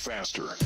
Faster.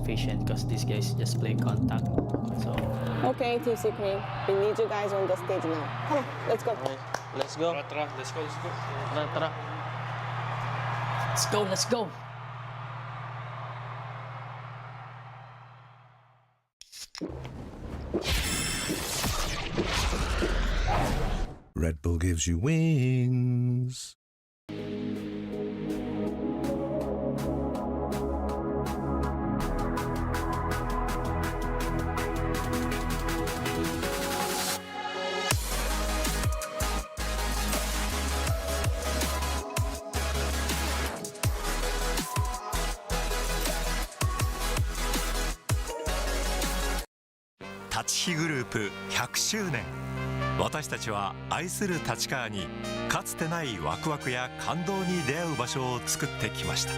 efficient because these guys just play contact. So Okay, TC Cream. We need you guys on the stage now. Come on, let's go. let's go. Let's go. Let's go. Tara, tara. Let's go, let's go. Red Bull gives you wings.立ちグループ100周年。私たちは愛する立川にかつてないワクワクや感動に出会う場所を作ってきました。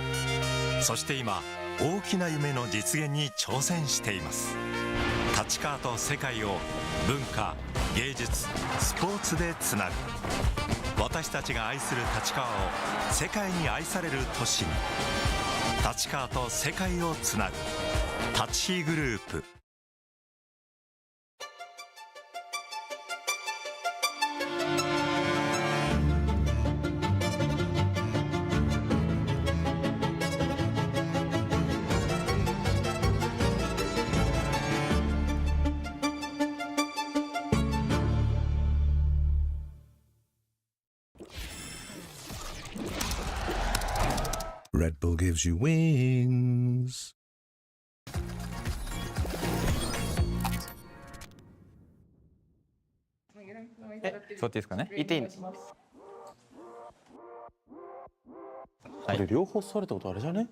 そして今大きな夢の実現に挑戦しています。立川と世界を文化、芸術、スポーツでつなぐ。私たちが愛する立川を世界に愛される都市に。立川と世界をつなぐ立ちグループ。Red Bull gives you wings. 座っていいですかね。いていいね。これ両方座れたことあれじゃね？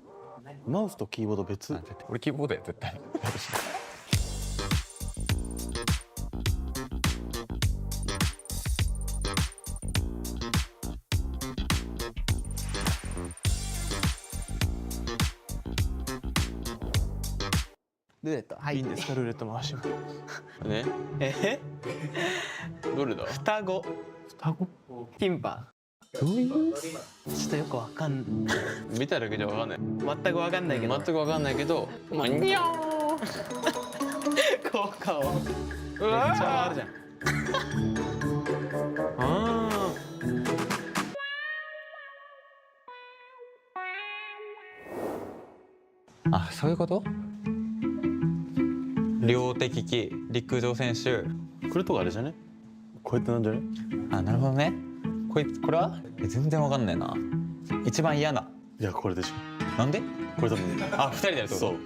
マウスとキーボード別。俺キーボードや絶対。ルーレット。はい。いいんですかルーレット回しも。ね。どれだ？双子。双子？ティンパどういう？ちょっとよくわかんない。見ただけじゃわかんない。全くわかんないけど。全くわかんないけど。にょー。効果を。うわめっちゃあるじゃん。ああ、そういうこと？両手利き陸上選手。あ。これとかあれじゃね？こうやってなんじゃね？あ、なるほどね。これは全然わかんないな。一番嫌な。いやこれでしょ。なんで？これ多分。あ、二人でやるってこと？そう。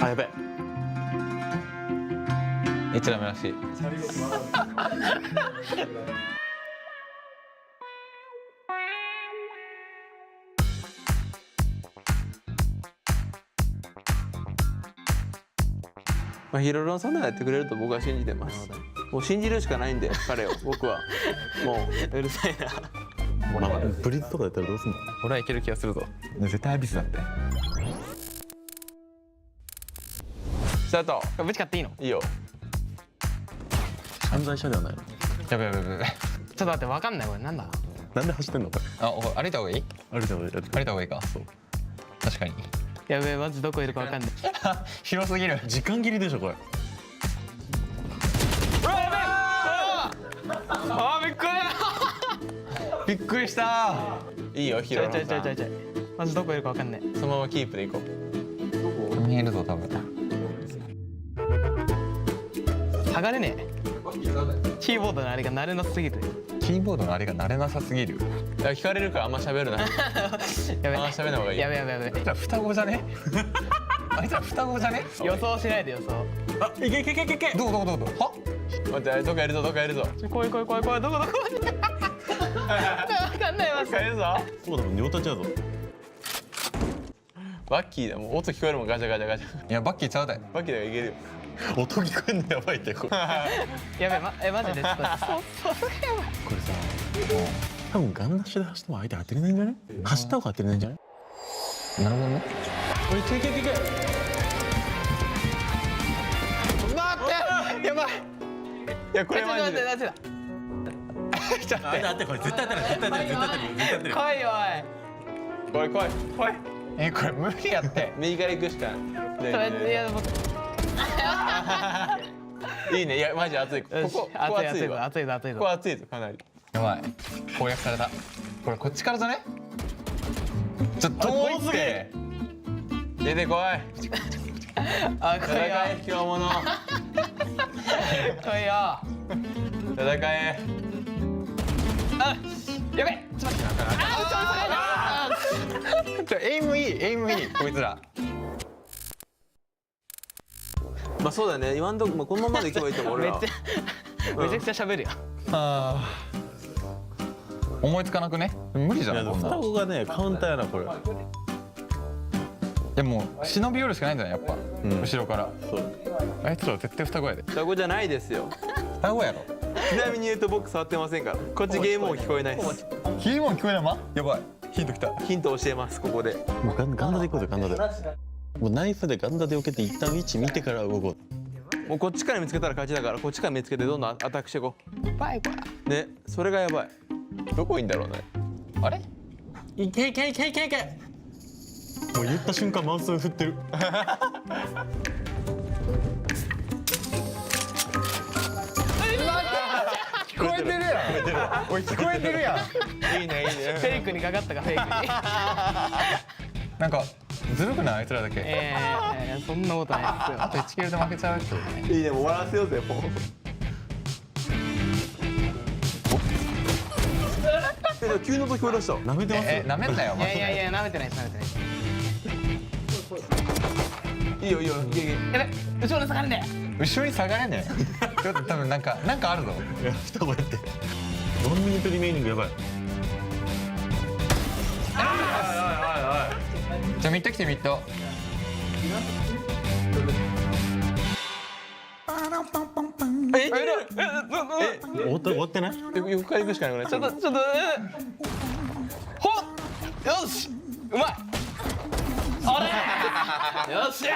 あ、やべえ。言っちゃダメらしい。まあヒロロンさんならやってくれると僕は信じてます。もう信じるしかないんで彼を僕はもううるさいな。まあブリッジとかやったらどうすんの？俺はいける気がするぞ。絶対アビスだって。スタート。ぶち買っていいの？いいよ。犯罪者ではないの？やべやべやべやべ。ちょっと待ってわかんないこれなんだ？なんで走ってんのこれ？あ、歩いた方がいい？歩いた方がいい。歩いた方がいいか。そう。確かに。やべえマジどこいるかわかんない。広すぎる。時間切りでしょこれ。あーびっくりしたいいよヒロロンさん。ちょいマジどこいるかわかんない。そのままキープでいこう。見えるぞ多分。剥がれねえ。キーボードのあれが慣れなすぎる。キーボードのあれが慣れなさすぎる。いや聞かれるからあんま喋るな。やべあんま喋んない方がいい。やべあいつら双子じゃね？あいつら双子じゃね？予想しないで予想。あ、いけいけいけいけいけ。どこは？待ってどっかいるぞどっかいるぞ。怖いどこわかんないわ。帰るぞ。そうだもん両立ちやぞ。バッキーだもん音聞こえるもんガチャガチャガチャ。いやバッキーちゃうだよ。バッキーだからいけるよ。音聞こえんのやばいってこれ。やべマジでちょっと待って。これさ、多分ガンダッシュで走っても相手当てれないんじゃない？走った方が当てれないんじゃない？なるほどね。おいいけいけいけいけ。待ってやばい。いやこれマジで。待って当てこれ絶対当てる絶対当てる絶対当てる絶対当てる。来いよ来い来い来い。これ無理やって右から行くしかないいやもういいねいやマジ熱いここ熱いわ熱いぞ熱いぞここ熱いぞかなりやばい攻略されたこれこっちからじゃねちょっと遠いって出てこいあこれ戦え卑怯者これよ戦えあやべちょっと待ってエイムいいこいつらまあそうだね今んとここのままでいけばいいと思う俺らめちゃくちゃ喋るよあ思いつかなくね無理じゃんこんな双子がねカウンターやなこれ。でも忍び寄るしかないんじゃないやっぱ、後ろからあいつらは絶対双子やで双子じゃないですよ双子やろちなみに言うと僕触ってませんからこっちゲーム音聞こえないですヒーモン聞こえないまやばいヒントきたヒント教えますここでもうガンダで行こうぜガンダで。もうナイフでガンダで避けて一旦位置見てから動こもうこっちから見つけたら勝ちだからこっちから見つけてどんどんアタックしていこバイバイうねそれがやばいどこいんだろうねあれいけいけいけいけいけう。もう言った瞬間マウスを振ってる。聞こえてるやんおい聞こえてるやんいいねいいねフェイクにかかったかフェイクになんかずるくないあいつらだけそんなことないですよあと1キルで負けちゃうってことねいいねもう笑わせようぜもう急の時声出した舐めてますよ。なめんなよいやいやいや舐めてないです舐めてないですいいよいいよいけいけやべ後ろに下がるね後ろに下がれねえちょっと多分なんかあるぞいや双子やって。1ミニットリメイニングやばい。じゃあミッド来てミッド終わってない？横から行くしかなくなっちゃうちょっとほっよしうまいそれよっしゃ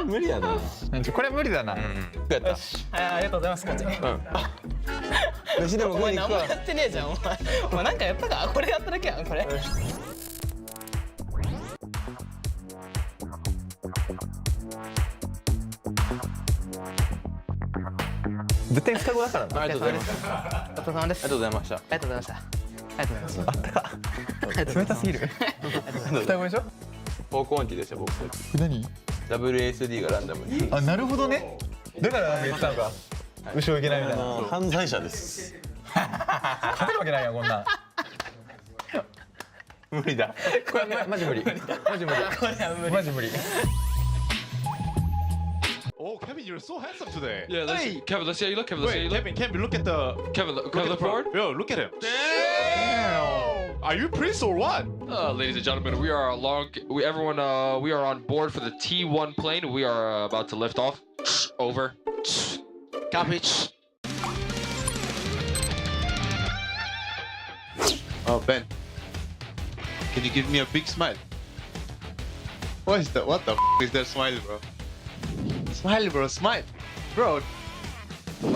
無理やなこれ無理だな、やったありがとうございますこっち飯でもお前何も食いに行くわやってねえじゃんお前なんかやったかこれやっただけやんこれ絶対双子だからなありがとうございますお疲れ様ですありがとうございましたありがとうございましたありがとうございましたあったか冷たすぎる双子でしょフォークオンティでした僕何 WASD がランダムにあなるほどねだから言ってたのか後ろ行けないみたいな犯罪者です。勝てるわけないやんこんなん無理だこれマジ無理マジ無理これは無理マジ無理 Oh, Kevin, you're so handsome today. Yeah, let's Kevin, let's see how you look. Kevin, let's see how you Wait, look. Kevin, look at the. Kevin, look forward. Yo, look at him. Damn. Are you priest or what? Ladies and gentlemen, we are we are on board for the T1 plane. We are about to lift off. Over. Copy. Oh, Ben. Can you give me a big smile? What is that? What the is that smile, bro? Smile, bro. Smile. Bro.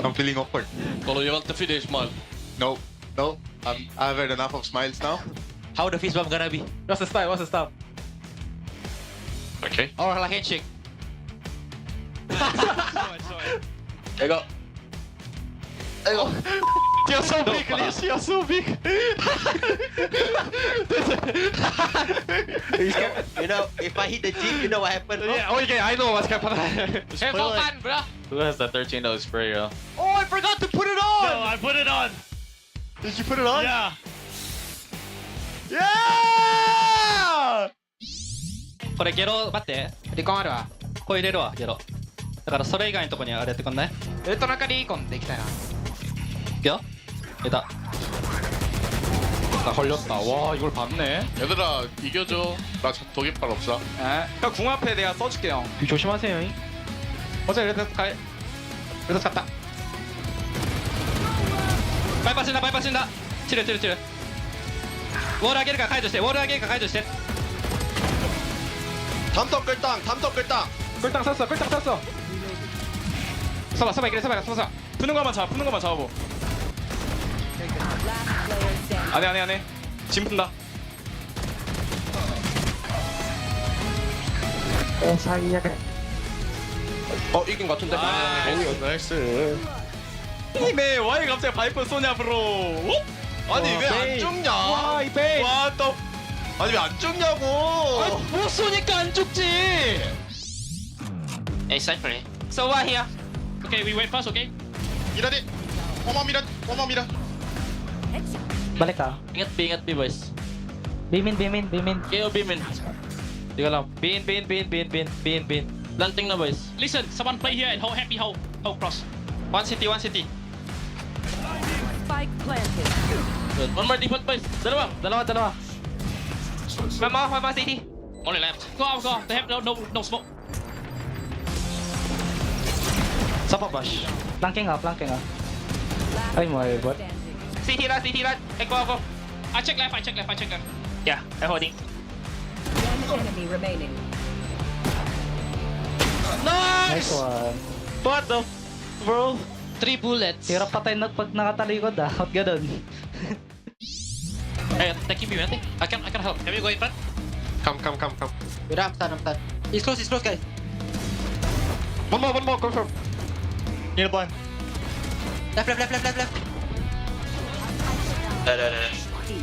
I'm feeling awkward. Follow you want the finish, man. No. I've had enough of smiles now. How the fist bump gonna be? What's the style? What's the style? Okay. Or like handshake? There you go. There you go. You're so big, Liz. You're so big. You know, if I hit the jeep, you know what happened? Yeah, okay, I know what's gonna happen. Hey, fun, bro! Who has the 13 spray, yo? Oh, I forgot to put it on! No, I put it on. Did you put it on? Yeah. Yeah! これゲロ、待って。リコンあるわ。これ入れるわ、ゲロ。だからそれ以外のとこにあれやってこんね。ウルトラカリーコンでいきたいな。いくよ。入れた。 나 걸렸다. 와, 이걸 봤네. 얘들아, 이겨줘. 나 독일발 없어. 형, 궁 앞에 내가 써줄게요. 조심하세요, 잉. 어차피 이래서 갔다. 빨리 빠진다, 빨리 빠진다. 치료. 월 하게가解除して, 월 하게가解除して. 담떡 끌당. 끌당 샀어. 서봐, 이래, 서봐. 푸는 것만 잡아보. 안해. 짐 푼다. 이긴 것 같은데. 나이스. 이메 와이 갑자기 바이퍼 쏘냐 브로. 아니 왜 안 죽냐? 와이 베이. 또 아니 왜 안 죽냐고? 못 쏘니까 안 죽지. Hey, side play. So what here? Okay, we wait first, okay? 이라디. 어머미라. Balik ka. Ingat B, boys. Bimin. KO Bimin. Di ka lang. Bin. Planting na, boys. Listen, someone play here and hold happy, hold cross. One city. Spike planted. Good. One more default, boys. Dalawa. Mama city. Only left. Go out. They have no smoke. Sapa bash. Flanking ah. Ay my god. City right. Hey, go. I check left. Yeah, I'm holding. One enemy remaining. Nice one. What the bro? 3 bullets. Hirap patay na pag nakatalikod ah. Hot ganun. Hey, taking me, man. I can help. Can we go in front? Come. Wait, I'm stunned. He's close, guys. One more. Confirm. Need a blind. Left.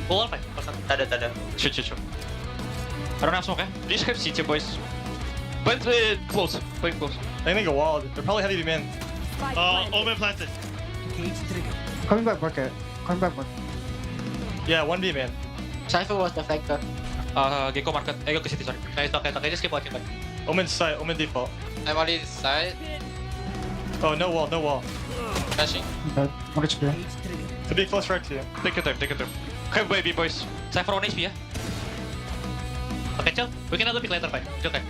Hold on, Ada. Shoot. I don't have smoke, eh? Please have CT, boys. Went close. Going close. They may go wild. They're probably heavy man. Spike planted. Omen planted. Coming back market. Yeah, 1B man. Cypher was the factor. Gecko market. Go city, sorry. Okay. Just keep watching. Omen side. Omen default. I'm already inside. Oh, no wall. Flashing. Market clear. To be close right to you. Take your time. Okay, wait, B boys. Cypher 1 HP, yeah? Okay, chill. We can have the pick later, fight. It's okay.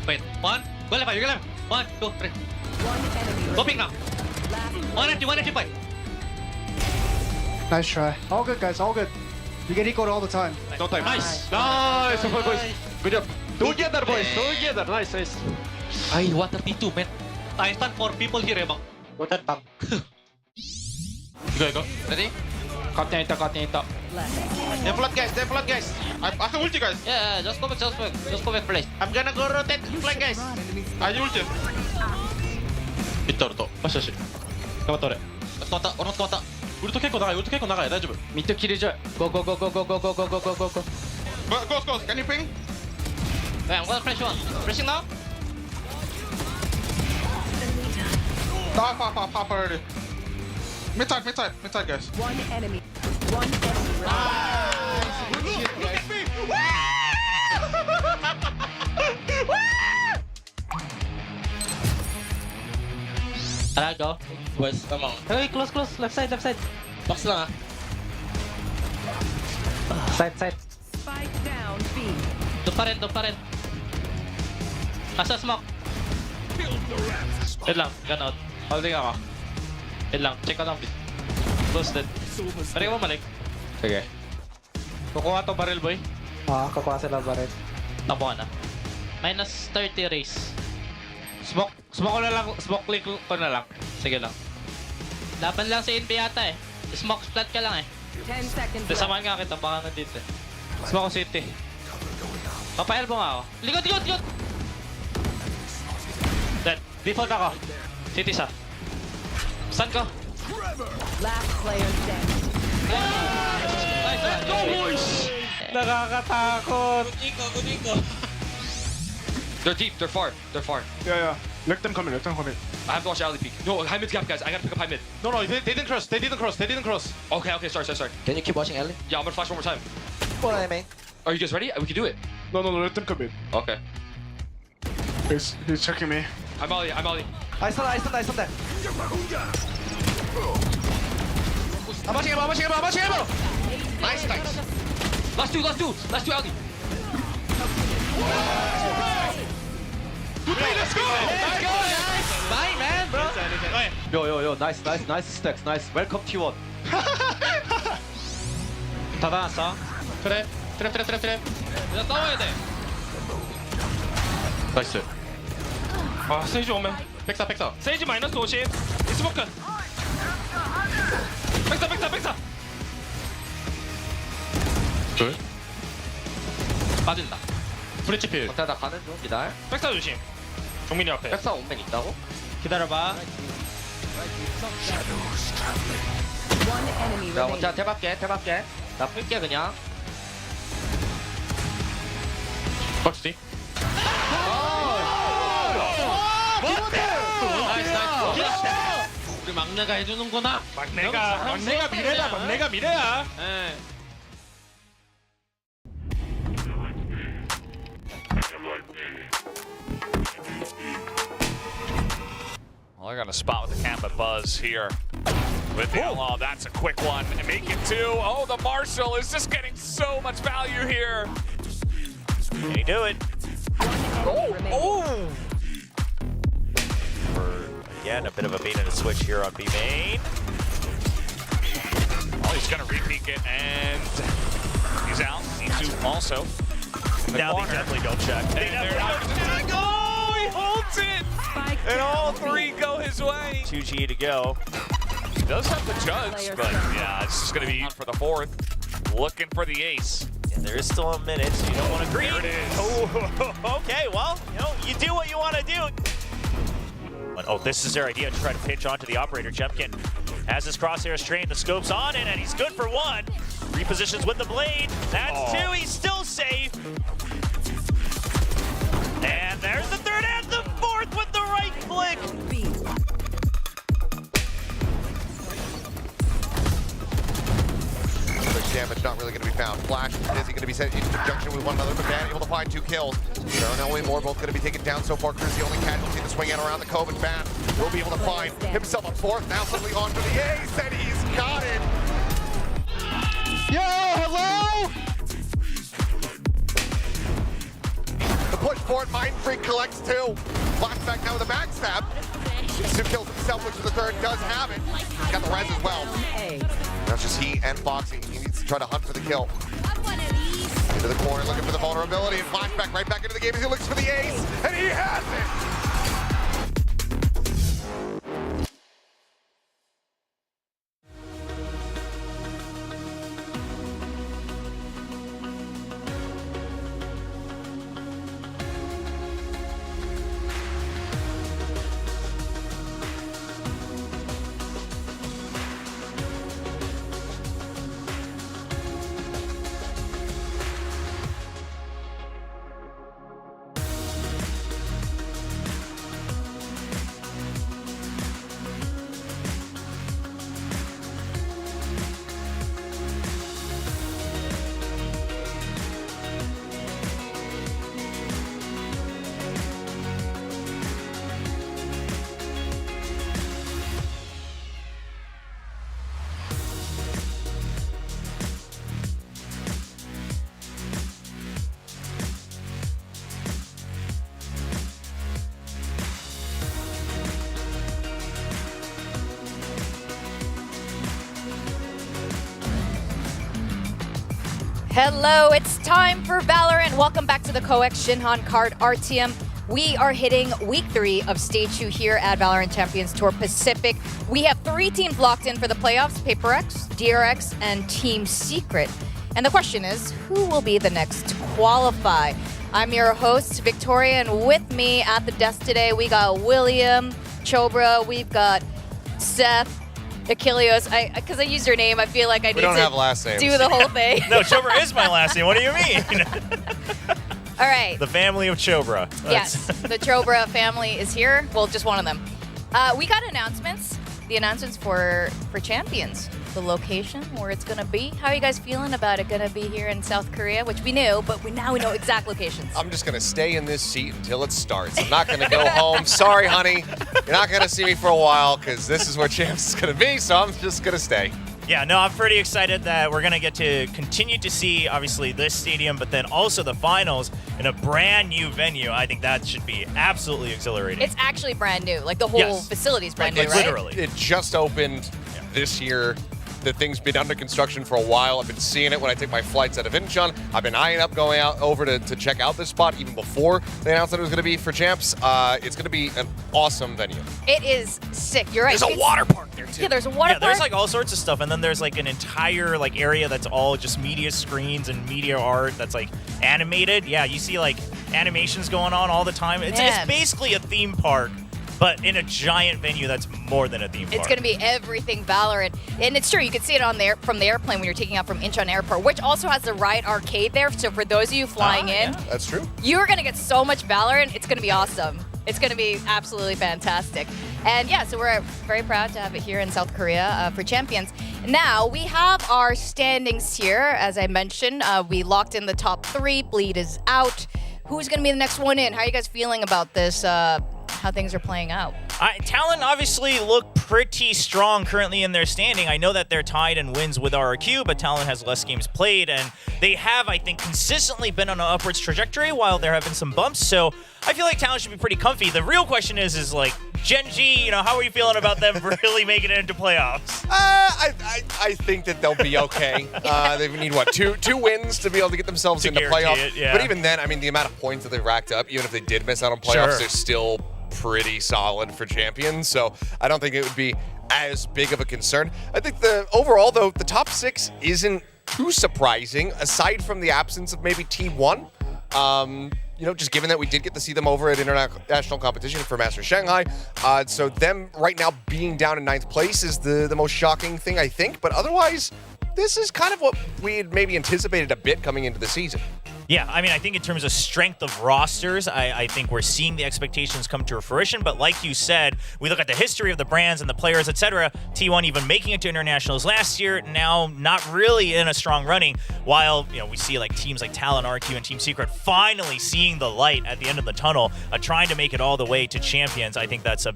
Wait. 1. Go left, you go left. 1, 2, 3. One enemy Go pick now. remaining. 1 HP, fight. Nice try. All good, guys. All good. You get equal all the time. No time. Nice. Nice, boys. Good job. Together, boys. Together. Nice. Ay, 132, man. I stand for people here, bang. Water bang. Go. Ready? Caught nito. They flood, guys. I can ulti, guys. Yeah, just go back, play. I'm gonna go rotate flank, guys. I ulti. ヒットあるとよし頑張って俺俺の止まったウルト結構長い大丈夫ミッドキルジョイ。Go. Go. Can you ping? Hey, I'm gonna press one. Pressing now. Pop already. Mid side, guys. One enemy remaining. Tara, go. Boys, come on. Hey, close. Left side. Box lang ah. Side. Spike down B. Doon pa rin. Nasa smoke. Wait lang, gun out. Holding ako. Wait lang, check ko lang. Close dead. Pwede ka bumalik? Sige. Kukuha to barrel, boy. Kakuha sila barret. Tapo ka na. Minus 30 race. Smoke ko na lang. Smoke click ko na lang. Sige lang. Laban lang si NB yata eh. Smoke splat ka lang eh. 10 seconds left. Samahan nga kita, baka nandito eh. Smoke ko city. Papa-elbow nga ako. Likod! Dead. Default ako. City sa. Stun ko. Last player standing. Nice. Let's go, boys! Nakakatakot. Good eco. They're deep. They're far. Yeah. Let them come in. I have to watch alley peek. No, high mid gap, guys. I gotta pick up high mid. No, they didn't cross. Okay. Sorry. Can you keep watching alley? Yeah, I'm gonna flash one more time. What I mean? Are you guys ready? We can do it. No, let them come in. Okay. He's checking me. I'm ollie. I stand there. I'm watching him. Nice. Last two alley. Let's go. Bye, man, bro. Yo. Nice stacks. Nice. Welcome T1. 다 나왔어. 트랩. 그냥 싸워야 돼. 나이스 아, 세이지 오면. 백사. 세이지 마이너스 50. 스모크. 백사. 둘 빠진다. 브릿지필. 나 가는 중 기다려. 백사 조심. 종민이 앞에. 백사 온맨 있다고? 기다려봐. 나 혼자 대박게. 나 풀게 그냥. 박스 뒤. 우리 막내가 해주는구나. 막내가 미래다. 막내가 미래야. 예. Well, they're gonna spot with the Kamba Buzz here. With the outlaw, that's a quick one. And make it two. Oh, the Marshall is just getting so much value here. Can he do it? Oh! For, again, a bit of a bait and a switch here on B main. Oh, he's gonna re-peek it, and he's out. C2 also. Now they definitely don't check. And they're not gonna go! He holds it! And all three go his way. 2G to go. He does have the judge, but yeah, it's just gonna be for the fourth. Looking for the ace. And there is still a minute, so you don't want to green. There it is. Oh, okay, well, you know, you do what you want to do. But, oh, this is their idea to try to pinch onto the operator. Jemkin has his crosshairs trained, the scope's on it, and he's good for one. Repositions with the blade. That's two, he's still safe. And there's the third and the fourth with the right flick. Damage not really going to be found. Flash is going to be sent in conjunction with one another, but man able to find 2 kills. There are no way more, both going to be taken down so far. Cruz the only casualty to swing in around the Cove, and Ban will be able to find himself a fourth. Now suddenly on for the ace, and he's got it. Yo, hello! The push for it, Mind Freak collects 2. Flashback now with a backstab. 2 kills himself, which the third does have it. He's got the res as well. That's just he and Foxy. He needs to try to hunt for the kill. Into the corner, looking for the vulnerability, and flashback right back into the game as he looks for the ace, and he has it! Hello, it's time for Valorant. Welcome back to the COEX Shinhan Card RTM. We are hitting week 3 of Stage 2 here at Valorant Champions Tour Pacific. We have 3 teams locked in for the playoffs, PaperX, DRX, and Team Secret. And the question is, who will be the next to qualify? I'm your host, Victoria, and with me at the desk today, we got William, Chobra, we've got Seth, Achilles. Because I used your name, I feel like I need don't to have last names. do the whole thing. No, Chobra is my last name. What do you mean? All right. The family of Chobra. Yes, the Chobra family is here. Well, just one of them. We got announcements. The announcements for Champions. The location, where it's going to be. How are you guys feeling about it going to be here in South Korea? Which we knew, but now we know exact locations. I'm just going to stay in this seat until it starts. I'm not going to go home. Sorry, honey. You're not going to see me for a while because this is where Champs is going to be, so I'm just going to stay. Yeah, no, I'm pretty excited that we're going to get to continue to see, obviously, this stadium, but then also the finals in a brand new venue. I think that should be absolutely exhilarating. It's actually brand new. Like, the whole facility is brand new, right? Literally. It just opened this year. The thing's been under construction for a while. I've been seeing it when I take my flights out of Incheon. I've been eyeing up going out over to check out this spot even before they announced that it was going to be for Champs. It's going to be an awesome venue. It is sick. You're right. There's a water park there too. Yeah, there's a water park. There's like all sorts of stuff, and then there's like an entire like area that's all just media screens and media art that's like animated. Yeah, you see like animations going on all the time. It's basically a theme park, but in a giant venue that's more than a theme park. It's going to be everything Valorant. And it's true, you can see it on there from the airplane when you're taking off from Incheon Airport, which also has the Riot Arcade there. So for those of you flying in, that's true. You're going to get so much Valorant. It's going to be awesome. It's going to be absolutely fantastic. And yeah, so we're very proud to have it here in South Korea for Champions. Now, we have our standings here. As I mentioned, we locked in the top 3. Bleed is out. Who's going to be the next one in? How are you guys feeling about this, how things are playing out? Talon obviously look pretty strong currently in their standing. I know that they're tied in wins with RRQ, but Talon has less games played, and they have, I think, consistently been on an upwards trajectory while there have been some bumps. So I feel like Talon should be pretty comfy. The real question is like, Gen G, how are you feeling about them really making it into playoffs? I think that they'll be okay. They need, what, two wins to be able to get themselves into playoffs. But even then, I mean, the amount of points that they've racked up, even if they did miss out on playoffs, they're still pretty solid for Champions. So I don't think it would be as big of a concern. I think overall, though, the top 6 isn't too surprising, aside from the absence of maybe T1. Just given that we did get to see them over at international competition for Masters Shanghai. So them right now being down in 9th place is the most shocking thing, I think. But otherwise, this is kind of what we had maybe anticipated a bit coming into the season. Yeah, I mean, I think in terms of strength of rosters, I think we're seeing the expectations come to fruition. But like you said, we look at the history of the brands and the players, etc. T1 even making it to internationals last year, now not really in a strong running. While we see like teams like Talon, RQ, and Team Secret finally seeing the light at the end of the tunnel, trying to make it all the way to Champions. I think that's a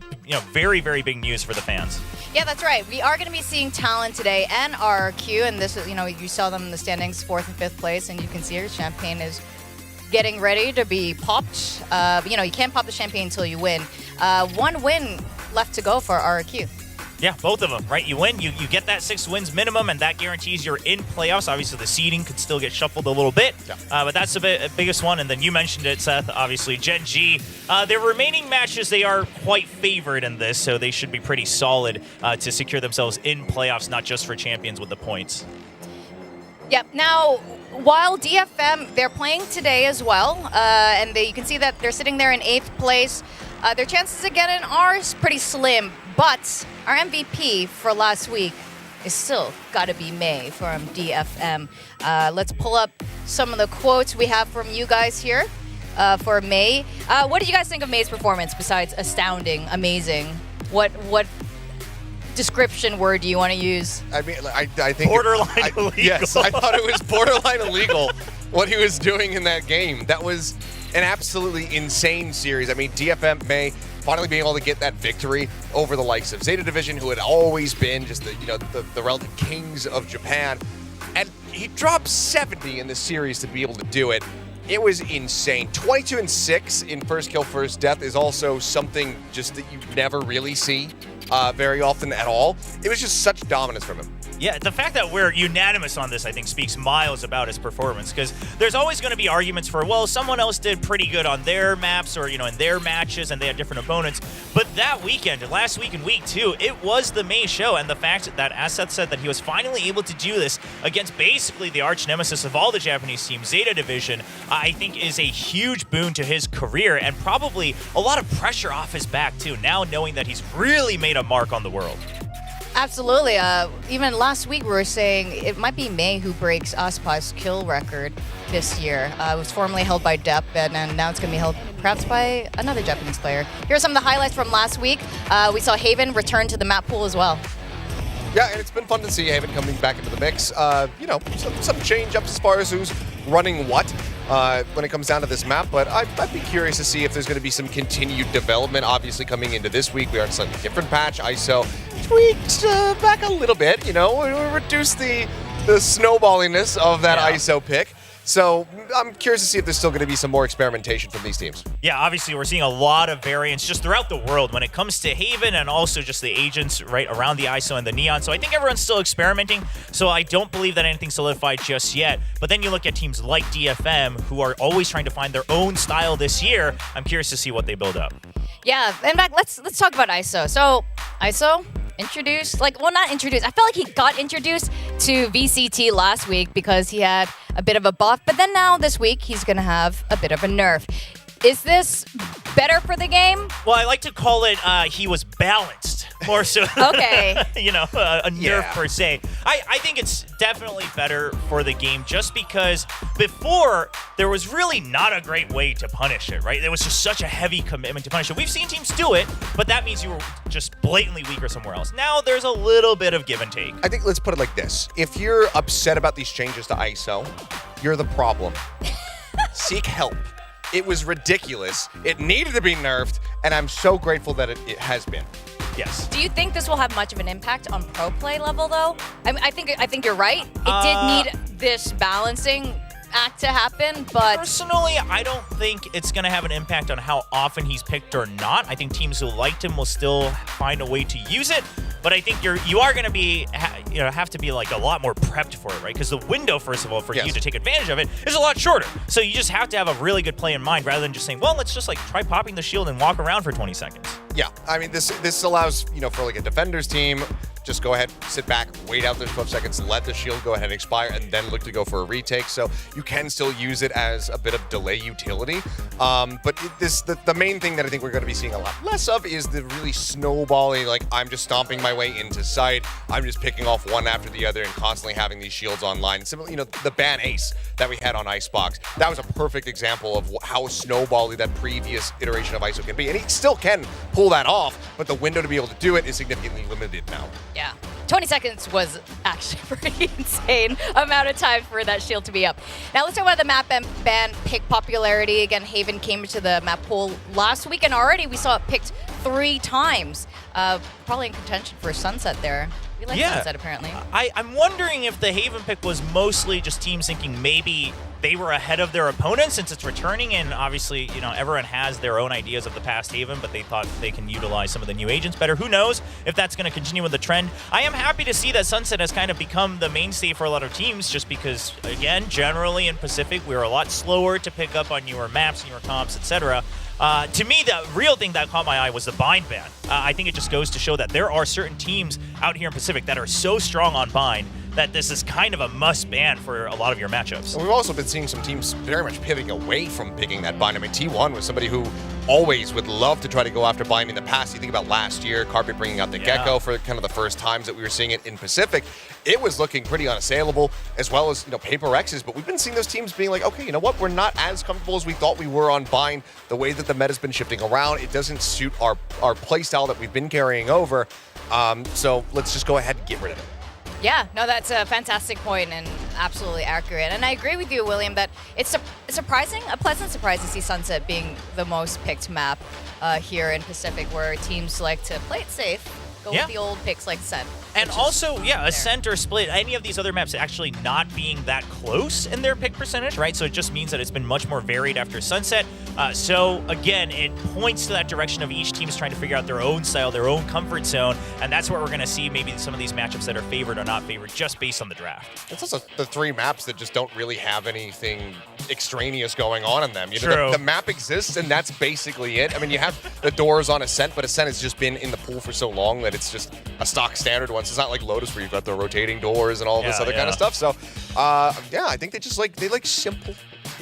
very, very big news for the fans. Yeah, that's right. We are going to be seeing Talon today and RRQ, and this is you saw them in the standings 4th and 5th place, and you can see here Champagne is getting ready to be popped. You can't pop the champagne until you win. 1 win left to go for RRQ. Yeah, both of them, right? You win, you get that 6 wins minimum, and that guarantees you're in playoffs. Obviously, the seeding could still get shuffled a little bit, but that's the biggest one. And then you mentioned it, Seth, obviously, Gen G. Their remaining matches, they are quite favored in this, so they should be pretty solid to secure themselves in playoffs, not just for Champions with the points. Yep. Now, while DFM, they're playing today as well, and you can see that they're sitting there in 8th place. Their chances of getting are pretty slim, but our MVP for last week is still got to be May from DFM. Let's pull up some of the quotes we have from you guys here for May. What did you guys think of May's performance besides astounding, amazing? What description word do you want to use? I mean, I think borderline illegal. Yes, I thought it was borderline illegal what he was doing in that game. That was an absolutely insane series. I mean, DFM May finally being able to get that victory over the likes of ZETA Division, who had always been just the relative kings of Japan, and he dropped 70 in this series to be able to do it. It was insane. 22-6 in first kill, first death is also something just that you never really see very often at all. It was just such dominance from him. Yeah, the fact that we're unanimous on this, I think, speaks miles about his performance, because there's always going to be arguments for, well, someone else did pretty good on their maps or, in their matches, and they had different opponents. But that weekend, last week in week 2, it was the May show, and the fact that, as Seth said, that he was finally able to do this against basically the arch nemesis of all the Japanese teams, ZETA Division, I think is a huge boon to his career, and probably a lot of pressure off his back, too, now knowing that he's really made a mark on the world. Absolutely. Even last week we were saying it might be May who breaks Aspa's kill record this year. It was formerly held by Depp, and now it's going to be held perhaps by another Japanese player. Here are some of the highlights from last week. We saw Haven return to the map pool as well. Yeah, and it's been fun to see Haven coming back into the mix. Some change-ups as far as who's running what when it comes down to this map, but I'd be curious to see if there's going to be some continued development. Obviously, coming into this week, we are in a slightly different patch. ISO tweaked back a little bit, we reduced the snowballiness of that ISO pick. So I'm curious to see if there's still going to be some more experimentation from these teams. Yeah, obviously we're seeing a lot of variants just throughout the world when it comes to Haven and also just the agents right around the ISO and the Neon. So I think everyone's still experimenting. So I don't believe that anything's solidified just yet. But then you look at teams like DFM who are always trying to find their own style this year. I'm curious to see what they build up. Yeah, in fact, let's talk about ISO. So ISO, introduced, like, well, not introduced. I felt like he got introduced to VCT last week because he had a bit of a buff, but then now this week he's gonna have a bit of a nerf. Is this better for the game? Well, I like to call it he was balanced more so. Okay. You know, a nerf per se. I think it's definitely better for the game just because before there was really not a great way to punish it, right? There was just such a heavy commitment to punish it. We've seen teams do it, but that means you were just blatantly weaker somewhere else. Now there's a little bit of give and take. I think let's put it like this. If you're upset about these changes to ISO, you're the problem. Seek help. It was ridiculous. It needed to be nerfed, and I'm so grateful that it has been. Yes. Do you think this will have much of an impact on pro play level, though? I think you're right. It did need this balancing act to happen, but personally, I don't think it's going to have an impact on how often he's picked or not. I think teams who liked him will still find a way to use it, but I think you are going to be have to be like a lot more prepped for it, right? Because the window, first of all, for you to take advantage of it is a lot shorter. So you just have to have a really good play in mind rather than just saying, well, let's just like try popping the shield and walk around for 20 seconds. Yeah, I mean, this allows, for like a defender's team, just go ahead, sit back, wait out those 12 seconds, let the shield go ahead and expire, and then look to go for a retake. So you can still use it as a bit of delay utility. But the main thing that I think we're going to be seeing a lot less of is the really snowballing, like, I'm just stomping my way into sight, I'm just picking off one after the other and constantly having these shields online. Similar, the ban ace that we had on Icebox, that was a perfect example of how snowbally that previous iteration of ISO can be. And he still can pull that off, but the window to be able to do it is significantly limited now. yeah. 20 seconds was actually pretty insane amount of time for that shield to be up. Now let's talk about the map ban pick popularity. Again, Haven came into the map pool last week, and already we saw it picked 3 times. Probably in contention for Sunset there. We like Sunset, apparently. I'm wondering if the Haven pick was mostly just teams thinking maybe they were ahead of their opponents since it's returning, and obviously, everyone has their own ideas of the past Haven, but they thought they can utilize some of the new agents better. Who knows if that's going to continue with the trend? I am happy to see that Sunset has kind of become the mainstay for a lot of teams just because, again, generally in Pacific, we're a lot slower to pick up on newer maps, newer comps, etc. To me, the real thing that caught my eye was the bind ban. I think it just goes to show that there are certain teams out here in Pacific that are so strong on bind that this is kind of a must ban for a lot of your matchups. And we've also been seeing some teams very much pivoting away from picking that bind. I mean, T1 was somebody who always would love to try to go after bind in the past. You think about last year, Carpet bringing out the Gecko for kind of the first times that we were seeing it in Pacific. It was looking pretty unassailable, as well as, Paper X's, but we've been seeing those teams being like, okay, you know what, we're not as comfortable as we thought we were on bind. The way that the meta's been shifting around, it doesn't suit our playstyle that we've been carrying over. So let's just go ahead and get rid of it. Yeah, no, that's a fantastic point and absolutely accurate. And I agree with you, William, that it's a pleasant surprise to see Sunset being the most picked map here in Pacific, where teams like to play it safe, go with the old picks like Ascent. And also, Ascent or Split, any of these other maps actually not being that close in their pick percentage, right? So it just means that it's been much more varied after Sunset. So again, it points to that direction of each team's trying to figure out their own style, their own comfort zone, and that's what we're going to see maybe some of these matchups that are favored or not favored just based on the draft. It's also the 3 maps that just don't really have anything extraneous going on in them. True. The map exists, and that's basically it. I mean, you have the doors on Ascent, but Ascent has just been in the pool for so long that it's just a stock standard one. So it's not like Lotus where you've got the rotating doors and all this other kind of stuff. So, I think they like simple,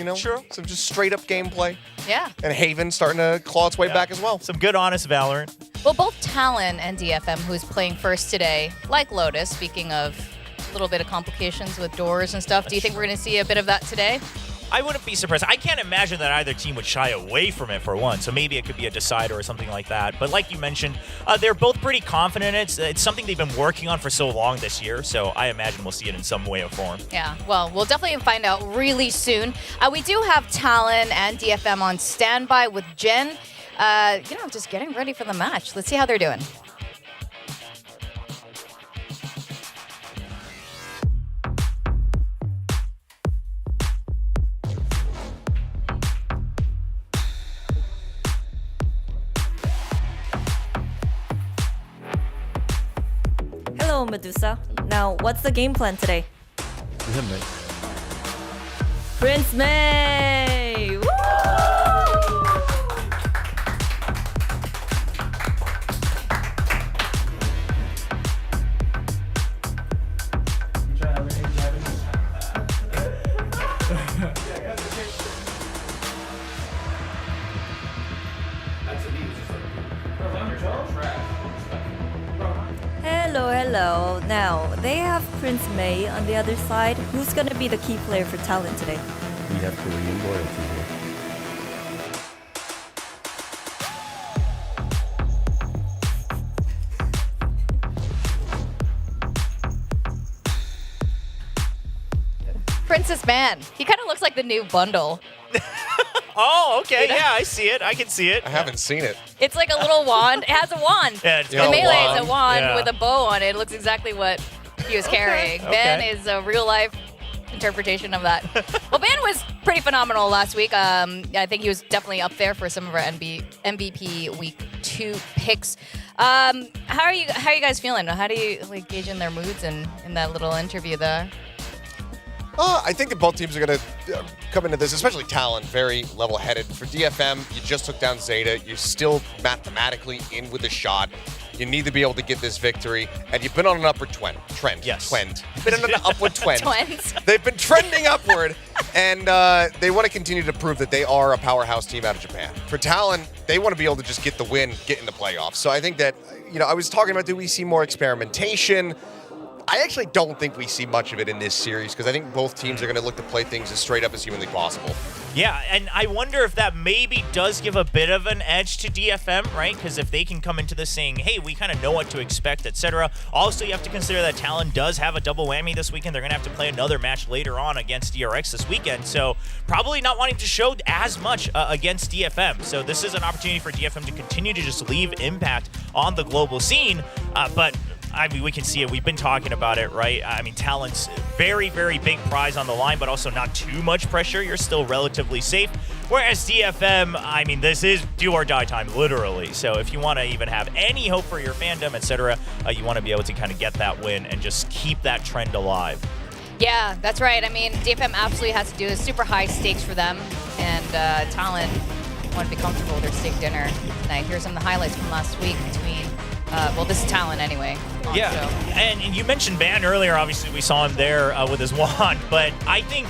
some just straight up gameplay. Yeah. And Haven starting to claw its way back as well. Some good, honest Valorant. Well, both Talon and DFM, who's playing first today, like Lotus, speaking of a little bit of complications with doors and stuff, do you think we're going to see a bit of that today? I wouldn't be surprised. I can't imagine that either team would shy away from it for one, so maybe it could be a decider or something like that. But like you mentioned, they're both pretty confident in it. It's something they've been working on for so long this year, so I imagine we'll see it in some way or form. Yeah, well, we'll definitely find out really soon. We do have Talon and DFM on standby with Jen, just getting ready for the match. Let's see how they're doing. Hello, Medusa. Now, what's the game plan today? Prince May! Woo! Hello, hello. Now, they have Prince May on the other side. Who's gonna be the key player for Talon today? We have Korean loyalty here. Princess Man. He kind of looks like the new bundle. Oh, okay. Yeah, I see it. I can see it. I haven't seen it. It's like a little wand. It has a wand. Yeah, it's the got a melee wand. is a wand Yeah. with a bow on it. It looks exactly what he was carrying. Okay. Ben is a real life interpretation of that. Well, Ben was pretty phenomenal last week. I think he was definitely up there for some of our MVP week 2 picks. How are you guys feeling? How do you gauge in their moods in that little interview there? I think that both teams are going to come into this, especially Talon, very level-headed. For DFM, you just took down ZETA. You're still mathematically in with a shot. You need to be able to get this victory, and you've been on an upward trend. Yes. Been on an upward trend. Twins. They've been trending upward, and they want to continue to prove that they are a powerhouse team out of Japan. For Talon, they want to be able to just get the win, get in the playoffs. So I think that, I was talking about, do we see more experimentation? I actually don't think we see much of it in this series because I think both teams are going to look to play things as straight up as humanly possible. Yeah, and I wonder if that maybe does give a bit of an edge to DFM, right? Because if they can come into this saying, hey, we kind of know what to expect, etc. Also, you have to consider that Talon does have a double whammy this weekend. They're going to have to play another match later on against DRX this weekend. So probably not wanting to show as much against DFM. So this is an opportunity for DFM to continue to just leave impact on the global scene. But I mean, we can see it. We've been talking about it, right? I mean, Talon's very, very big prize on the line, but also not too much pressure. You're still relatively safe. Whereas DFM, I mean, this is do or die time, literally. So if you want to even have any hope for your fandom, etc., you want to be able to kind of get that win and just keep that trend alive. Yeah, that's right. I mean, DFM absolutely has to do this. Super high stakes for them, and Talon want to be comfortable with their steak dinner tonight. Here's some of the highlights from last week between, well, this is Talon anyway. Yeah, and you mentioned Ban earlier. Obviously, we saw him there with his wand, but I think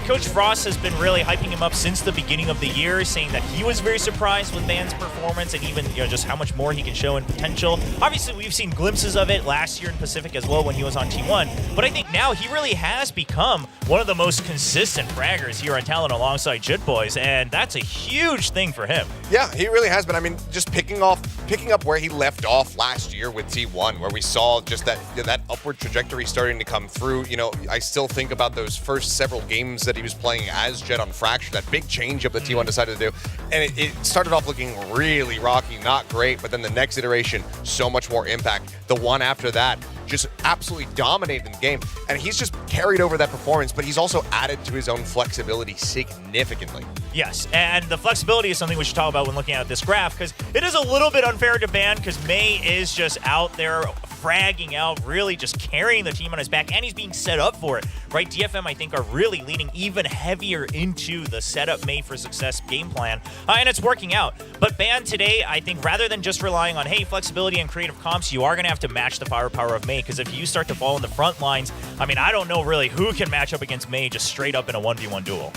Coach Frost has been really hyping him up since the beginning of the year, saying that he was very surprised with Ban's performance and even just how much more he can show in potential. Obviously, we've seen glimpses of it last year in Pacific as well when he was on T1, but I think now he really has become one of the most consistent fraggers here on Talon alongside Jit Boys, and that's a huge thing for him. Yeah, he really has been. I mean, just picking up where he left off last year with T1, where we saw just that upward trajectory starting to come through. I still think about those first several games that he was playing as Jet on Fracture, that big change up that T1 decided to do. And it started off looking really rocky, not great, but then the next iteration, so much more impact. The one after that, just absolutely dominated the game. And he's just carried over that performance, but he's also added to his own flexibility significantly. Yes, and the flexibility is something we should talk about when looking at this graph, because it is a little bit unfair to Ban, because May is just out there fragging out, really just carrying the team on his back, and he's being set up for it, right? DFM, I think, are really leaning even heavier into the setup May for success game plan, and it's working out. But Ban today, I think, rather than just relying on, hey, flexibility and creative comps, you are going to have to match the firepower of May, because if you start to fall in the front lines, I mean, I don't know really who can match up against May just straight up in a 1v1 duel.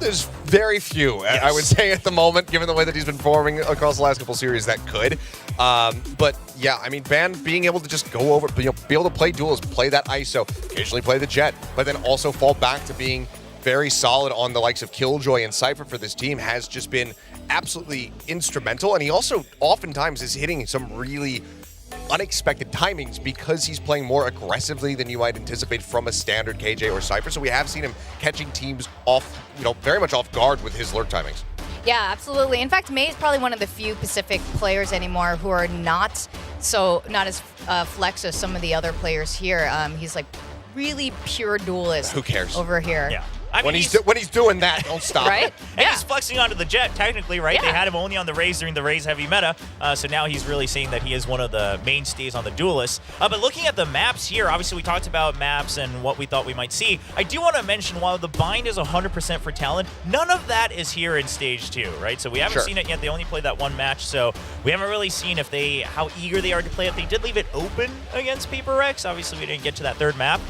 There's very few, yes. I would say, at the moment, given the way that he's been performing across the last couple series, that could. But yeah, I mean, Ban being able to just go over, be able to play duels, play that ISO, occasionally play the Jet, but then also fall back to being very solid on the likes of Killjoy and Cypher for this team has just been absolutely instrumental. And he also oftentimes is hitting some really unexpected timings because he's playing more aggressively than you might anticipate from a standard KJ or Cypher. So we have seen him catching teams off, very much off guard with his lurk timings. Yeah, absolutely. In fact, May is probably one of the few Pacific players anymore who are not as flex as some of the other players here. He's like really pure duelist. Who cares? Over here. Yeah. I mean, when he's doing that, don't stop. Right? And he's flexing onto the Jet, technically, right? Yeah. They had him only on the Raze during the Raze heavy meta, so now he's really saying that he is one of the mainstays on the duelists. But looking at the maps here, obviously we talked about maps and what we thought we might see. I do want to mention, while the bind is 100% for Talon, none of that is here in Stage 2, right? So we haven't seen it yet. They only played that one match, so we haven't really seen how eager they are to play it. They did leave it open against Paper Rex. Obviously, we didn't get to that third map.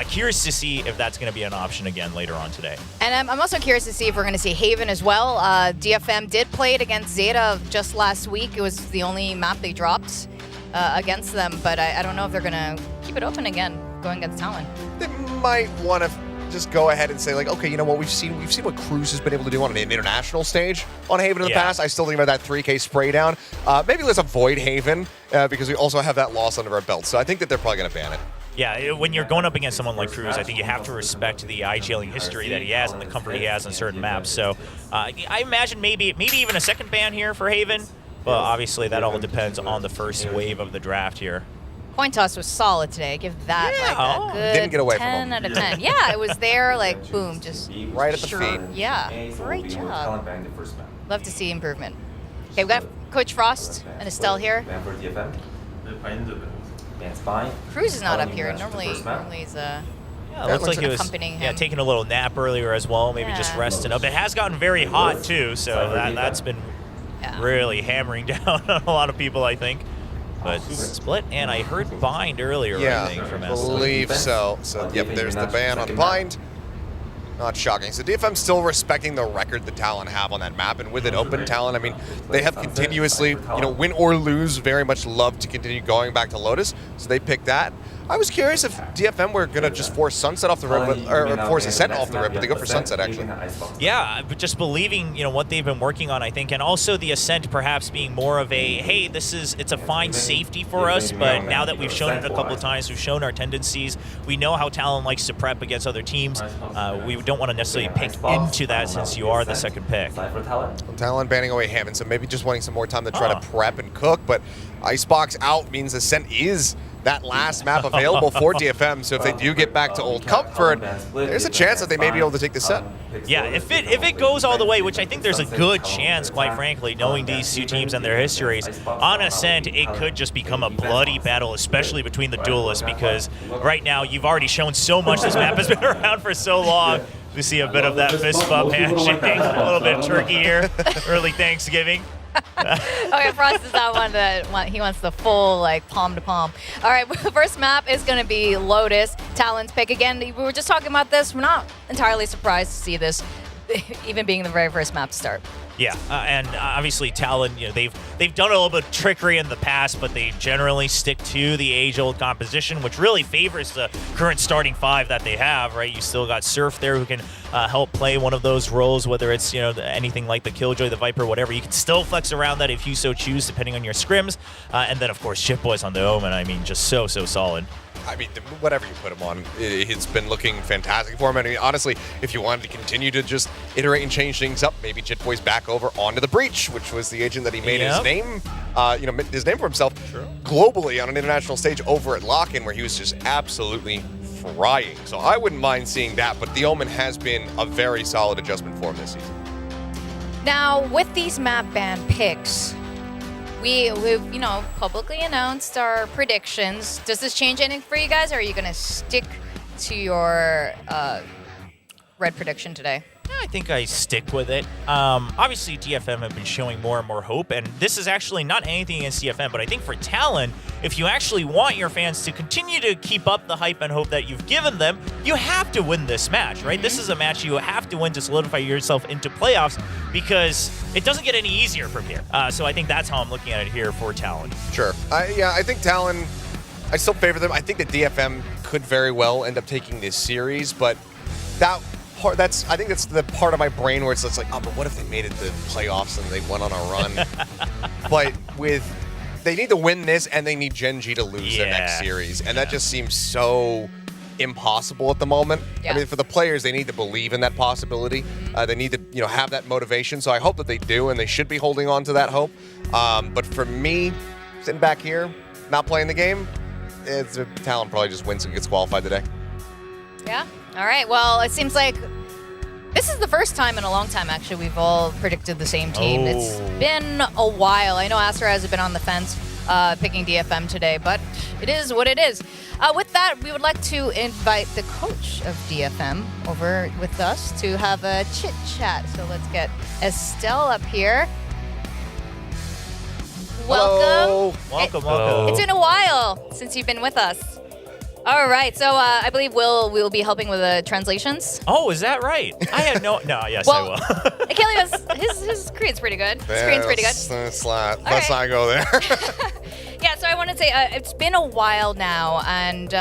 Curious to see if that's going to be an option again later on today. And I'm also curious to see if we're going to see Haven as well. DFM did play it against ZETA just last week. It was the only map they dropped against them, but I don't know if they're going to keep it open again going against Talon. They might want to just go ahead and say, like, okay, you know what, we've seen what Cruz has been able to do on an international stage on Haven in the past. I still think about that 3K spray down. Maybe let's avoid Haven because we also have that loss under our belt. So I think that they're probably going to ban it. Yeah, when you're going up against someone like Cruz, I think you have to respect the IGLing history that he has and the comfort he has on certain maps. So I imagine maybe even a second ban here for Haven. But obviously that all depends on the first wave of the draft here. Coin toss was solid today. Give that like a good Didn't get away 10 from out of 10. Yeah, it was there, like, boom, just right at the feet. Yeah, great job. Love to see improvement. Okay, we got Coach Frost and Estelle here. Cruz is not up here. Normally he's Yeah, it looks like he was taking a little nap earlier as well, maybe just resting up. It has gotten very hot too, so that's been really hammering down on a lot of people, I think. But split, and I heard bind earlier, I think, from I believe so. So, yep, there's the ban on bind. Not shocking. So DFM still respecting the record that Talon have on that map, and with it open, Talon, I mean, they have continuously, win or lose, very much love to continue going back to Lotus, so they picked that. I was curious if DFM were going to just force Sunset off the rip, or force Ascent off the rip, but they go for Sunset, actually. Yeah, but just believing, what they've been working on, I think, and also the Ascent perhaps being more of a, hey, it's a fine safety for us, but now that we've shown it a couple of times, we've shown our tendencies, we know how Talon likes to prep against other teams. We don't want to necessarily pick into that since you are the second pick. Talon banning away Hammond, so maybe just wanting some more time to try to prep and cook, but Icebox out means Ascent is that last map available for DFM, so if they do get back to Old Comfort, there's a chance that they may be able to take the set. Yeah, if it goes all the way, which I think there's a good chance, quite frankly, knowing these two teams and their histories, on Ascent, it could just become a bloody battle, especially between the duelists, because right now, you've already shown so much. This map has been around for so long. We see a bit of that fist bump handshake, a little bit of turkey here, early Thanksgiving. Okay, Frost does not want that. He wants the full, like, palm to palm. All right, the first map is going to be Lotus, Talon's pick. Again, we were just talking about this. We're not entirely surprised to see this, even being the very first map to start. Yeah, and obviously Talon, they've done a little bit of trickery in the past, but they generally stick to the age-old composition, which really favors the current starting five that they have, right? You still got Surf there who can help play one of those roles, whether it's, anything like the Killjoy, the Viper, whatever. You can still flex around that if you so choose, depending on your scrims. And then, of course, Shipboy's on the Omen. I mean, just so solid. I mean, whatever you put him on, it's been looking fantastic for him. I mean, honestly, if you wanted to continue to just iterate and change things up, maybe Jitboy's back over onto the Breach, which was the agent that he made his name, his name for himself globally on an international stage over at Lock-In, where he was just absolutely frying. So I wouldn't mind seeing that, but the Omen has been a very solid adjustment for him this season. Now, with these map ban picks, we've publicly announced our predictions. Does this change anything for you guys, or are you going to stick to your red prediction today? I think I stick with it. Obviously, DFM have been showing more and more hope, and this is actually not anything against DFM, but I think for Talon, if you actually want your fans to continue to keep up the hype and hope that you've given them, you have to win this match, right? This is a match you have to win to solidify yourself into playoffs, because it doesn't get any easier from here. So I think that's how I'm looking at it here for Talon. Sure. I think Talon, I still favor them. I think that DFM could very well end up taking this series, but I think that's the part of my brain where it's like, oh, but what if they made it to the playoffs and they went on a run? But they need to win this, and they need Gen G to lose their next series, and that just seems so impossible at the moment. I mean, for the players, they need to believe in that possibility. They need to, have that motivation. So I hope that they do, and they should be holding on to that hope. But for me, sitting back here, not playing the game, Talon probably just wins and gets qualified today. Yeah. All right. Well, it seems like this is the first time in a long time, actually, we've all predicted the same team. It's been a while. I know Astra has been on the fence picking DFM today, but it is what it is. With that, we would like to invite the coach of DFM over with us to have a chit-chat. So let's get Estelle up here. Welcome. Welcome. It's been a while since you've been with us. All right, so I believe we'll be helping with the translations. Oh, is that right? I had no. Yes, well, I will. Kaylee, his Korean's pretty good. His Korean's pretty good. Let's not go there. Yeah, so I want to say it's been a while now, and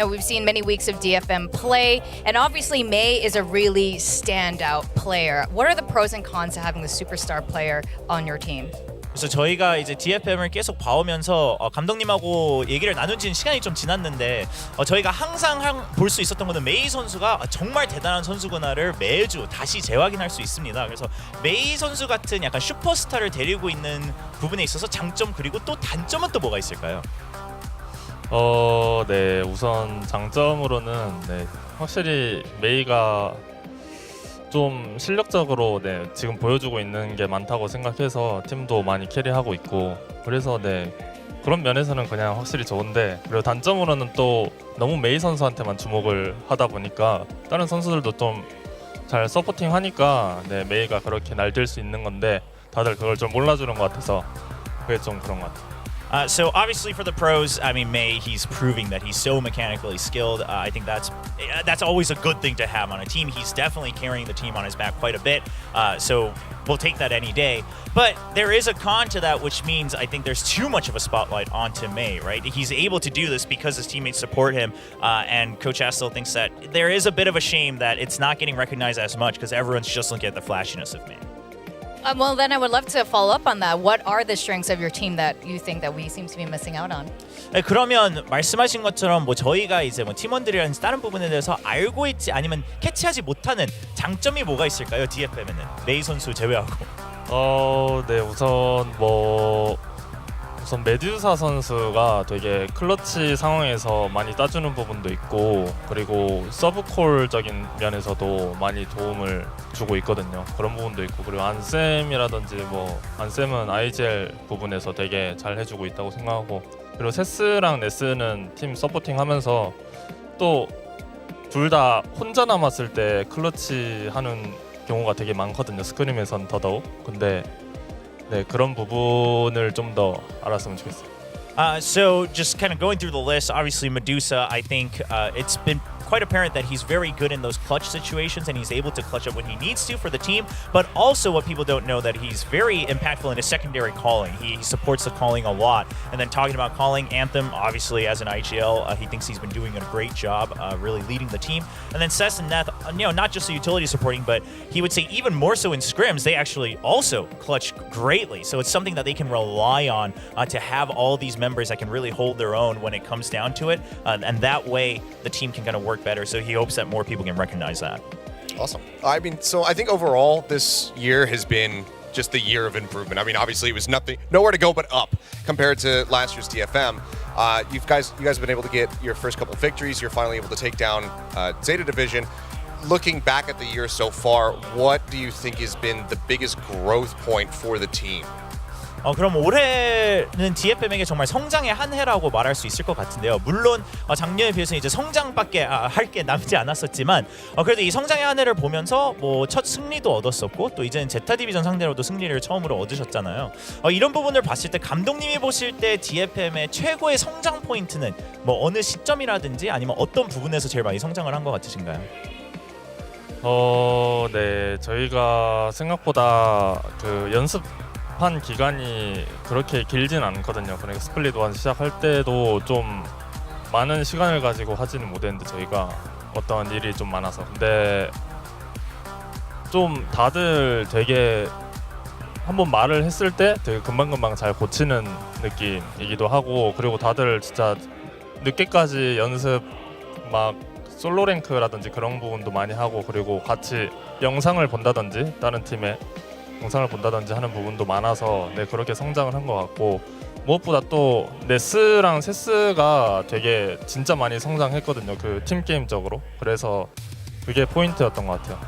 we've seen many weeks of DFM play, and obviously Mei is a really standout player. What are the pros and cons to having the superstar player on your team? 그래서 저희가 이제 DFM을 계속 봐오면서 감독님하고 얘기를 나눈 지는 시간이 좀 지났는데 저희가 항상 볼 수 있었던 거는 메이 선수가 정말 대단한 선수구나를 매주 다시 재확인할 수 있습니다. 그래서 메이 선수 같은 약간 슈퍼스타를 데리고 있는 부분에 있어서 장점 그리고 또 단점은 또 뭐가 있을까요? 네, 우선 장점으로는 네, 확실히 메이가 좀 실력적으로 네, 지금 보여주고 있는 게 많다고 생각해서 팀도 많이 캐리하고 있고 그래서 네, 그런 면에서는 그냥 확실히 좋은데 그리고 단점으로는 또 너무 메이 선수한테만 주목을 하다 보니까 다른 선수들도 좀 잘 서포팅 하니까 네, 메이가 그렇게 날뛸 수 있는 건데 다들 그걸 좀 몰라주는 것 같아서 그게 좀 그런 것 같아요. So obviously for the pros, I mean Mei, he's proving that he's so mechanically skilled. I think that's always a good thing to have on a team. He's definitely carrying the team on his back quite a bit. So we'll take that any day. But there is a con to that, which means I think there's too much of a spotlight onto Mei, right? He's able to do this because his teammates support him, and Coach Astle thinks that there is a bit of a shame that it's not getting recognized as much because everyone's just looking at the flashiness of Mei. Well, then I would love to follow up on that. What are the strengths of your team that you think that we seem to be missing out on? 네, 그러면 말씀하신 것처럼 뭐 저희가 이제 뭐 팀원들이라든지 다른 부분에 대해서 알고 있지 아니면 캐치하지 못하는 장점이 뭐가 있을까요? DFM에는 메이 선수 제외하고. 네, 우선 메듀사 선수가 되게 클러치 상황에서 많이 따주는 부분도 있고 그리고 서브콜적인 면에서도 많이 도움을 주고 있거든요. 그런 부분도 있고 그리고 안쌤이라든지 안쌤은 IGL 부분에서 되게 잘 해주고 있다고 생각하고 그리고 세스랑 네스는 팀 서포팅하면서 또 둘 다 혼자 남았을 때 클러치 하는 경우가 되게 많거든요. 스크림에선 더더욱. 근데 네, 그런 부분을 좀 더 알았으면 좋겠어요. So just kind of going through the list, obviously Medusa, I think it's been quite apparent that he's very good in those clutch situations and he's able to clutch up when he needs to for the team, but also what people don't know that he's very impactful in his secondary calling. He supports the calling a lot. And then talking about calling, Anthem, obviously as an IGL, he thinks he's been doing a great job really leading the team. And then Cess and Neth, not just the utility supporting, but he would say even more so in scrims, they actually also clutch greatly. So it's something that they can rely on to have all these members that can really hold their own when it comes down to it. And that way the team can kind of work better. So he hopes that more people can recognize that. Awesome. I mean, so I think overall this year has been just the year of improvement. I mean, obviously it was nowhere to go but up compared to last year's DFM. You guys have been able to get your first couple of victories. You're finally able to take down ZETA Division. Looking back at the year so far, what do you think has been the biggest growth point for the team? 그럼 올해는 DFM에게 정말 성장의 한 해라고 말할 수 있을 것 같은데요. 물론 작년에 비해서 이제 성장밖에 할 게 남지 않았었지만 그래도 이 성장의 한 해를 보면서 첫 승리도 얻었었고 또 이제는 제타 디비전 상대로도 승리를 처음으로 얻으셨잖아요. 이런 부분을 봤을 때 감독님이 보실 때 DFM의 최고의 성장 포인트는 어느 시점이라든지 아니면 어떤 부분에서 제일 많이 성장을 한 것 같으신가요? 네, 저희가 생각보다 그 연습한 기간이 그렇게 길진 않거든요. 그러니까 스플릿 1 시작할 때도 좀 많은 시간을 가지고 하지는 못했는데 저희가 어떤 일이 좀 많아서 근데 좀 다들 되게 한번 말을 했을 때 되게 금방금방 잘 고치는 느낌이기도 하고 그리고 다들 진짜 늦게까지 연습 막 솔로 랭크라든지 그런 부분도 많이 하고 그리고 같이 영상을 본다든지 다른 팀의 영상을 본다든지 하는 부분도 많아서 네 그렇게 성장을 한 것 같고 무엇보다 또 네스랑 세스가 되게 진짜 많이 성장했거든요. 그 팀 게임적으로. 그래서 그게 포인트였던 것 같아요.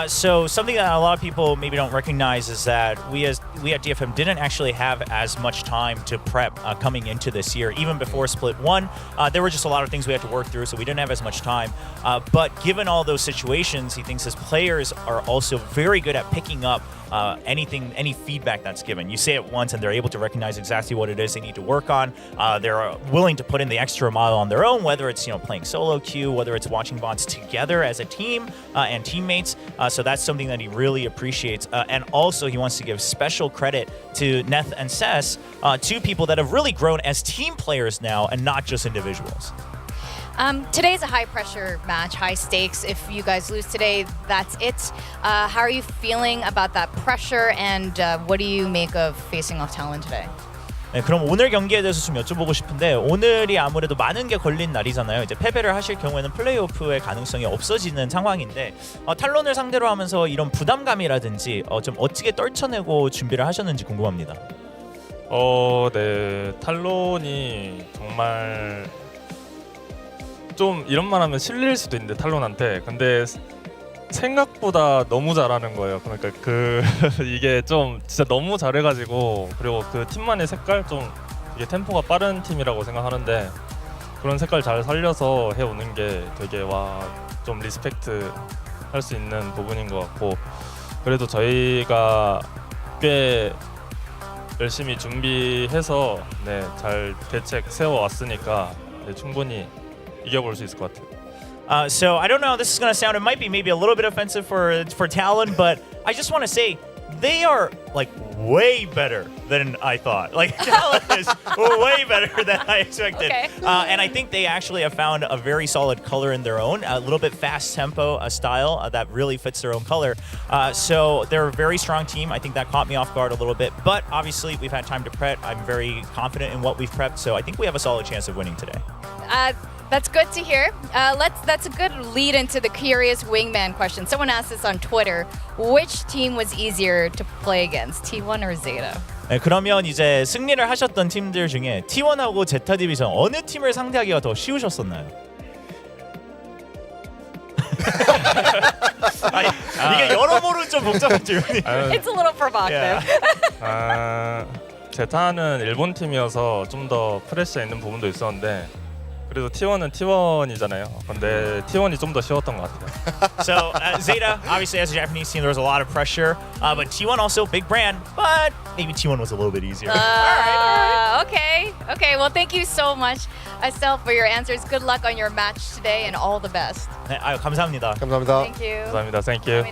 So something that a lot of people maybe don't recognize is that we at DFM didn't actually have as much time to prep coming into this year. Even before Split 1, there were just a lot of things we had to work through, so we didn't have as much time. But given all those situations, he thinks his players are also very good at picking up any feedback that's given. You say it once and they're able to recognize exactly what it is they need to work on. They're willing to put in the extra mile on their own, whether it's playing solo queue, whether it's watching bots together as a team and teammates. So that's something that he really appreciates. And also he wants to give special credit to Neth and Cess, two people that have really grown as team players now and not just individuals. Today's a high-pressure match, high stakes. If you guys lose today, that's it. How are you feeling about that pressure, and what do you make of facing off Talon today? 네, 그럼 오늘 경기에 대해서 좀 여쭤보고 싶은데 오늘이 아무래도 많은 게 걸린 날이잖아요. 이제 패배를 하실 경우에는 플레이오프의 가능성이 없어지는 상황인데 탈론을 상대로 하면서 이런 부담감이라든지 좀 어떻게 떨쳐내고 준비를 하셨는지 궁금합니다. 네, 탈론이 정말 좀 이런 말 하면 실릴 수도 있는데 탈론한테 근데 생각보다 너무 잘하는 거예요. 그러니까 이게 좀 진짜 너무 잘해가지고 그리고 그 팀만의 색깔 좀 이게 템포가 빠른 팀이라고 생각하는데 그런 색깔 잘 살려서 해오는 게 되게 좀 리스펙트 할 수 있는 부분인 것 같고 그래도 저희가 꽤 열심히 준비해서 잘 대책 세워왔으니까 충분히 이겨볼 수 있을 것 같아요. So I don't know how this is going to sound. It might be maybe a little bit offensive for Talon, but I just want to say they are like way better than I thought. Like Talon is way better than I expected. Okay. And I think they actually have found a very solid color in their own, a little bit fast tempo style that really fits their own color. So they're a very strong team. I think that caught me off guard a little bit, but obviously we've had time to prep. I'm very confident in what we've prepped, so I think we have a solid chance of winning today. That's good to hear. That's a good lead into the curious wingman question. Someone asked this on Twitter. Which team was easier to play against, T1 or ZETA? 네, 그러면 이제 승리를 하셨던 팀들 중에 T1하고 제타 디비전 어느 팀을 상대하기가 더 쉬우셨었나요? 이게 여러모로 좀 복잡한 질문이. It's a little provocative. 제타는 일본 팀이어서 좀 더 프레시가 있는 부분도 있었는데 그래도 T1은 T1이잖아요. 근데 T1이 좀 더 쉬웠던 것 같아요. So ZETA, obviously as a Japanese team, there was a lot of pressure, but T1 also big brand, but maybe T1 was a little bit easier. All right. Okay. Well, thank you so much, Estelle, for your answers. Good luck on your match today, and all the best. 네, 감사합니다. 감사합니다. Thank you. 감사합니다. Thank you.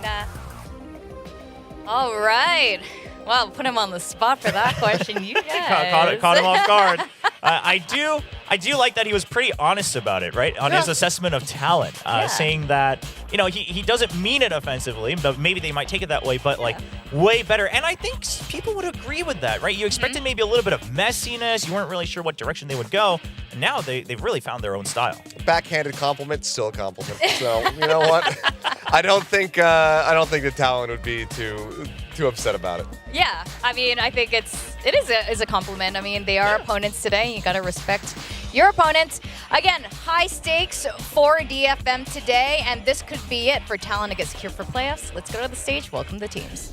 All right. Wow, put him on the spot for that question. You guys. Caught him off guard. I do like that he was pretty honest about it, right? On his assessment of talent, saying that he doesn't mean it offensively, but maybe they might take it that way, but like way better. And I think people would agree with that, right? You expected maybe a little bit of messiness. You weren't really sure what direction they would go. And now they've really found their own style. Backhanded compliment, still a compliment. So you know what? I don't think the talent would be too upset about it. Yeah, I mean, I think it is a compliment. I mean, they are opponents today. You got to respect your opponents. Again, high stakes for DFM today, and this could be it for Talon to get secured for playoffs. Let's go to the stage. Welcome the teams.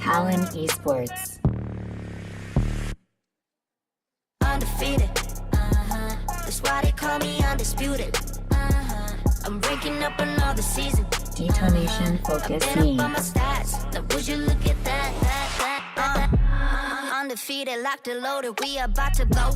Talon Esports. Undefeated, that's why they call me undisputed. I'm breaking up another season. Detonation focus me. On my stats. Now would you look at that? Undefeated, locked and loaded, we about to go.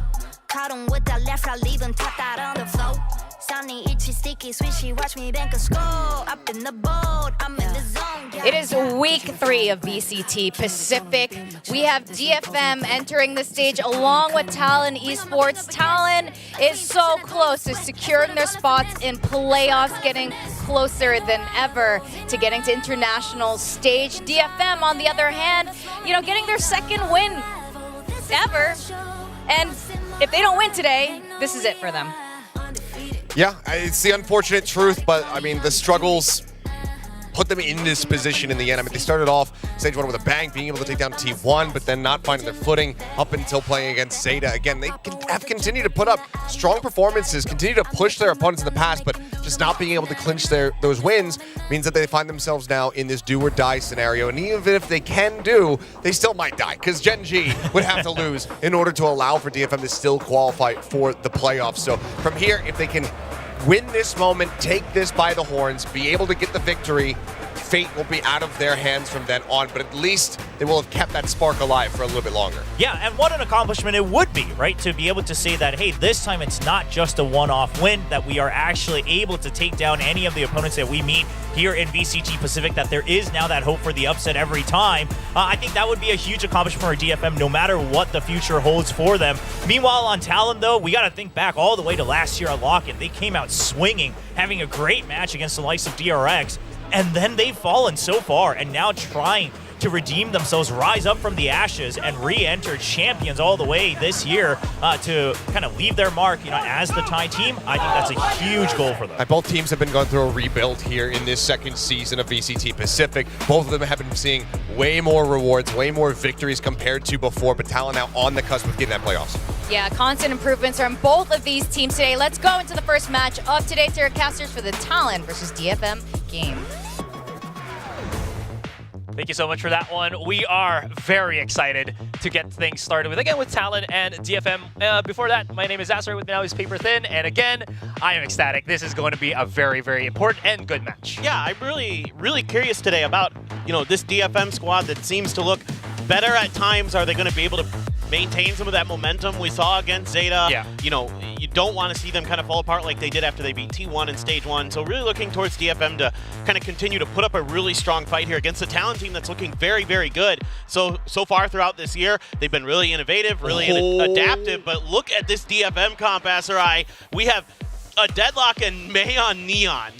Caught him with that left, I leave him tapped out on the floor. Sounding itchy, sticky, swishy, watch me bank a score. Up in the boat, I'm in the zone. It is week 3 of VCT Pacific. We have DFM entering the stage along with Talon Esports. Talon is so close to securing their spots in playoffs, getting closer than ever to getting to international stage. DFM, on the other hand, getting their second win ever. And if they don't win today, this is it for them. Yeah, it's the unfortunate truth, but I mean, the struggles put them in this position in the end. I mean, they started off stage 1 with a bang, being able to take down T1, but then not finding their footing up until playing against ZETA. Again, they have continued to put up strong performances, continue to push their opponents in the past, but just not being able to clinch those wins means that they find themselves now in this do or die scenario. And even if they can do, they still might die, because Gen G would have to lose in order to allow for DFM to still qualify for the playoffs. So from here, if they can win this moment, take this by the horns, be able to get the victory, fate will be out of their hands from then on, but at least they will have kept that spark alive for a little bit longer. Yeah, and what an accomplishment it would be, right? To be able to say that, hey, this time it's not just a one-off win, that we are actually able to take down any of the opponents that we meet here in VCT Pacific, that there is now that hope for the upset every time. I think that would be a huge accomplishment for DFM, no matter what the future holds for them. Meanwhile, on Talon, though, we got to think back all the way to last year at Lock-In. They came out swinging, having a great match against the likes of DRX, and then they've fallen so far, and now trying to redeem themselves, rise up from the ashes, and re-enter champions all the way this year to kind of leave their mark, as the Thai team. I think that's a huge goal for them. Both teams have been going through a rebuild here in this second season of VCT Pacific. Both of them have been seeing way more rewards, way more victories compared to before, but Talon now on the cusp of getting that playoffs. Yeah, constant improvements are on both of these teams today. Let's go into the first match of today's Tearcasters for the Talon versus DFM game. Thank you so much for that one. We are very excited to get things started with Talon and DFM. Before that, my name is Azar, with me now is Paper Thin, and again, I am ecstatic. This is going to be a very, very important and good match. Yeah, I'm really curious today about, this DFM squad that seems to look better at times. Are they going to be able to maintain some of that momentum we saw against ZETA? Yeah. You don't want to see them kind of fall apart like they did after they beat T1 in Stage 1. So really looking towards DFM to kind of continue to put up a really strong fight here against a Talon team that's looking very, very good. So far throughout this year, they've been really innovative, really adaptive. But look at this DFM comp, Asarai. We have a Deadlock and May on Neon.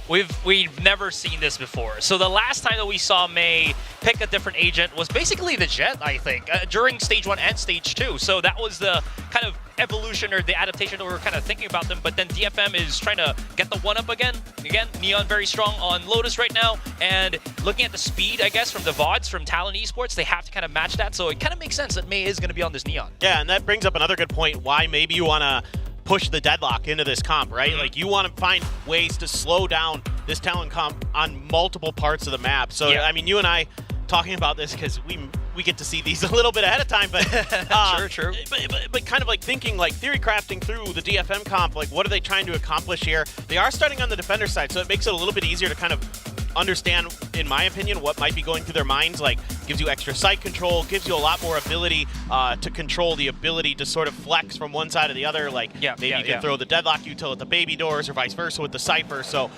We've never seen this before. So the last time that we saw May pick a different agent was basically the Jet, I think, during Stage 1 and Stage 2. So that was the kind of evolution or the adaptation that we were kind of thinking about them. But then DFM is trying to get the one-up again. Again, Neon very strong on Lotus right now. And looking at the speed, I guess, from the VODs from Talon Esports, they have to kind of match that. So it kind of makes sense that May is going to be on this Neon. Yeah, and that brings up another good point, why maybe you want to push the Deadlock into this comp, right? Like, you want to find ways to slow down this Talon comp on multiple parts of the map. So, yeah. I mean, you and I talking about this because we get to see these a little bit ahead of time, but true. But kind of like thinking, like theory crafting through the DFM comp, like what are they trying to accomplish here? They are starting on the defender side, so it makes it a little bit easier to kind of understand, in my opinion, what might be going through their minds. Like, gives you extra site control, gives you a lot more ability to control the ability to sort of flex from one side to the other. Like, maybe you can throw the Deadlock util at the baby doors or vice versa with the Cypher. So,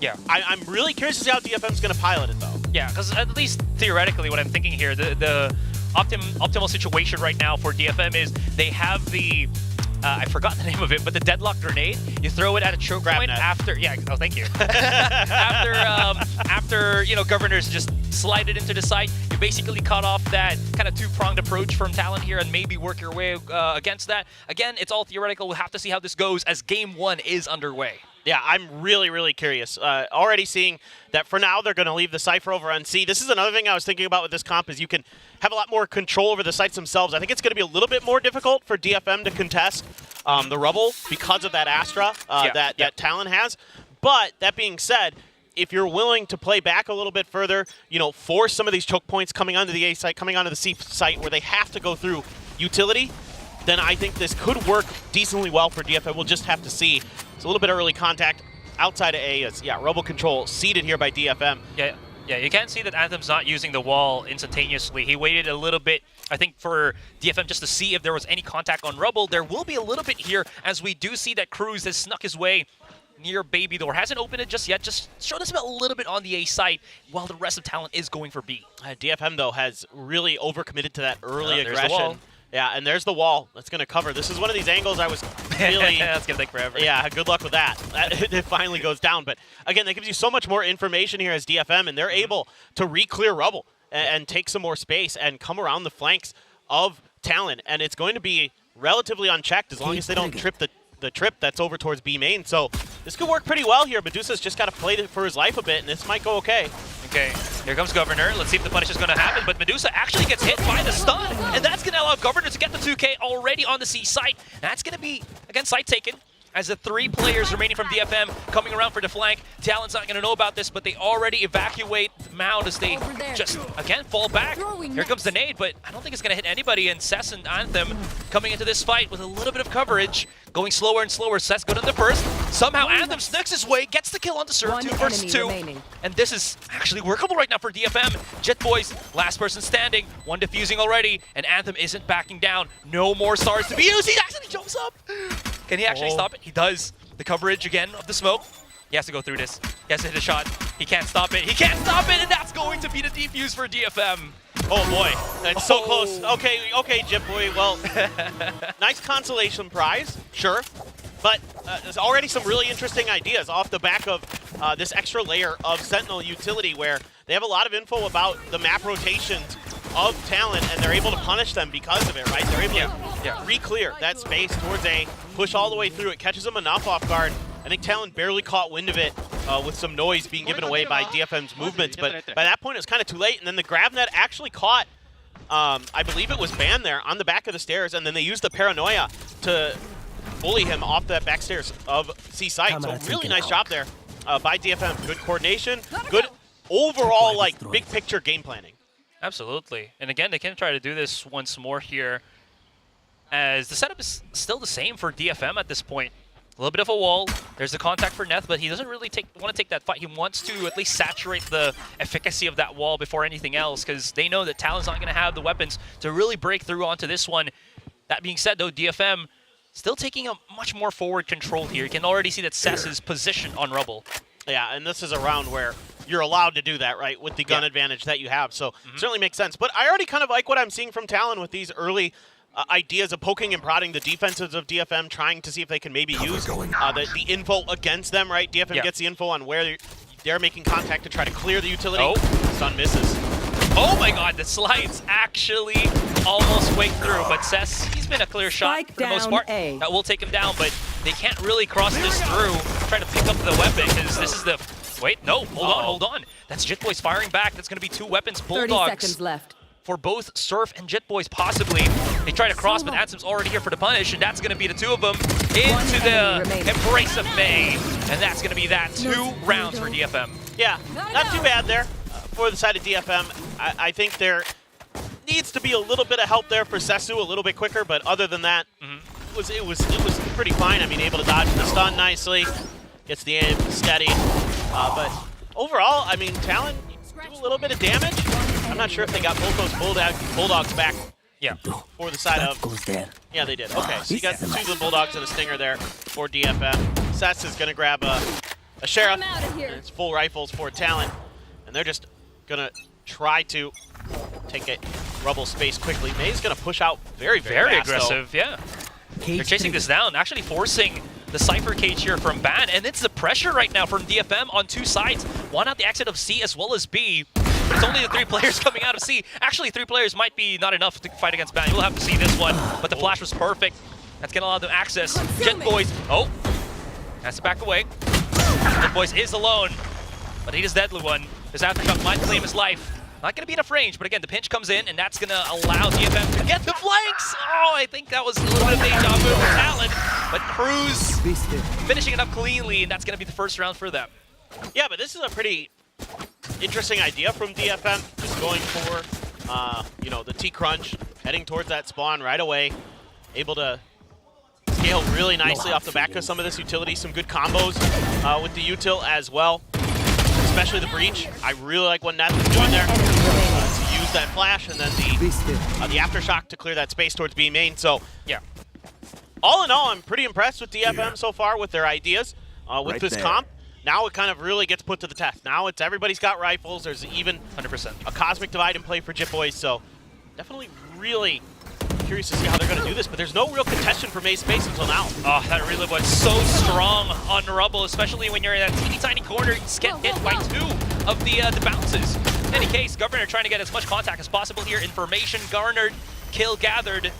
yeah, I'm really curious to see how DFM's going to pilot it, though. Yeah, because at least theoretically, what I'm thinking here, the optimal situation right now for DFM is they have the I forgot the name of it, but the Deadlock grenade. You throw it at a choke point after. Yeah. Oh, thank you. after Governors just slide it into the site, you basically cut off that kind of two-pronged approach from Talon here, and maybe work your way against that. Again, it's all theoretical. We'll have to see how this goes as Game 1 is underway. Yeah, I'm really, really curious. Already seeing that for now they're going to leave the Cypher over on C. This is another thing I was thinking about with this comp, is you can have a lot more control over the sites themselves. I think it's going to be a little bit more difficult for DFM to contest the Rubble because of that Astra that Talon has. But that being said, if you're willing to play back a little bit further, force some of these choke points coming onto the A site, coming onto the C site where they have to go through utility, then I think this could work decently well for DFM. We'll just have to see. It's a little bit of early contact outside of A. Is Rubble control seeded here by DFM. Yeah, you can see that Anthem's not using the wall instantaneously. He waited a little bit, I think, for DFM just to see if there was any contact on Rubble. There will be a little bit here, as we do see that Cruz has snuck his way near Baby Door. Hasn't opened it just yet. Just showed us a little bit on the A site, while the rest of Talon is going for B. DFM, though, has really overcommitted to that early aggression. Yeah, and there's the wall that's going to cover. This is one of these angles I was really... That's going to take forever. Yeah, good luck with that. It finally goes down. But again, that gives you so much more information here as DFM, and they're able to re-clear Rubble and take some more space and come around the flanks of Talon. And it's going to be relatively unchecked as long as they don't trip the the trip that's over towards B main. So this could work pretty well here. Medusa's just got to play it for his life a bit, and this might go okay. Okay, here comes Governor. Let's see if the punish is going to happen, but Medusa actually gets hit by the stun, and that's going to allow Governor to get the 2K already on the C site. That's going to be, again, site taken, as the 3 players remaining from DFM coming around for the flank. Talon's not going to know about this, but they already evacuate Mound as they just, again, fall back. Here comes the nade, but I don't think it's going to hit anybody, and Cess and Anthem coming into this fight with a little bit of coverage, going slower and slower. Cess good on the first. Somehow Anthem sneaks his way, gets the kill on the Surf, 2 versus 2. And this is actually workable right now for DFM. Jet Boys, last person standing, 1 defusing already, and Anthem isn't backing down. No more stars to be used. He actually jumps up. Can he actually stop it? He does. The coverage again of the smoke. He has to go through this. He has to hit a shot. He can't stop it. He can't stop it, and that's going to be the defuse for DFM. Oh boy, it's so close. Okay, Jip Boy. Well, nice consolation prize, sure. But there's already some really interesting ideas off the back of this extra layer of Sentinel utility where they have a lot of info about the map rotations of Talon, and they're able to punish them because of it, right? They're able to re-clear that space towards A, push all the way through. It catches them enough off guard. I think Talon barely caught wind of it with some noise being given away by DFM's movements, but by that point it was kind of too late, and then the grab net actually caught, I believe it was Ban there on the back of the stairs, and then they used the paranoia to bully him off that back stairs of C site. So really nice job there by DFM. Good coordination, good overall like big picture game planning. Absolutely. And again, they can try to do this once more here, as the setup is still the same for DFM at this point. A little bit of a wall. There's the contact for Neth, but he doesn't really want to take that fight. He wants to at least saturate the efficacy of that wall before anything else, because they know that Talon's not going to have the weapons to really break through onto this one. That being said, though, DFM still taking a much more forward control here. You can already see that Cess is positioned on Rubble. Yeah, and this is a round where you're allowed to do that, right, with the gun advantage that you have. So certainly makes sense. But I already kind of like what I'm seeing from Talon with these early ideas of poking and prodding the defenses of DFM, trying to see if they can maybe use the info against them, right? DFM gets the info on where they're making contact to try to clear the utility. Stun misses. Oh my god, the slides actually almost wake through, but Cess, he's been a clear shot for the most part. That will take him down, but they can't really cross this through, try to pick up the weapon, because this is the... Wait, no, hold on. That's Jit Boys firing back. That's going to be 2 weapons, Bulldogs. 30 seconds left. For both Surf and Jit Boys, possibly. They try to cross, but Ansom's already here for the punish, and that's going to be the 2 of them into the Embrace of May. And that's going to be that 2 rounds for DFM. Yeah, not too bad there for the side of DFM. I think there needs to be a little bit of help there for Sesu, a little bit quicker, but other than that, it was pretty fine. I mean, able to dodge the stun nicely, gets the aim steady. But overall, I mean, Talon do a little bit of damage. I'm not sure if they got both those Bulldogs back for the side of... Yeah, they did. Okay, so you got 2 of the Bulldogs and a Stinger there for DFM. Sets is going to grab a Sheriff. It's full rifles for Talon. And they're just going to try to take a Rubble space quickly. May's going to push out very fast, aggressive, though. yeah. They're chasing this down, actually forcing the Cypher cage here from Ban, and it's the pressure right now from DFM on 2 sides. One at the exit of C as well as B, but it's only the 3 players coming out of C. Actually, 3 players might be not enough to fight against Ban. You'll have to see this one, but the flash was perfect. That's going to allow them access. Jet Boys, has to back away. Jet Boys is alone, but he does deadly one. This aftershock might claim his life. Not going to be enough range, but again, the pinch comes in, and that's going to allow DFM to get the flanks! Oh, I think that was a little bit of deja vu for Talon, but Cruz finishing it up cleanly, and that's going to be the first round for them. Yeah, but this is a pretty interesting idea from DFM, just going for, you know, the T-Crunch, heading towards that spawn right away, able to scale really nicely off the back of some of this utility, some good combos with the util as well. Especially the breach. I really like what Neth is doing there. To use that flash and then the aftershock to clear that space towards B main. So yeah, all in all, I'm pretty impressed with DFM so far with their ideas with this comp. Now it kind of really gets put to the test. Now it's everybody's got rifles. There's even 100% a Cosmic Divide in play for Jit Boys. So definitely really curious to see how they're going to do this, but there's no real contention for May's space until now. Oh, that really was so strong on Rubble, especially when you're in that teeny tiny corner. You just get hit by 2 of the bounces. In any case, Governor trying to get as much contact as possible here. Information garnered, kill gathered.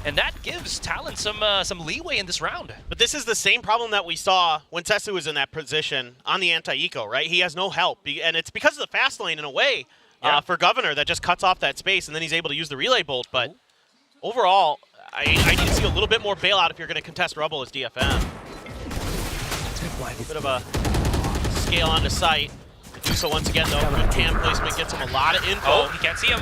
and that gives Talon some leeway in this round. But this is the same problem that we saw when Setsu was in that position on the anti-eco, right? He has no help, and it's because of the fast lane in a way for Governor that just cuts off that space, and then he's able to use the relay bolt. But overall, I need to see a little bit more bailout if you're going to contest Rubble as DFM. A bit of a scale onto sight. Medusa once again, though, good cam placement, gets him a lot of info. Oh, he can't see him.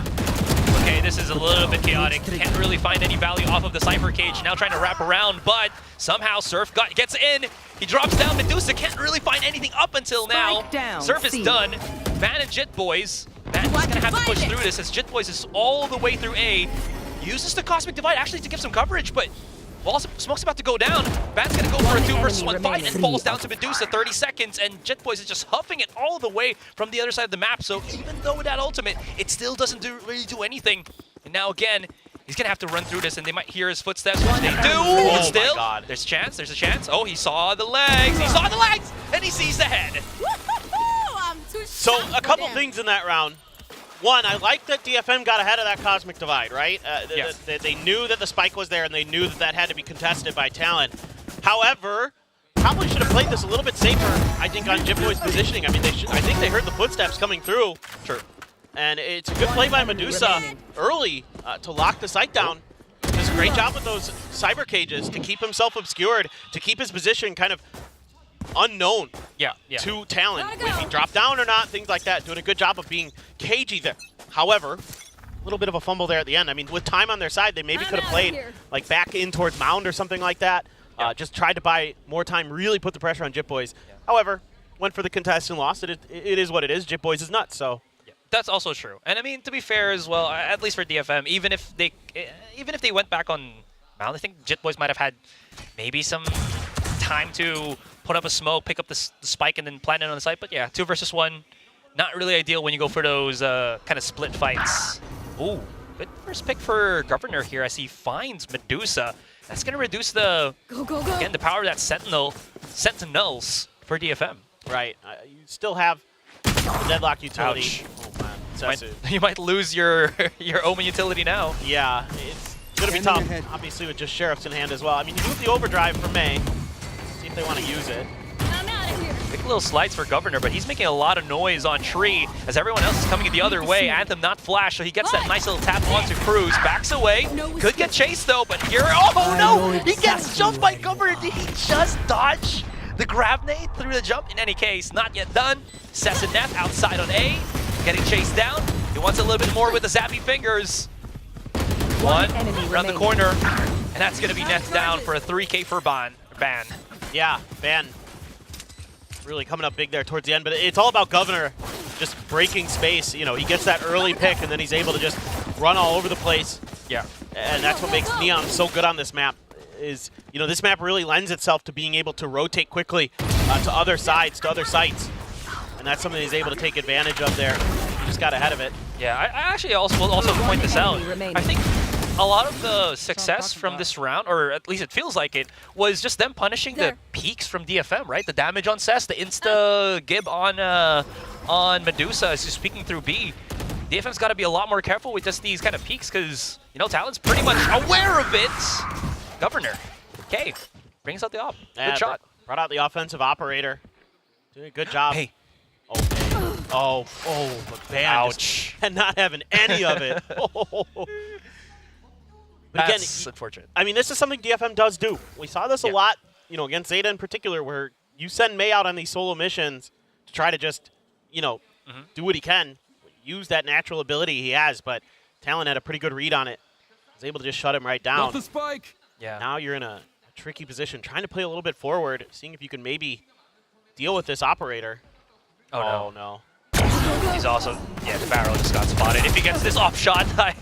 Okay, this is a little bit chaotic. Can't really find any value off of the Cypher Cage. Now trying to wrap around, but somehow Surf gets in. He drops down. Medusa can't really find anything up until now. Surf is done. Van and Jit Boys. Van's just going to have to push through this as Jit Boys is all the way through A. Uses the Cosmic Divide actually to give some coverage, but while Smoke's about to go down, Van's going to go for a 2 versus 1 fight and falls down to Medusa, 30 seconds, and Jit Boys is just huffing it all the way from the other side of the map. So even though with that ultimate, it still doesn't really do anything. And now again, he's going to have to run through this, and they might hear his footsteps, which they do. But still, there's a chance. Oh, he saw the legs, and he sees the head. So a couple things in that round. One, I like that DFM got ahead of that Cosmic Divide, right? Yes. They knew that the spike was there, and they knew that that had to be contested by Talon. However, probably should have played this a little bit safer, I think, on Jit Boy's positioning. I mean, I think they heard the footsteps coming through. Sure. And it's a good play by Medusa early to lock the site down. Does a great job with those cyber cages to keep himself obscured, to keep his position kind of unknown to Talon. If he dropped down or not, things like that. Doing a good job of being cagey there. However, a little bit of a fumble there at the end. I mean, with time on their side, they maybe could have played like back in towards Mound or something like that. Just tried to buy more time, really put the pressure on Jit Boys. However, went for the contest and lost. It is what it is. Jit Boys is nuts, so. That's also true. And I mean, to be fair as well, at least for DFM, even if they went back on Mound, I think Jit Boys might have had maybe some time to put up a smoke, pick up the spike, and then plant it on the site. But yeah, 2 versus 1, not really ideal when you go for those kind of split fights. Ooh, good first pick for Governor here as he finds Medusa. That's going to reduce the power of that Sentinels for DFM. Right. You still have the Deadlock utility. Ouch. Oh man, Setsu. You might lose your Omen utility now. Yeah, it's going to be tough, obviously, with just Sheriffs in hand as well. I mean, you do have the overdrive for May. See if they want to use it. Big little slides for Governor, but he's making a lot of noise on Tree as everyone else is coming the other way. Anthem not flash, so he gets that nice little tap onto Cruz. Backs away. Could get chased though, but here, oh no! He gets jumped by Governor. Did he just dodge the grab nade through the jump? In any case, not yet done. Sessineth outside on A, getting chased down. He wants a little bit more with the zappy fingers. One around the corner, and that's going to be Neth down for a 3K for ban. Yeah, Van really coming up big there towards the end, but it's all about Governor just breaking space. You know, he gets that early pick, and then he's able to just run all over the place. Yeah. And that's what makes Neon so good on this map. Is, you know, this map really lends itself to being able to rotate quickly to other sides, to other sites. And that's something he's able to take advantage of there. He just got ahead of it. Yeah, I actually will also point this out. I think a lot of the success from this round, or at least it feels like it, was just them punishing the peaks from DFM, right? The damage on Cess, the insta-gib on Medusa as he's speaking through B. DFM's got to be a lot more careful with just these kind of peaks because, you know, Talon's pretty much aware of it. Governor, okay, brings out the op. Good shot. Brought out the offensive operator. Doing a good job. Hey. Okay. Oh, but Van just not having any of it. But again, that's unfortunate. I mean, this is something DFM does do. We saw this a lot, you know, against ZETA in particular, where you send May out on these solo missions to try to just, you know, do what he can, use that natural ability he has. But Talon had a pretty good read on it. Was able to just shut him right down. Got the spike. Yeah. Now you're in a tricky position, trying to play a little bit forward, seeing if you can maybe deal with this operator. Oh no. He's also, the barrel just got spotted. If he gets this off shot, I'm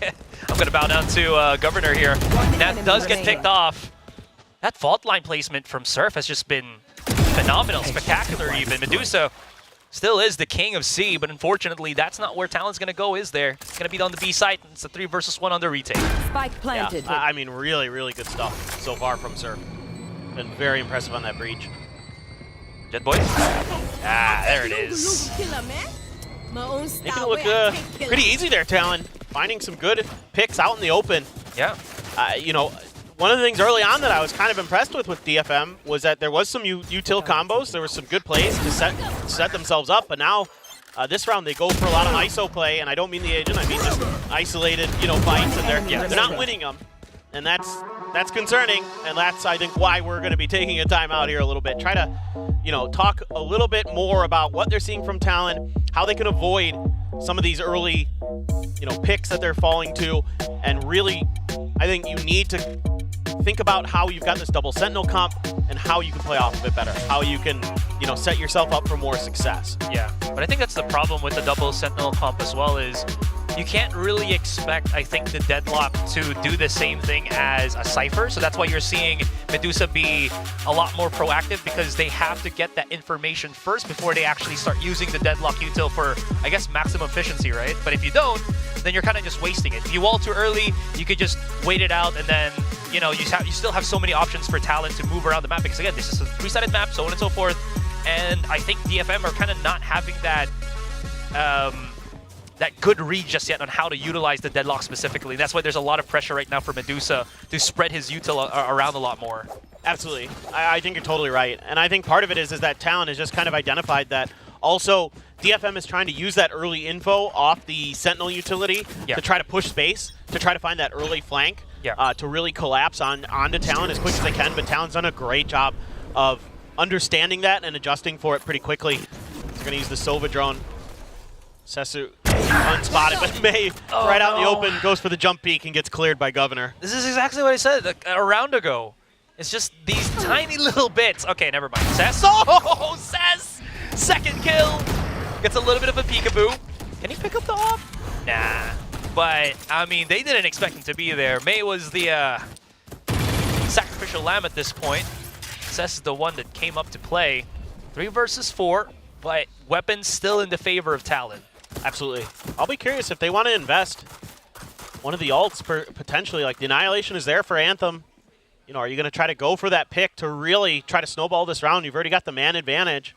going to bow down to Governor here. That does get picked off. That fault line placement from Surf has just been phenomenal, spectacular even. Medusa still is the king of C, but unfortunately, that's not where Talon's going to go, is there? It's going to be on the B site, and it's a 3 versus 1 on the retake. Spike planted. Yeah, I mean, really, really good stuff so far from Surf. Been very impressive on that breach. Jet Boys? Ah, there it is. Making it look pretty easy there, Talon. Finding some good picks out in the open. Yeah. You know, one of the things early on that I was kind of impressed with DFM was that there was some util combos. There were some good plays to set themselves up, but now this round they go for a lot of ISO play, and I don't mean the agent, I mean just isolated, fights, and they're not winning them, and that's concerning, and that's, I think, why we're going to be taking a timeout here a little bit. Try to, talk a little bit more about what they're seeing from Talon, how they can avoid some of these early, picks that they're falling to, and really, I think you need to think about how you've got this double Sentinel comp and how you can play off of it better, how you can, set yourself up for more success. Yeah, but I think that's the problem with the double Sentinel comp as well is you can't really expect, I think, the Deadlock to do the same thing as a Cypher. So that's why you're seeing Medusa be a lot more proactive because they have to get that information first before they actually start using the Deadlock util for, I guess, maximum efficiency, right? But if you don't, then you're kind of just wasting it. If you wall too early, you could just wait it out and then, you still have so many options for Talon to move around the map because, again, this is a three-sided map, so on and so forth. And I think DFM are kind of not having that that good read just yet on how to utilize the Deadlock specifically. That's why there's a lot of pressure right now for Medusa to spread his util around a lot more. Absolutely. I think you're totally right. And I think part of it is that Talon has just kind of identified that also DFM is trying to use that early info off the Sentinel utility to try to push space, to try to find that early flank, to really collapse onto Talon as quick as they can. But Talon's done a great job of understanding that and adjusting for it pretty quickly. They're going to use the Sova drone. Sesu unspotted, but May right out in the open goes for the jump peek and gets cleared by Governor. This is exactly what I said a round ago. It's just these tiny little bits. Okay, never mind. Cess. Oh, Cess! Second kill. Gets a little bit of a peekaboo. Can he pick up the off? Nah. But, I mean, they didn't expect him to be there. May was the sacrificial lamb at this point. Cess is the one that came up to play. 3 versus 4, but weapons still in the favor of Talon. Absolutely. I'll be curious if they want to invest one of the ults potentially. Like, the Annihilation is there for Anthem. Are you going to try to go for that pick to really try to snowball this round? You've already got the man advantage.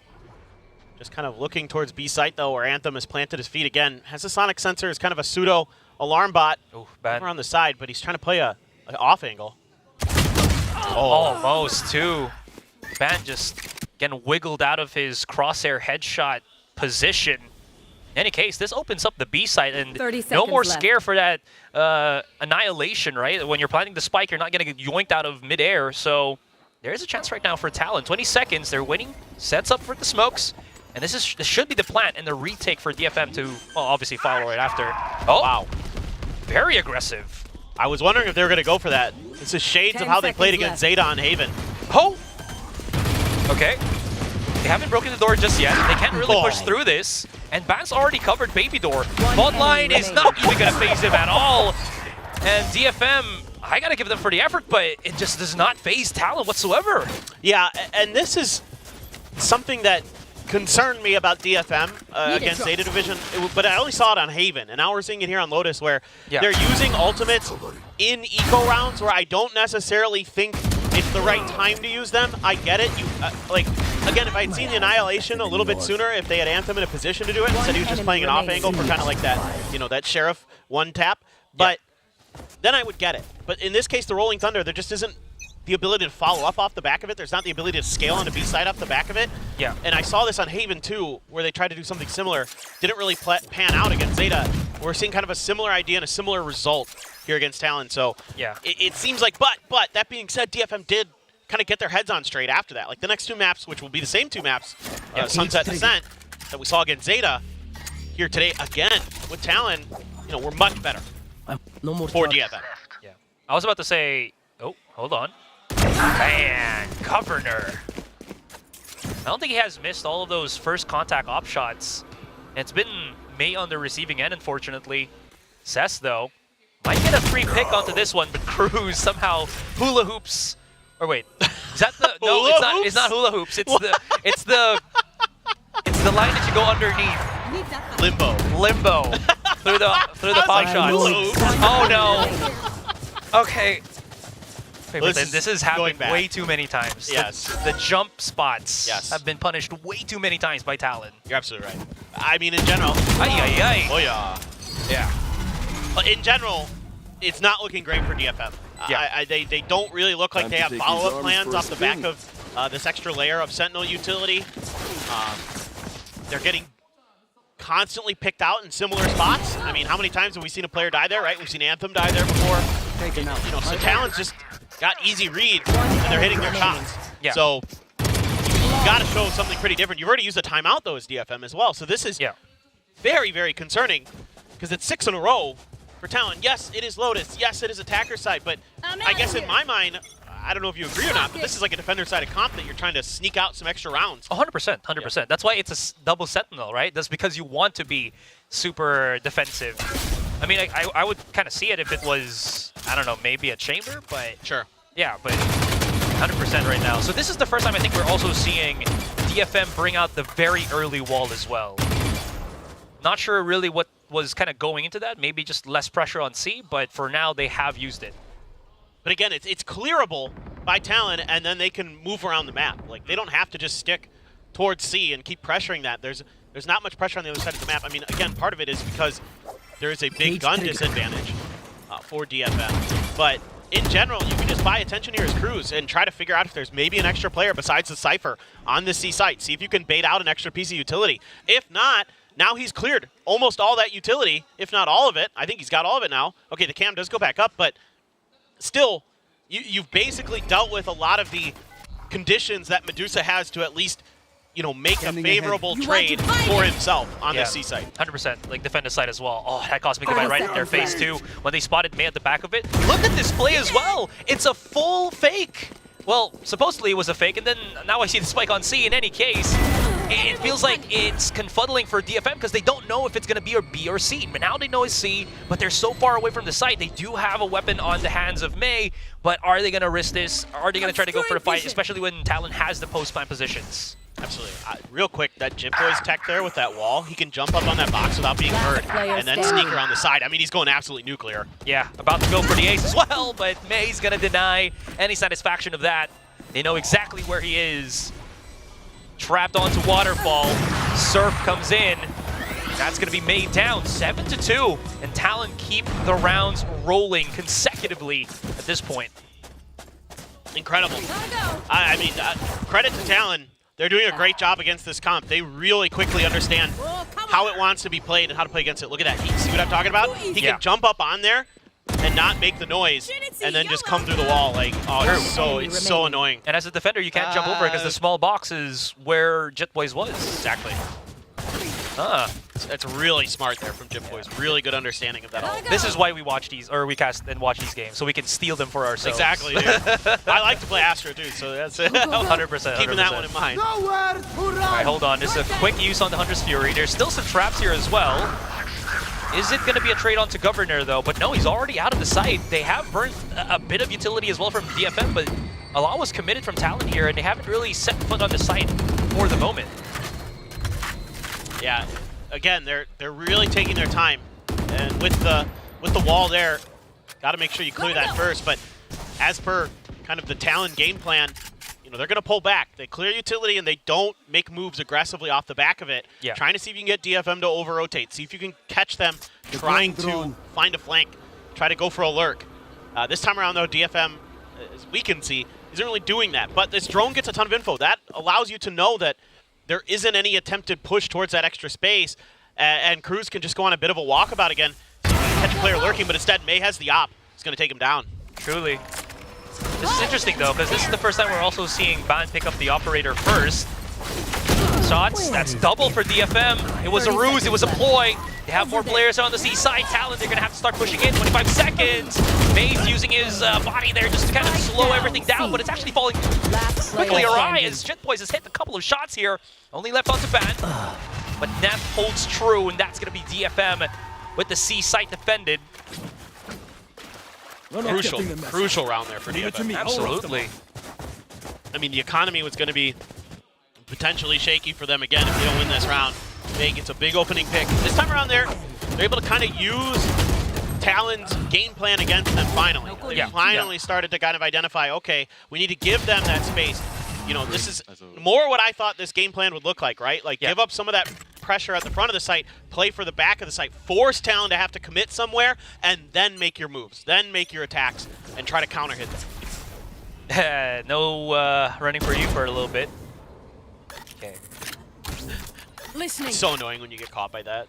Just kind of looking towards B site, though, where Anthem has planted his feet again. Has a sonic sensor, is kind of a pseudo alarm bot over on the side, but he's trying to play an off angle. Almost, too. Ban just getting wiggled out of his crosshair headshot position. In any case, this opens up the B site, and no more scare for that Annihilation, right? When you're planting the spike, you're not going to get yoinked out of midair, so there is a chance right now for Talon. 20 seconds, they're winning, sets up for the smokes, and this should be the plant and the retake for DFM to, well, obviously follow right after. Oh, wow. Very aggressive. I was wondering if they were going to go for that. This is shades of how they played against Zeta on Haven. Oh! Okay. They haven't broken the door just yet. They can't really push through this. And Ban's already covered Baby Door. Bot line is not even going to phase him at all. And DFM, I got to give them for the effort, but it just does not phase Talon whatsoever. Yeah, and this is something that concerned me about DFM against Zeta Division, but I only saw it on Haven, and now we're seeing it here on Lotus, where they're using ultimates in eco rounds where I don't necessarily think it's the right time to use them. I get it. Again, if I had seen the Annihilation a little bit sooner, if they had Anthem in a position to do it, instead he was just playing an off angle for kind of like that, that Sheriff one tap, but then I would get it. But in this case, the Rolling Thunder, there just isn't the ability to follow up off the back of it. There's not the ability to scale on the B side off the back of it. Yeah. And I saw this on Haven too, where they tried to do something similar. Didn't really pan out against Zeta. We're seeing kind of a similar idea and a similar result here against Talon. So yeah, it seems like, but that being said, DFM did kind of get their heads on straight after that. Like the next 2 maps, which will be the same 2 maps, Sunset Descent, that we saw against Zeta, here today again with Talon, we're much better for DFM. Yeah. I was about to say, oh, hold on. Man, Governor. I don't think he has missed all of those first contact op shots. It's been May on the receiving end, unfortunately. Cess, though, might get a free pick onto this one, but Cruz somehow hula hoops. Or wait, is that the? No, it's not. It's not hula hoops. It's the. It's the line that you go underneath. Limbo. through the pop shots. Oh no. Okay. This has happened way too many times. Yes. The jump spots have been punished way too many times by Talon. You're absolutely right. I mean, in general. Ay. Oh, yeah. Yeah. But in general, it's not looking great for DFM. They don't really look like they have follow-up plans off the back of this extra layer of Sentinel utility. They're getting constantly picked out in similar spots. I mean, how many times have we seen a player die there, right? We've seen Anthem die there before. You know, so Talon's just got easy reads, and they're hitting their shots. So you got to show something pretty different. You've already used a timeout, though, as DFM as well. So this is very, very concerning because it's 6 in a row for Talon. Yes, it is Lotus. Yes, it is attacker side. But I guess in my mind, I don't know if you agree or not, but this is like a defender-sided comp that you're trying to sneak out some extra rounds. 100%, 100%. That's why it's a double Sentinel, right? That's because you want to be super defensive. I mean, I would kind of see it if it was, I don't know, maybe a chamber, but... Sure. Yeah, but 100% right now. So this is the first time I think we're also seeing DFM bring out the very early wall as well. Not sure really what was kind of going into that. Maybe just less pressure on C, but for now they have used it. But again, it's clearable by Talon, and then they can move around the map. Like, they don't have to just stick towards C and keep pressuring that. There's not much pressure on the other side of the map. I mean, again, part of it is because there is a big gun disadvantage for DFM. But in general, you can just buy attention here as Cruz and try to figure out if there's maybe an extra player besides the Cypher on the C site. See if you can bait out an extra piece of utility. If not, now he's cleared almost all that utility, if not all of it. I think he's got all of it now. Okay, the cam does go back up, but still, you've basically dealt with a lot of the conditions that Medusa has to at least, you know, make a favorable trade for himself on the C site. 100%, like defender side as well. Oh, that Cosmic Divide right in their face too. When they spotted May at the back of it. Look at this play as well. It's a full fake. Well, supposedly it was a fake, and then now I see the spike on C. In any case, it feels like it's confuddling for DFM because they don't know if it's going to be or B or C. But now they know it's C, but they're so far away from the site. They do have a weapon on the hands of May, but are they going to risk this? Are they going to try to go for the fight, especially when Talon has the post-plant positions? Absolutely. Real quick, that Jip Boy's tech there with that wall, he can jump up on that box without being hurt and then sneak around the side. I mean, he's going absolutely nuclear. Yeah, about to go for the ace as well, but May's going to deny any satisfaction of that. They know exactly where he is. Trapped onto Waterfall. Surf comes in. That's going to be May down 7-2. And Talon keep the rounds rolling consecutively at this point. Incredible. I mean, credit to Talon. They're doing a great job against this comp. They really quickly understand how it wants to be played and how to play against it. Look at that. See what I'm talking about? He can jump up on there and not make the noise, and then just come through the wall. Like, oh, it's so annoying. And as a defender, you can't jump over it because the small box is where Jetboys was. Exactly. That's really smart there from Jetboys. Really good understanding of that all. This is why we watch these, or we cast and watch these games, so we can steal them for ourselves. Exactly, dude. I like to play Astro, too, so that's it. 100%. Keeping that one in mind. All right, hold on. Just a quick use on the Hunter's Fury. There's still some traps here as well. Is it going to be a trade onto Governor, though? But no, he's already out of the site. They have burnt a bit of utility as well from DFM, but a lot was committed from Talon here, and they haven't really set foot on the site for the moment. Yeah, again, they're really taking their time, and with the wall there, got to make sure you clear that first. But as per kind of the Talon game plan, you know, they're going to pull back. They clear utility and they don't make moves aggressively off the back of it. Trying to see if you can get DFM to over-rotate. See if you can catch them trying to find a flank, try to go for a lurk. This time around, though, DFM, as we can see, isn't really doing that. But this drone gets a ton of info. That allows you to know that there isn't any attempted push towards that extra space, and Cruz can just go on a bit of a walkabout again. So you can catch a player lurking, but instead May has the op. It's going to take him down. Truly. This is interesting, though, because this is the first time we're also seeing Ban pick up the operator first. Shots, that's double for DFM. It was a ruse, it was a ploy. They have more players on the C side. Talon, they're going to have to start pushing in. 25 seconds. May's using his body there just to kind of slow everything down, but it's actually falling quickly awry as Jetboys has hit a couple of shots here. Only left onto Ban. But that holds true, and that's going to be DFM with the C site defended. Crucial round there for DFM. Absolutely. I mean, the economy was going to be potentially shaky for them again if they don't win this round. May gets a big opening pick. This time around they're able to kind of use Talon's game plan against them finally. They finally started to kind of identify, okay, we need to give them that space. You know, this is more what I thought this game plan would look like, right? Like, give up some of that pressure at the front of the site, play for the back of the site, force Talon to have to commit somewhere, and then make your moves, then make your attacks, and try to counter hit them. No running for you for a little bit. Okay. Listening. It's so annoying when you get caught by that.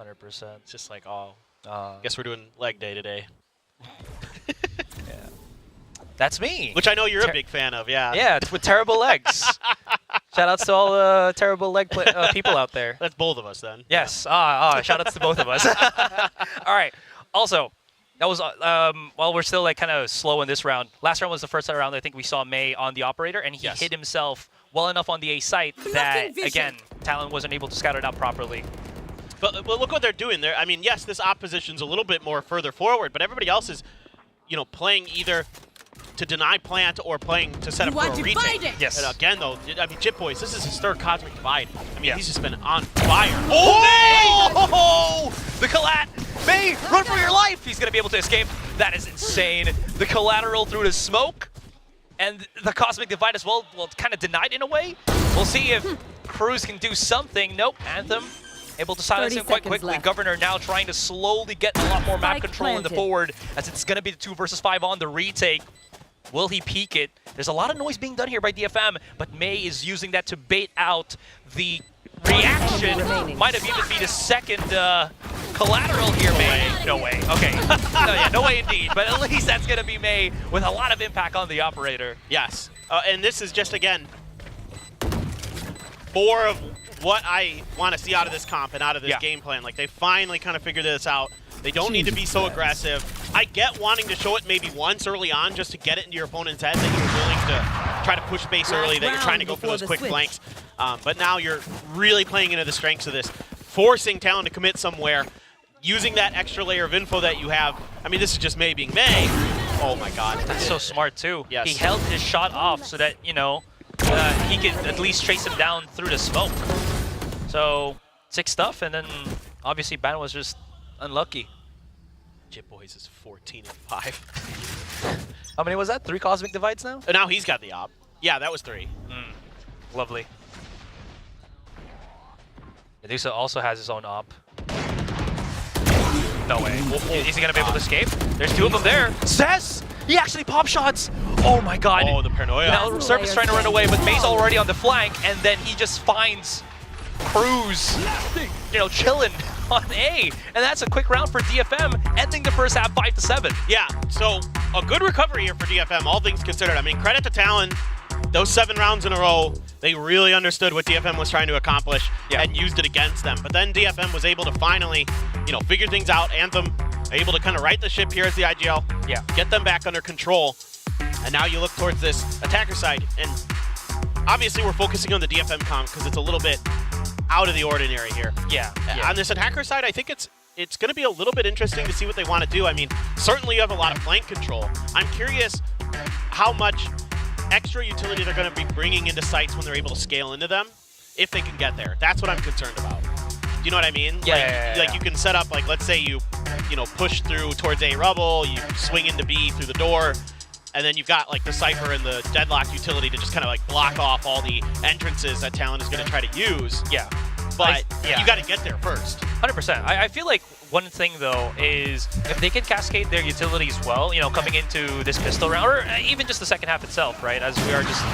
100%. It's just like, oh, guess we're doing leg day today. That's me. Which I know you're a big fan of, yeah. Yeah, with terrible legs. Shout outs to all the terrible leg people out there. That's both of us then. Yes. Shout outs to both of us. All right. Also, that was while we're still like kind of slow in this round. Last round was the first round I think we saw May on the operator, and he hit himself well enough on the A site that again Talon wasn't able to scout it out properly. But look what they're doing there. I mean, yes, this opposition's a little bit more further forward, but everybody else is, playing either to deny plant or playing to set up for a retake. Yes. And again, though, I mean, Jip Boys, this is his third Cosmic Divide. I mean, he's just been on fire. Oh, the collat! May, run for your life! He's going to be able to escape. That is insane. The collateral through the smoke. And the Cosmic Divide as well, kind of denied in a way. We'll see if Cruz can do something. Nope, Anthem able to silence him quite quickly. Left. Governor now trying to slowly get a lot more map control in the forward, as it's going to be the 2 versus 5 on the retake. Will he peek it? There's a lot of noise being done here by DFM, but May is using that to bait out the reaction. Might have even been the second collateral here, May. No way. Okay. No way indeed. But at least that's going to be May with a lot of impact on the operator. Yes. And this is just, again, more of what I want to see out of this comp and out of this game plan. Like, they finally kind of figured this out. They don't need to be so aggressive. I get wanting to show it maybe once early on just to get it into your opponent's head that you're willing to try to push base early, that you're trying to go for those quick flanks. But now you're really playing into the strengths of this, forcing Talon to commit somewhere, using that extra layer of info that you have. I mean, this is just May being May. Oh my god. That's so smart too. Yes. He held his shot off so that, he could at least trace him down through the smoke. So, sick stuff, and then obviously Ban was just unlucky. Jip Boys is 14-5. How many was that? 3 Cosmic Divides now? Now he's got the op. Yeah, that was 3. Lovely. Medusa also has his own op. No way. Is he going to be able to escape? There's 2 of them there. Cess! He actually pop shots! Oh my god. Oh, the paranoia. Now Surface trying to run away, but May's already on the flank, and then he just finds Cruz, chilling on A. And that's a quick round for DFM, ending the first half 5-7. Yeah, so a good recovery here for DFM, all things considered. I mean, credit to Talon. Those 7 rounds in a row, they really understood what DFM was trying to accomplish and used it against them. But then DFM was able to finally, figure things out. Anthem able to kind of right the ship here as the IGL, get them back under control. And now you look towards this attacker side. And obviously we're focusing on the DFM comp because it's a little bit out of the ordinary here. Yeah. On this attacker side, I think it's going to be a little bit interesting to see what they want to do. I mean, certainly you have a lot of flank control. I'm curious how much extra utility they're going to be bringing into sites when they're able to scale into them, if they can get there. That's what I'm concerned about. Do you know what I mean? Like you can set up, like, let's say you push through towards A rubble, you swing into B through the door, and then you've got like the Cypher and the Deadlock utility to just kind of like block off all the entrances that Talon is going to try to use. Yeah. But you got to get there first. 100%. I feel like one thing, though, is if they can cascade their utilities well, coming into this pistol round, or even just the second half itself, right, as we are just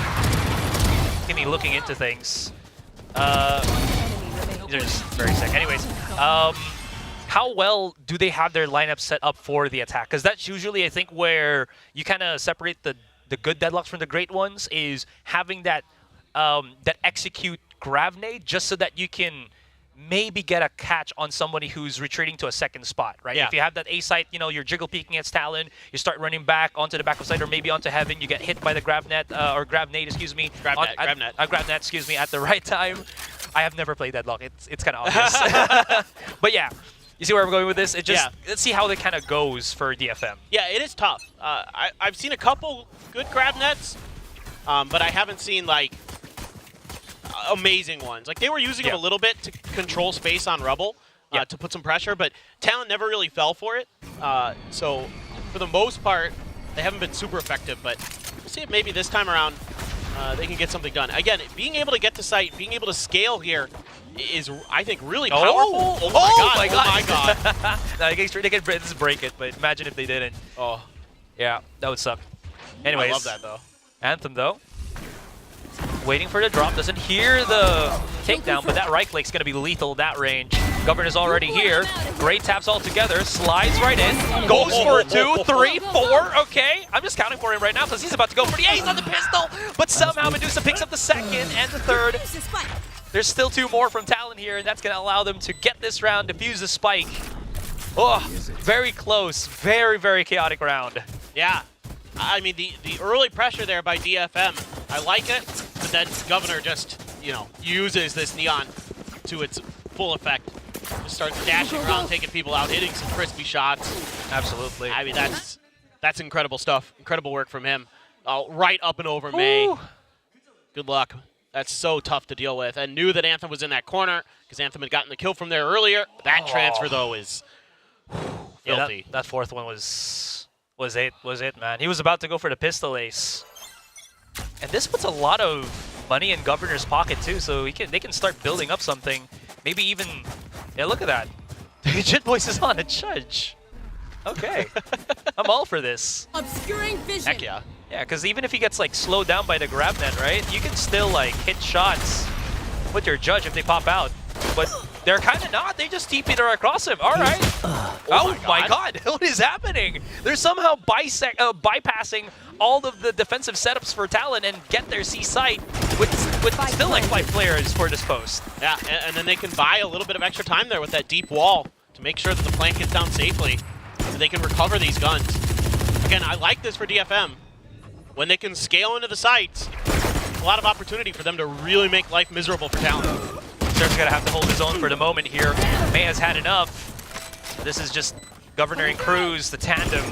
looking into things. These are just very sick. Anyways, how well do they have their lineup set up for the attack? Because that's usually, I think, where you kind of separate the good deadlocks from the great ones, is having that that execute grab nade just so that you can maybe get a catch on somebody who's retreating to a second spot, right? Yeah. If you have that A site, you're jiggle peeking against Talon, you start running back onto the back of site or maybe onto Heaven, you get hit by the grab net, or grab nade, excuse me. Grab net, excuse me, at the right time. I have never played Deadlock, it's kind of obvious. But yeah, you see where I'm going with this? Let's see how it kind of goes for DFM. Yeah, it is tough. I've seen a couple good grab nets, but I haven't seen, like, amazing ones. Like, they were using them a little bit to control space on Rubble, to put some pressure, but Talon never really fell for it. So, for the most part, they haven't been super effective, but we'll see if maybe this time around they can get something done. Again, being able to get to site, being able to scale here, is, I think, really powerful. Oh my god. No, they can just break it, but imagine if they didn't. Oh. Yeah, that would suck. Anyways. I love that, though. Anthem, though. Waiting for the drop. Doesn't hear the takedown, but that right click's going to be lethal at that range. Governor's already here. Great taps all together. Slides right in. Goes for 2, 3, 4. Okay. I'm just counting for him right now because he's about to go for the ace on the pistol. But somehow Medusa picks up the second and the third. There's still 2 more from Talon here, and that's going to allow them to get this round, defuse the spike. Oh, very close. Very, very chaotic round. Yeah. I mean, the early pressure there by DFM, I like it, but then Governor just, you know, uses this Neon to its full effect. Just starts dashing around, taking people out, hitting some crispy shots. Absolutely. I mean, that's incredible stuff. Incredible work from him. Right up and over May. Good luck. That's so tough to deal with. And knew that Anthem was in that corner because Anthem had gotten the kill from there earlier. That transfer, though, is filthy. Yeah, that fourth one was it, man. He was about to go for the pistol ace. And this puts a lot of money in Governor's pocket, too, so they can start building up something. Maybe even... Yeah, look at that. Jit Boys is on a judge. Okay. I'm all for this. Obscuring vision. Heck yeah. Yeah, because even if he gets, like, slowed down by the grab net, right? You can still, like, hit shots with your judge if they pop out. But they're kind of not. They just TP'd her across him. All right. Oh my god. What is happening? They're somehow bypassing all of the defensive setups for Talon and get their C site with still like 5 players for this post. Yeah, and then they can buy a little bit of extra time there with that deep wall to make sure that the flank gets down safely and they can recover these guns. Again, I like this for DFM. When they can scale into the sites, a lot of opportunity for them to really make life miserable for Talon. Surf's gonna have to hold his own for the moment here. May has had enough. This is just Governor and Cruz, the tandem,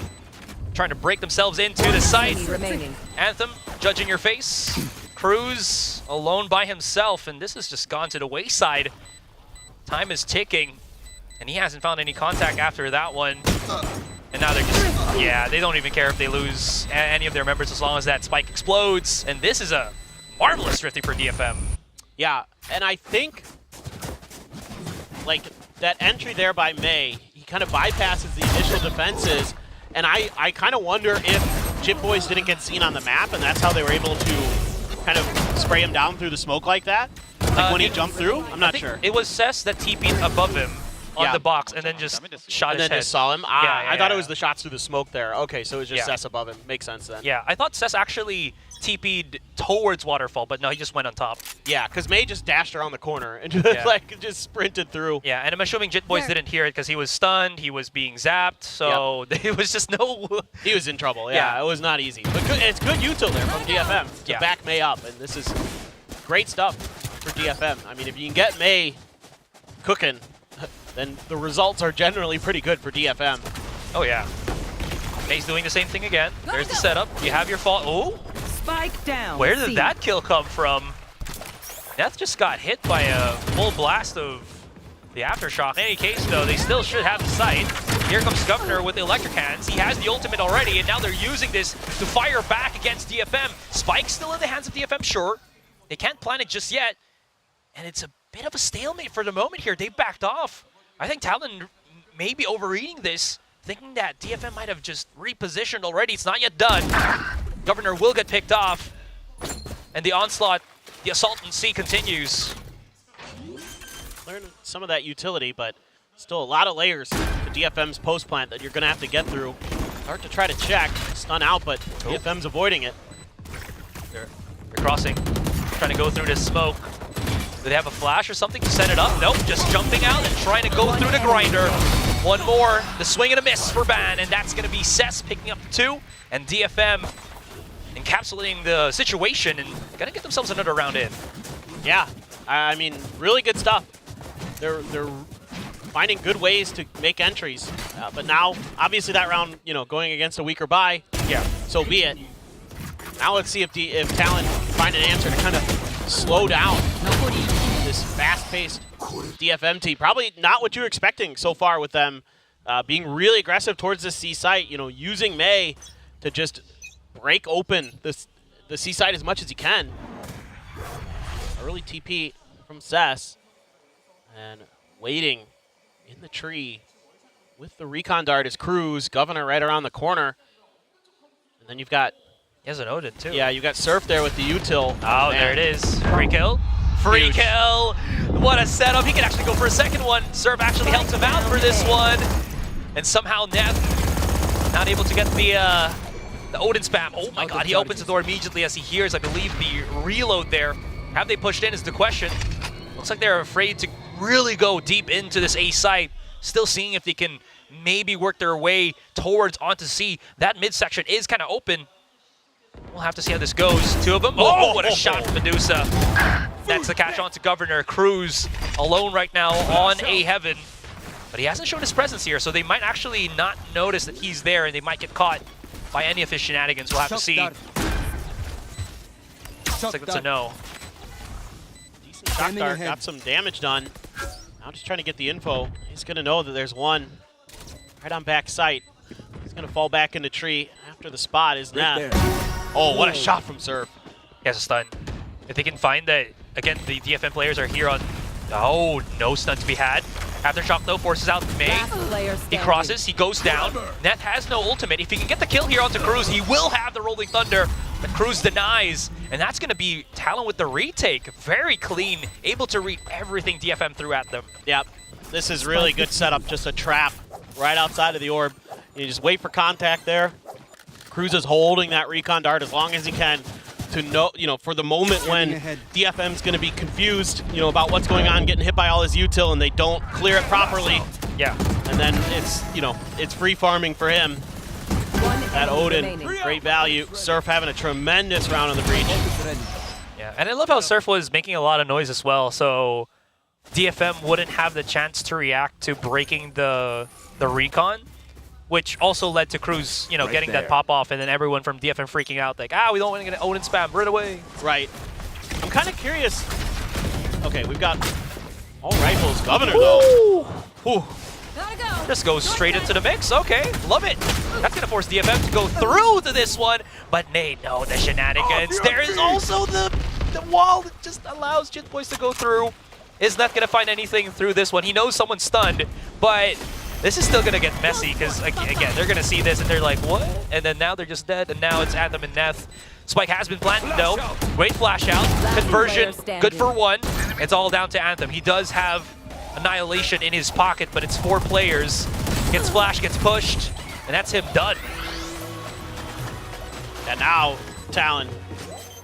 trying to break themselves into the site. Anthem, judging your face. Cruz alone by himself, and this has just gone to the wayside. Time is ticking, and he hasn't found any contact after that one. And now they're just, yeah, they don't even care if they lose any of their members as long as that spike explodes. And this is a marvelous thrifty for DFM. Yeah, and I think, like, that entry there by May, he kind of bypasses the initial defenses, and I kind of wonder if Jit Boys didn't get seen on the map, and that's how they were able to kind of spray him down through the smoke like that? Like when he jumped through? I'm not sure. It was Cess that TP'd above him on the box and then just shot his head. Just saw him? I thought it was the shots through the smoke there. Okay, so it was just Cess above him. Makes sense then. Yeah, I thought Cess actually TP'd towards Waterfall, but no, he just went on top. Yeah, because May just dashed around the corner and just, just sprinted through. Yeah, and I'm assuming Jit Boys didn't hear it because he was stunned, he was being zapped, so it was just no... He was in trouble, yeah. It was not easy. But good, it's good util there from DFM to back May up, and this is great stuff for DFM. I mean, if you can get May cooking, then the results are generally pretty good for DFM. Oh, yeah. May's doing the same thing again. There's the setup. You have your fall. Oh! Spike down. Where did that kill come from? Death just got hit by a full blast of the aftershock. In any case, though, they still should have the sight. Here comes Governor with the electric hands. He has the ultimate already, and now they're using this to fire back against DFM. Spike's still in the hands of DFM, sure. They can't plant it just yet. And it's a bit of a stalemate for the moment here. They've backed off. I think Talon may be overeating this, thinking that DFM might have just repositioned already. It's not yet done. Governor will get picked off. And the onslaught, the assault in C continues. Learn some of that utility, but still a lot of layers to DFM's post plant that you're going to have to get through. Hard to try to check, stun out, but DFM's avoiding it. They're crossing, trying to go through this smoke. Do they have a flash or something to set it up? Nope, just jumping out and trying to go through the grinder. One more, the swing and a miss for Ban, and that's going to be Cess picking up the 2, and DFM encapsulating the situation and going to get themselves another round in. Yeah, I mean, really good stuff. They're finding good ways to make entries, but now, obviously that round, you know, going against a weaker buy, so be it. Now let's see if Talon can find an answer to kind of slow down this fast-paced DFM team. Probably not what you're expecting so far with them being really aggressive towards this C site, you know, using May to just break open the C site as much as he can. Early TP from Cess. And waiting in the tree with the recon dart is Cruz, Governor right around the corner. And then you've got... He has an Odin, too. Yeah, you've got Surf there with the util. Oh, there it is. Free kill. Free kill. What a setup. He can actually go for a second one. Surf actually helps him out for this one. And somehow Neth not able to get the Odin spam. Oh my god, he opens the door immediately as he hears, I believe, the reload there. Have they pushed in is the question. Looks like they're afraid to really go deep into this A site. Still seeing if they can maybe work their way towards onto C. That midsection is kind of open. We'll have to see how this goes. Two of them. Oh, what a shot from Medusa. That's the catch on to Governor. Cruz alone right now on A Heaven. But he hasn't shown his presence here, so they might actually not notice that he's there, and they might get caught by any of his shenanigans. We'll have to see. Looks like that's a no. Decent shock dart, got some damage done. Now just trying to get the info. He's going to know that there's one right on back site. He's going to fall back into tree after the spot is Neth. Oh, what a shot from Surf. He has a stun. If they can find that, again, the DFM players are here on... Oh, no stun to be had. Aftershock, though, forces out May. He crosses, he goes down. Neth has no ultimate. If he can get the kill here onto Cruz, he will have the Rolling Thunder. But Cruz denies, and that's going to be Talon with the retake. Very clean, able to read everything DFM threw at them. Yep, this is really good setup. Just a trap right outside of the orb. You just wait for contact there. Cruz is holding that recon dart as long as he can to know, for the moment when DFM's going to be confused, about what's going on, getting hit by all his util, and they don't clear it properly. Yeah. And then it's free farming for him. That Odin, great value. Surf having a tremendous round on the breach. Yeah, and I love how Surf was making a lot of noise as well, so DFM wouldn't have the chance to react to breaking the recon, which also led to Cruz, getting that pop off, and then everyone from DFM freaking out, like, we don't want to get an Odin spam right away. Right. I'm kind of curious. Okay, we've got all rifles. Governor, though. Ooh. Just goes straight into the mix. Okay, love it. That's going to force DFM to go through to this one, but Nate, no, the shenanigans. There is also the wall that just allows Jit Boys to go through. Is not going to find anything through this one. He knows someone's stunned, but this is still going to get messy because, again, they're going to see this and they're like, what? And then now they're just dead, and now it's Anthem and Neth. Spike has been planted, though. Great flash out. Conversion, good for one. It's all down to Anthem. He does have Annihilation in his pocket, but it's 4 players. Gets flash, gets pushed, and that's him done. And now Talon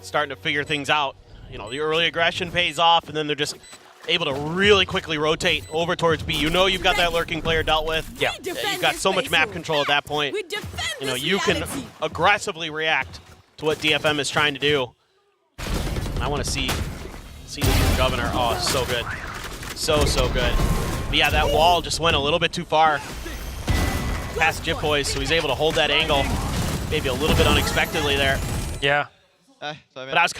starting to figure things out. The early aggression pays off, and then they're just able to really quickly rotate over towards B. You've got that lurking player dealt with. Yeah. You've got so much map control at that point. You can aggressively react to what DFM is trying to do. I want to see this from Governor. Oh, so good. So good. But yeah, that wall just went a little bit too far past Jit Boys, so he's able to hold that angle maybe a little bit unexpectedly there. Yeah. But I was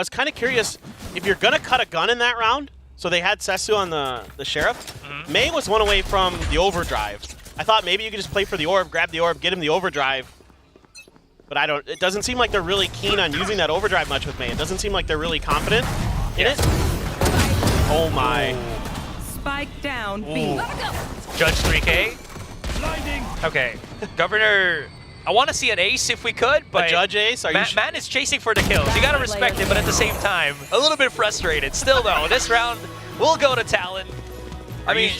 kind of curious if you're gonna cut a gun in that round. So they had Sesu on the Sheriff. May was one away from the overdrive. I thought maybe you could just play for the orb, grab the orb, get him the overdrive. But it doesn't seem like they're really keen on using that overdrive much with May. It doesn't seem like they're really confident in it. Oh my. Spike down, B. Judge 3K. Okay. Governor, I want to see an ace if we could, but a judge ace? Man is chasing for the kills. You got to respect it, but at the same time, a little bit frustrated. Still, though, this round will go to Talon. I mean,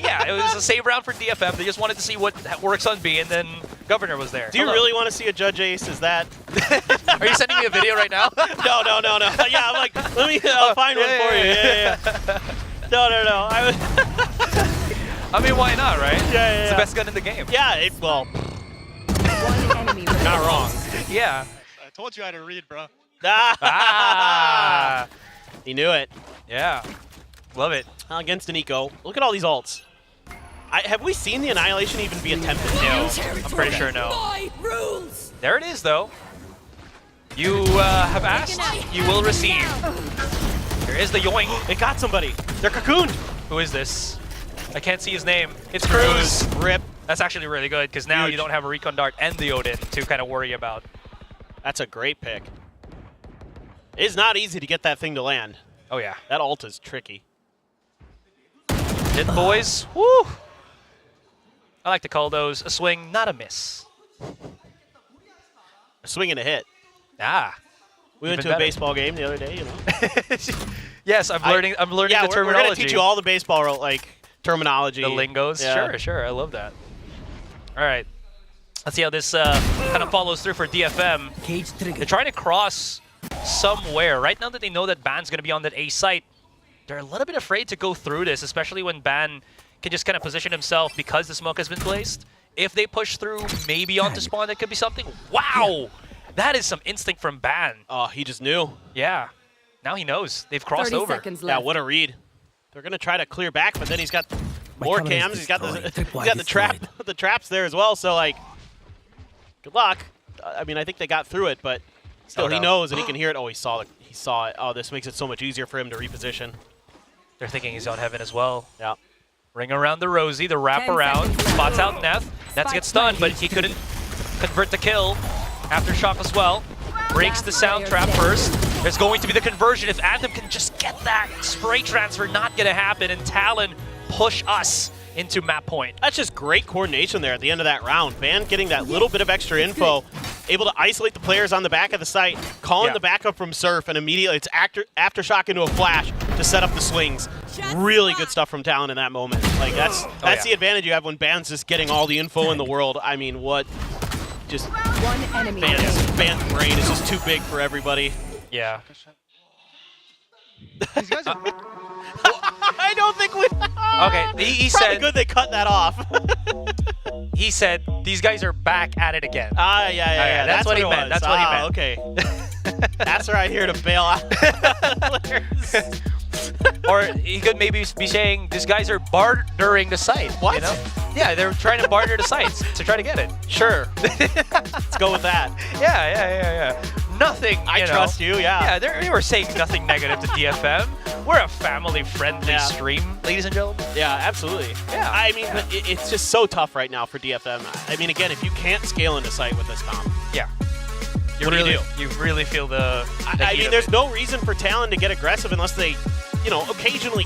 yeah, it was a save round for DFM. They just wanted to see what works on B, and then Governor was there. Do you really want to see a judge ace? Is that? Are you sending me a video right now? No. Yeah, I'm like, let me find one for you. Yeah. No. I mean, why not, right? Yeah. It's the best gun in the game. Yeah, not wrong. Yeah. I told you how to read, bro. He knew it. Yeah. Love it. Against an eco. Look at all these ults. Have we seen the Annihilation even be attempted? No. I'm pretty sure no. There it is, though. You have asked, you will receive. Here is the yoink. It got somebody. They're cocooned. Who is this? I can't see his name. It's Cruz. Rip. That's actually really good, because now you don't have a Recon Dart and the Odin to kind of worry about. That's a great pick. It's not easy to get that thing to land. Oh, yeah. That ult is tricky. Hit, boys. Woo! I like to call those a swing, not a miss. A swing and a hit. Ah. We went to a baseball game the other day, you know. Yes, I'm learning the terminology. We're going to teach you all the baseball like terminology. The lingos. Yeah. Sure. I love that. All right. Let's see how this kind of follows through for DFM. They're trying to cross somewhere. Right now that they know that Ban's going to be on that A site, they're a little bit afraid to go through this, especially when Ban can just kind of position himself because the smoke has been placed. If they push through, maybe onto spawn, that could be something. Wow! That is some instinct from Ban. Oh, he just knew. Yeah. Now he knows. They've crossed over. Yeah, what a read. They're going to try to clear back, but then he's got more cams. He's got the traps there as well, so like, good luck. I mean, I think they got through it, but still, he knows and he can hear it. Oh, he saw it. Oh, this makes it so much easier for him to reposition. They're thinking he's on heaven as well. Yeah. Ring around the Rosie, the wrap around, spots out Neth. Neth gets stunned, but he couldn't convert the kill. Aftershock as well. Breaks the sound trap first. There's going to be the conversion. If Anthem can just get that spray transfer, not going to happen, and Talon push us into map point. That's just great coordination there at the end of that round. Van getting that little bit of extra info, able to isolate the players on the back of the site, calling the backup from Surf, and immediately it's Aftershock into a flash to set up the swings. Really good stuff from Talon in that moment. Like that's the advantage you have when Ban's just getting all the info in the world. I mean, what? Just Ban's brain is just too big for everybody. Yeah. These guys are I don't think we. Okay, he said. Good they cut that off. He said these guys are back at it again. Yeah. That's what he meant. That's what he meant. Okay. That's right here to bail out. Or he could maybe be saying these guys are bartering the site. What? You know? Yeah, they're trying to barter the sites to try to get it. Sure. Let's go with that. Yeah. Nothing. I trust you. Yeah. Yeah, they were saying nothing negative to DFM. We're a family-friendly stream, ladies and gentlemen. Yeah, absolutely. Yeah. I mean, it's just so tough right now for DFM. I mean, again, if you can't scale into site with this comp, what do you do? You really feel the I mean, there's no reason for Talon to get aggressive unless they, occasionally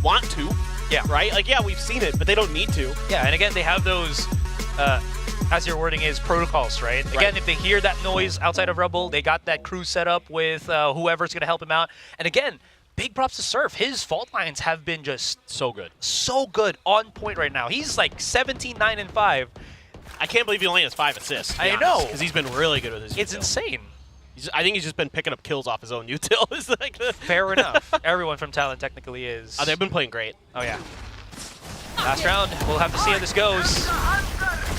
want to. Yeah. Right? Like, yeah, we've seen it, but they don't need to. Yeah, and again, they have those, as your wording is, protocols, right? Again, if they hear that noise outside of Rebel, they got that crew set up with whoever's going to help him out. And again, big props to Surf. His fault lines have been just so good. So good, on point right now. He's like 17, 9, and 5. I can't believe he only has 5 assists. I know. Because he's been really good with his It's util. insane. I think he's just been picking up kills off his own util. It's like Fair enough. Everyone from Talon technically is. Oh, they've been playing great. Oh, yeah. Last round. We'll have to see how this goes.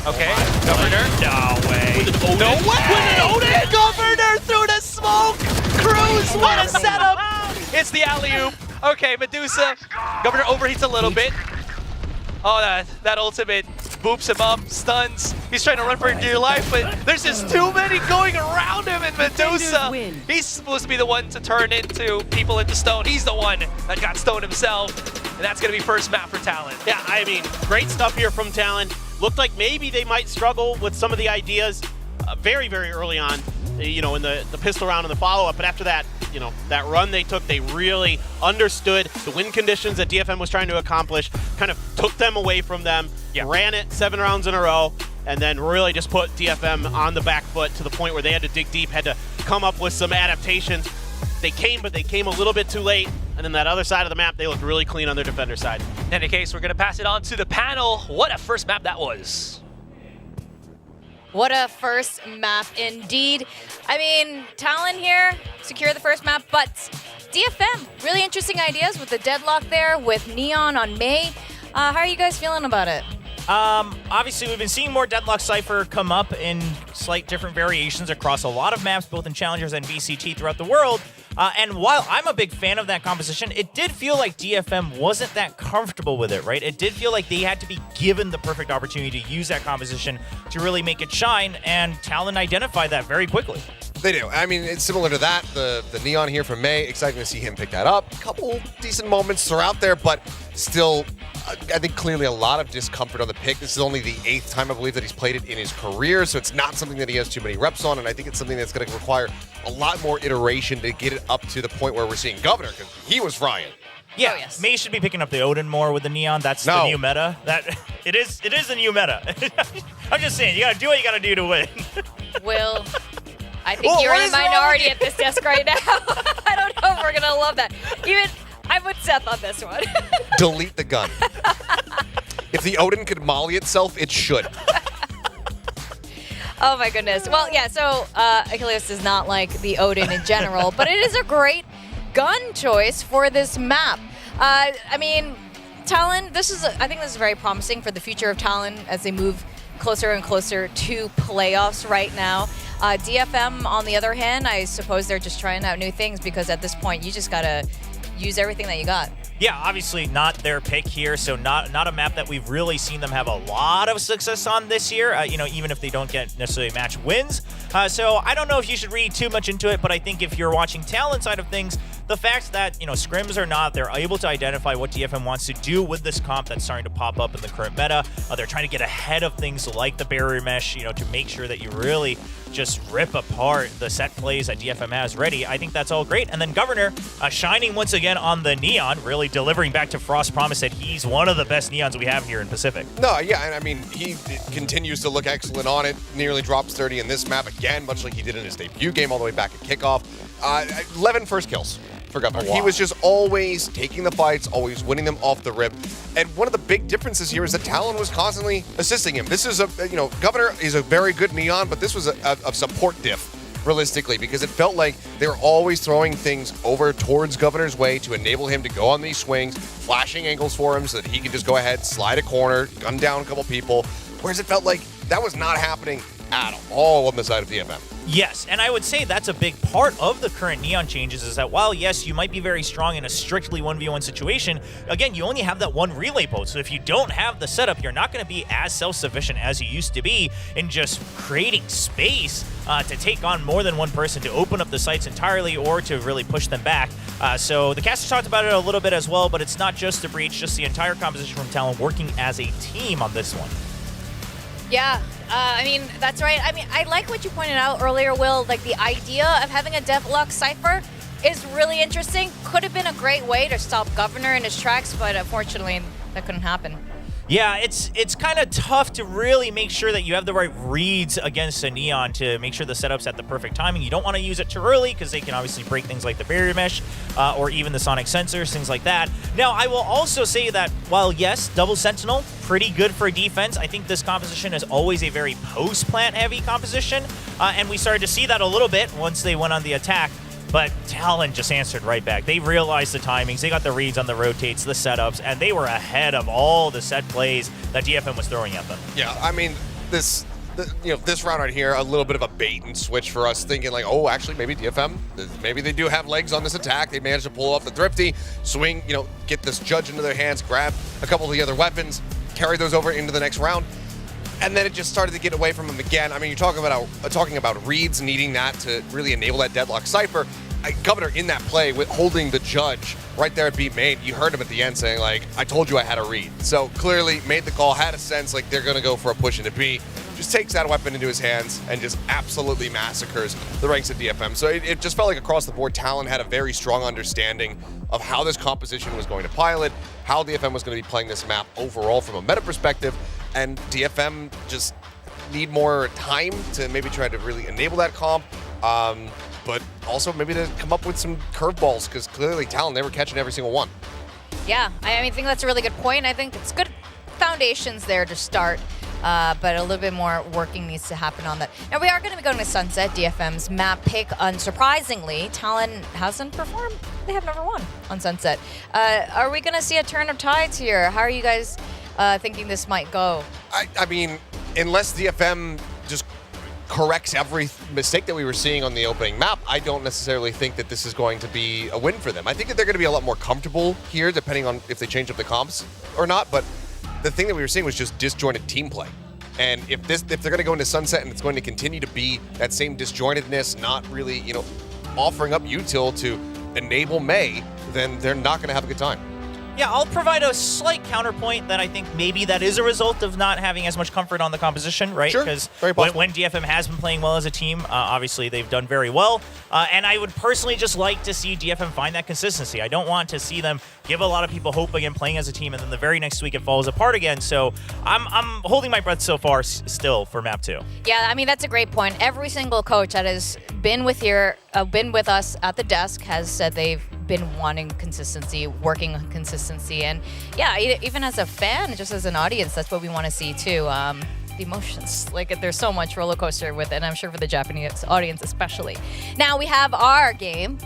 Okay. Governor. No way. No way! With an Oden! Governor through the smoke! Cruz, what a setup! It's the alley-oop. Okay, Medusa. Governor overheats a little bit. Oh, that ultimate boops him up, stuns. He's trying to run for dear life, but there's just too many going around him, and Medusa, he's supposed to be the one to turn into people into stone. He's the one that got stoned himself, and that's going to be first map for Talon. Yeah, I mean, great stuff here from Talon. Looked like maybe they might struggle with some of the ideas very, very early on, in the pistol round and the follow-up, but after that, that run they took, they really understood the win conditions that DFM was trying to accomplish, kind of took them away from them, ran it 7 rounds in a row, and then really just put DFM on the back foot to the point where they had to dig deep, had to come up with some adaptations. They came, but they came a little bit too late, and then that other side of the map, they looked really clean on their defender side. In any case, we're going to pass it on to the panel. What a first map that was. What a first map indeed. I mean, Talon here, secure the first map, but DFM, really interesting ideas with the deadlock there, with Neon on May. How are you guys feeling about it? Obviously, we've been seeing more Deadlock Cypher come up in slight different variations across a lot of maps, both in Challengers and VCT throughout the world. And while I'm a big fan of that composition, it did feel like DFM wasn't that comfortable with it, right? It did feel like they had to be given the perfect opportunity to use that composition to really make it shine, and Talon identified that very quickly. They do. I mean, it's similar to that. The Neon here from May, exciting to see him pick that up. A couple decent moments are out there, but still, I think clearly a lot of discomfort on the pick. This is only the 8th time, I believe, that he's played it in his career, so it's not something that he has too many reps on, and I think it's something that's going to require a lot more iteration to get it up to the point where we're seeing Governor, because he was frying. Yeah, Oh, yes. Mei should be picking up the Odin more with the Neon. That's the new meta. It is the new meta. I'm just saying, you gotta do what you gotta do to win. Will, I think you're in a minority at this desk right now. I don't know if we're gonna love that. Even I'm with Seth on this one. Delete the gun. If the Odin could molly itself, it should. Oh my goodness. Well, yeah, so Achilles does not like the Odin in general, but it is a great gun choice for this map. I mean, Talon, I think this is very promising for the future of Talon as they move closer and closer to playoffs right now. DFM, on the other hand, I suppose they're just trying out new things because at this point, you just gotta use everything that you got. Yeah, obviously not their pick here, so not a map that we've really seen them have a lot of success on this year, even if they don't get necessarily match wins. So I don't know if you should read too much into it, but I think if you're watching Talon side of things, the fact that, scrims or not, they're able to identify what DFM wants to do with this comp that's starting to pop up in the current meta. They're trying to get ahead of things like the barrier mesh, to make sure that you really just rip apart the set plays that DFM has ready. I think that's all great. And then Governor shining once again on the Neon, really delivering back to Frost's promise that he's one of the best Neons we have here in Pacific. No, yeah, and I mean, he continues to look excellent on it. Nearly drops 30 in this map again, much like he did in his debut game all the way back at kickoff. 11 first kills for Governor. He was just always taking the fights, always winning them off the rip. And one of the big differences here is that Talon was constantly assisting him. This is Governor is a very good Neon, but this was a support diff, realistically, because it felt like they were always throwing things over towards Governor's way to enable him to go on these swings, flashing angles for him so that he can just go ahead, slide a corner, gun down a couple people, whereas it felt like that was not happening at all on the side of DFM. Yes, and I would say that's a big part of the current Neon changes is that while, yes, you might be very strong in a strictly 1v1 situation, again, you only have that one relay boat. So if you don't have the setup, you're not going to be as self-sufficient as you used to be in just creating space to take on more than one person, to open up the sites entirely or to really push them back. So the casters talked about it a little bit as well, but it's not just the Breach, just the entire composition from Talon working as a team on this one. Yeah, I mean, that's right. I mean, I like what you pointed out earlier, Will. Like, the idea of having a Deathlock Cypher is really interesting. Could have been a great way to stop Governor in his tracks, but unfortunately, that couldn't happen. Yeah, it's kind of tough to really make sure that you have the right reads against a Neon to make sure the setup's at the perfect timing. You don't want to use it too early because they can obviously break things like the barrier mesh or even the sonic sensors, things like that. Now, I will also say that while, yes, double sentinel, pretty good for defense, I think this composition is always a very post-plant heavy composition, and we started to see that a little bit once they went on the attack. But Talon just answered right back. They realized the timings, they got the reads on the rotates, the setups, and they were ahead of all the set plays that DFM was throwing at them. Yeah, I mean, this round right here, a little bit of a bait and switch for us, thinking like, oh, actually, maybe DFM, maybe they do have legs on this attack. They managed to pull off the Thrifty, swing, get this Judge into their hands, grab a couple of the other weapons, carry those over into the next round. And then it just started to get away from him again. I mean, you're talking about reads, needing that to really enable that Deadlock Cypher. Governor in that play with holding the Judge right there at B main, you heard him at the end saying, like, I told you I had a read. So clearly made the call, had a sense like they're going to go for a push into B. Just takes that weapon into his hands and just absolutely massacres the ranks of DFM. So it just felt like across the board, Talon had a very strong understanding of how this composition was going to pilot, how DFM was going to be playing this map overall from a meta perspective, and DFM just need more time to maybe try to really enable that comp, but also maybe to come up with some curveballs, because clearly Talon, they were catching every single one. Yeah, I think that's a really good point. I think it's good foundations there to start, but a little bit more working needs to happen on that. Now, we are going to be going to Sunset, DFM's map pick. Unsurprisingly, Talon hasn't performed. They have number 1 on Sunset. Are we going to see a turn of tides here? How are you guys thinking this might go? I mean, unless DFM just corrects every mistake that we were seeing on the opening map, I don't necessarily think that this is going to be a win for them. I think that they're going to be a lot more comfortable here, depending on if they change up the comps or not, but the thing that we were seeing was just disjointed team play. And if they're going to go into Sunset and it's going to continue to be that same disjointedness, not really, offering up util to enable Mei, then they're not going to have a good time. Yeah, I'll provide a slight counterpoint that I think maybe that is a result of not having as much comfort on the composition, right? Sure, Because very possible. when DFM has been playing well as a team, obviously they've done very well. And I would personally just like to see DFM find that consistency. I don't want to see them give a lot of people hope again playing as a team, and then the very next week it falls apart again. So I'm holding my breath so far still for map 2. Yeah, I mean, that's a great point. Every single coach that has been with us at the desk has said they've been wanting consistency, working on consistency. And yeah, even as a fan, just as an audience, that's what we want to see too. The emotions, like there's so much roller coaster with it, and I'm sure for the Japanese audience especially. Now we have our game,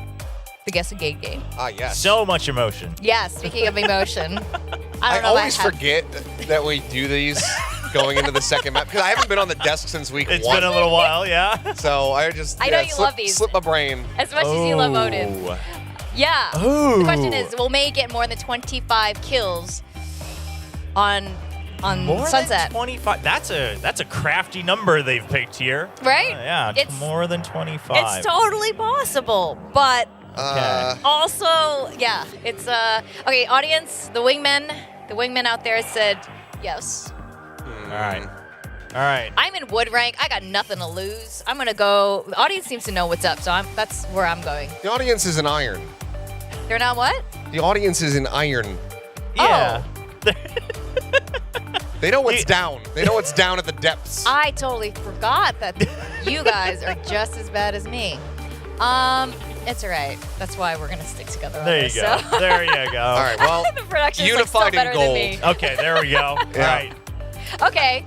the Guess a Game game. Yes. So much emotion. Yes, speaking of emotion, I always forget that we do these going into the second map, because I haven't been on the desk since week 1. It's been a little while, yeah. So I know you love these. Slip my brain. As much as you love Odin. Yeah. Ooh. The question is, will May get more than 25 kills on more Sunset? Than 25. That's a crafty number they've picked here. Right? Yeah, it's more than 25. It's totally possible, but also, yeah, it's okay. Audience, the wingmen out there said yes. All right. I'm in wood rank. I got nothing to lose. I'm gonna go. The audience seems to know what's up, so that's where I'm going. The audience is an iron. They're not what? The audience is an iron. Yeah. They know what's down. They know what's down at the depths. I totally forgot that you guys are just as bad as me. It's all right. That's why we're gonna stick together. On There this, you go. So. There you go. All right. Well, the production's unified like, still in better than gold. me. Okay, there we go. Yeah. All right. Okay.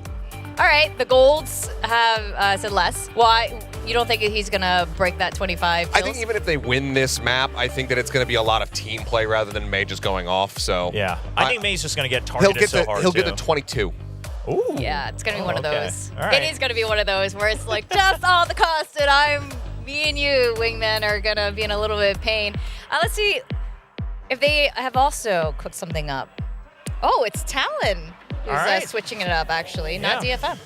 All right. The golds have said less. Why? You don't think he's gonna break that 25 kills? I think even if they win this map, I think that it's going to be a lot of team play rather than May just going off. So yeah, I think May's just going to get targeted so hard. He'll get the 22. Ooh. Yeah, it's gonna be one of okay. those. All right. It is gonna be one of those where it's like just all the cost, and me and you, wingmen, are gonna be in a little bit of pain. Let's see if they have also cooked something up. Oh, it's Talon who's All right. switching it up actually, not DFM.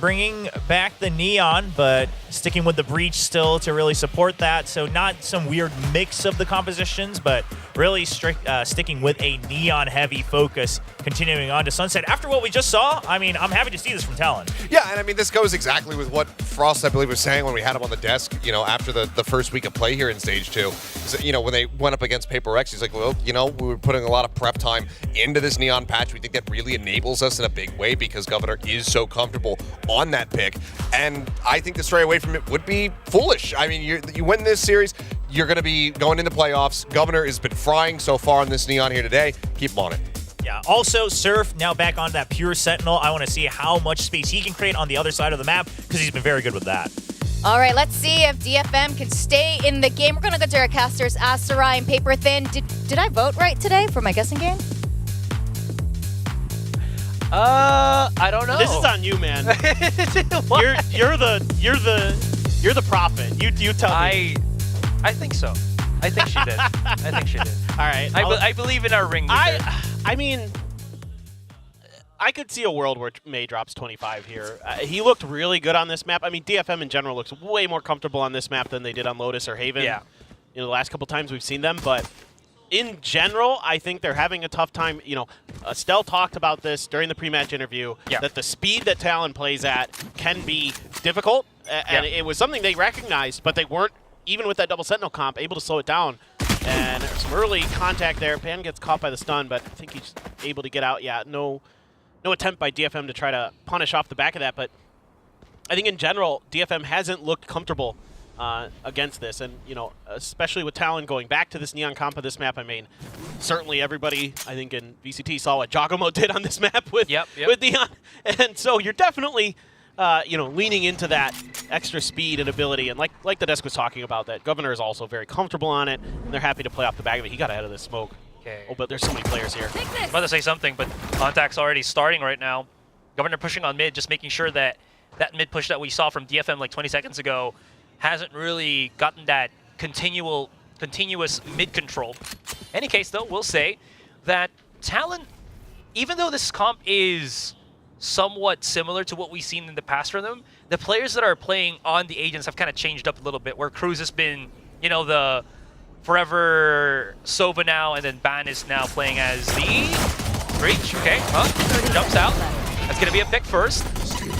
Bringing back the neon, but sticking with the breach still to really support that. So not some weird mix of the compositions, but really sticking with a neon-heavy focus, continuing on to Sunset. After what we just saw, I mean, I'm happy to see this from Talon. Yeah, and I mean, this goes exactly with what Frost, I believe, was saying when we had him on the desk, you know, after the first week of play here in Stage 2. So, you know, when they went up against Paper X, he's like, well, you know, we were putting a lot of prep time into this neon patch. We think that really enables us in a big way because Governor is so comfortable on that pick. And I think to stray away from it would be foolish. I mean, you win this series, you're going to be going into playoffs. Governor has been frying so far on this neon here today. Keep him on it. Yeah, also Surf now back on that pure Sentinel. I want to see how much space he can create on the other side of the map because he's been very good with that. All right, let's see if DFM can stay in the game. We're gonna go to our casters, Asarai and Paper Thin. Did I vote right today for my guessing game? I don't know. This is on you, man. you're the prophet. You tell me. I think so. I think she did. I think she did. All right. I believe in our ring leader. I mean, I could see a world where May drops 25 here. He looked really good on this map. I mean, DFM in general looks way more comfortable on this map than they did on Lotus or Haven. Yeah. You know, the last couple times we've seen them, but in general, I think they're having a tough time. You know, Estelle talked about this during the pre-match interview, that the speed that Talon plays at can be difficult, and it was something they recognized, but they weren't, even with that double Sentinel comp, able to slow it down. And there's some early contact there. Pan gets caught by the stun, but I think he's able to get out. Yeah, no attempt by DFM to try to punish off the back of that, but I think in general, DFM hasn't looked comfortable against this, and you know, especially with Talon going back to this neon comp of this map. I mean, certainly everybody I think in VCT saw what Giacomo did on this map with neon, and so you're definitely you know, leaning into that extra speed and ability, and like the desk was talking about, that Governor is also very comfortable on it, and they're happy to play off the back of it. He got ahead of this smoke. Okay. Oh, but there's so many players here. I'm about to say something, but contact's already starting right now. Governor pushing on mid, just making sure that that mid push that we saw from DFM like 20 seconds ago hasn't really gotten that continuous mid control. Any case, though, we'll say that Talon, even though this comp is somewhat similar to what we've seen in the past from them, the players that are playing on the agents have kind of changed up a little bit, where Cruz has been, you know, the Forever Sova now, and then Ban is now playing as the Breach. Okay, jumps out. That's going to be a pick first.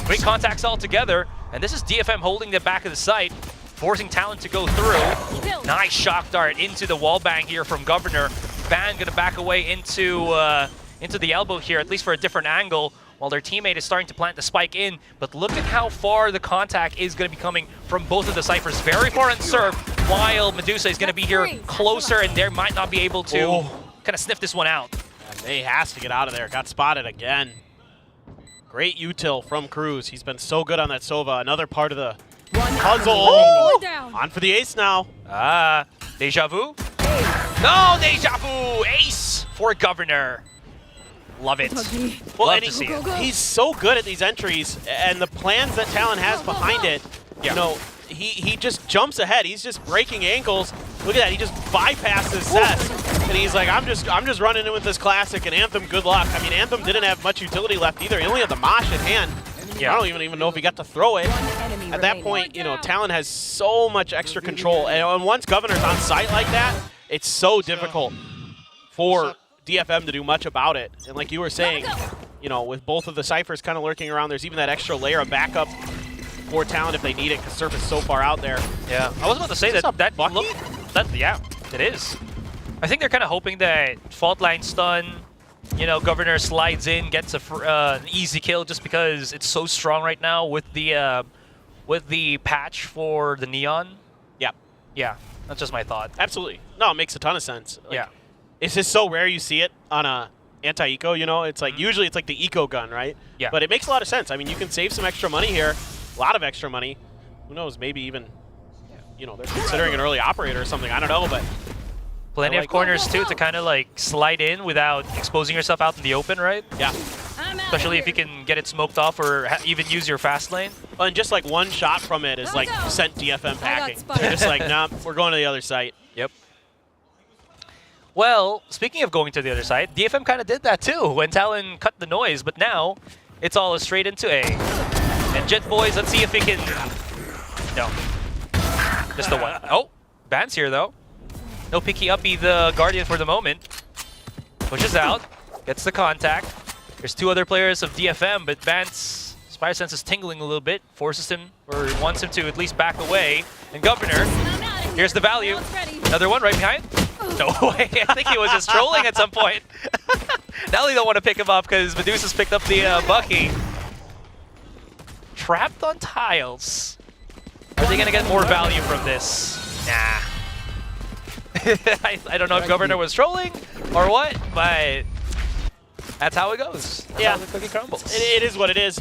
Great contacts all together, and this is DFM holding the back of the site, forcing Talon to go through. Nice shock dart into the wall bang here from Governor. Ban going to back away into the elbow here, at least for a different angle, while their teammate is starting to plant the spike in. But look at how far the contact is going to be coming from both of the Cyphers. Very far in surf, while Medusa is going to be here closer, and they might not be able to kind of sniff this one out. May has to get out of there. Got spotted again. Great util from Cruz. He's been so good on that Sova. Another part of the puzzle. On for the ace now. Deja vu? No, Deja vu! Ace for Governor. Love it. Well, Love and to see it. he's so good at these entries, and the plans that Talon has behind it, you know, he just jumps ahead. He's just breaking ankles. Look at that. He just bypasses Cess. And he's like, I'm just running in with this classic, and Anthem, good luck. I mean, Anthem didn't have much utility left either. He only had the Mosh at hand. I don't even know if he got to throw it. At that point, you know, Talon has so much extra control. And once Governor's on site like that, it's so difficult for DFM to do much about it. And like you were saying, you know, with both of the Cyphers kind of lurking around, there's even that extra layer of backup for Talon if they need it, because Surf is so far out there. Yeah, I was about to say yeah, it is. I think they're kind of hoping that Fault Line stun, you know, Governor slides in, gets an easy kill just because it's so strong right now with the patch for the Neon. Yeah, that's just my thought. Absolutely. No, it makes a ton of sense. Like, yeah. It's just so rare you see it on a anti-eco, you know? It's like, usually it's like the eco gun, right? Yeah. But it makes a lot of sense. I mean, you can save some extra money here, a lot of extra money. Who knows, maybe even, you know, they're considering an early operator or something. I don't know, but... Plenty of corners, too, to kind of, like, slide in without exposing yourself out in the open, right? Yeah. Especially if you can get it smoked off or even use your fast lane. And just, like, one shot from it is, like, sent DFM packing. They're just like, nah, we're going to the other site. Yep. Well, speaking of going to the other side, DFM kind of did that too when Talon cut the noise, but now it's all straight into A. And Jet Boys, let's see if we can... No. Just the one. Oh, Ban's here though. No picky uppy the Guardian for the moment. Pushes out, gets the contact. There's two other players of DFM, but Ban's Spire Sense is tingling a little bit, forces him, or wants him to at least back away. And Governor, here's the value. Another one right behind. No way, I think he was just trolling at some point. Now they don't want to pick him up because Medusa's picked up the Bucky. Trapped on tiles. Are they going to get more value from this? Nah. I don't know if Governor was trolling or what, but that's how it goes. That's how the cookie crumbles. It is what it is.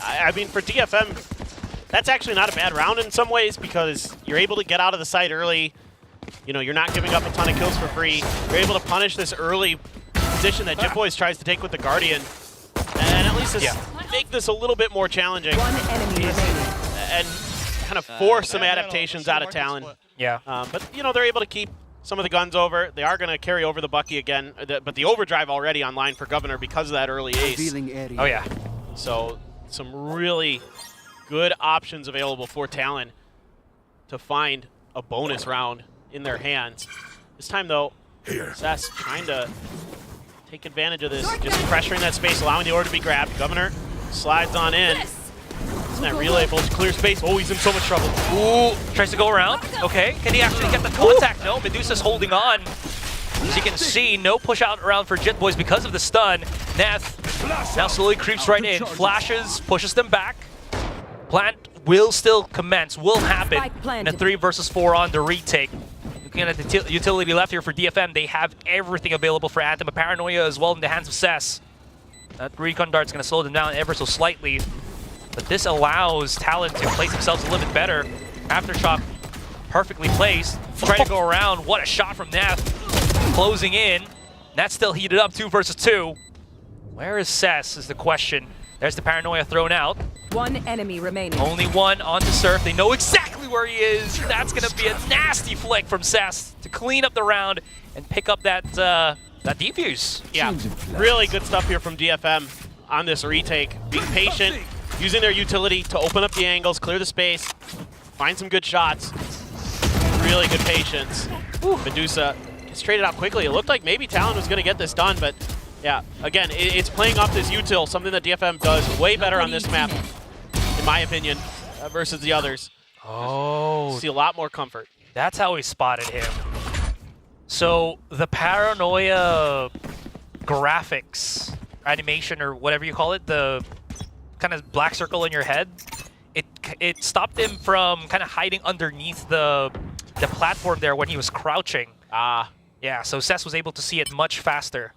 I mean, for DFM, that's actually not a bad round in some ways because you're able to get out of the site early. You know, you're not giving up a ton of kills for free. You're able to punish this early position that Jet Boys tries to take with the Guardian. And at least make this a little bit more challenging. And kind of force some adaptations out of Talon. Yeah. But, you know, they're able to keep some of the guns over. They are going to carry over the Bucky again. But the overdrive already online for Governor because of that early ace. Oh, yeah. So some really good options available for Talon to find a bonus round in their hands. This time, though, Cess trying to take advantage of this, just pressuring that space, allowing the order to be grabbed. Governor slides on in. Isn't that relay able to clear space? Oh, he's in so much trouble. Ooh, tries to go around. Okay, can he actually get the contact? No, Medusa's holding on. As you can see, no push out around for Jet Boys because of the stun. Neth now slowly creeps right in, flashes, pushes them back. Plant will still commence, will happen in a 3 versus 4 on the retake. Looking at the utility left here for DFM, they have everything available for Anthem. A Paranoia as well in the hands of Cess. That recon dart's going to slow them down ever so slightly. But this allows Talon to place themselves a little bit better. Aftershock perfectly placed. Trying to go around. What a shot from Neth. Closing in. That's still heated up 2 versus 2. Where is Cess is the question. There's the Paranoia thrown out. One enemy remaining. Only one onto Surf. They know exactly where he is. That's going to be a nasty flick from Cess to clean up the round and pick up that defuse. Yeah, really good stuff here from DFM on this retake. Being patient, using their utility to open up the angles, clear the space, find some good shots. Really good patience. Medusa gets traded out quickly. It looked like maybe Talon was going to get this done, but yeah, again, it's playing off this util, something that DFM does way better on this map, in my opinion, versus the others. Oh. See a lot more comfort. That's how we spotted him. So the paranoia graphics, animation, or whatever you call it, the kind of black circle in your head, it stopped him from kind of hiding underneath the platform there when he was crouching. Yeah, so Cess was able to see it much faster.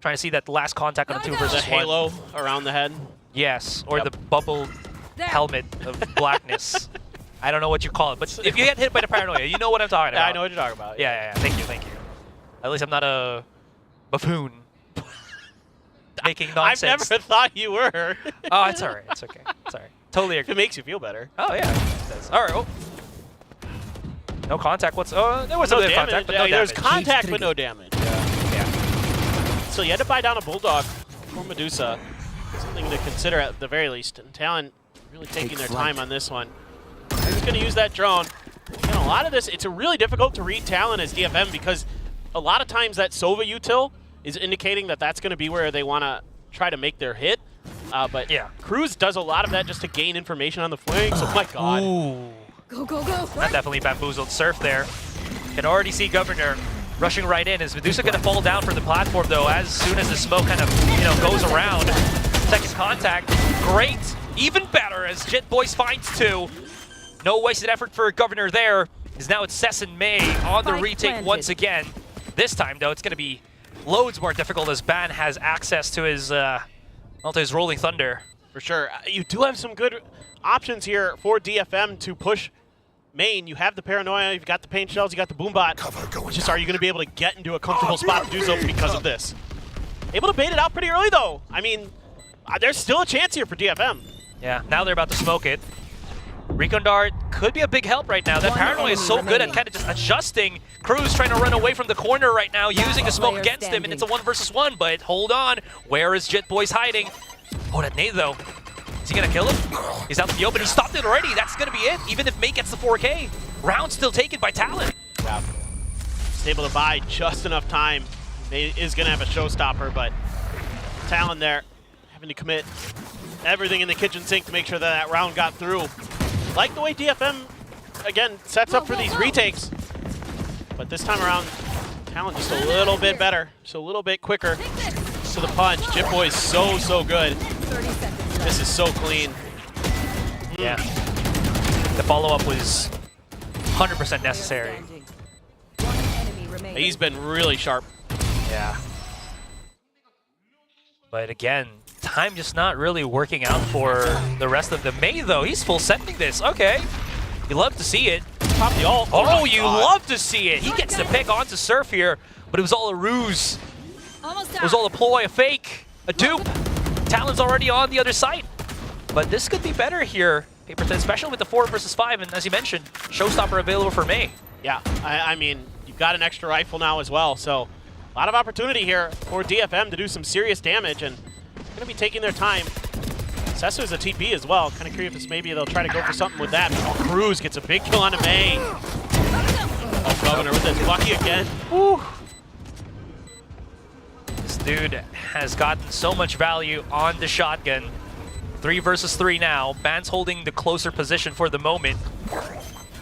Trying to see that last contact on the 2 versus 1. The halo around the head. Yes, or the bubble helmet of blackness. I don't know what you call it, but if you get hit by the paranoia, you know what I'm talking about. Yeah, I know what you're talking about. Yeah. Thank you. At least I'm not a buffoon making nonsense. I've never thought you were. Oh, it's alright. It's okay. It's alright. Totally agree. It makes you feel better. Oh yeah, it does. All right. Oh. No contact. There was a bit of contact, but no damage. There's contact, but no damage. So you had to buy down a Bulldog for Medusa. Something to consider at the very least. And Talon really taking their time on this one. They're just going to use that drone. And a lot of this, it's really difficult to read Talon as DFM because a lot of times that Sova util is indicating that that's going to be where they want to try to make their hit. But yeah, Cruz does a lot of that just to gain information on the flanks. Oh my god. Ooh. Go. That definitely bamboozled Surf there. Can already see Governor rushing right in. Is Medusa going to fall down from the platform, though, as soon as the smoke kind of, goes around? Second contact. Great. Even better as Jet Boys finds 2. No wasted effort for Governor there. Is now it's Cess and May on the retake once again. This time, though, it's going to be loads more difficult as Ban has access to his, his Rolling Thunder. For sure. You do have some good options here for DFM to push main. You have the Paranoia, you've got the Paint Shells, you got the Boombot. It's just, are you going to be able to get into a comfortable spot to do so because of this? Able to bait it out pretty early, though. I mean, there's still a chance here for DFM. Yeah, now they're about to smoke it. Recon Dart could be a big help right now. That Paranoia is so good at kind of just adjusting. Cruz trying to run away from the corner right now, using the smoke against him, and it's a 1 versus 1, but hold on. Where is Jet Boys hiding? Oh, that nade, though. Is he going to kill him? He's out to the open. He stopped it already. That's going to be it, even if May gets the 4K. Round still taken by Talon. Yeah. He's able to buy just enough time. May is going to have a showstopper, but Talon there having to commit everything in the kitchen sink to make sure that round got through. Like the way DFM, again, sets up for these retakes. But this time around, Talon just a little bit better. Just a little bit quicker to the punch. Jet Boy's so good. This is so clean. Yeah. The follow-up was 100% necessary. He's been really sharp. Yeah. But again, time just not really working out for the rest of them. May, though, he's full sending this. Okay. You love to see it. Pop the ult. Oh, you love to see it. He gets the pick onto Surf here, but it was all a ruse. It was all a ploy, a fake, a dupe. Talon's already on the other side. But this could be better here, Paperton, especially with the 4 versus 5, and as you mentioned, showstopper available for May. Yeah, I mean, you've got an extra rifle now as well, so a lot of opportunity here for DFM to do some serious damage, and they're going to be taking their time. Sesu is a TP as well. Kind of curious if maybe they'll try to go for something with that. Cruz gets a big kill on May. Oh, Governor with this lucky again. Woo. This dude has gotten so much value on the shotgun. 3 versus 3 now. Ban's holding the closer position for the moment.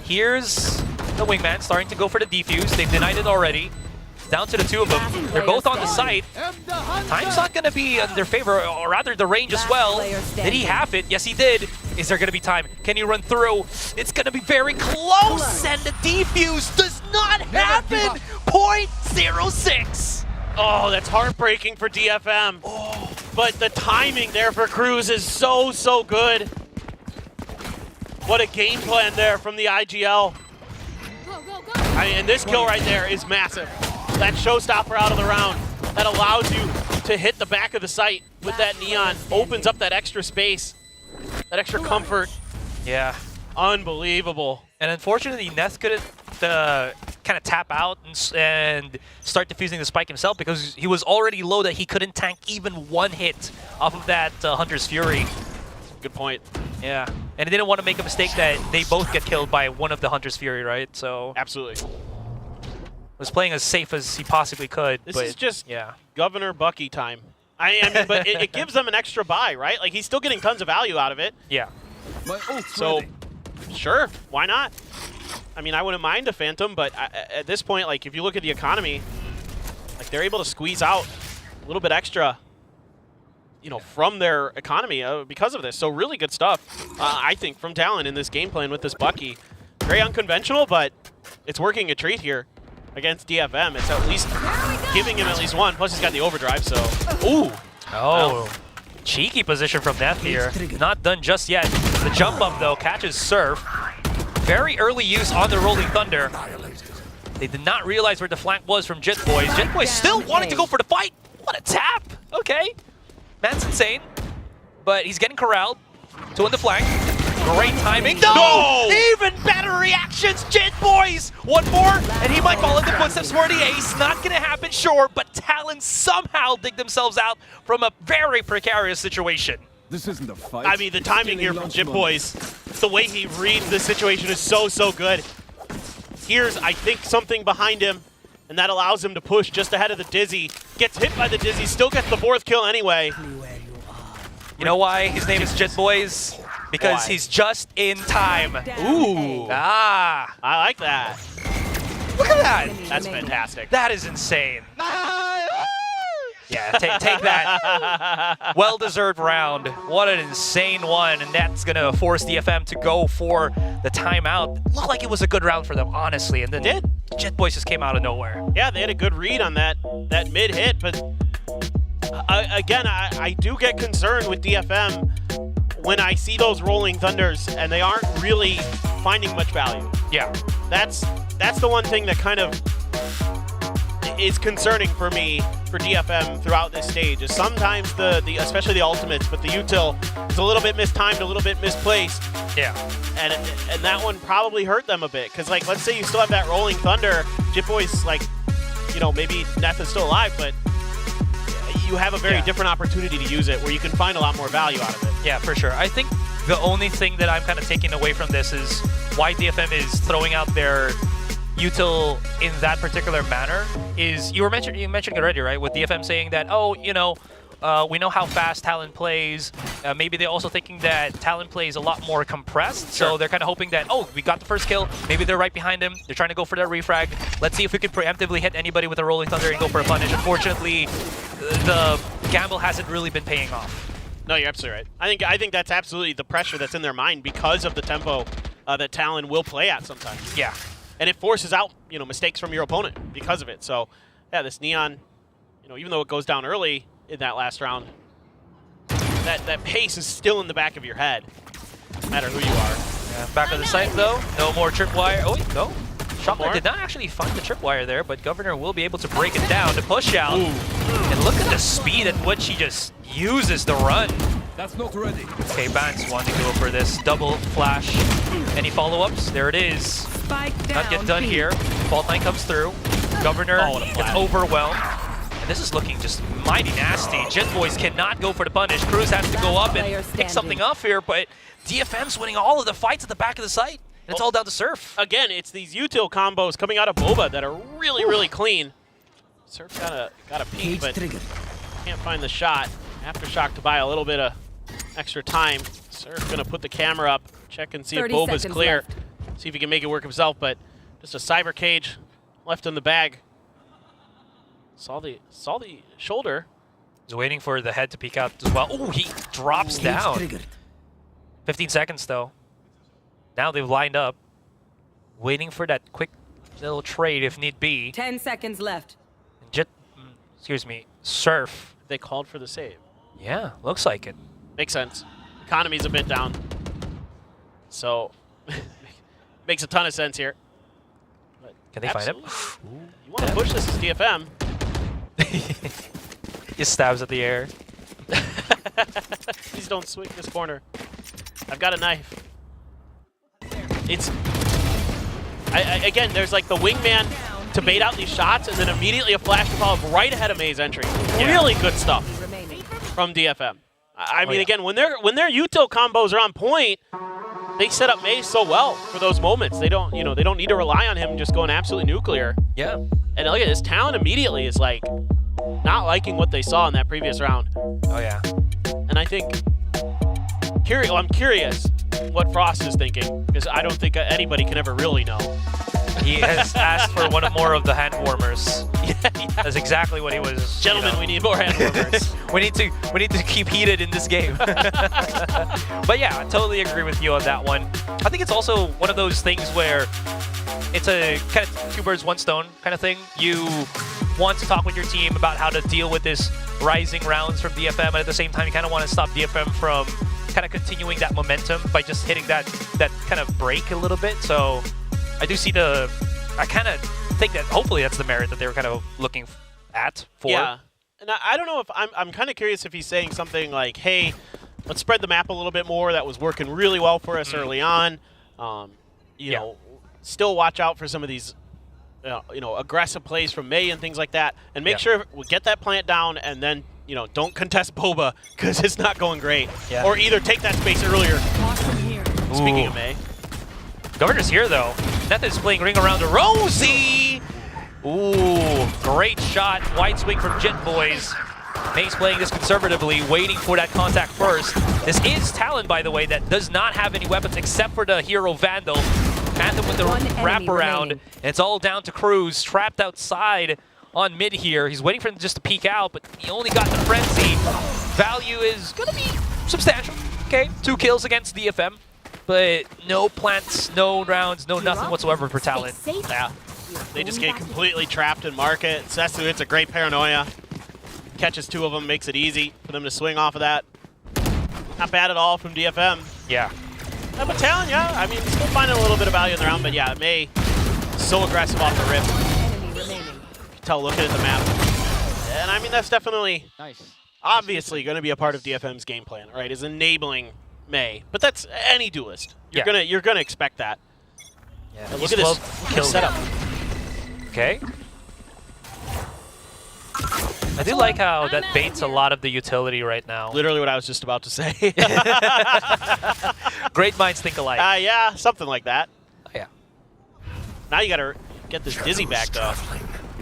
Here's the wingman starting to go for the defuse. They've denied it already. Down to the 2 of them. They're both on the site. Time's not going to be in their favor, or rather the range as well. Did he have it? Yes, he did. Is there going to be time? Can he run through? It's going to be very close, and the defuse does not happen. 0.06. Oh, that's heartbreaking for DFM. Oh. But the timing there for Cruz is so good. What a game plan there from the IGL. And this kill right there is massive. That showstopper out of the round that allows you to hit the back of the site with that neon, opens up that extra space, that extra comfort. Yeah. Unbelievable. And unfortunately, Neth couldn't kind of tap out and start defusing the spike himself because he was already low that he couldn't tank even one hit off of that Hunter's Fury. Good point. Yeah. And he didn't want to make a mistake that they both get killed by one of the Hunter's Fury, right? So absolutely. Was playing as safe as he possibly could. This but is just yeah. Governor Bucky time. I mean, but it gives them an extra buy, right? Like, he's still getting tons of value out of it. Yeah. So, sure, why not? I mean, I wouldn't mind a Phantom, but at this point, like, if you look at the economy, like, they're able to squeeze out a little bit extra, you know, from their economy because of this. So really good stuff, I think, from Talon in this game plan with this Bucky. Very unconventional, but it's working a treat here against DFM. It's at least giving him at least one. Plus, he's got the overdrive, so... Ooh! Oh, cheeky position from Neth here. Not done just yet. The jump up, though, catches Surf. Very early use on the Rolling Thunder. They did not realize where the flank was from Jit Boys. Jit Boys still wanting to go for the fight. What a tap! Okay. Man's insane. But he's getting corralled to win the flank. Great timing. No! Even better reactions, Jit Boys! One more, and he might fall into footsteps for the ace. Not gonna happen, sure, but Talon somehow dig themselves out from a very precarious situation. This isn't a fight. I mean, the timing here from Jit Boys, the way he reads the situation is so good. Here's, I think, something behind him, and that allows him to push just ahead of the Dizzy. Gets hit by the Dizzy, still gets the 4th kill anyway. You know why his name is Jit Boys? Because he's just in time. Ooh. Ah. I like that. Look at that. That's fantastic. That is insane. Yeah, take that. Well-deserved round. What an insane one. And that's going to force DFM to go for the timeout. Looked like it was a good round for them, honestly. And then Jit Boys just came out of nowhere. Yeah, they had a good read on that mid hit, but again, I do get concerned with DFM when I see those Rolling Thunders and they aren't really finding much value. Yeah. That's the one thing that kind of is concerning for me for DFM throughout this stage is sometimes the especially the ultimates, but the util is a little bit mistimed, a little bit misplaced. Yeah. And that one probably hurt them a bit because, like, let's say you still have that Rolling Thunder, Jit Boys, like, you know, maybe Neth is still alive, but you have a very different opportunity to use it where you can find a lot more value out of it. Yeah, for sure. I think the only thing that I'm kind of taking away from this is why DFM is throwing out their util in that particular manner is you mentioned it already, right? With DFM saying that, oh, you know, we know how fast Talon plays. Maybe they're also thinking that Talon plays a lot more compressed. So they're kind of hoping that, oh, we got the first kill. Maybe they're right behind him. They're trying to go for that refrag. Let's see if we can preemptively hit anybody with a Rolling Thunder and go for a punish. Unfortunately, the gamble hasn't really been paying off. No, you're absolutely right. I think that's absolutely the pressure that's in their mind because of the tempo that Talon will play at sometimes. Yeah. And it forces out, you know, mistakes from your opponent because of it. So, yeah, this Neon, you know, even though it goes down early in that last round, that pace is still in the back of your head, no matter who you are. Yeah, back of the site, though. No more tripwire. Oh, wait, no. Shocker did not actually find the tripwire there, but Governor will be able to break it down to push out. Ooh. And look at the speed at which he just uses the run. That's not ready. Okay, Bans wanting to go for this double flash. Any follow-ups? There it is. Not get done here. Fault 9 comes through. Governor gets overwhelmed. And this is looking just mighty nasty. Jit Boys cannot go for the punish. Cruz has to go up and pick something off here, but DFM's winning all of the fights at the back of the site. And it's all down to Surf. Again, it's these util combos coming out of Boba that are really clean. Surf got a peek, but can't find the shot. Aftershock to buy a little bit of extra time. Surf gonna put the camera up, check and see if Boba's clear. Left. See if he can make it work himself, but just a cyber cage left in the bag. Saw the shoulder. He's waiting for the head to peek out as well. Oh, he drops down. 15 seconds though. Now they've lined up, waiting for that quick little trade if need be. 10 seconds left. Surf. They called for the save. Yeah, looks like it. Makes sense. Economy's a bit down. So, makes a ton of sense here. But can they find him? You want to push this as DFM. He stabs at the air. Please don't swing this corner. I've got a knife. It's... again, there's like the wingman to bait out these shots, and then immediately a flash to follow up right ahead of May's entry. Really good stuff from DFM. I mean, again, when their util combos are on point, they set up May so well for those moments. They don't, they don't need to rely on him just going absolutely nuclear. Yeah. And look at this, Talon immediately is like not liking what they saw in that previous round. Oh yeah. And I think, I'm curious what Frost is thinking, because I don't think anybody can ever really know. He has asked for more of the hand warmers. Yeah. That's exactly what he was. Gentlemen, we need more hand warmers. we need to keep heated in this game. But yeah, I totally agree with you on that one. I think it's also one of those things where it's a kind of two birds, one stone kind of thing. You want to talk with your team about how to deal with this rising rounds from DFM, and at the same time, you kind of want to stop DFM from kind of continuing that momentum by just hitting that kind of break a little bit. So I do see I kind of think that hopefully that's the merit that they were kind of looking at for. Yeah, and I don't know if I'm kind of curious if he's saying something like, hey, let's spread the map a little bit more. That was working really well for us early on. You know, still watch out for some of these aggressive plays from May and things like that, and make sure we get that plant down, and then don't contest Boba because it's not going great. Yeah. Or either take that space earlier. Speaking of May. Governor's here, though. Neth is playing ring around to Rosie. Ooh, great shot. Wide swing from Jet Boys. May's playing this conservatively, waiting for that contact first. This is Talon, by the way, that does not have any weapons except for the hero Vandal. Anthem with the wraparound. And it's all down to Cruz, trapped outside on mid here. He's waiting for him just to peek out, but he only got the Frenzy. Value is going to be substantial. Okay, 2 kills against DFM. But no plants, no rounds, no nothing whatsoever for Talon. Yeah, they just get completely trapped in market. Sesu hits a great paranoia. Catches 2 of them, makes it easy for them to swing off of that. Not bad at all from DFM. Yeah. But Talon, yeah, I mean, still finding a little bit of value in the round, but yeah, May so aggressive off the rip. You can tell looking at the map. And I mean, that's definitely obviously going to be a part of DFM's game plan, right? Is enabling May, but that's any duelist. You're gonna expect that. Yeah. Look at this kill setup. Okay. I do like how that baits a lot of the utility right now. Literally what I was just about to say. Great minds think alike. Yeah, something like that. Oh, yeah. Now you gotta get this Dizzy back though.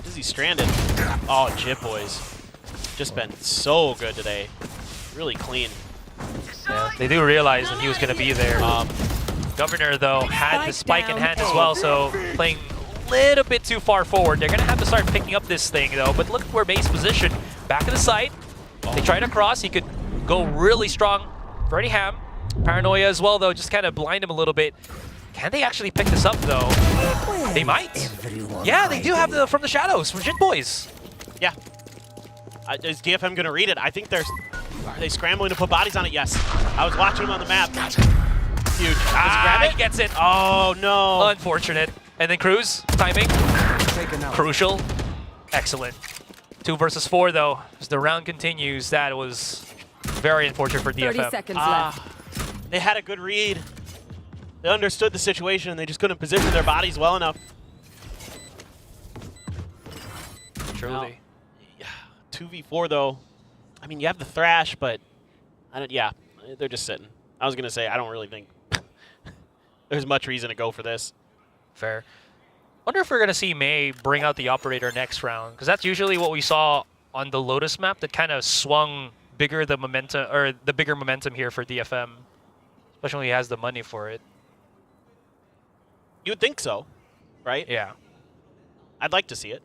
Dizzy stranded. Oh, Jit Boys. Just been so good today. Really clean. Yeah, they do realize that he was going to be there. Governor, though, had the spike in hand as well, so playing a little bit too far forward. They're going to have to start picking up this thing, though. But look where May's positioned. Back of the site. They tried to cross. He could go really strong. Freddy Ham. Paranoia as well, though, just kind of blind him a little bit. Can they actually pick this up, though? They might. Yeah, they do have the from the shadows, from Jit Boys. Yeah. Is DFM going to read it? I think are they scrambling to put bodies on it? Yes. I was watching them on the map. Huge. Grab it? He gets it. Oh, no. Unfortunate. And then Cruz, timing. Crucial. Excellent. 2 versus 4, though. As the round continues, that was very unfortunate for DFM. 30 seconds left. They had a good read. They understood the situation, and they just couldn't position their bodies well enough. Truly. 2v4 though. I mean, you have the Thrash, but yeah, they're just sitting. I was gonna say I don't really think there's much reason to go for this. Fair. Wonder if we're gonna see May bring out the operator next round, because that's usually what we saw on the Lotus map that kind of swung the bigger momentum here for DFM, especially when he has the money for it. You would think so, right? Yeah. I'd like to see it.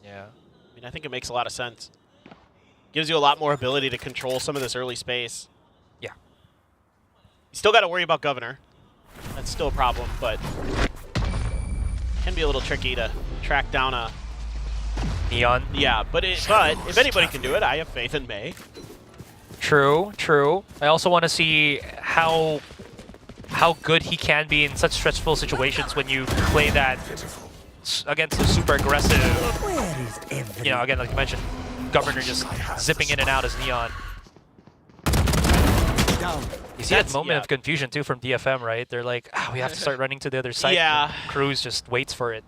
Yeah. I mean, I think it makes a lot of sense. Gives you a lot more ability to control some of this early space. Yeah. You still got to worry about Governor. That's still a problem, but can be a little tricky to track down a Neon. Yeah, but if anybody can do it, I have faith in May. True, true. I also want to see how good he can be in such stressful situations when you play that against the super aggressive. You know, again, like you mentioned, Governor just zipping in and out as Neon. You see that moment of confusion too from DFM, right? They're like, oh, we have to start running to the other side. Yeah. Cruz just waits for it.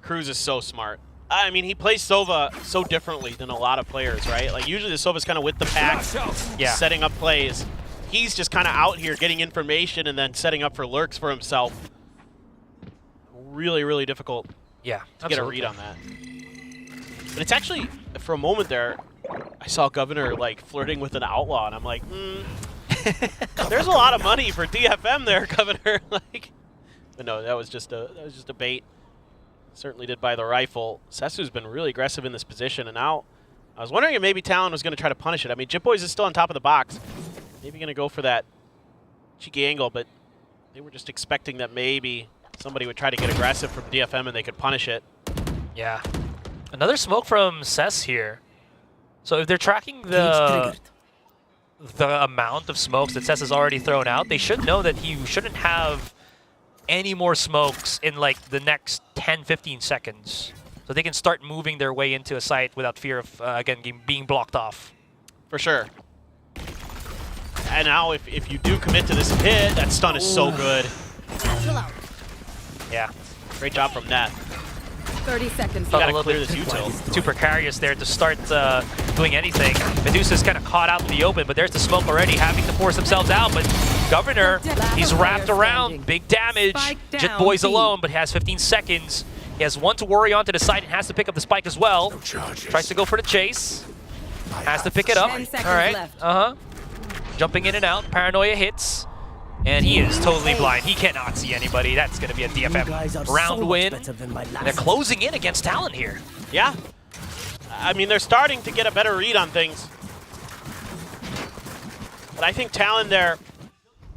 Cruz is so smart. I mean, he plays Sova so differently than a lot of players, right? Like, usually the Sova's kind of with the pack, setting up plays. He's just kind of out here getting information and then setting up for lurks for himself. Really, really difficult to get a read on that. But it's actually, for a moment there, I saw Governor like flirting with an outlaw, and I'm like, there's a lot of money for DFM there, Governor. Like, but no, that was just a bait. Certainly did buy the rifle. Sesu's been really aggressive in this position, and now I was wondering if maybe Talon was going to try to punish it. I mean, JitBoys is still on top of the box. Maybe going to go for that cheeky angle, but they were just expecting that maybe somebody would try to get aggressive from DFM and they could punish it. Yeah. Another smoke from Cess here. So if they're tracking the amount of smokes that Cess has already thrown out, they should know that he shouldn't have any more smokes in like the next 10-15 seconds. So they can start moving their way into a site without fear of, again, being blocked off. For sure. And now if you do commit to this hit, that stun is so good. Yeah. Great job from Neth. 30 seconds. You gotta clear this util. Too precarious there to start doing anything. Medusa's kind of caught out in the open, but there's the smoke already, having to force themselves out. But Governor, he's wrapped around. Big damage. JitBoys alone, but he has 15 seconds. He has one to worry onto the side and has to pick up the spike as well. Tries to go for the chase. Has to pick it up. All right. Jumping in and out. Paranoia hits. And he is totally blind. He cannot see anybody. That's going to be a DFM round win. And they're closing in against Talon here. Yeah. I mean, they're starting to get a better read on things. But I think Talon there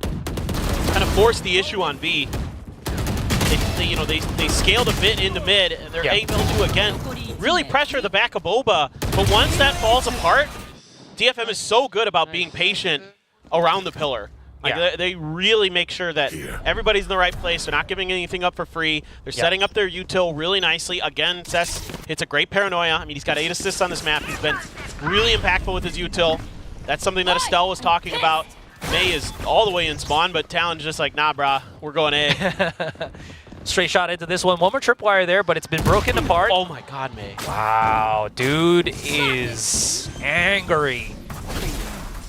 kind of forced the issue on B. They scaled a bit into mid, and they're able to, again, really pressure the back of Boba. But once that falls apart, DFM is so good about being patient around the pillar. Like they really make sure that everybody's in the right place. They're not giving anything up for free. They're setting up their util really nicely. Again, Cess hits a great paranoia. I mean, he's got 8 assists on this map. He's been really impactful with his util. That's something that Estelle was talking about. May is all the way in spawn, but Talon's just like, nah, brah, we're going A. Straight shot into this one. One more tripwire there, but it's been broken apart. Oh my god, May. Wow, dude is angry.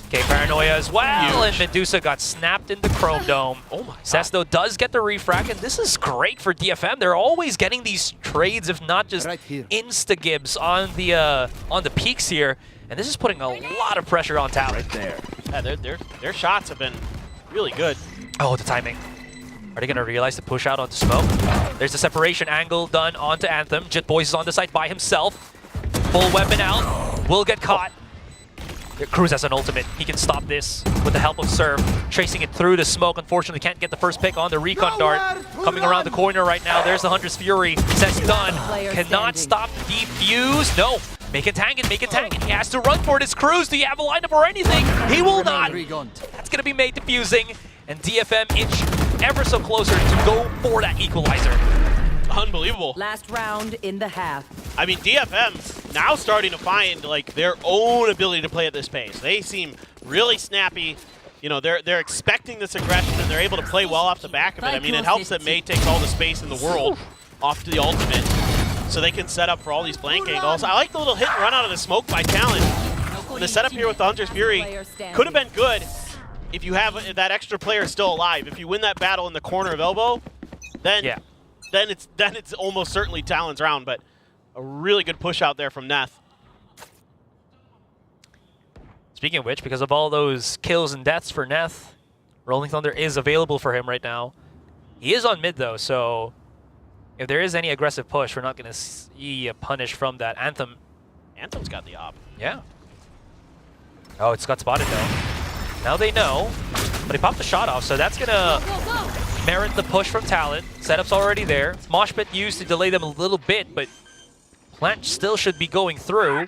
Okay, Paranoia as well, and Medusa got snapped in the Chrome Dome. Oh my god. Sesto does get the refrag, and this is great for DFM. They're always getting these trades, if not just insta-gibs on the peaks here, and this is putting a lot of pressure on Talon. Right there. Yeah, their shots have been really good. Oh, the timing. Are they going to realize to push out onto smoke? There's the separation angle done onto Anthem. JitBoys is on the site by himself. Full weapon out. Will get caught. Cruz has an ultimate. He can stop this with the help of Serve. Tracing it through the smoke. Unfortunately, can't get the first pick on the recon dart. Coming around the corner right now. There's the Hunter's Fury. Sets done. Cannot stop defuse. No. Make it tank it, make it tank it. He has to run for it. It's Cruz. Do you have a lineup or anything? He will not. That's going to be made defusing. And DFM inch ever so closer to go for that equalizer. Unbelievable. Last round in the half. I mean, DFM now starting to find like their own ability to play at this pace. They seem really snappy. You know, they're expecting this aggression and they're able to play well off the back of it. I mean, it helps that May takes all the space in the world off to the ultimate, so they can set up for all these blank angles. I like the little hit and run out of the smoke by Talon. The setup here with the Hunter's Fury could have been good if you have that extra player still alive. If you win that battle in the corner of elbow, then it's almost certainly Talon's round. But a really good push out there from Neth. Speaking of which, because of all those kills and deaths for Neth, Rolling Thunder is available for him right now. He is on mid though, so if there is any aggressive push, we're not going to see a punish from that. Anthem's got the op. Yeah. Oh, it's got spotted though. Now they know, but he popped the shot off, so that's going to merit the push from Talon. Setup's already there. Mosh pit used to delay them a little bit, but Plant still should be going through.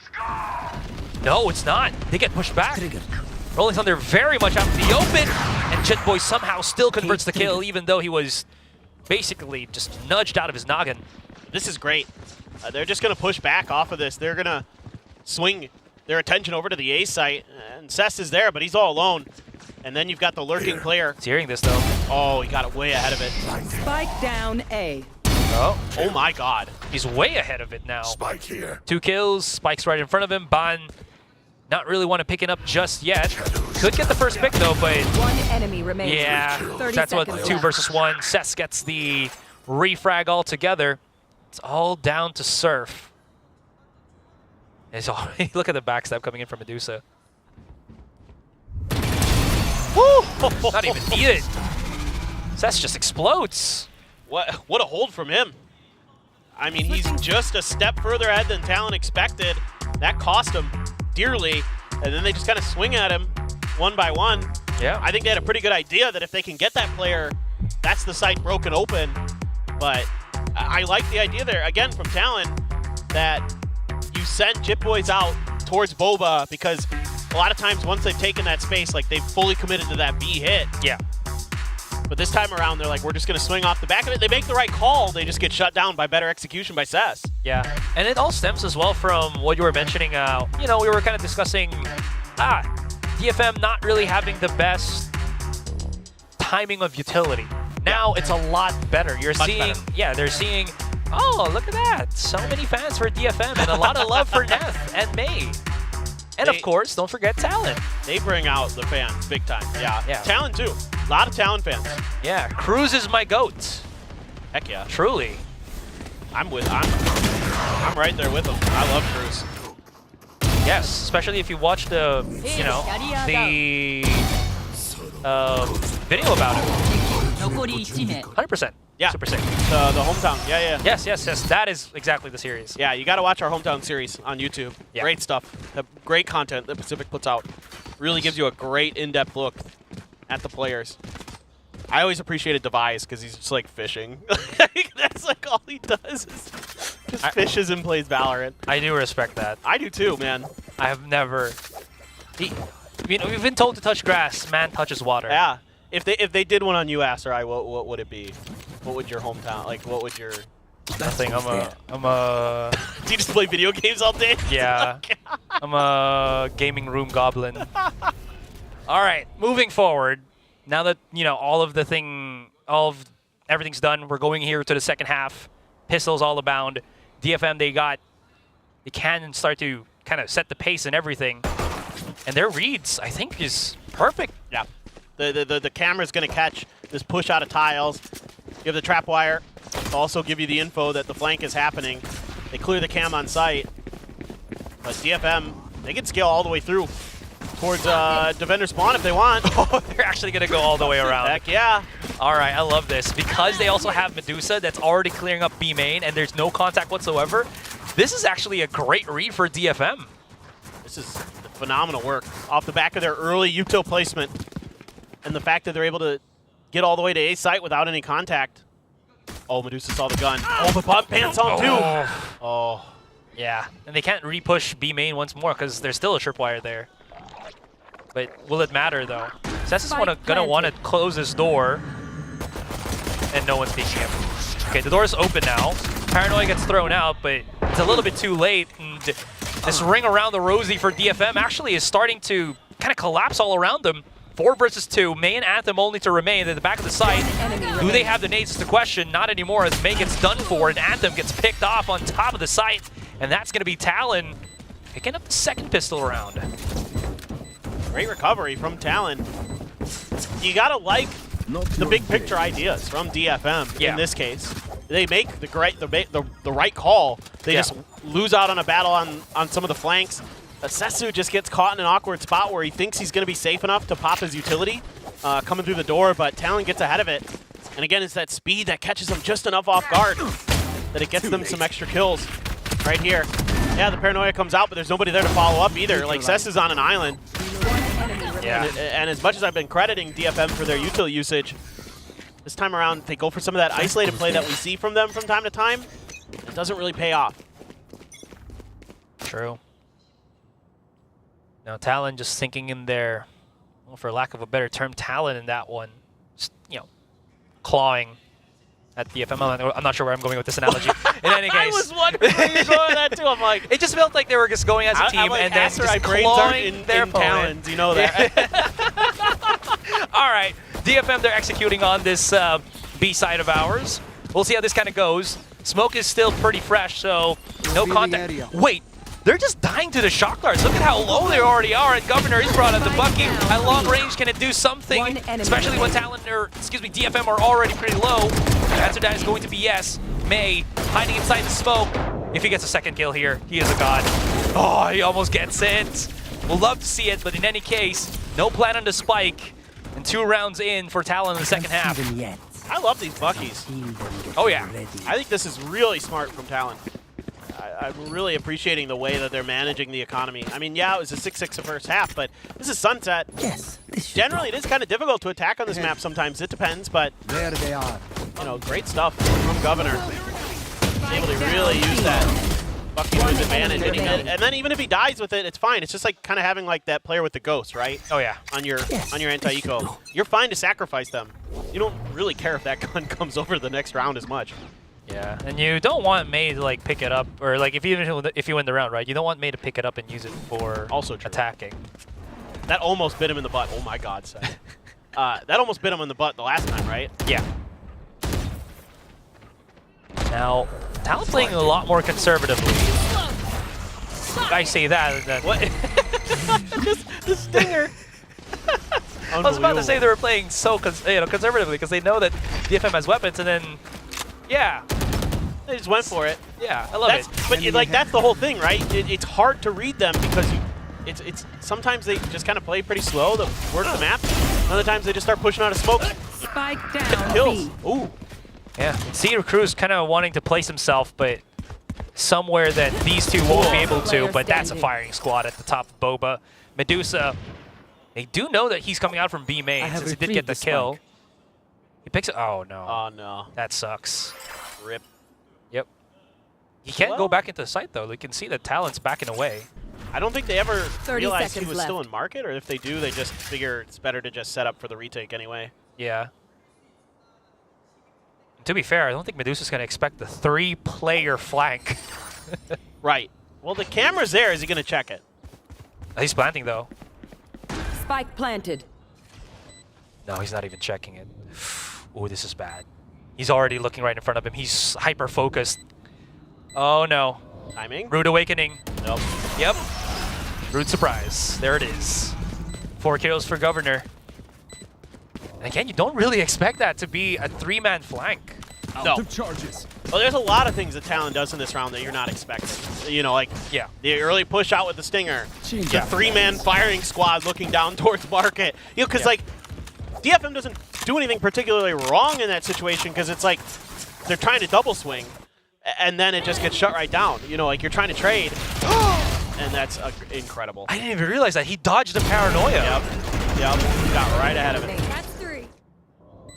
No, it's not. They get pushed back. Rolling Thunder very much out in the open, and JitBoy somehow still converts the kill, even though he was basically just nudged out of his noggin. This is great. They're just going to push back off of this. They're going to swing their attention over to the A site, and Cess is there, but he's all alone. And then you've got the lurking player. He's hearing this, though. Oh, he got it way ahead of it. Spike down A. Oh my god. He's way ahead of it now. Spike here. 2 kills, Spike's right in front of him. Ban not really want to pick it up just yet. Could get the first pick though, but one enemy remains. Yeah, that's what 2 versus 1. Cess gets the refrag all together. It's all down to Surf. And so look at the backstab coming in from Medusa. Woo! Not even needed. Cess just explodes. What a hold from him. I mean, he's just a step further ahead than Talon expected. That cost him dearly. And then they just kind of swing at him one by one. Yeah. I think they had a pretty good idea that if they can get that player, that's the site broken open. But I like the idea there, again, from Talon, that you send Jip Boys out towards Boba, because a lot of times once they've taken that space, like they've fully committed to that B hit. Yeah. But this time around, they're like, we're just going to swing off the back of it. They make the right call. They just get shut down by better execution by Cess. Yeah, and it all stems as well from what you were mentioning. You know, we were kind of discussing DFM not really having the best timing of utility. Now it's a lot better. You're Much seeing, better. yeah, they're seeing, oh, look at that. So many fans for DFM and a lot of love for Neth and May. And of course, don't forget Talon. They bring out the fans big time. Yeah. Yeah. Talon too. A lot of Talon fans. Yeah, Cruz is my GOAT. Heck yeah. Truly. I'm right there with him. I love Cruz. Yes, especially if you watch the, you know, the video about it. 100%. Yeah. Super sick. The hometown. Yeah. Yes. That is exactly the series. Yeah, you got to watch our hometown series on YouTube. Yeah. Great stuff. Great content that Pacific puts out. Really gives you a great in-depth look at the players. I always appreciated Device because he's just like fishing. That's like all he does is just fishes and plays Valorant. I do respect that. I do too, man. I have never. We've been told to touch grass. Man touches water. Yeah. If they did one on you, Asterai, what would it be? What would your hometown, like, what would your... Nothing. I'm a. Do you just play video games all day? Yeah. I'm a gaming room goblin. All right, moving forward. Now that, you know, everything's done, we're going here to the second half. Pistols all abound. DFM, they can start to kind of set the pace and everything. And their reads, I think, is perfect. Yeah. The camera's going to catch this push out of tiles. You have the trap wire to also give you the info that the flank is happening. They clear the cam on site. But DFM, they can scale all the way through towards defender spawn if they want. Oh, they're actually going to go all the way around. Heck yeah. All right, I love this. Because they also have Medusa that's already clearing up B main and there's no contact whatsoever, this is actually a great read for DFM. This is phenomenal work off the back of their early util placement. And the fact that they're able to get all the way to A site without any contact. Oh, Medusa saw the gun. Oh, the pop pants on too. Oh. Yeah, and they can't re-push B main once more because there's still a tripwire there. But will it matter though? Cess is gonna want to close this door, and no one's peeking him. Okay, the door's open now. Paranoia gets thrown out, but it's a little bit too late. And this ring around the Rosie for DFM actually is starting to kind of collapse all around them. 4 versus 2. May and Anthem only to remain at the back of the site. Do they have the nades is the question? Not anymore as May gets done for and Anthem gets picked off on top of the site. And that's going to be Talon picking up the second pistol round. Great recovery from Talon. You got to like the big picture ideas from DFM in this case. They make the right call. They just lose out on a battle on some of the flanks. Sesu just gets caught in an awkward spot where he thinks he's going to be safe enough to pop his utility coming through the door, but Talon gets ahead of it. And again, it's that speed that catches them just enough off guard that it gets them some extra kills right here. Yeah, the Paranoia comes out, but there's nobody there to follow up either. Like, Sesu's on an island. Yeah. And as much as I've been crediting DFM for their util usage, this time around they go for some of that isolated play that we see from them from time to time. It doesn't really pay off. True. Now Talon just sinking in there, well, for lack of a better term, Talon in that one, just, you know, clawing at DFM. I'm not sure where I'm going with this analogy. In any case, I was wondering where you're going with that too. I'm like, it just felt like they were just going as a team like, and then just clawing their opponent. Talons, you know that. All right, DFM, they're executing on this B side of ours. We'll see how this kind of goes. Smoke is still pretty fresh, so no contact. Wait. They're just dying to the shock darts. Look at how low they already are. And Governor is brought out the Bucky. At long range, can it do something? Especially when DFM are already pretty low. The answer to that is going to be yes. May hiding inside the smoke. If he gets a second kill here, he is a god. Oh, he almost gets it. We'll love to see it, but in any case, no plan on the spike. And 2 rounds in for Talon in the second half. I love these Buckies. Oh yeah. I think this is really smart from Talon. I'm really appreciating the way that they're managing the economy. I mean, yeah, it was a 6-6 the first half, but this is Sunset. Yes. Generally, it is kind of difficult to attack on this map sometimes. It depends, but There they are. you know, great stuff from Governor. He's able to really use that Bucky to his advantage, and then even if he dies with it, it's fine. It's just like kind of having like that player with the ghost, right? Oh yeah. On your anti-eco, you're fine to sacrifice them. You don't really care if that gun comes over the next round as much. Yeah, and you don't want Mei to like pick it up, or like if you win the round, right? You don't want Mei to pick it up and use it for attacking. That almost bit him in the butt. Oh my God, son. That almost bit him in the butt the last time, right? Yeah. Now, Talon playing a lot more conservatively. I say that, and then what? the stinger. I was about to say they were playing so conservatively because they know that DFM has weapons, and then yeah, they just went for it. Yeah, I love it. But like that's the whole thing, right? It's hard to read them because it's sometimes they just kind of play pretty slow to work the map. Other times they just start pushing out of smoke. Spike down. Kills. Ooh. Yeah, Cedar Cruz kind of wanting to place himself, but somewhere that these two won't be able to. But that's a firing squad at the top of Boba. Medusa, they do know that he's coming out from B main since he did get the kill. He picks it. Oh no. Oh no. That sucks. Rip. Yep. He can't go back into the site though. You can see that Talon's backing away. I don't think they ever 30 realized he seconds was still left. in market, or if they do, they just figure it's better to just set up for the retake anyway. Yeah. To be fair, I don't think Medusa's going to expect the 3-player flank. Right. Well, the camera's there. Is he going to check it? He's planting, though. Spike planted. No, he's not even checking it. Ooh, this is bad. He's already looking right in front of him. He's hyper-focused. Oh, no. Timing? Rude awakening. Nope. Yep. Rude surprise. There it is. 4 kills for Governor. And again, you don't really expect that to be a 3-man flank. No. Charges. Well, there's a lot of things that Talon does in this round that you're not expecting. You know, like the early push out with the stinger, the 3-man firing squad looking down towards market. You know, because like DFM doesn't do anything particularly wrong in that situation because it's like they're trying to double swing, and then it just gets shut right down. You know, like you're trying to trade, and that's incredible. I didn't even realize that. He dodged the paranoia. Yep. Yep. He got right ahead of it. That's 3.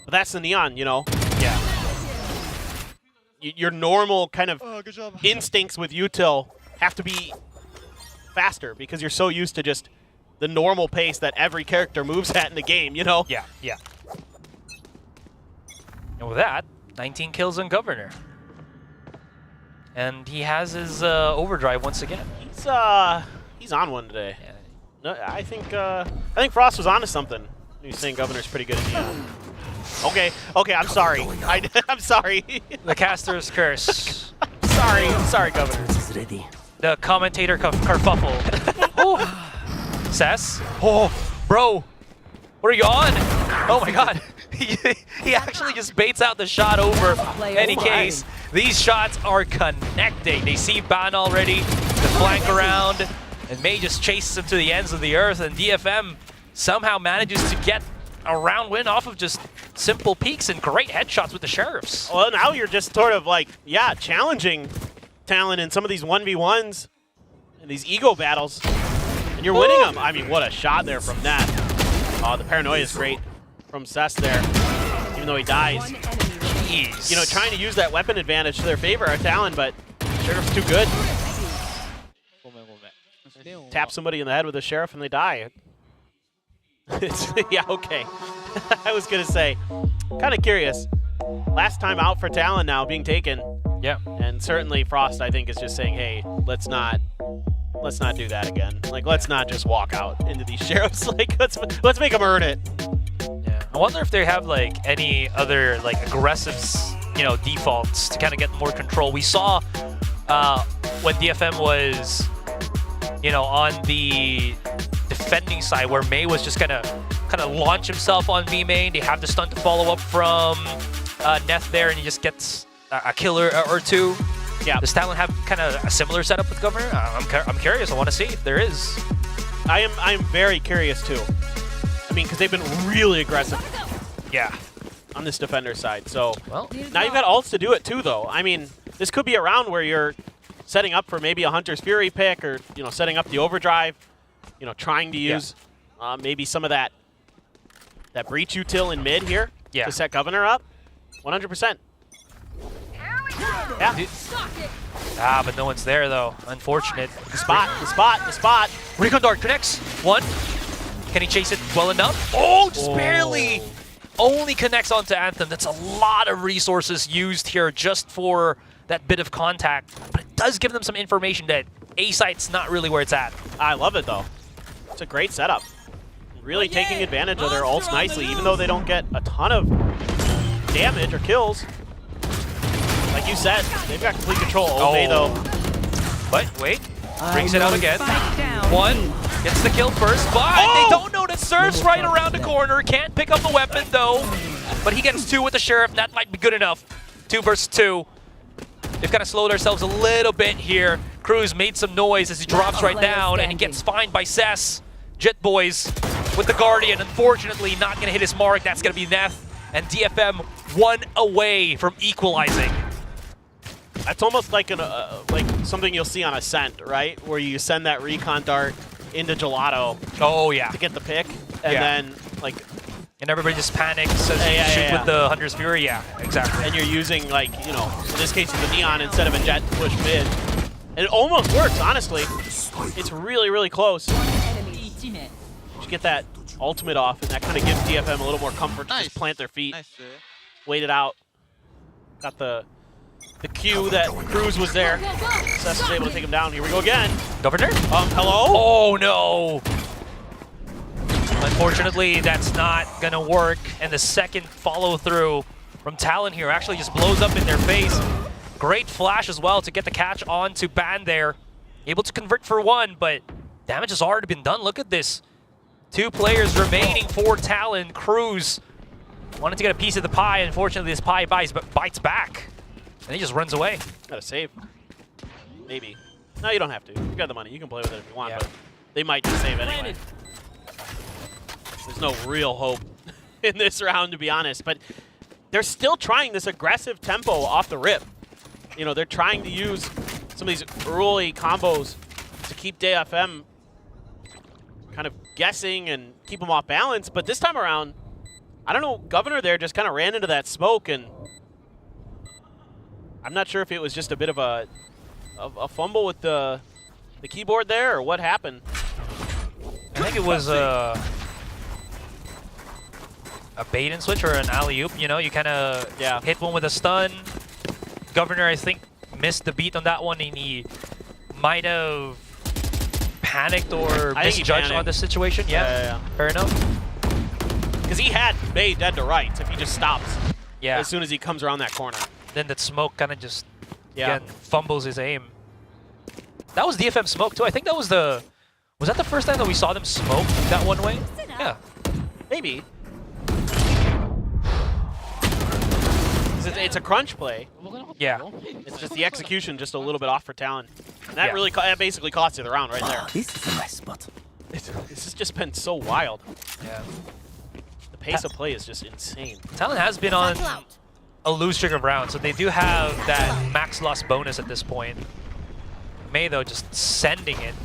But that's the Neon, you know. Yeah. Your normal kind of instincts with util have to be faster because you're so used to just the normal pace that every character moves at in the game, you know? Yeah, yeah. And with that, 19 kills on Governor. And he has his overdrive once again. He's on one today. Yeah. No, I think Frost was onto something. He's saying Governor's pretty good in Neon. Okay, I'm sorry. I'm sorry. The caster's curse. I'm sorry, Governor. The commentator kerfuffle. Cess? Oh, bro. What are you on? Oh my god. He actually just baits out the shot over any case. These shots are connecting. They see Ban already, the flank around, and Mei just chases him to the ends of the earth, and DFM somehow manages to get a round win off of just simple peeks and great headshots with the Sheriffs. Well, now you're just sort of like, challenging Talon in some of these 1v1s and these ego battles, and you're winning them. I mean, what a shot there from that. Oh, the paranoia is great from Cess there, even though he dies. Jeez. You know, trying to use that weapon advantage to their favor are Talon, but Sheriff's too good. Tap somebody in the head with a Sheriff and they die. Yeah, okay. I was going to say, kind of curious. Last time out for Talon now being taken. Yeah. And certainly Frost, I think, is just saying, hey, let's not do that again. Like, let's not just walk out into these Sheriffs. Like, let's make them earn it. Yeah. I wonder if they have, like, any other, like, aggressive, defaults to kind of get more control. We saw when DFM was, on the defending side where Mei was just gonna kind of launch himself on B main. They have the stunt to follow up from Neth there, and he just gets a killer or two. Yeah. Does Talon have kind of a similar setup with Governor? I'm curious. I want to see if there is. I am very curious too. I mean, because they've been really aggressive. Yeah. On this defender side. So well, now you've got ults to do it too, though. I mean, this could be a round where you're setting up for maybe a Hunter's Fury pick, or setting up the overdrive. Trying to use maybe some of that breach util in mid here to set Governor up. 100%. Yeah. But no one's there though. Unfortunate. The spot. Recon Dart connects. One. Can he chase it well enough? Oh, just barely. Only connects onto Anthem. That's a lot of resources used here just for that bit of contact. But it does give them some information that A site's not really where it's at. I love it though. It's a great setup. Really taking advantage of their ults nicely, even though they don't get a ton of damage or kills. Like you said, they've got complete control. Obey though. But wait, brings it out again. One gets the kill first, but they don't know that Surf's right around the corner. Can't pick up the weapon though, but he gets 2 with the Sheriff. That might be good enough. 2 versus 2. They've kind of slowed ourselves a little bit here. Cruz made some noise as he drops right down, and he gets fined by Cess. Jet Boys with the Guardian, unfortunately not going to hit his mark. That's going to be Neth, and DFM 1 away from equalizing. That's almost like like something you'll see on Ascent, right? Where you send that recon dart into Gelato. Oh yeah. To get the pick, and then like. And everybody just panics as you shoot with the Hunter's Fury. Yeah, exactly. And you're using like in this case the Neon instead of a Jet to push mid. And it almost works, honestly. It's really, really close. You get that ultimate off, and that kind of gives DFM a little more comfort to just plant their feet, wait it out. Got the Q that Cruz was there. Cess is able to take him down. Here we go again. Governor? Hello? Oh no! Unfortunately, that's not gonna work. And the second follow through from Talon here actually just blows up in their face. Great flash as well to get the catch on to Ban there. Able to convert for 1, but damage has already been done. Look at this. 2 players remaining for Talon. Cruz wanted to get a piece of the pie. Unfortunately, this pie bites back. And he just runs away. Got to save. Maybe. No, you don't have to. You got the money. You can play with it if you want, but they might just save anyway. There's no real hope in this round, to be honest. But they're still trying this aggressive tempo off the rip. They're trying to use some of these early combos to keep DFM kind of guessing and keep them off balance. But this time around, I don't know, Governor there just kind of ran into that smoke, and I'm not sure if it was just a bit of a fumble with the keyboard there or what happened. I think it was a bait and switch or an alley-oop. You kind of hit one with a stun. Governor, I think, missed the beat on that one, and he might have panicked or misjudged on the situation. Yeah, fair enough. Because he had Bay dead to rights if he just stops. Yeah. As soon as he comes around that corner. Then that smoke kind of just again fumbles his aim. That was DFM smoke too. I think that was the. Was that the first time that we saw them smoke that one way? Yeah. Maybe. It's a crunch play. Yeah. It's just the execution just a little bit off for Talon. And that really that basically cost you the round right there. This is a nice spot. This has just been so wild. Yeah. The pace of play is just insane. Talon has been on a lose streak of rounds, so they do have that max loss bonus at this point. May, though, just sending it.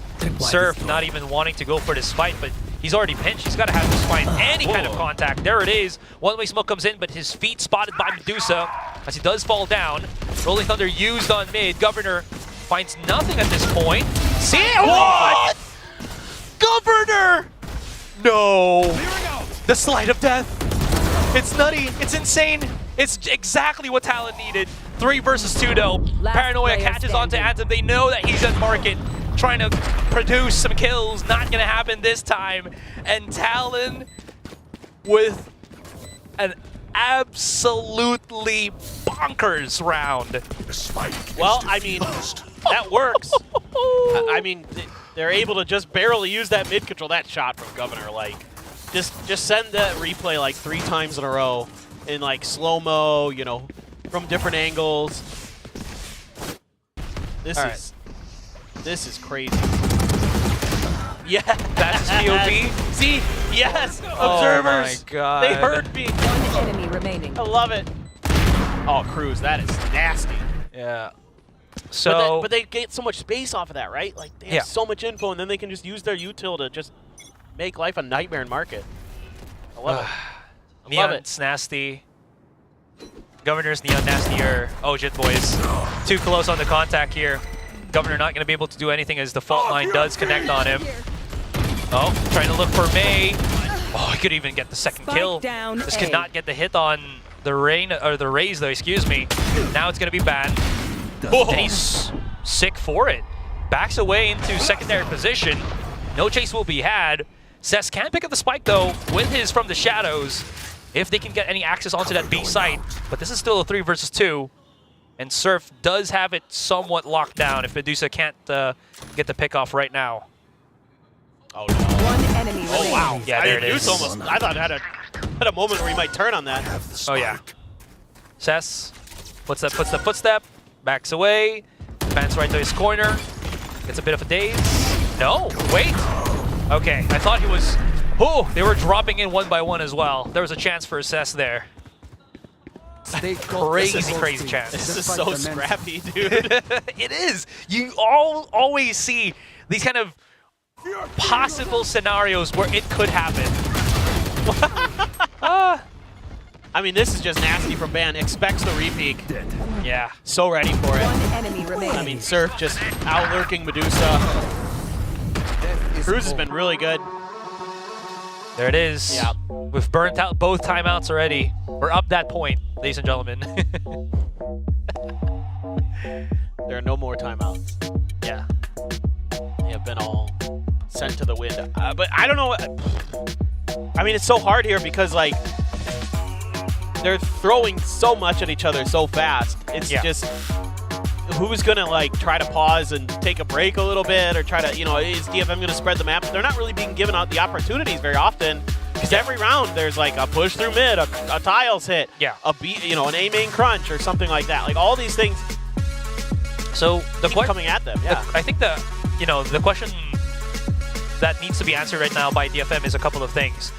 Surf not even wanting to go for this fight, but he's already pinched. He's got to have to find any kind of contact. There it is. One-way smoke comes in, but his feet spotted by Medusa as he does fall down. Rolling Thunder used on mid. Governor finds nothing at this point. See it? What? Governor! No. The slide of death. It's nutty. It's insane. It's exactly what Talon needed. 3 versus 2 though. Paranoia catches onto Anthem. They know that he's at market, trying to produce some kills. Not gonna happen this time. And Talon with an absolutely bonkers round. Well, I mean, that works. I mean, they're able to just barely use that mid control. That shot from Governor, like, just send that replay like 3 times in a row in like slow-mo, from different angles. This All this is crazy. Yeah, That's POV. See, yes, Oh observers. my God. They heard me. One enemy remaining. I love it. Oh, Cruz, that is nasty. Yeah. So, but they get so much space off of that, right? Like they have so much info, and then they can just use their util to just make life a nightmare in market. I love it. I love it. Neon's nasty. Governor's Neon nastier. Oh, Jit boys. Too close on the contact here. Governor not going to be able to do anything as the fault line does connect on him. Oh, trying to look for May. Oh, he could even get the second kill. This could not get the hit on the Raze though, excuse me. Now it's going to be banned. And he's sick for it. Backs away into secondary position. No chase will be had. Cess can pick up the spike though with his from the shadows if they can get any access onto that B site. But this is still a 3 versus 2. And Surf does have it somewhat locked down if Medusa can't get the pick off right now. Oh no. One enemy remaining. Oh wow. Yeah, there it is. Almost, I thought it had a moment where he might turn on that. Oh yeah. Cess puts that footstep, backs away, bans right to his corner, gets a bit of a daze. No, wait. Okay, I thought he was. Oh, they were dropping in one by one as well. There was a chance for a Cess there. Crazy chance. This is so scrappy, dude. It is. You always see these kind of possible scenarios where it could happen. I mean, this is just nasty from Ban. Expects the repeat. Yeah. So ready for it. One enemy remaining. I mean, Surf just out-lurking Medusa. Cruz has been really good. There it is. Yeah. We've burnt out both timeouts already. We're up that point, ladies and gentlemen. There are no more timeouts. Yeah. They have been all sent to the wind. But I don't know. I mean, it's so hard here because, like, they're throwing so much at each other so fast. It's just who's going to, like, try to pause and take a break a little bit or try to, you know, is DFM going to spread the map? They're not really being given out the opportunities very often because every round there's, like, a push through mid, a tiles hit, a beat, you know, an A main crunch or something like that. Like, all these things so the keep coming at them. Yeah. I think the question that needs to be answered right now by DFM is a couple of things.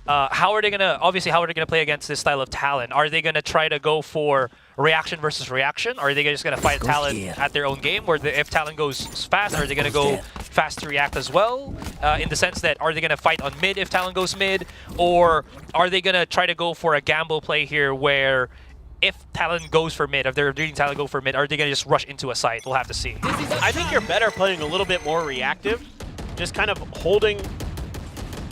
How are they gonna play against this style of Talon? Are they gonna try to go for reaction versus reaction? Or are they just gonna fight Talon at their own game? Or if Talon goes fast, are they gonna go fast to react as well? In the sense that, are they gonna fight on mid if Talon goes mid? Or are they gonna try to go for a gamble play here where if Talon goes for mid, if they're doing Talon go for mid, are they gonna just rush into a site? We'll have to see. I think you're better playing a little bit more reactive, just kind of holding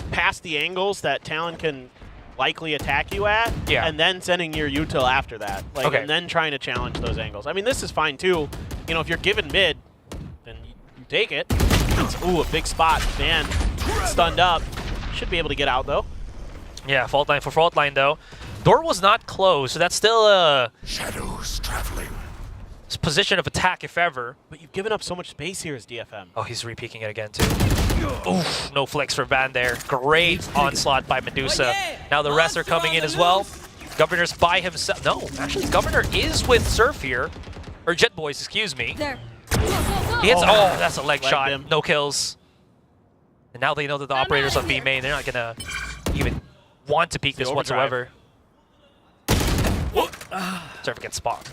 past the angles that Talon can likely attack you at, and then sending your util after that, like, and then trying to challenge those angles. I mean, this is fine too. You know, if you're given mid, then you take it. Ooh, a big spot. Man, stunned up. Should be able to get out though. Yeah, fault line for fault line though. Door was not closed, so that's still a shadows traveling position of attack if ever. But you've given up so much space here as DFM. Oh, he's re-peeking it again too. Oof, no flex for Van there. Great onslaught by Medusa. Now the rest are coming in as well. Governor's by himself. No, actually Governor is with Surf here. Or Jet Boys, excuse me. There. He hits, that's a leg shot. Him. No kills. And now they know that the operators on B main, they're not gonna even want to peek this whatsoever. Surf gets spot.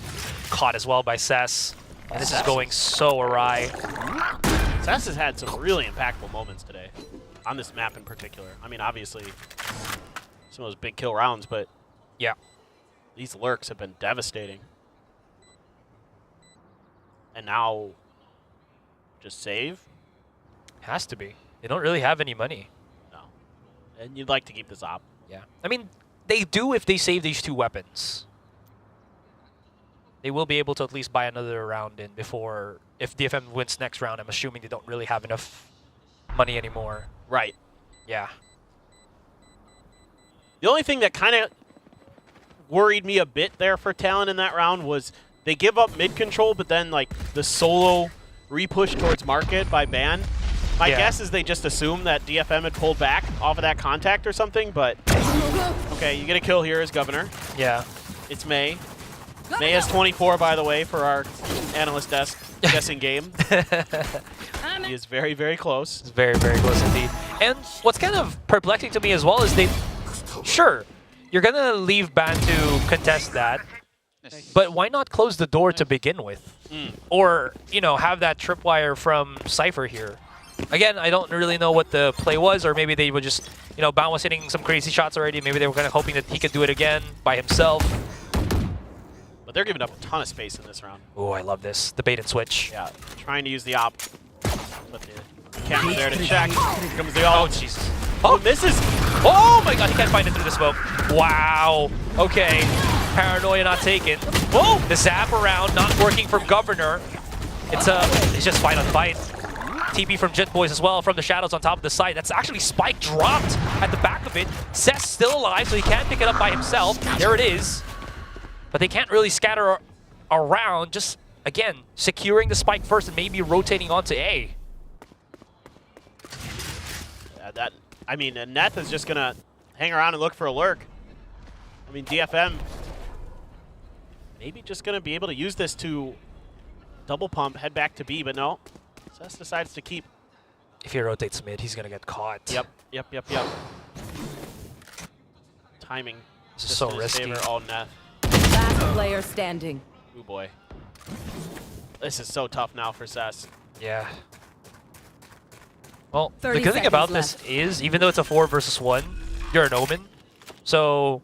Caught as well by Cess. And this is going so awry. Cess has had some really impactful moments today, on this map in particular. I mean, obviously, some of those big kill rounds, but yeah, these lurks have been devastating. And now, just save? Has to be. They don't really have any money. No. And you'd like to keep this op. Yeah. I mean, they do if they save these 2 weapons. They will be able to at least buy another round in before, if DFM wins next round, I'm assuming they don't really have enough money anymore. Right. Yeah. The only thing that kind of worried me a bit there for Talon in that round was they give up mid control, but then like the solo re-push towards market by Ban. My guess is they just assumed that DFM had pulled back off of that contact or something, but okay, you get a kill here as Governor. Yeah. It's May. May has 24, by the way, for our analyst desk guessing game. He is very, very close. It's very, very close indeed. And what's kind of perplexing to me as well is sure, you're going to leave Ban to contest that, but why not close the door to begin with? Or, you know, have that tripwire from Cypher here. Again, I don't really know what the play was, or maybe they would just, you know, Ban was hitting some crazy shots already. Maybe they were kind of hoping that he could do it again by himself. But they're giving up a ton of space in this round. Oh, I love this. The bait and switch. Yeah, trying to use the op. But the camera there to check. Here comes the ult. Oh, Jesus. Oh, misses. Oh my god, he can't find it through the smoke. Wow. Okay. Paranoia not taken. Oh, the zap around not working from Governor. It's just fight on fight. TP from Jet Boys as well from the shadows on top of the site. That's actually Spike dropped at the back of it. Seth's still alive, so he can't pick it up by himself. There it is. But they can't really scatter around. Just, again, securing the Spike first and maybe rotating onto A. I mean, Neth is just going to hang around and look for a lurk. I mean, DFM maybe just going to be able to use this to double pump, head back to B, but no. Seth decides to keep. If he rotates mid, he's going to get caught. Yep. Timing. This is so risky. Oh, Neth. Last player standing. Oh boy. This is so tough now for Seth. Yeah. Well, the good thing about this is, even though it's a 4 versus 1, you're an Omen. So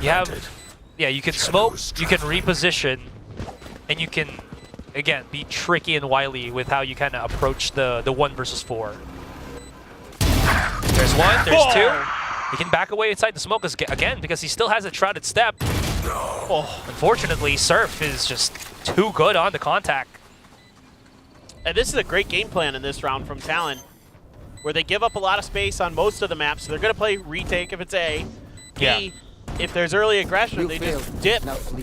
you have, you can smoke, you can reposition, and you can, again, be tricky and wily with how you kind of approach the 1 versus 4. There's 1, there's 2. He can back away inside the smoke again because he still has a shrouded step. Oh, unfortunately, Surf is just too good on the contact. And this is a great game plan in this round from Talon, where they give up a lot of space on most of the maps. So they're going to play retake if it's A. B, if there's early aggression, they just dip,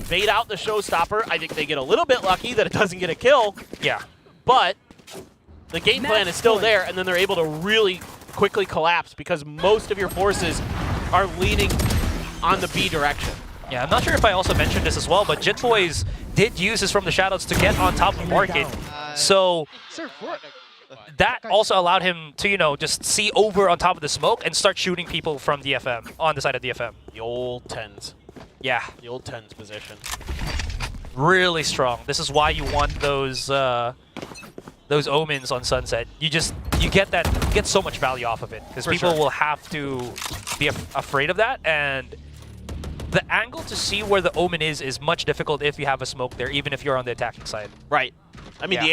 bait out the showstopper. I think they get a little bit lucky that it doesn't get a kill. Yeah. But the game plan is still there, and then they're able to really quickly collapse because most of your forces are leaning on the B direction. Yeah, I'm not sure if I also mentioned this as well, but Jet Boys did use this from the shadows to get on top of Market. So that also allowed him to, you know, just see over on top of the smoke and start shooting people from DFM, on the side of DFM. The old 10s. Yeah. The old 10s position. Really strong. This is why you want those omens on Sunset. You get so much value off of it because people will have to be afraid of that, and the angle to see where the omen is much difficult if you have a smoke there, even if you're on the attacking side. Right. I mean, the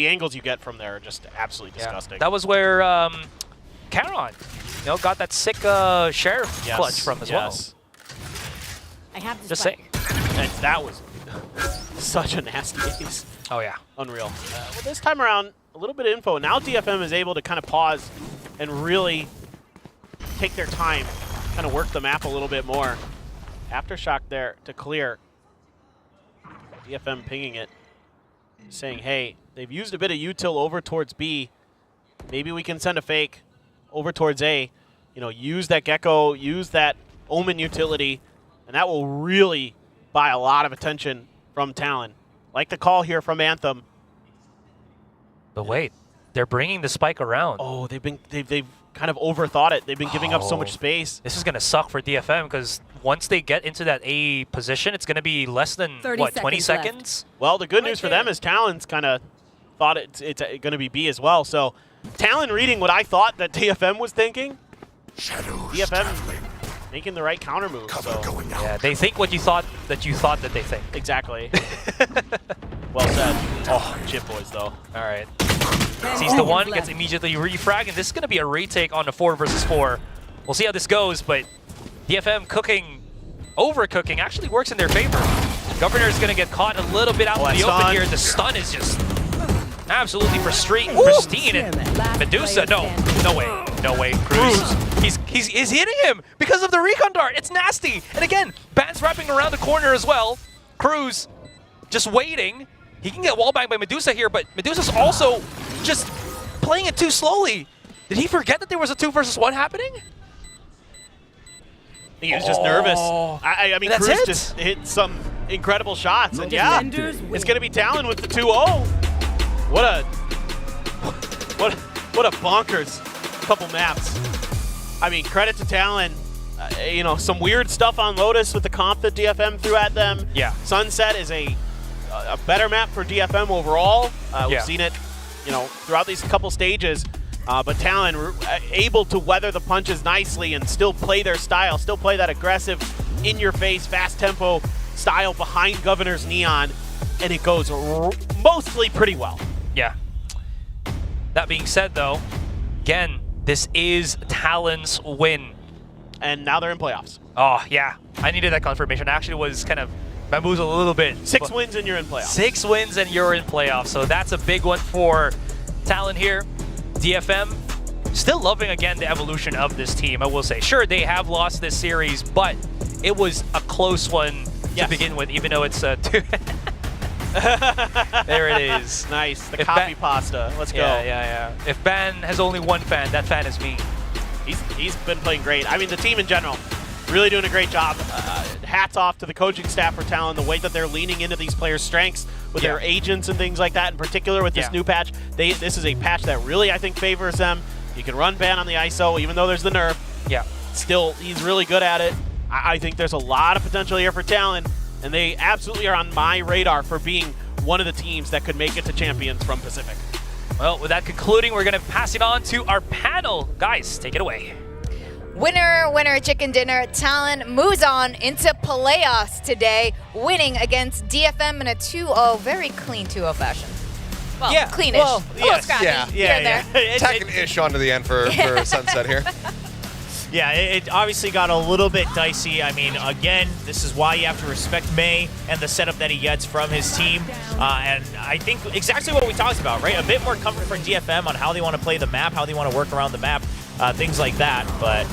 angles you get from there are just absolutely disgusting. That was where Charon, got that sick sheriff clutch from as well. I have this. Just saying. And that was such a nasty ace. Oh yeah. Unreal. Well, this time around, a little bit of info. Now DFM is able to kind of pause and really take their time, kind of work the map a little bit more. Aftershock there to clear. DFM pinging it, saying, hey, they've used a bit of util over towards B. Maybe we can send a fake over towards A. Use that Gecko, use that Omen utility, and that will really buy a lot of attention from Talon. Like the call here from Anthem. But wait, they're bringing the spike around. Oh, they've kind of overthought it. They've been giving up so much space. This is going to suck for DFM because once they get into that A position, it's going to be less than, 20 seconds? Well, the good news for them is Talon's kind of thought it's going to be B as well. So Talon reading what I thought that DFM was thinking. DFM making the right counter move. So. Yeah, they think what you thought that they think. Exactly. Well said. Oh, Chip Boys though. All right. Sees the one, gets immediately refrag, and this is going to be a retake on the 4 versus 4. We'll see how this goes, but DFM overcooking actually works in their favor. Governor's going to get caught a little bit out in the open here. The stun is just absolutely pristine. And Medusa, no way. Cruz, he's hitting him because of the recon dart. It's nasty. And again, Ban's wrapping around the corner as well. Cruz just waiting. He can get wallbanged by Medusa here, but Medusa's also just playing it too slowly. Did he forget that there was a 2 versus 1 happening? He was just nervous. I mean, Cruz just hit some incredible shots. And yeah, it's going to be Talon with the 2-0. What a bonkers couple maps. I mean, credit to Talon. You know, some weird stuff on Lotus with the comp that DFM threw at them. Yeah. Sunset is a better map for DFM overall. We've seen it, you know, throughout these couple stages. But Talon able to weather the punches nicely and still play their style, still play that aggressive, in-your-face, fast-tempo style behind Governor's Neon, and it goes mostly pretty well. Yeah. That being said, though, again, this is Talon's win. And now they're in playoffs. Oh, yeah. I needed that confirmation. I actually was kind of bamboozled a little bit. 6 wins and you're in playoffs. 6 wins and you're in playoffs. So that's a big one for Talon here. DFM, still loving, again, the evolution of this team, I will say. Sure, they have lost this series, but it was a close one to begin with, even though it's 2. There it is. Nice. The copy pasta. Let's go. Yeah. If Ban has only one fan, that fan is me. He's been playing great. I mean, the team in general, really doing a great job. Hats off to the coaching staff for Talon, the way that they're leaning into these players' strengths with their agents and things like that, in particular with this new patch. This is a patch that really, I think, favors them. You can run Ban on the ISO, even though there's the nerf. Yeah. Still, he's really good at it. I think there's a lot of potential here for Talon, and they absolutely are on my radar for being one of the teams that could make it to Champions from Pacific. Well, with that concluding, we're going to pass it on to our panel. Guys, take it away. Winner, chicken dinner. Talon moves on into playoffs today, winning against DFM in a 2-0, very clean 2-0 fashion. Well, cleanish. Well, a little scrappy here and there. Tacking ish onto the end for Sunset here. Yeah, it obviously got a little bit dicey. I mean, again, this is why you have to respect May and the setup that he gets from his team. And I think exactly what we talked about, right? A bit more comfort for DFM on how they want to play the map, how they want to work around the map, things like that. But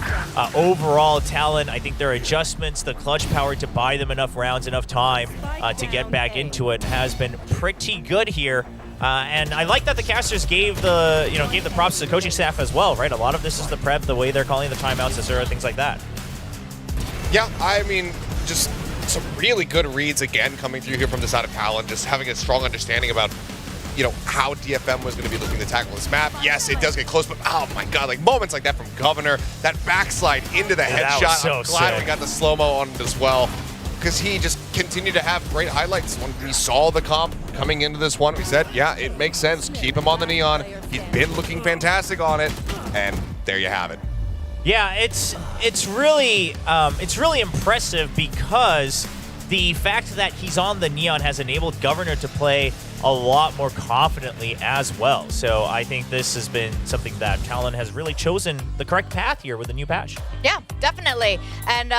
overall, Talon, I think their adjustments, the clutch power to buy them enough rounds, enough time to get back into it has been pretty good here. And I like that the casters gave the props to the coaching staff as well, right? A lot of this is the prep, the way they're calling the timeouts, Azura, things like that. Yeah, I mean, just some really good reads again coming through here from the side of Talon, just having a strong understanding about, how DFM was going to be looking to tackle this map. Yes, it does get close, but oh my god, like moments like that from Governor, that backslide into the headshot. I'm glad we got the slow-mo on it as well, because he just continued to have great highlights. When we saw the comp coming into this one, we said, yeah, it makes sense. Keep him on the Neon. He's been looking fantastic on it, and there you have it. Yeah, it's really impressive because the fact that he's on the Neon has enabled Governor to play a lot more confidently as well. So I think this has been something that Talon has really chosen the correct path here with the new patch. Yeah, definitely. And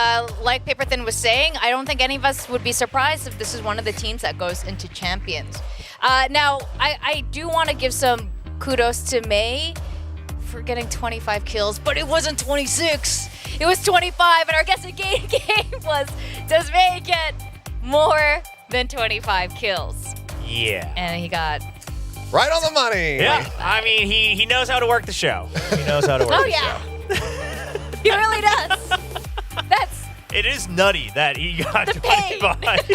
like Paperthin was saying, I don't think any of us would be surprised if this is one of the teams that goes into Champions. Now, I do want to give some kudos to May for getting 25 kills, but it wasn't 26. It was 25, and our guessing game was, does May get more than 25 kills? Yeah. And he got... right on the money. Yeah, I mean, he knows how to work the show. He knows how to work the show. He really does. It is nutty that he got 25. Like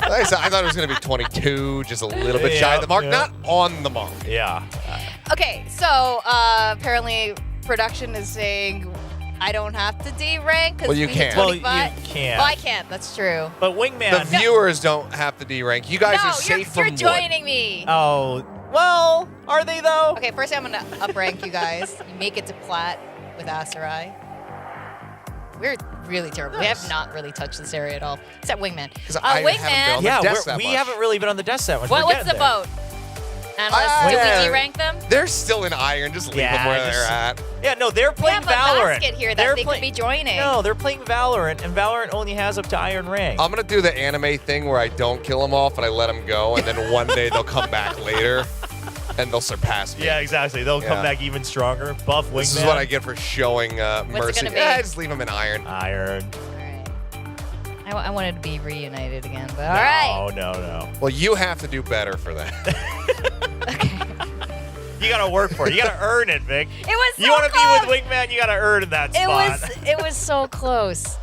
I said, I thought it was going to be 22, just a little bit shy of the mark, not on the mark. Yeah. Okay, so apparently production is saying I don't have to D-rank. Well, you can't. Well, you can't. Well, I can't. That's true. But Wingman... The viewers don't have to D-rank. You guys are safe from you're joining me. Oh, well, are they though? Okay, first I'm going to up-rank you guys. You make it to Plat with Asarai. We're really terrible. We have not really touched this area at all. Except Wingman. Wingman. We haven't really been on the desk that much. What's the vote? Analysts, do we D-rank them? They're still in Iron. Just leave them where they're at. Yeah, no, they're playing Valorant. We have a basket here that they could be joining. No, they're playing Valorant, and Valorant only has up to Iron rank. I'm going to do the anime thing where I don't kill them off and I let them go, and then one day they'll come back later, and they'll surpass me. Yeah, exactly. They'll come back even stronger. Buff Wingman. This is what I get for showing mercy. Just leave them in Iron. Iron. I wanted to be reunited again, but all right. No. Well, you have to do better for that. You gotta work for it. You gotta earn it, Vic. It was so You want to close. be with Wingman, you gotta earn that spot. It was so close.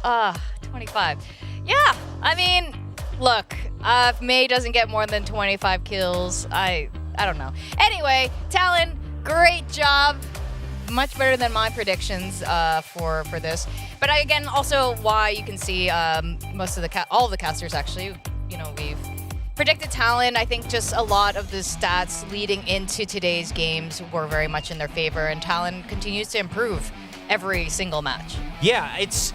25. Yeah, I mean, Look, if May doesn't get more than 25 kills, I don't know. Anyway, Talon, great job. Much better than my predictions for this. But again, also why you can see most of all of the casters actually, we've predicted Talon. I think just a lot of the stats leading into today's games were very much in their favor, and Talon continues to improve every single match. Yeah, it's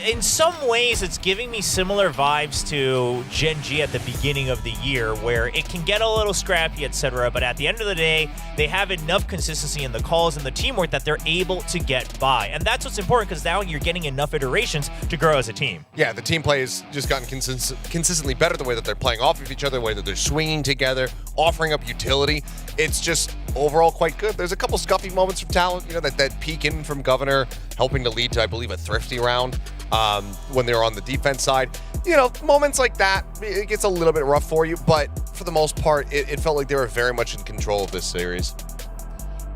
in some ways it's giving me similar vibes to Gen G at the beginning of the year, where it can get a little scrappy, etc. But at the end of the day, they have enough consistency in the calls and the teamwork that they're able to get by. And that's what's important, because now you're getting enough iterations to grow as a team. Yeah, the team play has just gotten consistently better, the way that they're playing off of each other, the way that they're swinging together, offering up utility. It's just overall quite good. There's a couple scuffy moments from Talent, that peek in from Governor, helping to lead to, I believe, a thrifty round when they were on the defense side. Moments like that, it gets a little bit rough for you, but for the most part, it felt like they were very much in control of this series.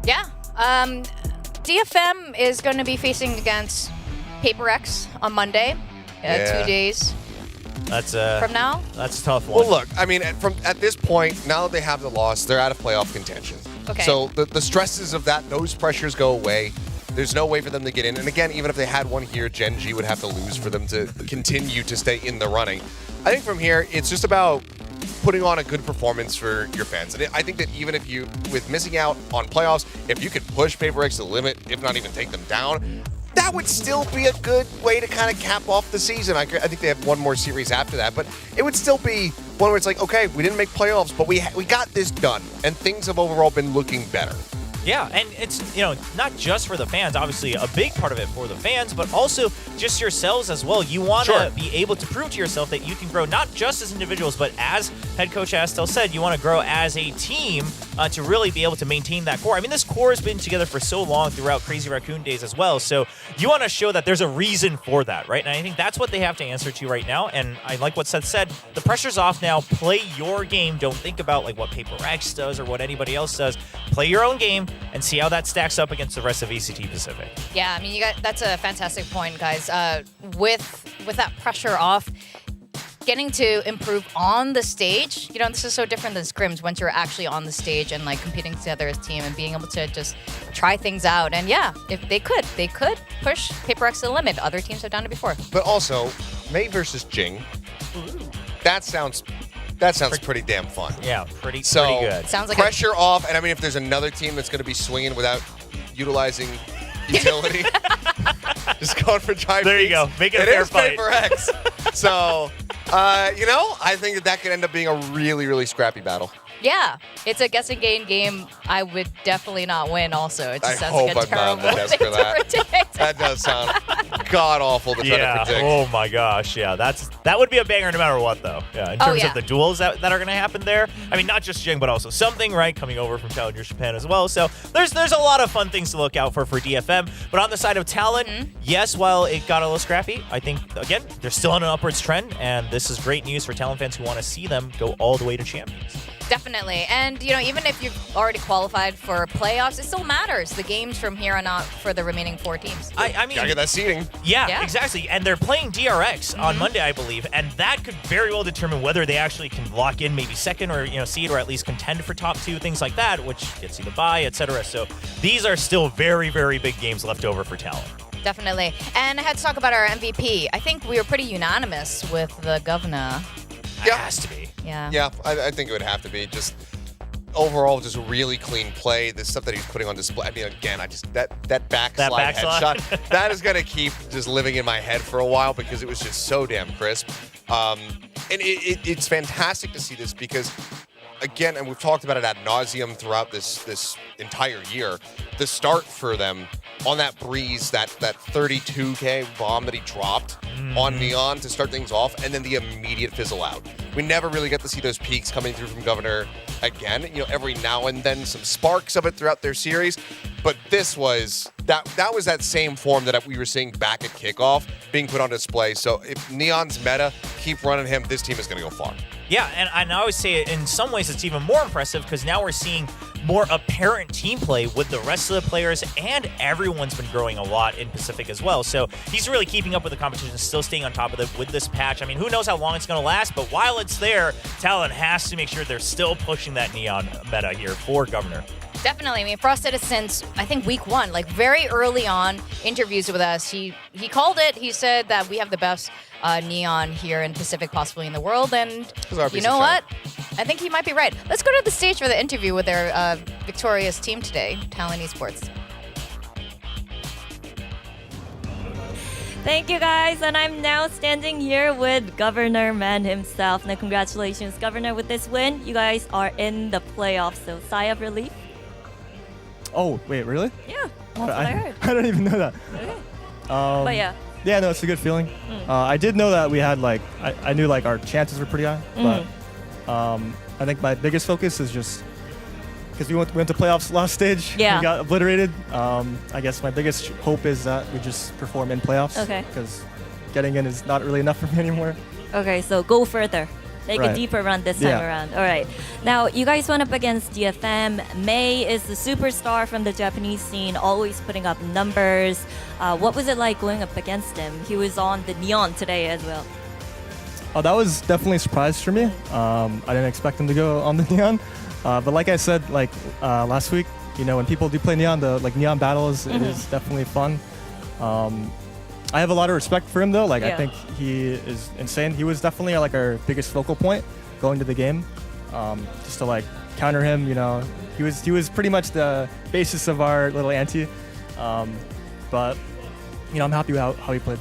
Yeah. DFM is going to be facing against Paper X on Monday, 2 days. That's from now. That's a tough one. Well, look, I mean, at this point, now that they have the loss, they're out of playoff contention. Okay. So the stresses of that, those pressures go away. There's no way for them to get in. And again, even if they had one here, Gen G would have to lose for them to continue to stay in the running. I think from here, it's just about putting on a good performance for your fans. And I think that even if you, with missing out on playoffs, if you could push Paper X to the limit, if not even take them down, that would still be a good way to kind of cap off the season. I think they have one more series after that, but it would still be one where it's like, okay, we didn't make playoffs, but we got this done, and things have overall been looking better. Yeah, and it's, not just for the fans, obviously a big part of it for the fans, but also just yourselves as well. You want to be able to prove to yourself that you can grow not just as individuals, but as head coach Astel said, you want to grow as a team to really be able to maintain that core. I mean, this core has been together for so long throughout Crazy Raccoon days as well, so you want to show that there's a reason for that, right? And I think that's what they have to answer to right now, and I like what Seth said. The pressure's off now. Play your game. Don't think about what Paper X does or what anybody else does. Play your own game and see how that stacks up against the rest of VCT Pacific. Yeah, I mean, that's a fantastic point, guys. With that pressure off, getting to improve on the stage, this is so different than scrims once you're actually on the stage and competing together as a team and being able to just try things out. And yeah, if they could push Paper X to the limit. Other teams have done it before. But also, May versus Jing, that sounds pretty damn fun. Yeah, pretty good. Sounds like pressure off, and I mean, if there's another team that's going to be swinging without utilizing utility, just going for giant There you go. Make it a fair fight. Paper X. So, I think that could end up being a really, really scrappy battle. Yeah, it's a guessing game. I would definitely not win. Also, it just sounds like a terrible thing to predict. That does sound god awful to try to predict. Oh my gosh, yeah, that would be a banger no matter what, though. Yeah, in terms of the duels that are going to happen there. I mean, not just Jing, but also something coming over from Challenger Japan as well. So there's a lot of fun things to look out for DFM. But on the side of Talent, yes, while it got a little scrappy, I think again they're still on an upwards trend, and this is great news for Talent fans who want to see them go all the way to champions. Definitely. And, even if you've already qualified for playoffs, it still matters. The games from here on out for the remaining 4 teams. I mean, gotta get that seeding. Yeah, exactly. And they're playing DRX on Monday, I believe, and that could very well determine whether they actually can lock in maybe second or, seed or at least contend for top 2, things like that, which gets you the bye, etc. So these are still very, very big games left over for Talent. Definitely. And I had to talk about our MVP. I think we were pretty unanimous with the governor. It has to be. Yeah. Yeah, I think it would have to be. Just overall, just really clean play. The stuff that he's putting on display. I mean, again, that backslide headshot, that is going to keep just living in my head for a while because it was just so damn crisp. And it's fantastic to see this because, again, and we've talked about it ad nauseum throughout this entire year, the start for them on that breeze, that 32K bomb that he dropped on Neon to start things off, and then the immediate fizzle out. We never really get to see those peaks coming through from Governor again. Every now and then some sparks of it throughout their series, but this was that was that same form that we were seeing back at kickoff being put on display. So if Neon's meta keep running him, this team is going to go far. Yeah, and I always say in some ways it's even more impressive because now we're seeing more apparent team play with the rest of the players, and everyone's been growing a lot in Pacific as well. So he's really keeping up with the competition, still staying on top of it with this patch. I mean, who knows how long it's going to last, but while it's there, Talon has to make sure they're still pushing that Neon meta here for Governor. Definitely. I mean, Frost did it since, I think, week 1. Like, very early on, interviews with us, he called it. He said that we have the best Neon here in Pacific, possibly in the world. And you know what? I think he might be right. Let's go to the stage for the interview with their victorious team today, Talon Esports. Thank you, guys. And I'm now standing here with Governor Man himself. Now, congratulations, Governor, with this win. You guys are in the playoffs, so sigh of relief. Oh, wait, really? Yeah, that's what I heard. I don't even know that. Okay. But yeah. Yeah, no, it's a good feeling. I did know that we had, like, I knew, like, our chances were pretty high. But I think my biggest focus is just because we went to playoffs last stage. Yeah. We got obliterated. I guess my biggest hope is that we just perform in playoffs. Okay. Because getting in is not really enough for me anymore. Okay, so go further. Take a deeper run this time around. All right. Now, you guys went up against DFM. Mei is the superstar from the Japanese scene, always putting up numbers. What was it like going up against him? He was on the Neon today as well. Oh, that was definitely a surprise for me. I didn't expect him to go on the Neon. But like I said, like last week, you know, when people do play Neon, the Neon battles, it is definitely fun. I have a lot of respect for him though. Like I think he is insane. He was definitely like our biggest focal point going to the game, just to like counter him. You know, he was pretty much the basis of our little anti. But you know, I'm happy with how he played.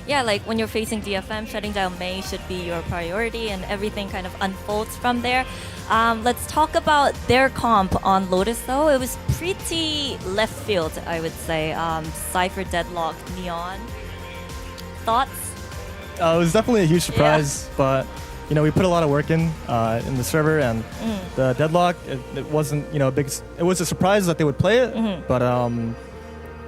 Yeah, like when you're facing DFM, shutting down Mei should be your priority, and everything kind of unfolds from there. Let's talk about their comp on Lotus, though. It was pretty left field, I would say. Cypher, Deadlock, Neon. Thoughts? It was definitely a huge surprise, but you know, we put a lot of work in the server, and the Deadlock. It wasn't, you know, it was a surprise that they would play it, but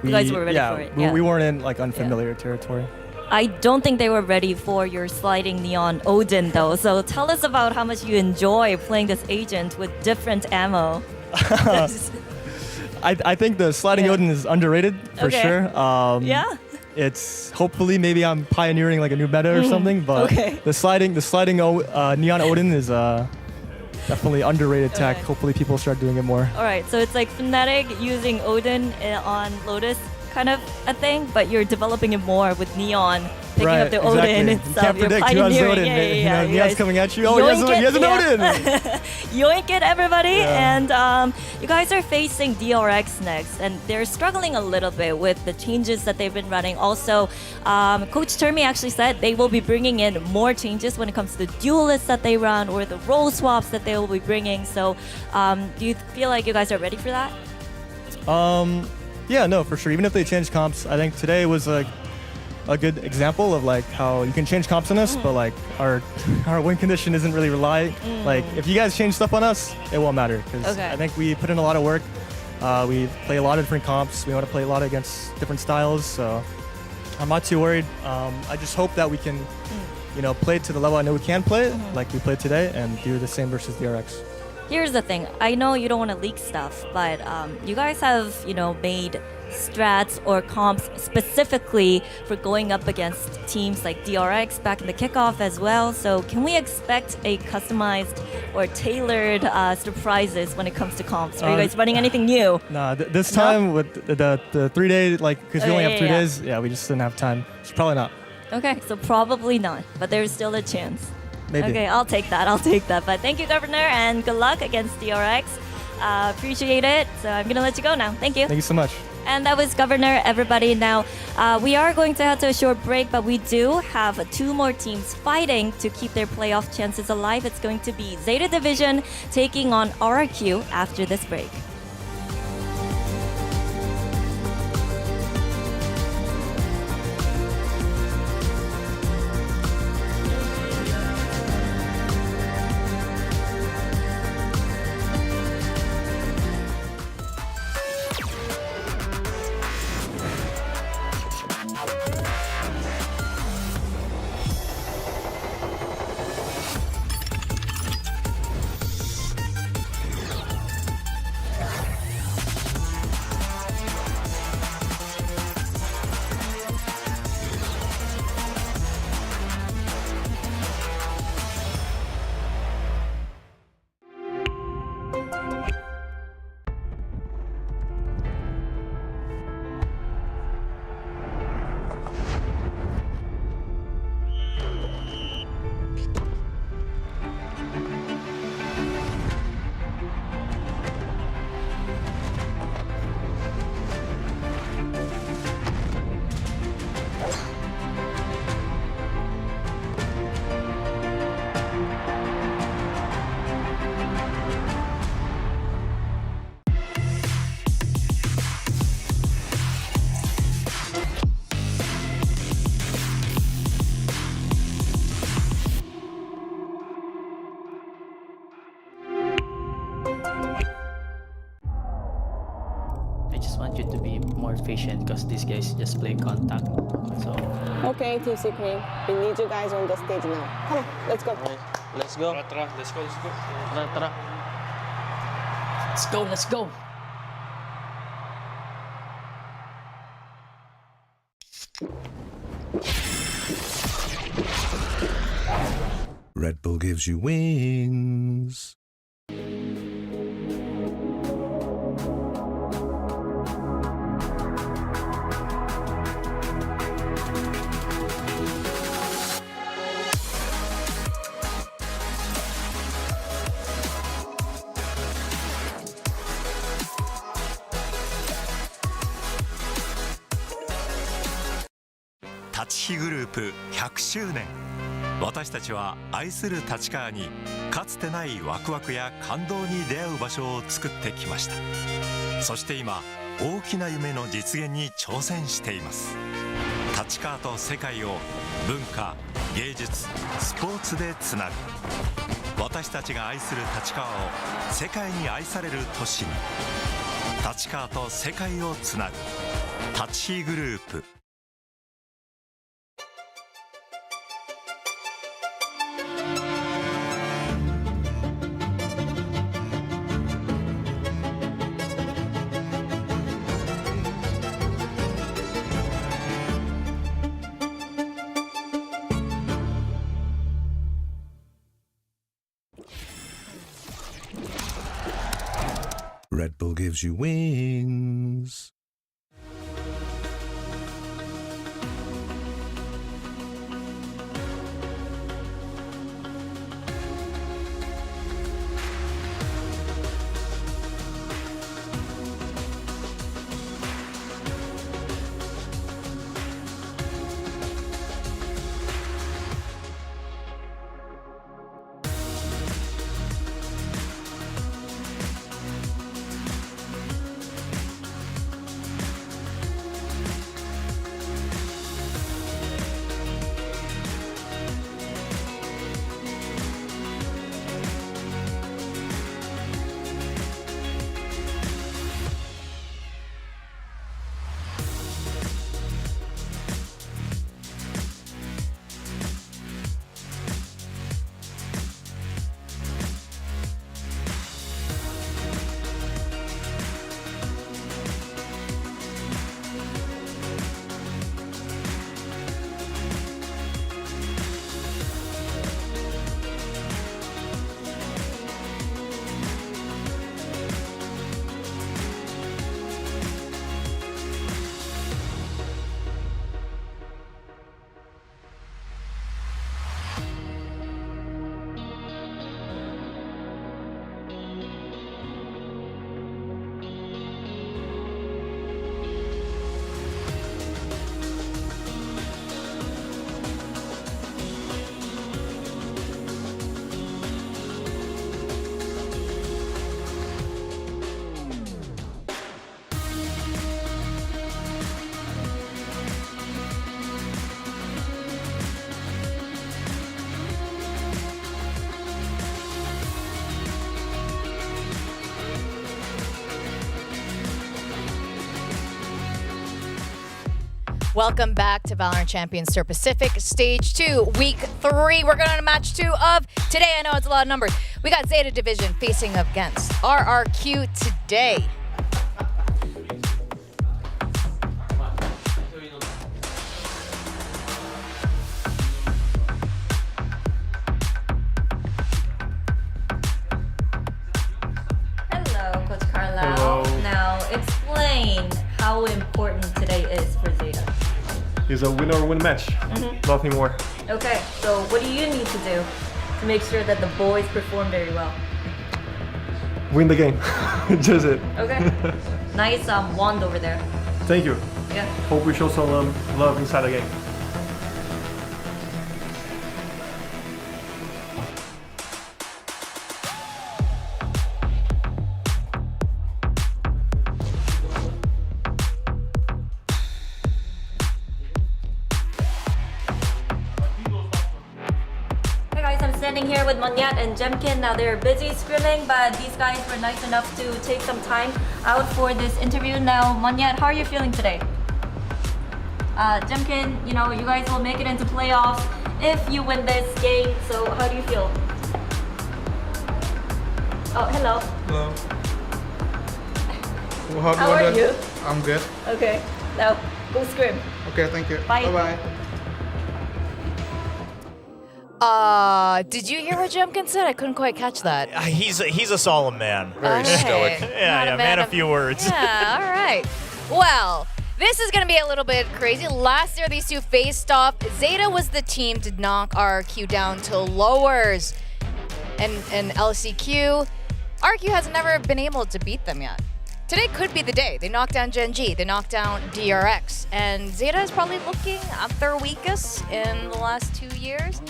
you guys were ready for it. We weren't in like unfamiliar territory. I don't think they were ready for your sliding Neon Odin, though. So tell us about how much you enjoy playing this agent with different ammo. I think the sliding Odin is underrated for sure. Yeah. It's hopefully maybe I'm pioneering like a new meta or something, but the sliding Neon Odin is definitely underrated tech. Hopefully people start doing it more. All right, so it's like Fnatic using Odin on Lotus kind of a thing, but you're developing it more with Neon picking up the Odin itself. You can't predict who has Odin. Neon's coming at you. Oh, he has an Odin! Yoink it, everybody! And you guys are facing DRX next, and they're struggling a little bit with the changes that they've been running. Also, Coach Termi actually said they will be bringing in more changes when it comes to the duelists that they run or the role swaps that they will be bringing. So, do you feel like you guys are ready for that? Yeah, no, for sure. Even if they change comps, I think today was like a good example of like how you can change comps on us, but like our win condition isn't really like if you guys change stuff on us, it won't matter because I think we put in a lot of work. We play a lot of different comps. We want to play a lot against different styles, so I'm not too worried. I just hope that we can, you know, play it to the level I know we can play it, like we played today, and do the same versus DRX. Here's the thing. I know you don't want to leak stuff, but you guys have, you know, made strats or comps specifically for going up against teams like DRX back in the kickoff as well. So can we expect a customized or tailored surprises when it comes to comps? Are you guys running anything new? Nah, this time with the 3 day, like, because we only have 3 days, we just didn't have time. So probably not. Okay, so probably not, but there's still a chance. Maybe. Okay, I'll take that. But thank you, Governor, and good luck against DRX. Appreciate it. So I'm going to let you go now. Thank you. Thank you so much. And that was Governor, everybody. Now, we are going to head to a short break, but we do have 2 more teams fighting to keep their playoff chances alive. It's going to be ZETA Division taking on RRQ after this break. want you to be more efficient because these guys just play contact. So. Okay, Team Supreme, we need you guys on the stage now. Come on, let's go. Let's go. Let's go. Tara. Let's go. Red Bull gives you wings.立ち日グループ100周年。私たちは愛する立川にかつてないワクワクや感動に出会う場所を作ってきました。そして今大きな夢の実現に挑戦しています。立川と世界を文化、芸術、スポーツでつなぐ。私たちが愛する立川を世界に愛される都市に。立川と世界をつなぐ立ち日グループ。Red Bull gives you wings. Welcome back to Valorant Champions Tour Pacific Stage 2, Week 3. We're going to match 2 of today. I know it's a lot of numbers. We got ZETA Division facing against RRQ today. Hello, Coach Carlisle. Hello. Now, explain how important today is for ZETA. It's a win-or-win match. Nothing more. Okay, so what do you need to do to make sure that the boys perform very well? Win the game. Just it. Okay. Nice wand over there. Thank you. Yeah. Hope we show some love inside the game. Standing here with Monyet and Jemkin. Now they're busy scrimming, but these guys were nice enough to take some time out for this interview. Now, Monyet, how are you feeling today? Jemkin, you know, you guys will make it into playoffs if you win this game. So how do you feel? Oh, hello. Hello. Well, how are you? I'm good. Okay. Now go scrim. Okay, thank you. Bye. Bye-bye. Did you hear what Jemkin said? I couldn't quite catch that. He's a solemn man. Very stoic. Yeah, man of few words. Yeah, all right. Well, this is going to be a little bit crazy. Last year, these two faced off. ZETA was the team to knock RRQ down to lowers. And LCQ, RRQ has never been able to beat them yet. Today could be the day. They knocked down Gen G, they knocked down DRX, and ZETA is probably looking at their weakest in the last 2 years.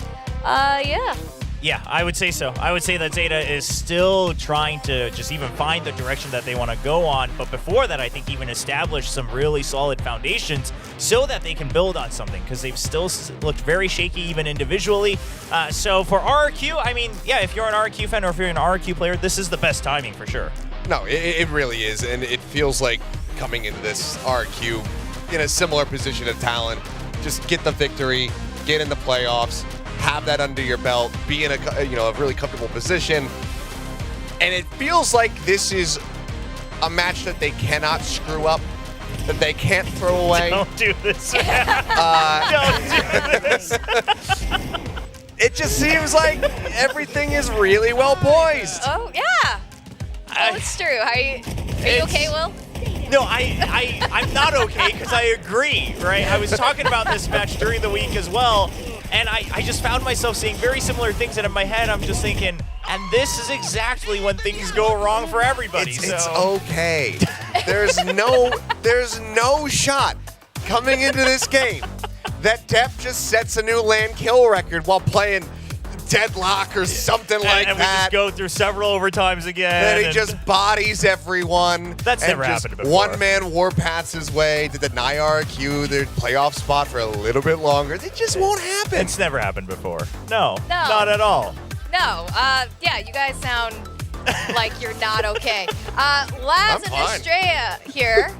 Yeah. Yeah, I would say so. I would say that ZETA is still trying to just even find the direction that they want to go on. But before that, I think even establish some really solid foundations so that they can build on something, because they've still looked very shaky even individually. So for RRQ, I mean, yeah, if you're an RRQ fan or if you're an RRQ player, this is the best timing for sure. No, it really is. And it feels like coming into this RRQ in a similar position of talent. Just get the victory, get in the playoffs, have that under your belt, be in a really comfortable position. And it feels like this is a match that they cannot screw up, that they can't throw away. Don't do this. Don't do this. It just seems like everything is really well poised. Oh, yeah. Oh, it's true. Are you okay, Will? No, I'm not okay because I agree, right? I was talking about this match during the week as well, and I just found myself saying very similar things, and in my head I'm just thinking, and this is exactly when things go wrong for everybody. It's okay. There's no shot coming into this game that Depp just sets a new land kill record while playing Deadlock or something like and that. We just go through several overtimes again. Then he just bodies everyone. That's never happened before. One-man warpaths his way to deny RRQ their playoff spot for a little bit longer. It just won't happen. It's never happened before. No, not at all. No. Yeah, you guys sound like you're not okay. Laz and Estrella here.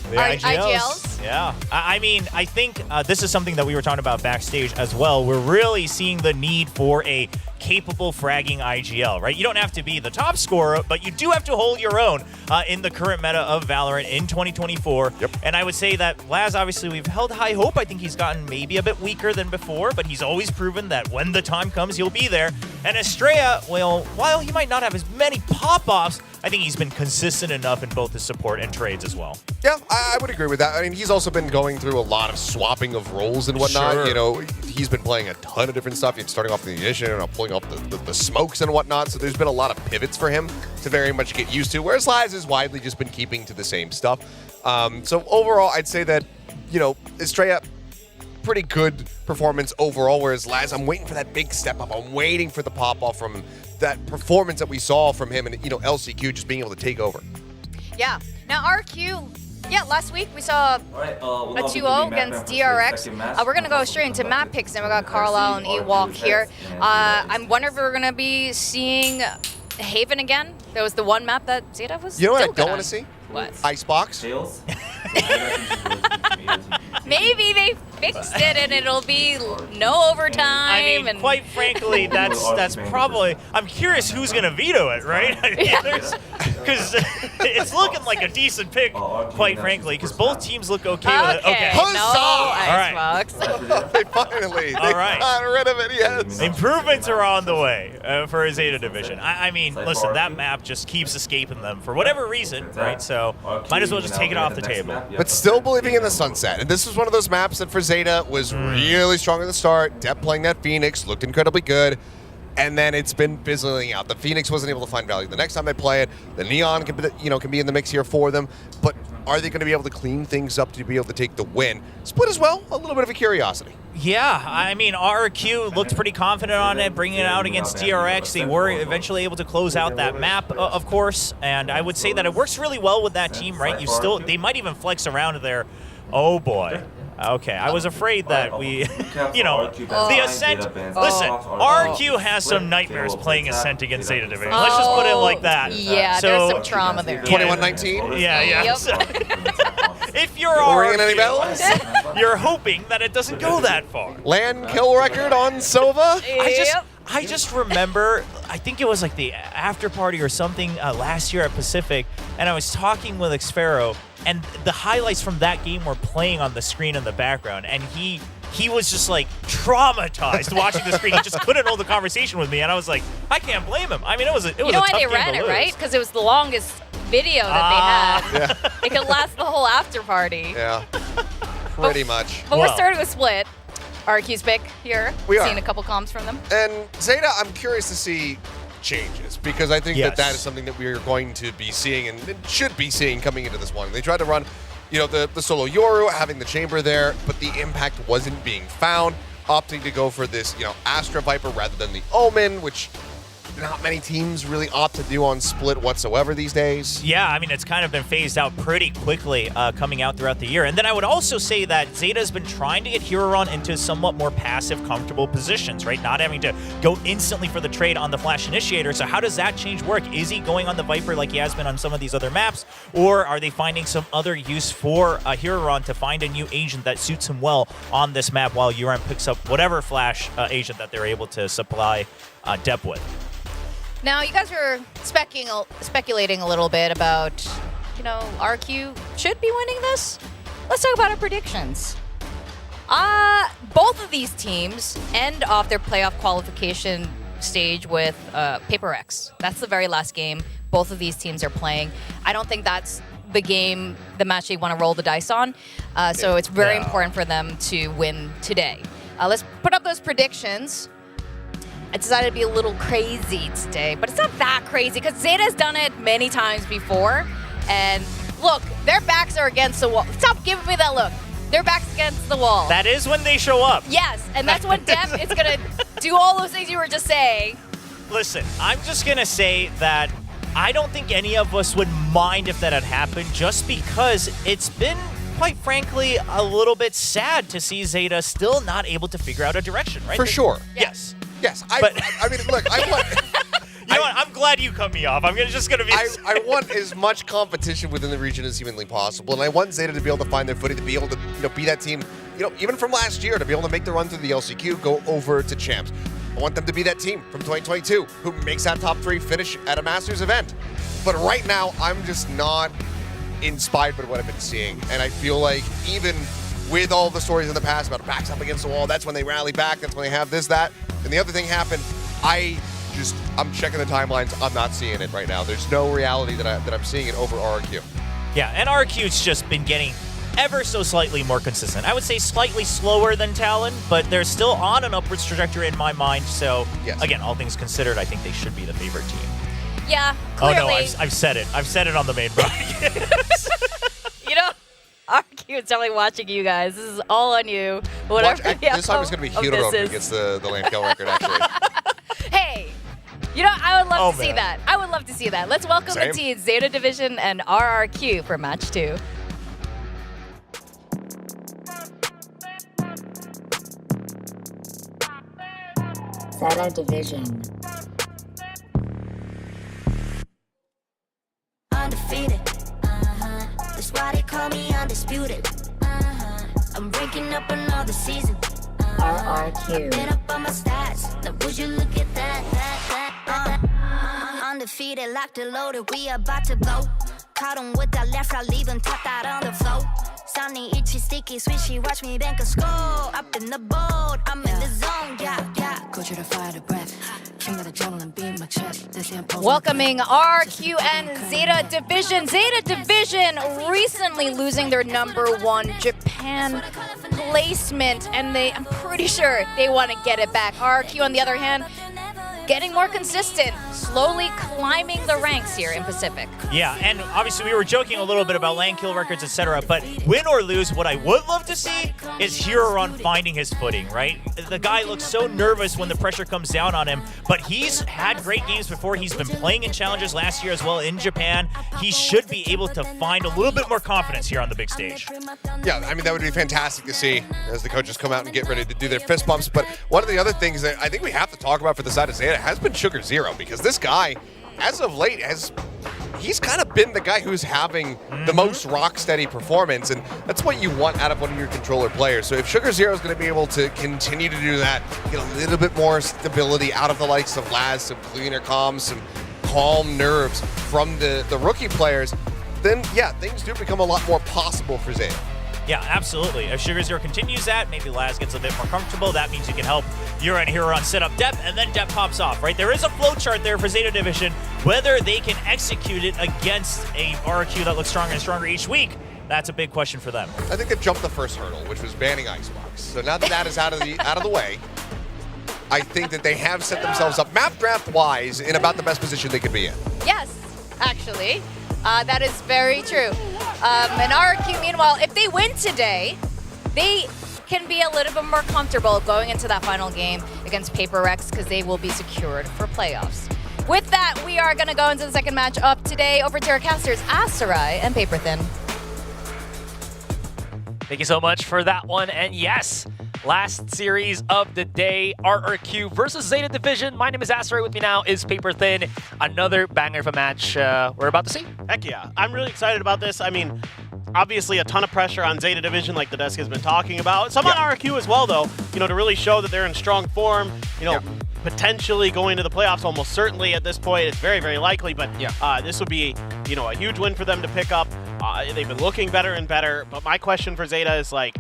The IGLs. Yeah. I mean, I think this is something that we were talking about backstage as well. We're really seeing the need for a capable fragging IGL, right? You don't have to be the top scorer, but you do have to hold your own in the current meta of Valorant in 2024. Yep. And I would say that Laz, obviously, we've held high hope. I think he's gotten maybe a bit weaker than before, but he's always proven that when the time comes, he'll be there. And Estrella, well, while he might not have as many pop-offs, I think he's been consistent enough in both his support and trades as well. Yeah, I would agree with that. I mean, he's also been going through a lot of swapping of roles and whatnot. Sure. You know, he's been playing a ton of different stuff. He's starting off the ignition and pulling off the smokes and whatnot. So there's been a lot of pivots for him to very much get used to, whereas Laz has widely just been keeping to the same stuff. So overall, I'd say that, you know, Estrella, pretty good performance overall, whereas Laz, I'm waiting for that big step up. I'm waiting for the pop-off from him, that performance that we saw from him and, you know, LCQ just being able to take over. Yeah. Now, RQ, yeah, last week we saw a 2-0 against DRX. We're going to go straight into map picks, and we got Carlisle and Ewok here. I'm wondering if we're going to be seeing Haven again. There was the one map that ZETA was. You know what still I don't good want on. to see? What? Icebox. Maybe they fixed it and it'll be no overtime. I mean, and quite frankly, that's probably. I'm curious who's going to veto it, right? Because it's looking like a decent pick, quite frankly, because both teams look okay with it. Okay. No All right. Xbox. They finally got rid of it, yes. Improvements are on the way for a ZETA division. I mean, listen, that map just keeps escaping them for whatever reason, right? So might as well just take it off the table. But still believing in the sunset. And this was one of those maps that for ZETA was really strong at the start. Depp playing that Phoenix looked incredibly good. And then it's been fizzling out. The Phoenix wasn't able to find value. The next time they play it, the Neon can be in the mix here for them. But are they going to be able to clean things up to be able to take the win? Split as well, a little bit of a curiosity. Yeah, I mean, RRQ looked pretty confident on it, bringing it out against DRX. They were eventually able to close out that map, of course, and I would say that it works really well with that team, right? They might even flex around there. Oh boy. Okay, I was afraid that we, the Ascent. Listen, RRQ has some nightmares playing Ascent against Zeta Division. Let's just put it like that. Yeah, there's some trauma there. 21-19? Yeah. Yep. So, if you're ringing any bells? you're hoping that it doesn't go that far. Land kill record on Sova? I just remember, I think it was like the after party or something last year at Pacific, and I was talking with Xfero, and the highlights from that game were playing on the screen in the background, and he was just like traumatized watching the screen. He just couldn't hold the conversation with me, and I was like, I can't blame him. I mean, it was a tough game to lose. You know why they ran it, right? Because it was the longest video that they had. Yeah. It could last the whole after party. Yeah, pretty much. But we're starting with Split. RRQ's pick here. We are. Seen a couple comms from them. And Zeta, I'm curious to see changes because I think Yes. that is something that we are going to be seeing and should be seeing coming into this one. They tried to run, the solo Yoru, having the chamber there, but the impact wasn't being found. Opting to go for this, Astra Viper rather than the Omen, which not many teams really opt to do on Split whatsoever these days. Yeah, I mean, it's kind of been phased out pretty quickly coming out throughout the year. And then I would also say that Zeta's been trying to get Heroron into somewhat more passive, comfortable positions, right? Not having to go instantly for the trade on the Flash Initiator. So how does that change work? Is he going on the Viper like he has been on some of these other maps? Or are they finding some other use for Heroron to find a new agent that suits him well on this map while Uran picks up whatever Flash agent that they're able to supply Dep with? Now, you guys were speculating a little bit about, RRQ should be winning this. Let's talk about our predictions. Both of these teams end off their playoff qualification stage with Paper X. That's the very last game both of these teams are playing. I don't think that's the match they want to roll the dice on. So it's very important for them to win today. Let's put up those predictions. I decided to be a little crazy today, but it's not that crazy because Zeta's done it many times before. And look, their backs are against the wall. Stop giving me that look. Their back's against the wall. That is when they show up. Yes, and that's when Dep is going to do all those things you were just saying. Listen, I'm just going to say that I don't think any of us would mind if that had happened just because it's been, quite frankly, a little bit sad to see Zeta still not able to figure out a direction, right? For sure. Yes. Yes, I mean, look, I want... You know what? I'm glad you cut me off. I'm just going to be... I want as much competition within the region as humanly possible, and I want Zeta to be able to find their footing, to be able to be that team, even from last year, to be able to make the run through the LCQ, go over to Champs. I want them to be that team from 2022 who makes that top 3 finish at a Masters event. But right now, I'm just not inspired by what I've been seeing, and I feel like even with all the stories in the past about backs up against the wall, that's when they rally back, that's when they have this, that. And the other thing happened, I'm checking the timelines, I'm not seeing it right now. There's no reality that I'm seeing it over RRQ. Yeah, and RRQ's just been getting ever so slightly more consistent. I would say slightly slower than Talon, but they're still on an upwards trajectory in my mind. So, again, all things considered, I think they should be the favorite team. Yeah, clearly. Oh, no, I've said it. I've said it on the main broadcast. RRQ is definitely watching you guys. This is all on you. Whatever. This time it's going to be Heroron who gets the land kill record, actually. Hey, I would love to see that. I would love to see that. Let's welcome the teams, Zeta Division and RRQ for match 2. Zeta Division. Undefeated. That's why they call me undisputed. I'm breaking up another season. RRQ. Been up on my stats. Now would you look at that? Undefeated, locked and loaded. We about to go. Caught him with that left, I leave him tapped out on the floor. Sounding itchy, sticky, swishy. Watch me bank a score. Up in the boat, I'm in the zone. Yeah. Go to the fire, the breath. Welcoming RRQ and Zeta Division. Zeta Division recently losing their #1 Japan placement, and I'm pretty sure they want to get it back. RRQ, on the other hand, getting more consistent, slowly climbing the ranks here in Pacific. Yeah, and obviously we were joking a little bit about lane kill records, etc. But win or lose, what I would love to see is Huron finding his footing, right? The guy looks so nervous when the pressure comes down on him, but he's had great games before. He's been playing in challenges last year as well in Japan. He should be able to find a little bit more confidence here on the big stage. Yeah, I mean, that would be fantastic to see as the coaches come out and get ready to do their fist bumps. But one of the other things that I think we have to talk about for the side of ZETA has been Sugar Zero, because this guy, as of late, he's kind of been the guy who's having the most rock-steady performance, and that's what you want out of one of your controller players. So if Sugar Zero is going to be able to continue to do that, get a little bit more stability out of the likes of Laz, some cleaner comms, some calm nerves from the rookie players, then yeah, things do become a lot more possible for ZETA. Yeah, absolutely. If Sugar Zero continues that, maybe Laz gets a bit more comfortable. That means you can help Huron set up depth, and then depth pops off, right? There is a flow chart there for ZETA Division. Whether they can execute it against a RRQ that looks stronger and stronger each week, that's a big question for them. I think they jumped the first hurdle, which was banning Icebox. So now that that is out of the way, I think that they have set themselves up map draft-wise in about the best position they could be in. Yes, actually. That is very true. And RRQ, meanwhile, if they win today, they can be a little bit more comfortable going into that final game against Paper Rex because they will be secured for playoffs. With that, we are going to go into the second match up today. Over to our casters, Asarai and Paper Thin. Thank you so much for that one. And yes, last series of the day, RRQ versus ZETA Division. My name is Asarai. With me now is Paper Thin. Another banger of a match we're about to see. Heck yeah. I'm really excited about this. I mean, obviously a ton of pressure on ZETA Division like the desk has been talking about. Some on RRQ as well, though, to really show that they're in strong form, potentially going to the playoffs almost certainly at this point. It's very, very likely, but this would be, a huge win for them to pick up. They've been looking better and better, but my question for ZETA is like,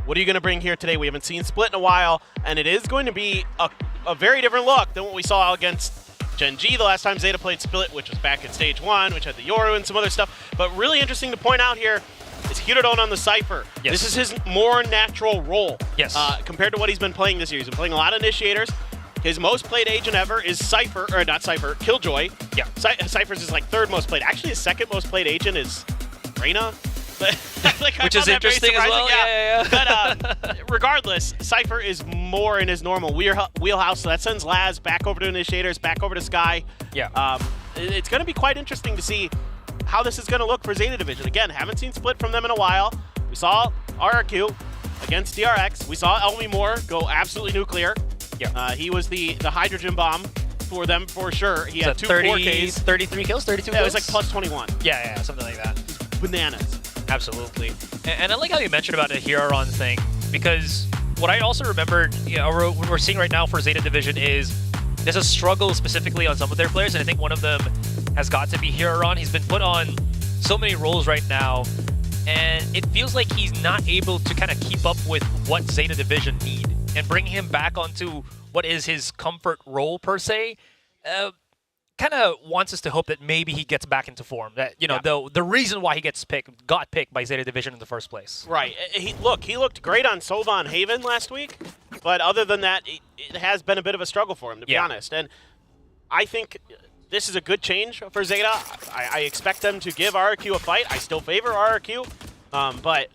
what are you going to bring here today? We haven't seen Split in a while, and it is going to be a very different look than what we saw against Gen G the last time ZETA played Split, which was back in Stage 1, which had the Yoru and some other stuff. But really interesting to point out here is Hirodon on the Cypher. Yes. This is his more natural role compared to what he's been playing this year. He's been playing a lot of Initiators. His most played agent ever is Cypher, or not Cypher, Killjoy. Yeah. Cypher's is like third most played. Actually, his second most played agent is Reyna. Which is interesting as well. Yeah. But regardless, Cypher is more in his normal wheelhouse, so that sends Laz back over to Initiators, back over to Sky. Yeah. It's going to be quite interesting to see how this is going to look for ZETA Division. Again, haven't seen Split from them in a while. We saw RRQ against DRX. We saw Elmi Moore go absolutely nuclear. Yeah. He was the hydrogen bomb for them for sure. He had 4Ks, 33 kills, 32 kills? Yeah, it was like plus 21. Yeah, something like that. Bananas. Absolutely. And I like how you mentioned about the Huron thing, because what I also remembered, what we're seeing right now for ZETA Division is there's a struggle specifically on some of their players, and I think one of them has got to be Huron. He's been put on so many roles right now, and it feels like he's not able to kind of keep up with what ZETA Division need, and bringing him back onto what is his comfort role per se, kind of wants us to hope that maybe he gets back into form. That the reason why he got picked by ZETA Division in the first place. Right. He looked great on Sova and Haven last week, but other than that, it has been a bit of a struggle for him, to be honest. And I think this is a good change for ZETA. I expect them to give RRQ a fight. I still favor RRQ, but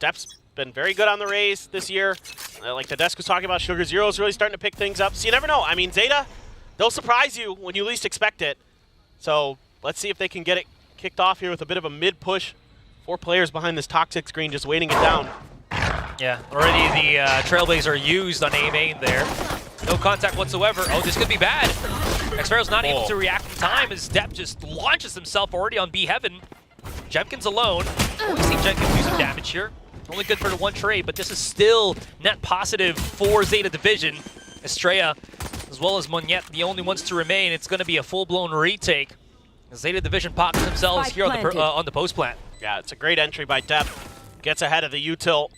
Dep's been very good on the Rays this year. Like the desk was talking about, Sugar Zero's really starting to pick things up. So you never know. I mean, ZETA, they'll surprise you when you least expect it. So let's see if they can get it kicked off here with a bit of a mid-push. 4 players behind this toxic screen just waiting it down. Yeah, already the Trailblazer used on A main there. No contact whatsoever. Oh, this could be bad. Xfero's not able to react in time as Depp just launches himself already on B Heaven. Jemkin's alone. We see Jemkin do some damage here. Only good for the one trade, but this is still net positive for ZETA Division. Estrella, as well as Moniette, the only ones to remain. It's going to be a full-blown retake. ZETA Division pops themselves here on the post plant. Yeah, it's a great entry by Depp. Gets ahead of the util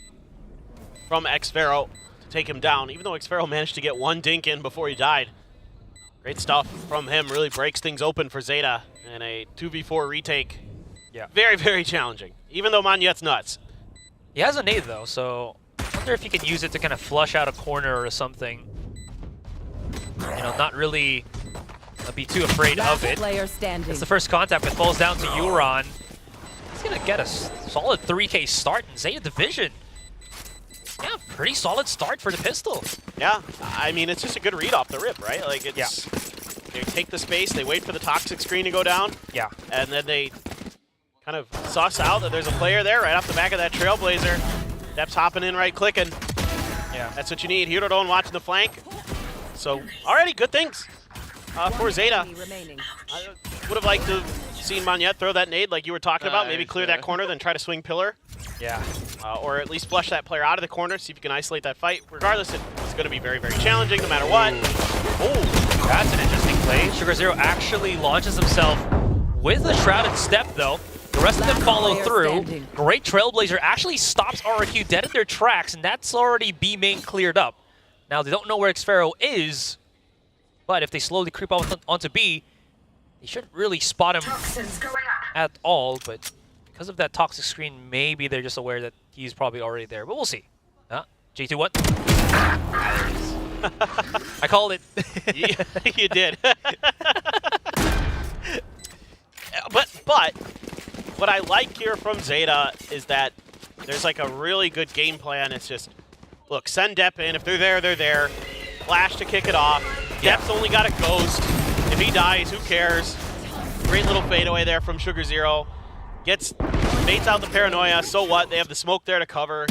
from Xfero to take him down, even though Xfero managed to get 1 dink in before he died. Great stuff from him. Really breaks things open for ZETA in a 2v4 retake. Yeah. Very, very challenging, even though Moniette's nuts. He has a nade, though, so I wonder if he can use it to kind of flush out a corner or something. not really be too afraid of it. It's the first contact, but falls down to Euron. He's gonna get a solid 3K start in Zeta Division. Yeah, pretty solid start for the pistol. Yeah, I mean, it's just a good read off the rip, right? Like, it's they take the space, they wait for the toxic screen to go down. Yeah. And then they kind of suss out that there's a player there right off the back of that Trailblazer. Dep's hopping in, right clicking. Yeah. That's what you need. Hirodon watching the flank. So, already good things for Zeta. I would have liked to have seen Monyet throw that nade like you were talking about. Maybe clear that corner, then try to swing pillar. Yeah. Or at least flush that player out of the corner, see if you can isolate that fight. Regardless, it's going to be very, very challenging no matter what. Oh, that's an interesting play. Sugar Zero actually launches himself with a Shrouded Step, though. The rest of them follow through. Great Trailblazer actually stops RRQ dead in their tracks, and that's already B main cleared up. Now, they don't know where Xpharaoh is, but if they slowly creep onto B, they shouldn't really spot him at all, but because of that toxic screen, maybe they're just aware that he's probably already there, but we'll see. J2-1. I called it. You did. But what I like here from Zeta is that there's like a really good game plan. It's just, look, send Dep in. If they're there, they're there. Flash to kick it off. Dep's only got a ghost. If he dies, who cares? Great little fadeaway there from Sugar Zero. Baits out the paranoia. So what? They have the smoke there to cover.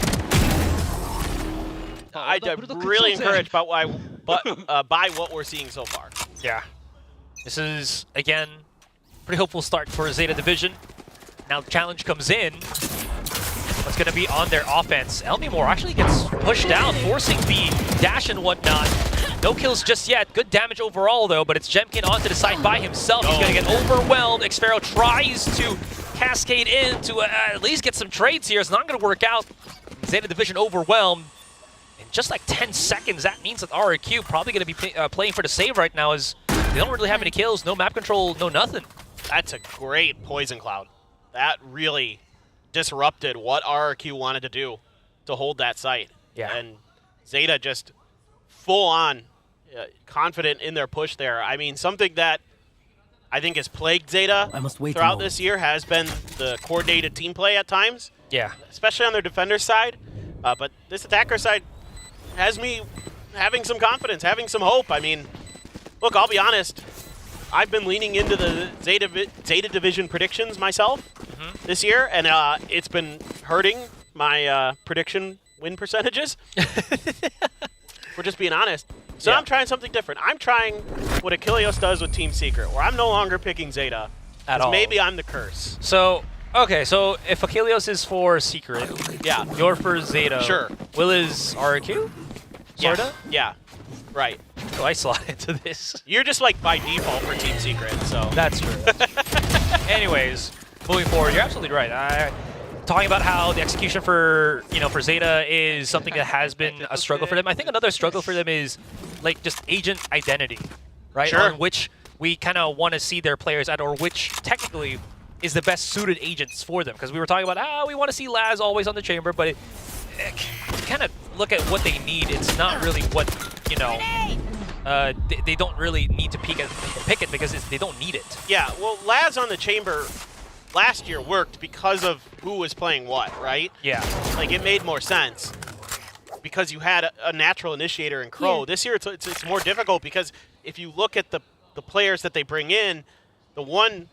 I'm really encouraged by what we're seeing so far. Yeah. This is, again, pretty hopeful start for Zeta Division. Now the challenge comes in. What's going to be on their offense? Elmimore actually gets pushed down, forcing the dash and whatnot. No kills just yet. Good damage overall, though, but it's Jemkin onto the side by himself. He's going to get overwhelmed. Xpharaoh tries to cascade in to at least get some trades here. It's not going to work out. Zeta Division overwhelmed. In just like 10 seconds, that means that RRQ probably going to be playing for the save right now, as they don't really have any kills, no map control, no nothing. That's a great Poison Cloud. That really disrupted what RRQ wanted to do to hold that site. Yeah. And Zeta just full on confident in their push there. I mean, something that I think has plagued Zeta throughout this year has been the coordinated team play at times. Yeah. Especially on their defender side. But this attacker side has me having some confidence, having some hope. I mean, look, I'll be honest. I've been leaning into the Zeta Division predictions myself this year, and it's been hurting my prediction win percentages. We're just being honest. So I'm trying something different. I'm trying what Achilleos does with Team Secret, where I'm no longer picking Zeta. At all. Maybe I'm the curse. So, okay, so if Achilleos is for Secret, you're for Zeta. Sure. Will is RRQ? Sorta? Yeah. Right. Oh, I slot into this. You're just like by default for Team Secret, so. That's true. Anyways, moving forward, you're absolutely right. Talking about how the execution for Zeta is something that has been a struggle for them. I think another struggle for them is like just agent identity, right? Sure. On which we kind of want to see their players at, or which technically is the best suited agents for them. Because we were talking about we want to see Laz always on the chamber, but kind of look at what they need. It's not really what they don't really need to pick it because they don't need it. Yeah, well, Laz on the chamber last year worked because of who was playing what, right? Yeah. Like, it made more sense because you had a natural initiator in Crow. Yeah. This year, it's more difficult because if you look at the players that they bring in, the one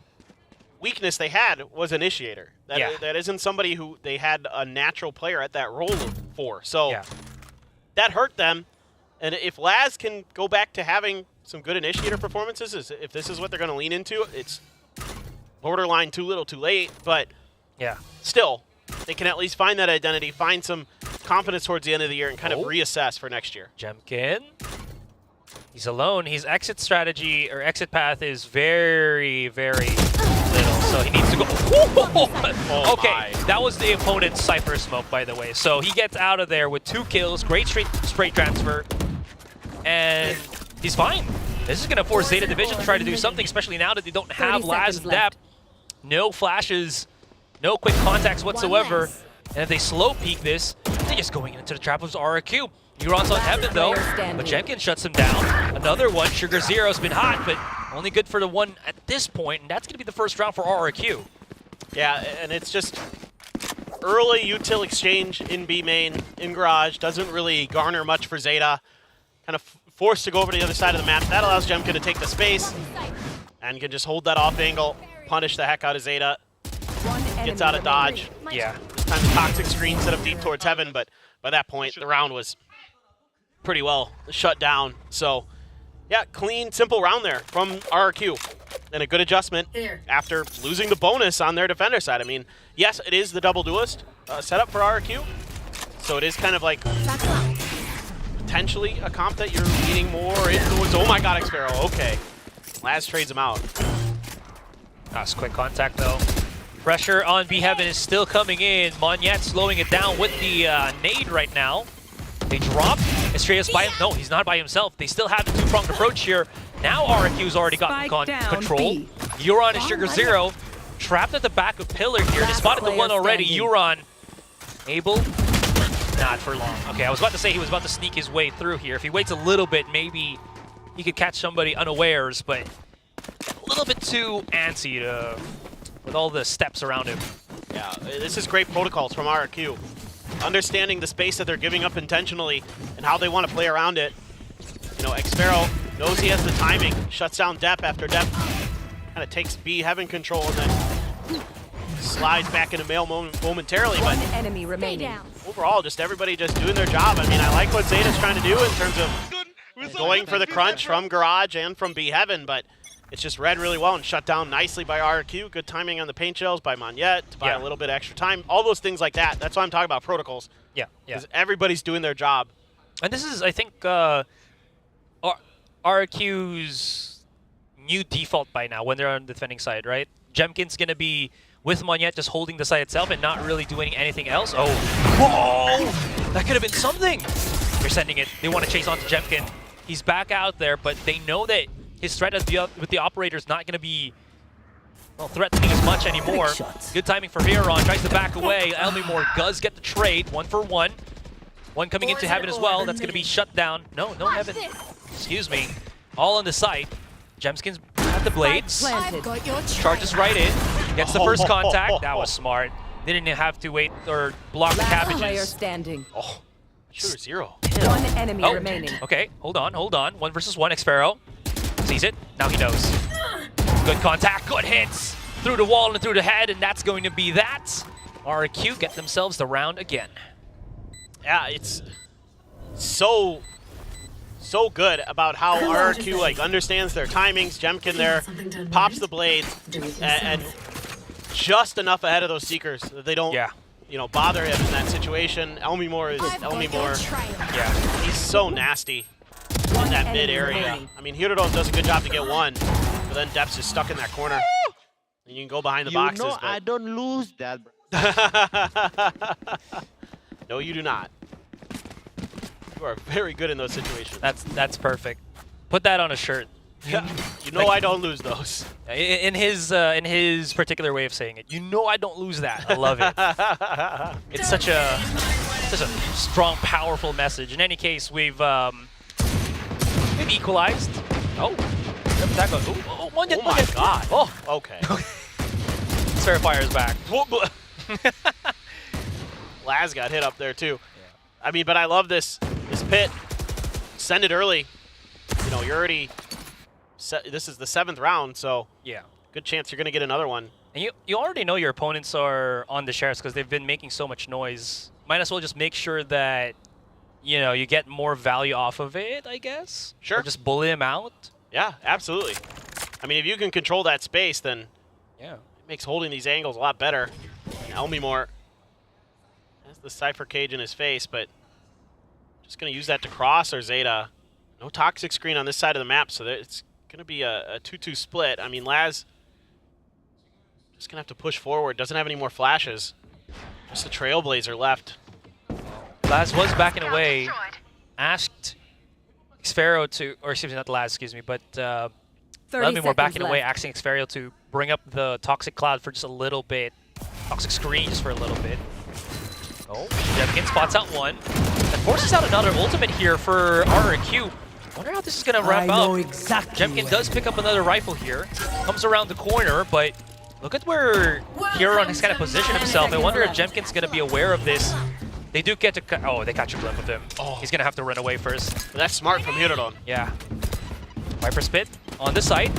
weakness they had was initiator. That isn't somebody who they had a natural player at that role for. So that hurt them. And if Laz can go back to having some good initiator performances, if this is what they're going to lean into, it's borderline too little too late, but still, they can at least find that identity, find some confidence towards the end of the year, and kind of reassess for next year. Jemkin, he's alone. His exit strategy or exit path is very, very little, so he needs to go. Okay, that was the opponent's Cypher smoke, by the way. So he gets out of there with 2 kills, great straight transfer, and he's fine. This is going to force Zeta Division to try to do something, especially now that they don't have Laz and Dep. No flashes, no quick contacts whatsoever. And if they slow peek this, they're just going into the trap of RRQ. Euron's on heaven though, but Jemkin shuts him down. Another one, Sugar Zero's been hot, but only good for the one at this point, and that's going to be the first round for RRQ. Yeah, and it's just early util exchange in B main, in garage, doesn't really garner much for ZETA. Kind of forced to go over to the other side of the map. That allows Jemkin to take the space and can just hold that off angle, punish the heck out of ZETA. Gets out of dodge. Yeah. This time the toxic screen set up deep towards heaven, but by that point, the round was pretty well shut down. So, yeah, clean, simple round there from RRQ. And a good adjustment after losing the bonus on their defender side. I mean, yes, it is the double duelist setup for RRQ. So it is kind of like potentially a comp that you're leaning more into. Oh my god, Xfero, okay. Laz trades him out. That's quick contact though. Pressure on B Heaven is still coming in. Monyet slowing it down with the nade right now. They drop. Estrellas by him. No, he's not by himself. They still have the two-pronged approach here. Now RRQ's already gotten control. Euron and Sugar Zero trapped at the back of Pillar here. They spotted the one already. Euron able. Not for long. Okay, I was about to say he was about to sneak his way through here. If he waits a little bit, maybe he could catch somebody unawares, but a little bit too antsy with all the steps around him. Yeah, this is great protocols from RRQ. Understanding the space that they're giving up intentionally and how they want to play around it. You know, Xfero knows he has the timing, shuts down Depp after Depp kind of takes B Heaven control and then slides back into mail momentarily. But enemy remaining. Overall, just everybody just doing their job. I mean, I like what ZETA's trying to do in terms of going for the crunch from Garage and from B Heaven, but it's just read really well and shut down nicely by RRQ. Good timing on the paint shells by Monyet to buy a little bit extra time. All those things like that. That's why I'm talking about protocols. Yeah, yeah. Because everybody's doing their job. And this is, I think, RRQ's new default by now when they're on the defending side, right? Jemkin's going to be with Monyet just holding the side itself and not really doing anything else. Oh, whoa! That could have been something. They're sending it. They want to chase onto Jemkin. He's back out there, but they know that his threat with the operator is not going to be threatening as much anymore. Good timing for Viron. Tries to back away. Elmimore does get the trade. 1-for-1. One coming into Heaven as well. That's going to be shut down. No Heaven. Excuse me. All on the site. Gemskins at the blades. Charges right in. Gets the first contact. That was smart. They didn't have to wait or block the cabbages. Player standing. Oh, Sugar Zero. One enemy remaining. Okay, hold on. 1 versus 1. Xfero sees it. Now he knows. Good contact, good hits. Through the wall and through the head, and that's going to be that. RRQ get themselves the round again. Yeah, it's so good about how RRQ like understands their timings. Jemkin there pops the blades and just enough ahead of those Seekers that they don't bother him in that situation. Elmimore is Elmimore. Yeah, he's so nasty in that mid area. I mean, Hiroto does a good job to get one, but then Depp's just stuck in that corner. And you can go behind the boxes. You know I don't lose that, bro. No, you do not. You are very good in those situations. That's perfect. Put that on a shirt. Yeah, you know I don't lose those. In his particular way of saying it, you know I don't lose that. I love it. It's such a strong, powerful message. In any case, we've equalized. Oh, my God. Oh, okay. Spare Fire's back. Laz got hit up there too. I mean, but I love this pit. Send it early. You know, you're already. This is the 7th round, so good chance you're going to get another one. And you already know your opponents are on the shares because they've been making so much noise. Might as well just make sure that you get more value off of it, I guess. Sure. Or just bully them out. Yeah, absolutely. I mean, if you can control that space, then it makes holding these angles a lot better. Elmimore has the Cypher cage in his face, but just going to use that to cross or ZETA. No toxic screen on this side of the map, so it's going to be a 2-2 split. I mean, Laz just going to have to push forward. Doesn't have any more flashes. Just a Trailblazer left. Laz was backing away. Asked Xfero to, or excuse me, not Laz, excuse me, but Elmimore backing away, asking Xfero to bring up the Toxic Cloud for just a little bit. Toxic Screen just for a little bit. Oh, Jemkin spots out one. And forces out another ultimate here for RRQ. Wonder how this is going to wrap up. Jemkin does pick up another rifle here. Comes around the corner, but look at where Huron has kind of positioned himself. I wonder if Jemkin's going to be aware of this. They do get to... Oh, they catch a glimpse of him. Oh. He's going to have to run away first. That's smart from Huron. Yeah. Viper Spit on the site.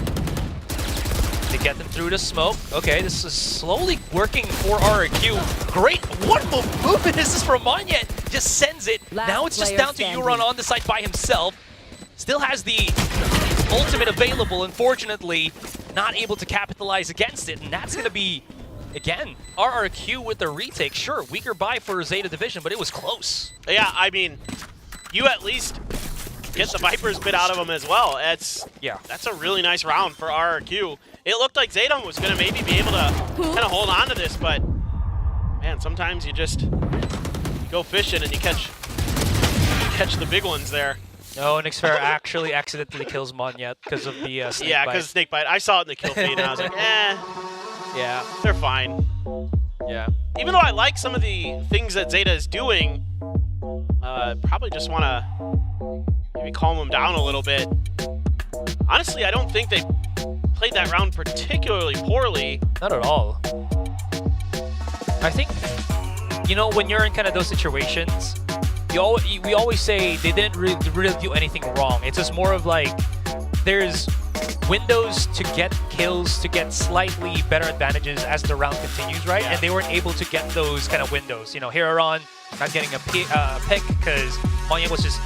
They get them through the smoke. Okay, this is slowly working for RRQ. Great, wonderful movement is this from Monyet. Just sends it. Now it's just down to Huron on the site by himself. Still has the ultimate available. Unfortunately, not able to capitalize against it. And that's going to be... Again, RRQ with the retake. Sure, weaker buy for Zeta Division, but it was close. Yeah, I mean, you at least get the Viper's bit out of him as well. That's a really nice round for RRQ. It looked like Zeta was going to maybe be able to kind of hold on to this, but man, sometimes you just go fishing and you catch the big ones there. No, and Xfair actually accidentally kills Monyet because of the snake bite. Yeah, because snake bite. I saw it in the kill feed and I was like, eh. Yeah, they're fine. Yeah. Even though I like some of the things that Zeta is doing, probably just want to maybe calm them down a little bit. Honestly, I don't think they played that round particularly poorly. Not at all. I think, you know, when you're in kind of those situations, we always say they didn't really do anything wrong. It's just more of like, there's windows to get kills, to get slightly better advantages as the round continues, right? And they weren't able to get those kind of windows. You know, Huron not getting a pick because Monyet was just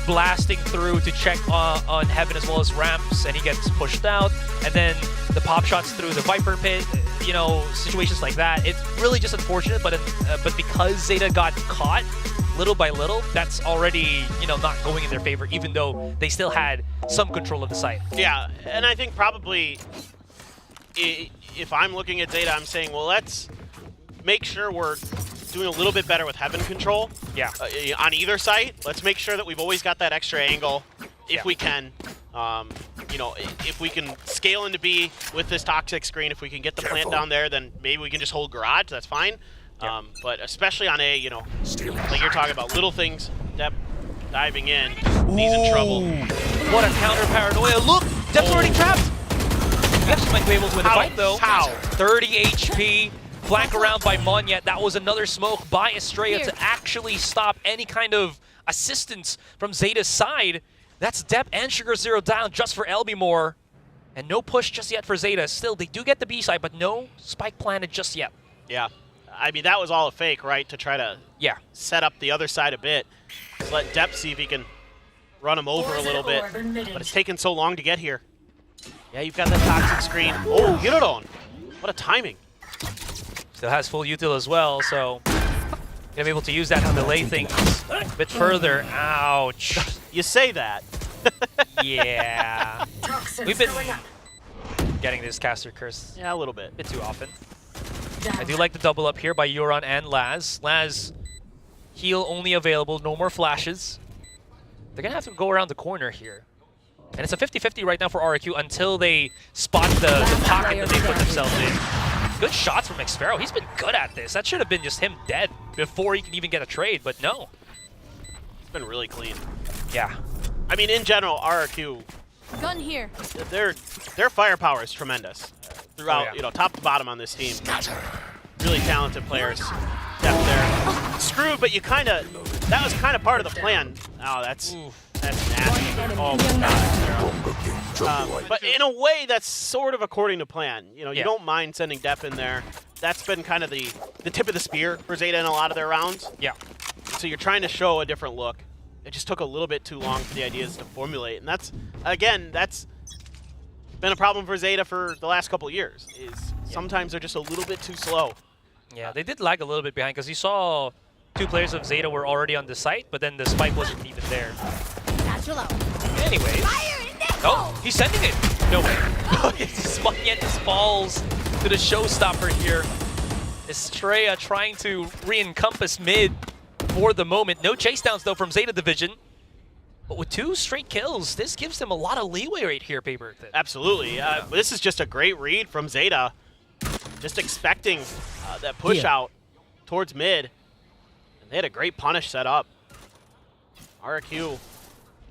blasting through to check on Heaven as well as ramps, and he gets pushed out. And then the pop shots through the Viper pit, you know, situations like that. It's really just unfortunate, but because Zeta got caught little by little, that's already, you know, not going in their favor, even though they still had some control of the site. Yeah, and I think probably if I'm looking at Zeta, I'm saying, well, let's make sure we're doing a little bit better with Heaven control. Yeah. On either site, let's make sure that we've always got that extra angle if we can. You know, if we can scale into B with this toxic screen, if we can get the plant down there, then maybe we can just hold garage. That's fine. But especially on A, you know, like you're talking about little things, Depp diving in, he's in trouble. What a counter paranoia. Look, Depp's already trapped. He actually might be able to win the fight, though. How? 30 HP, flank around by Monyet. That was another smoke by Estrella to actually stop any kind of assistance from Zeta's side. That's Depp and Sugar Zero down just for Elbymore. And no push just yet for Zeta. Still, they do get the B side, but no spike planted just yet. Yeah. I mean, that was all a fake, right? To try to set up the other side a bit. Just let Depp see if he can run him over a little bit. But it's taken so long to get here. Yeah, you've got that toxic screen. Oh, Hirodon. What a timing. Still has full util as well, so gonna be able to use that to delay things a bit further. Ouch. You say that. Yeah. We've been getting this caster curse. Yeah, a little bit. A bit too often. I do like the double up here by Huron and Laz. Laz, heal only available, no more flashes. They're going to have to go around the corner here. And it's a 50-50 right now for RRQ until they spot the pocket that they put themselves in. Good shots from Xfaro. He's been good at this. That should have been just him dead before he can even get a trade, but no. It's been really clean. Yeah. I mean, in general, RRQ, Gun here. Their firepower is tremendous throughout, you know, top to bottom on this team. Really talented players. Depth there. Screwed, but you kind of, that was kind of part of the plan. Oh, that's nasty. Oh my God. But in a way, that's sort of according to plan. You know, you don't mind sending Depp in there. That's been kind of the tip of the spear for Zeta in a lot of their rounds. Yeah. So you're trying to show a different look. It just took a little bit too long for the ideas to formulate. And that's, again, that's been a problem for Zeta for the last couple of years, is sometimes they're just a little bit too slow. Yeah, they did lag a little bit behind because you saw two players of Zeta were already on the site, but then the spike wasn't even there. Anyways. Oh, he's sending it. No way. Monyet just falls to the showstopper here. Estrella trying to re-encompass mid for the moment. No chase downs though from Zeta Division. But with 2 straight kills, this gives them a lot of leeway right here, Paper. Absolutely. This is just a great read from Zeta. Just expecting that push out towards mid. And they had a great punish set up. RRQ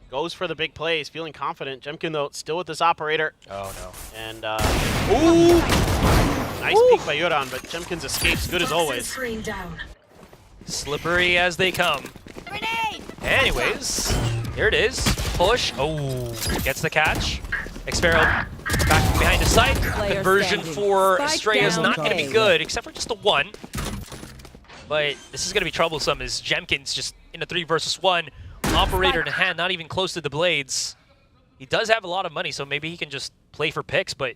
goes for the big plays, feeling confident. Jemkin, though, still with this operator. Oh, no. And, ooh! Nice peek by Yoran, but Jemkin's escape's good as always. Slippery as they come. Anyways, here it is. Push. Oh, gets the catch. Xpero back behind the site. Conversion for Estrella is not going to be good, except for just the one. But this is going to be troublesome as Jemkin's just in a 3 versus 1. Operator in hand, not even close to the blades. He does have a lot of money, so maybe he can just play for picks, but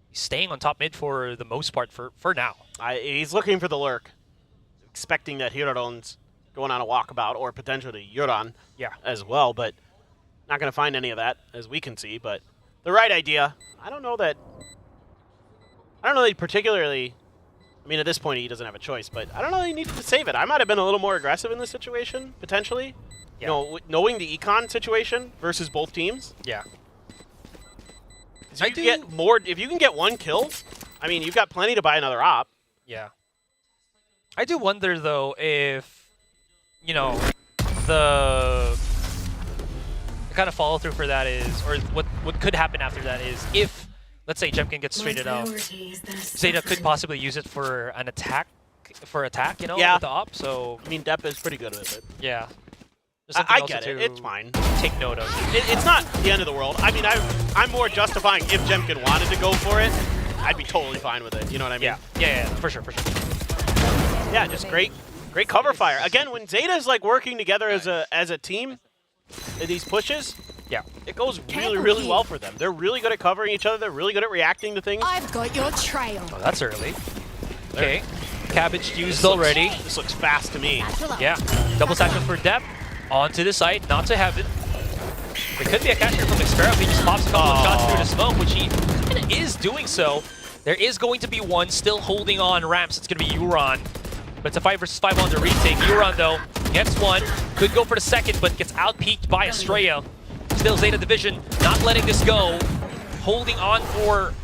he's staying on top mid for the most part for now. He's looking for the lurk, expecting that Hiroron's going on a walkabout, or potentially Yoran as well, but not going to find any of that, as we can see. But the right idea, I don't know that he particularly, I mean, at this point he doesn't have a choice, but I don't know that he needed to save it. I might have been a little more aggressive in this situation, potentially. You know, knowing the econ situation versus both teams. Yeah. If you can get 1 kill, I mean, you've got plenty to buy another op. Yeah. I do wonder, though, if, you know, the kind of follow-through for that is, or what could happen after that is, if, let's say, Jemkin gets traded out, ZETA could possibly use it for an attack, you know, with the op, so... I mean, Depp is pretty good with it. Yeah. I get it. It's fine. Take note of. It's not the end of the world. I mean, I'm more justifying if Jemkin wanted to go for it, I'd be totally fine with it. You know what I mean? Yeah, for sure. Yeah, just great cover fire. Again, when Zeta's like working together as a team in these pushes, it goes really well for them. They're really good at covering each other. They're really good at reacting to things. I've got your trail. Oh, that's early. Okay. Cabbage used already. This looks fast to me. Yeah. Double satchel for Depp. Onto the site, not to heaven. There could be a catch here from Xpero. He just pops a couple of shots through the smoke, which he kind of is doing so. There is going to be one still holding on ramps. It's going to be Euron. But it's a 5 versus 5 on the retake. Euron, though, gets one. Could go for the second, but gets out-peaked by Estrella. Still Zeta Division, not letting this go. Holding on for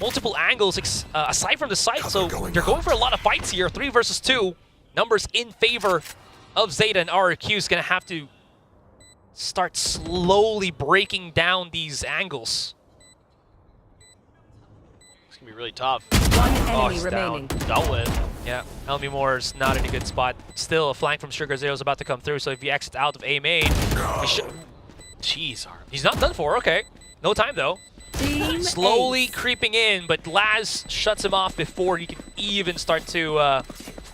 multiple angles aside from the site. So they're going for a lot of fights here. 3 versus 2. Numbers in favor of Zeta, and RRQ is going to have to start slowly breaking down these angles. It's going to be really tough. One enemy remaining. Dealt with. Yeah, Elmi Moore's not in a good spot. Still, a flank from Sugar Zero's about to come through, so if he exits out of A main, Jeez, he's not done for. Okay. No time, though. Slowly creeping in, but Laz shuts him off before he can even start to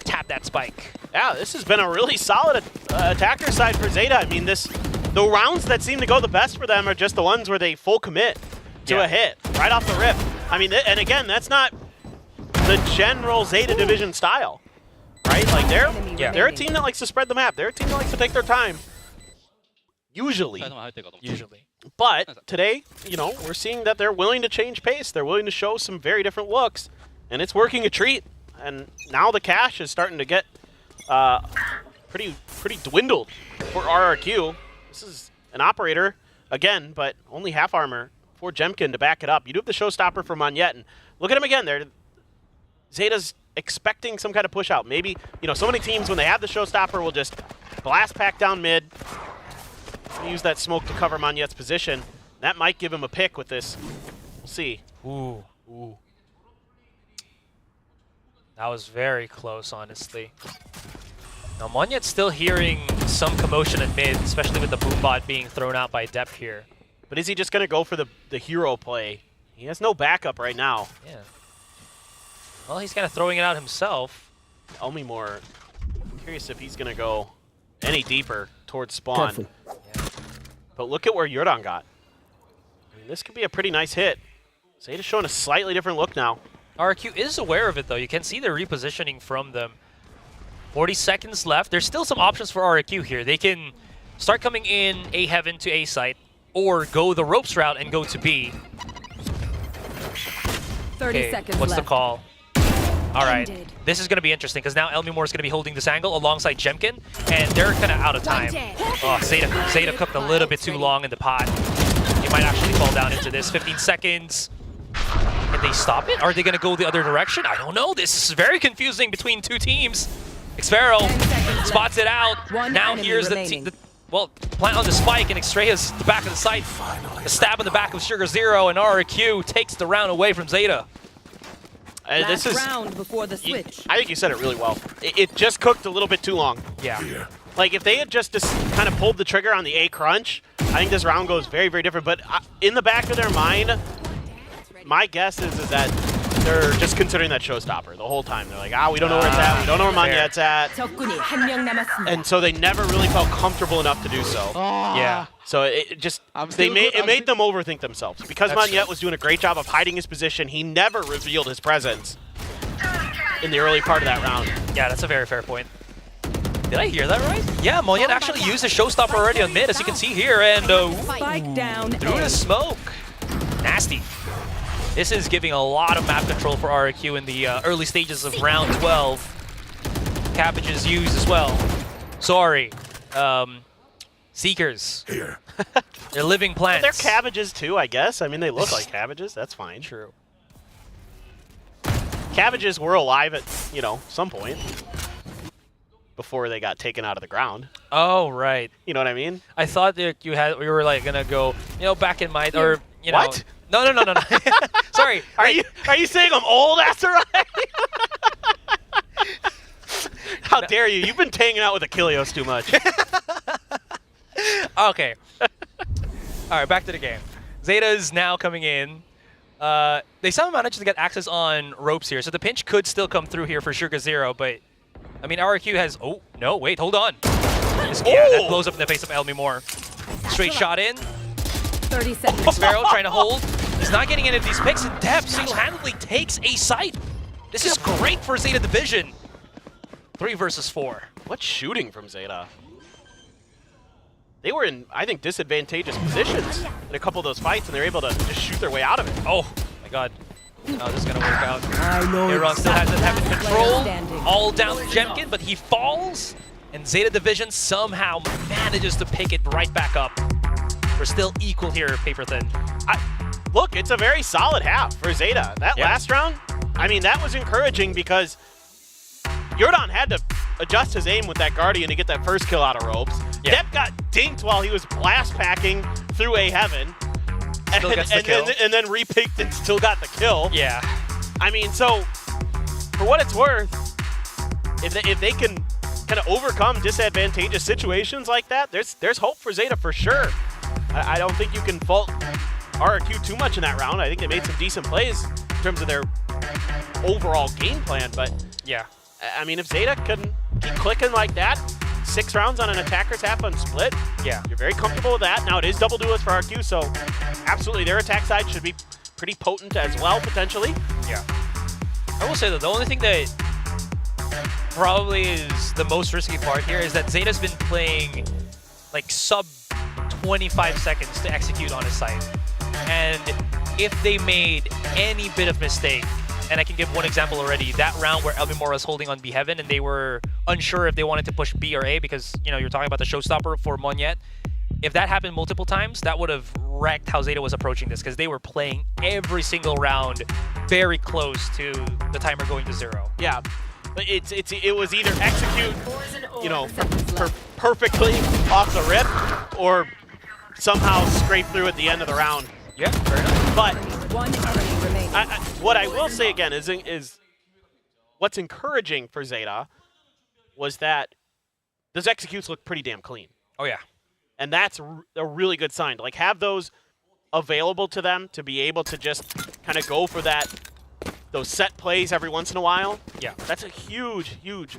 tap that spike. Yeah, this has been a really solid attacker side for Zeta. I mean, the rounds that seem to go the best for them are just the ones where they full commit to a hit right off the rip. I mean, and again, that's not the general Zeta Division style, right? Like they're a team that likes to spread the map. They're a team that likes to take their time. Usually. But today, you know, we're seeing that they're willing to change pace. They're willing to show some very different looks, and it's working a treat. And now the cash is starting to get pretty dwindled for RRQ. This is an operator, again, but only half armor for Jemkin to back it up. You do have the showstopper for Monyet, and look at him again there. Zeta's expecting some kind of push out. Maybe, you know, so many teams, when they have the showstopper, will just blast pack down mid, use that smoke to cover Monyet's position. That might give him a pick with this. We'll see. Ooh. That was very close, honestly. Now, Monyet's still hearing some commotion in mid, especially with the boombot being thrown out by Depp here. But is he just going to go for the hero play? He has no backup right now. Yeah. Well, he's kind of throwing it out himself. Elmi Moore, curious if he's going to go any deeper towards spawn. Yeah. But look at where Yoran got. I mean, this could be a pretty nice hit. Zeta's showing a slightly different look now. RRQ is aware of it, though. You can see the repositioning from them. 40 seconds left. There's still some options for RRQ here. They can start coming in A heaven to A site, or go the ropes route and go to B. 30 seconds what's left. the call? All right. This is going to be interesting, because now Elmi Moore is going to be holding this angle alongside Jemkin, and they're kind of out of time. Oh, Zeta cooked a little bit too long in the pot. He might actually fall down into this. 15 seconds. Can they stop it? Are they going to go the other direction? I don't know. This is very confusing between two teams. Xpero spots it out. One Now enemy here's remaining. well, plant on the spike, and Xtreya's the back of the site. A stab in the back of Sugar Zero, and RRQ takes the round away from ZETA. Last round before the switch. I think you said it really well. It just cooked a little bit too long. Yeah. Like, if they had just kind of pulled the trigger on the A crunch, I think this round goes very, very different. But in the back of their mind, my guess is that they're just considering that showstopper the whole time. They're like, we don't know where it's at. We don't know where Monyet's at. 적군이 한 명 남았습니다. And so they never really felt comfortable enough to do so. Yeah. So it just it made them overthink themselves. Because Monyet was doing a great job of hiding his position, he never revealed his presence in the early part of that round. Yeah, that's a very fair point. Did I hear that right? Yeah, Monyet actually used his showstopper already on mid, as you can see here, and Spike down. through the smoke. Nasty. This is giving a lot of map control for RRQ in the early stages of round 12. Cabbage is used as well. Sorry. Seekers. Here. They're living plants. They're cabbages too, I guess. I mean, they look like cabbages. That's fine. True. Cabbages were alive at, some point before they got taken out of the ground. Oh, right. You know what I mean? I thought that we were like gonna go, back in my or What? No. Sorry. Are you saying I'm old, Asarai? How dare you? You've been hanging out with Achilles too much. Okay. All right, back to the game. ZETA is now coming in. They somehow managed to get access on ropes here, so the pinch could still come through here for Sugar Zero, but I mean, RRQ has... Oh, no, wait, hold on. Yeah, that blows up in the face of Elmi Moore. Straight shot in. 30 seconds. Sparrow trying to hold. He's not getting any of these picks, and Dep single-handedly takes a site. This is great for ZETA Division. 3 versus 4. What shooting from ZETA? They were in, I think, disadvantageous positions in a couple of those fights, and they were able to just shoot their way out of it. Oh, my God. Oh, this is going to work out. I know. Aaron still has it having control. All down to Jemkin, but he falls. And ZETA Division somehow manages to pick it right back up. We're still equal here, Paper Thin. Look, it's a very solid half for ZETA. That last round, I mean, that was encouraging because Jordan had to adjust his aim with that Guardian to get that first kill out of ropes. Yeah. Dep got dinked while he was blast packing through A Heaven. Still gets the kill. And then repicked and still got the kill. Yeah. I mean, so for what it's worth, if they can kind of overcome disadvantageous situations like that, there's hope for ZETA for sure. I don't think you can fault RRQ too much in that round. I think they made some decent plays in terms of their overall game plan, but yeah. I mean, if ZETA can keep clicking like that, 6 rounds on an attacker's half unsplit, yeah, you're very comfortable with that. Now, it is double duelist for RRQ, so absolutely their attack side should be pretty potent as well, potentially. Yeah. I will say, though, the only thing that probably is the most risky part here is that ZETA's been playing like sub 25 seconds to execute on his site. And if they made any bit of mistake, and I can give one example already, that round where Elmimora was holding on B Heaven and they were unsure if they wanted to push B or A because, you're talking about the showstopper for Monyet. If that happened multiple times, that would have wrecked how ZETA was approaching this because they were playing every single round very close to the timer going to 0. Yeah, but it was either execute, perfectly off the rip or somehow scrape through at the end of the round. Yeah, fair enough. But one enemy remaining. What I will say again is what's encouraging for ZETA was that those executes look pretty damn clean. Oh, yeah. And that's a really good sign. To have those available to them to be able to just kind of go for those set plays every once in a while. Yeah. That's a huge, huge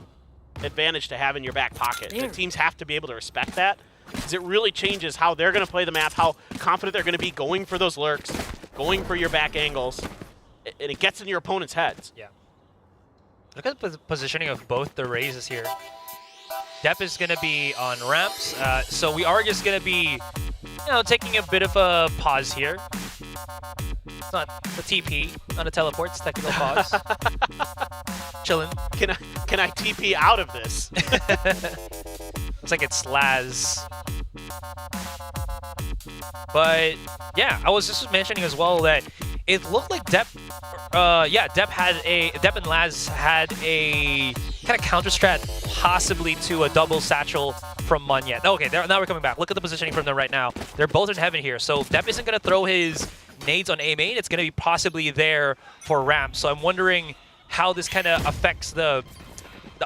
advantage to have in your back pocket. The teams have to be able to respect that because it really changes how they're going to play the map, how confident they're going to be going for those lurks, going for your back angles, and it gets in your opponent's heads. Yeah. Look at the positioning of both the raises here. Dep is going to be on ramps, so we are just going to be, taking a bit of a pause here. It's not a TP, not a teleport, it's technical pause. Chillin'. Can I TP out of this? Looks like it's Laz. But yeah, I was just mentioning as well that it looked like Depp and Laz had a kind of counter strat, possibly to a double satchel from Monyet. Okay, now we're coming back. Look at the positioning from them right now. They're both in heaven here, so Depp isn't going to throw his nades on A main. It's going to be possibly there for ramp. So I'm wondering how this kind of affects the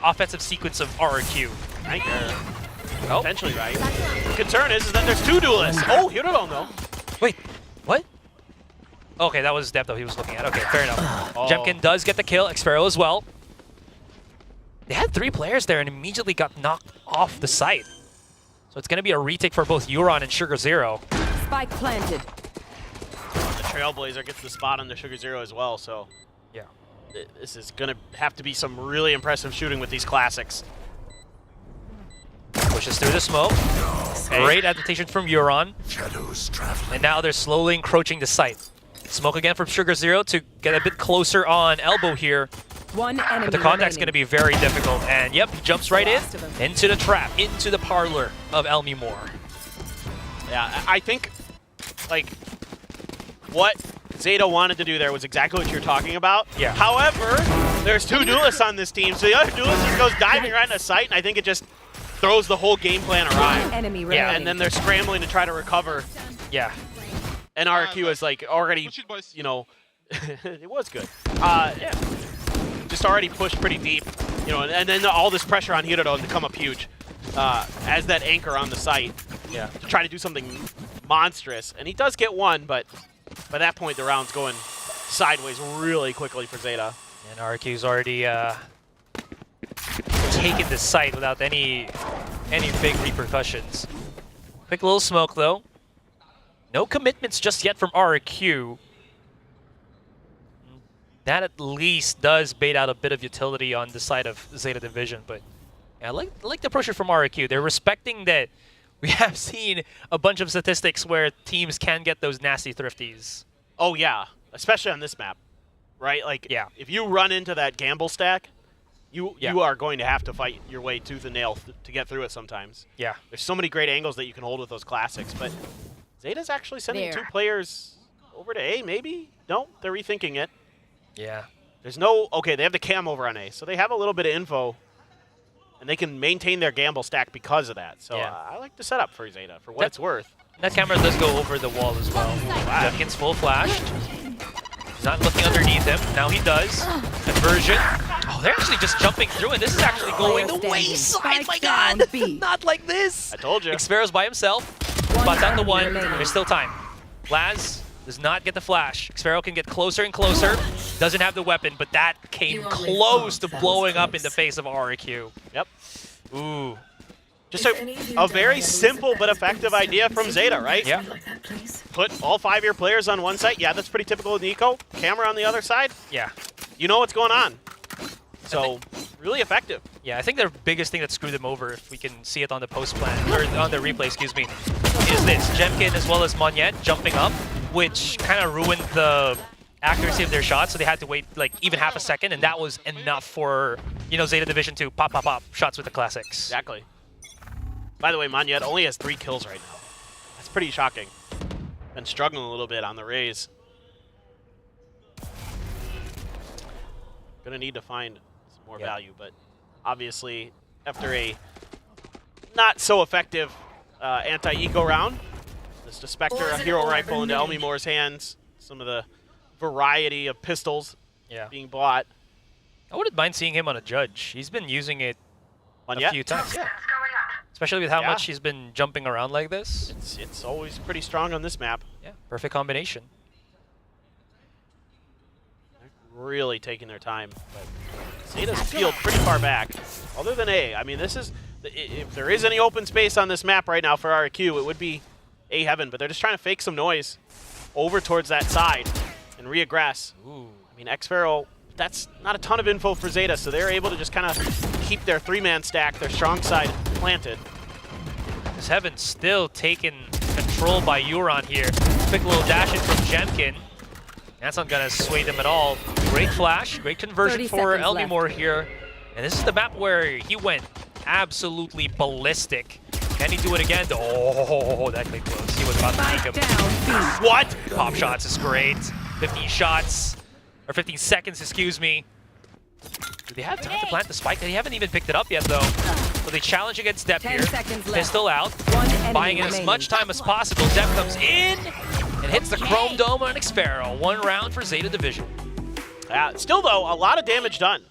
offensive sequence of RRQ. Right there. Potentially, right? The concern is that there's 2 duelists. Oh, Hirodon though. Wait, what? Okay, that was Depp though he was looking at. Okay, fair enough. Jemkin does get the kill, Xpharaoh as well. They had 3 players there and immediately got knocked off the site. So it's going to be a retake for both Euron and Sugar Zero. Spike planted. The Trailblazer gets the spot on the Sugar Zero as well, so yeah, this is going to have to be some really impressive shooting with these classics. Pushes through the smoke. Great adaptation from Euron. And now they're slowly encroaching the site. Smoke again from Sugar Zero to get a bit closer on elbow here. But the contact's going to be very difficult. And yep, he jumps right into the trap, into the parlor of Elmimore. Yeah, I think, like, what ZETA wanted to do there was exactly what you're talking about. Yeah. However, there's 2 duelists on this team, so the other duelist just goes diving right in the site, and I think it just throws the whole game plan awry. Yeah, and then they're scrambling to try to recover. Yeah. And RRQ is like already, you know, it was good. Yeah. Just already pushed pretty deep, you know, and then all this pressure on Hirodon to come up huge as that anchor on the site. Yeah. To try to do something monstrous. And he does get 1, but by that point the round's going sideways really quickly for ZETA. And RRQ's already taken this site without any big repercussions. Quick little smoke though. No commitments just yet from RRQ. That at least does bait out a bit of utility on the side of ZETA Division, but yeah, I like the approach from RRQ. They're respecting that we have seen a bunch of statistics where teams can get those nasty thrifties. Oh yeah, especially on this map, right? Like, yeah, if you run into that gamble stack, you are going to have to fight your way tooth and nail to get through it sometimes. Yeah. There's so many great angles that you can hold with those classics, but ZETA's actually sending 2 players over to A, maybe? No, they're rethinking it. Yeah. There's no... Okay, they have the cam over on A, so they have a little bit of info, and they can maintain their gamble stack because of that. So yeah. I like the setup for ZETA, for what it's worth. That camera does go over the wall as well. Jemkin's full flashed. He's not looking underneath him. Now he does. Conversion. Oh, they're actually just jumping through, and this is actually going the wayside. My God, not like this. I told you. Xpharaoh's by himself. Spots on the 1. There's still time. Laz does not get the flash. Xpharaoh can get closer and closer. Doesn't have the weapon, but that came close to blowing up in the face of RRQ. Yep. Ooh. Just a very simple but effective idea from ZETA, right? Yeah. Put all 5 of your players on one side. Yeah, that's pretty typical of Nico. Camera on the other side. Yeah. You know what's going on. So, really effective. Yeah, I think the biggest thing that screwed them over, if we can see it on the post plan, or on the replay, excuse me, is this. Jemkin as well as Monyet jumping up, which kind of ruined the accuracy of their shots, so they had to wait like even half a second, and that was enough for, you know, ZETA Division to pop, pop, pop shots with the classics. Exactly. By the way, Monyet only has 3 kills right now. That's pretty shocking. Been struggling a little bit on the raise. Gonna need to find some more value, but obviously after a not so effective anti-eco round, just a Spectre, a hero rifle into Elmimore's hands, some of the variety of pistols being bought. I wouldn't mind seeing him on a judge. He's been using it a few times. Yeah. Especially with how much he's been jumping around like this. It's always pretty strong on this map. Yeah, perfect combination. They're really taking their time. But ZETA's field pretty far back, other than A. I mean, this is, if there is any open space on this map right now for RRQ, it would be A heaven, but they're just trying to fake some noise over towards that side and re-aggress. Ooh. I mean, Xpharaoh, that's not a ton of info for ZETA, so they're able to just kind of keep their 3-man stack, their strong side, planted. This Heaven still taken control by Euron here. Quick little dash in from Jemkin. That's not going to sway them at all. Great flash, great conversion for Elmimore here. And this is the map where he went absolutely ballistic. Can he do it again? Oh, that came close. He was about to make him. What? Pop shots is great. 15 shots, or 15 seconds, excuse me. Do they have time to plant the spike? They haven't even picked it up yet, though. So they challenge against Depp here. Pistol out, buying in as much time as possible. Depp comes in and hits the Chrome Dome on Xparrow. 1 round for Zeta Division. Still, though, a lot of damage done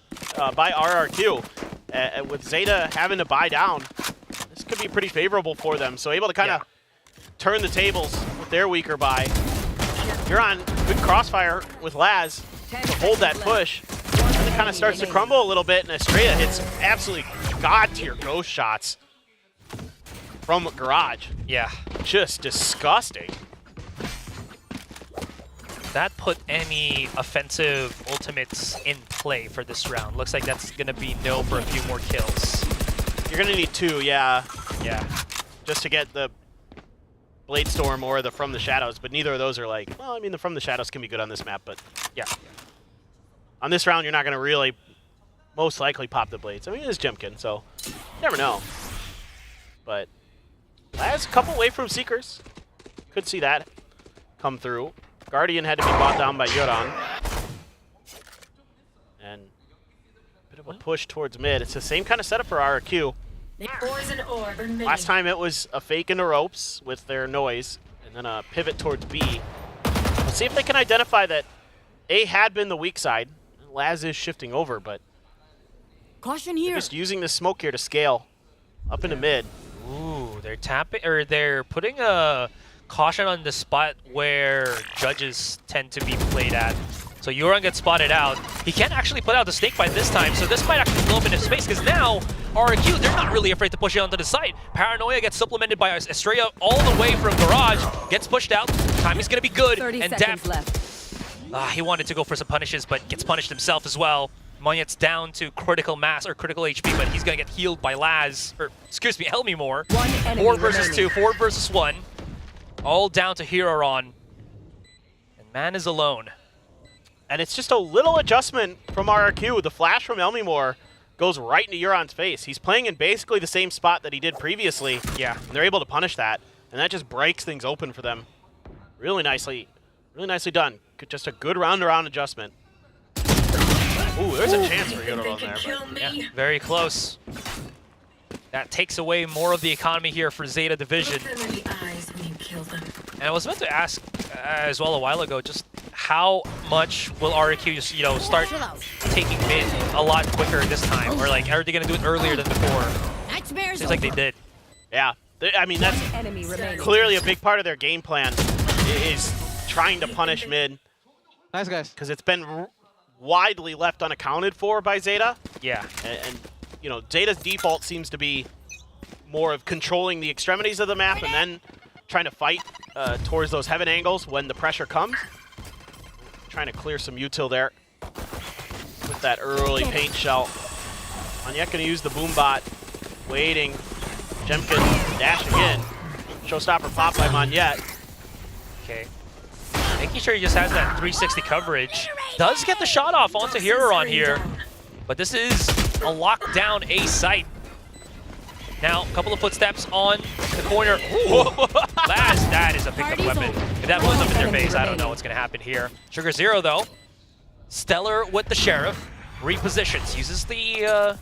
by RRQ. With Zeta having to buy down, this could be pretty favorable for them. So able to kind of turn the tables with their weaker buy. You're on good crossfire with Laz to hold that push. And it kind of starts to crumble a little bit, and Estrella hits absolutely god-tier ghost shots from Garage. Yeah. Just disgusting. That put any offensive ultimates in play for this round. Looks like that's going to be no for a few more kills. You're going to need 2, yeah. Yeah. Just to get the Blade Storm or the From the Shadows, but neither of those are like, well, I mean, the From the Shadows can be good on this map, but yeah. On this round, you're not going to really most likely pop the Blades. I mean, it is Jemkin, so you never know. But Laz a couple away from Seekers. Could see that come through. Guardian had to be bought down by Yoran. And a bit of a push towards mid. It's the same kind of setup for RRQ. Last time it was a fake into ropes with their noise, and then a pivot towards B. Let's see if they can identify that A had been the weak side. Laz is shifting over, but caution here. Just using this smoke here to scale up into mid. Ooh, they're tapping, or they're putting a caution on the spot where judges tend to be played at. So Yoran gets spotted out. He can't actually put out the snake bite this time, so this might actually blow up into space, because now RRQ, they're not really afraid to push it onto the site. Paranoia gets supplemented by Estrella all the way from Garage, gets pushed out. Timing's gonna be good, 30 and seconds Depp, left. he wanted to go for some punishes, but gets punished himself as well. Monyet's down to critical mass, or critical HP, but he's gonna get healed by Laz, or excuse me, Elmimore. 4 versus 2, 4 versus 1. All down to Heroron. And man is alone. And it's just a little adjustment from RRQ. The flash from Elmimore goes right into Euron's face. He's playing in basically the same spot that he did previously. Yeah. And they're able to punish that. And that just breaks things open for them. Really nicely done. Just a good round-around adjustment. Ooh, there's a chance for Heroron there. But yeah, very close. That takes away more of the economy here for Zeta Division. And I was meant to ask as well a while ago, just how much will RRQ just, start taking mid a lot quicker this time? Or like, are they going to do it earlier than before? Seems like they did. Yeah. I mean, that's clearly a big part of their game plan, is trying to punish mid. Nice, guys. Because it's been widely left unaccounted for by Zeta. Yeah. And Zeta's default seems to be more of controlling the extremities of the map and then trying to fight towards those heaven angles when the pressure comes. Trying to clear some util there with that early paint shell. Monyet gonna use the boom bot, waiting. Jemkin dashing in. Showstopper pop by Monyet. Okay. Making sure he just has that 360 coverage. Does get the shot off onto Heroron here. But this is a lockdown A site. Now, a couple of footsteps on the corner. Laz, that is a picked up weapon. If that blows up in their face, I don't know what's going to happen here. Sugar Zero, though. Stellar with the Sheriff. Repositions. Uses the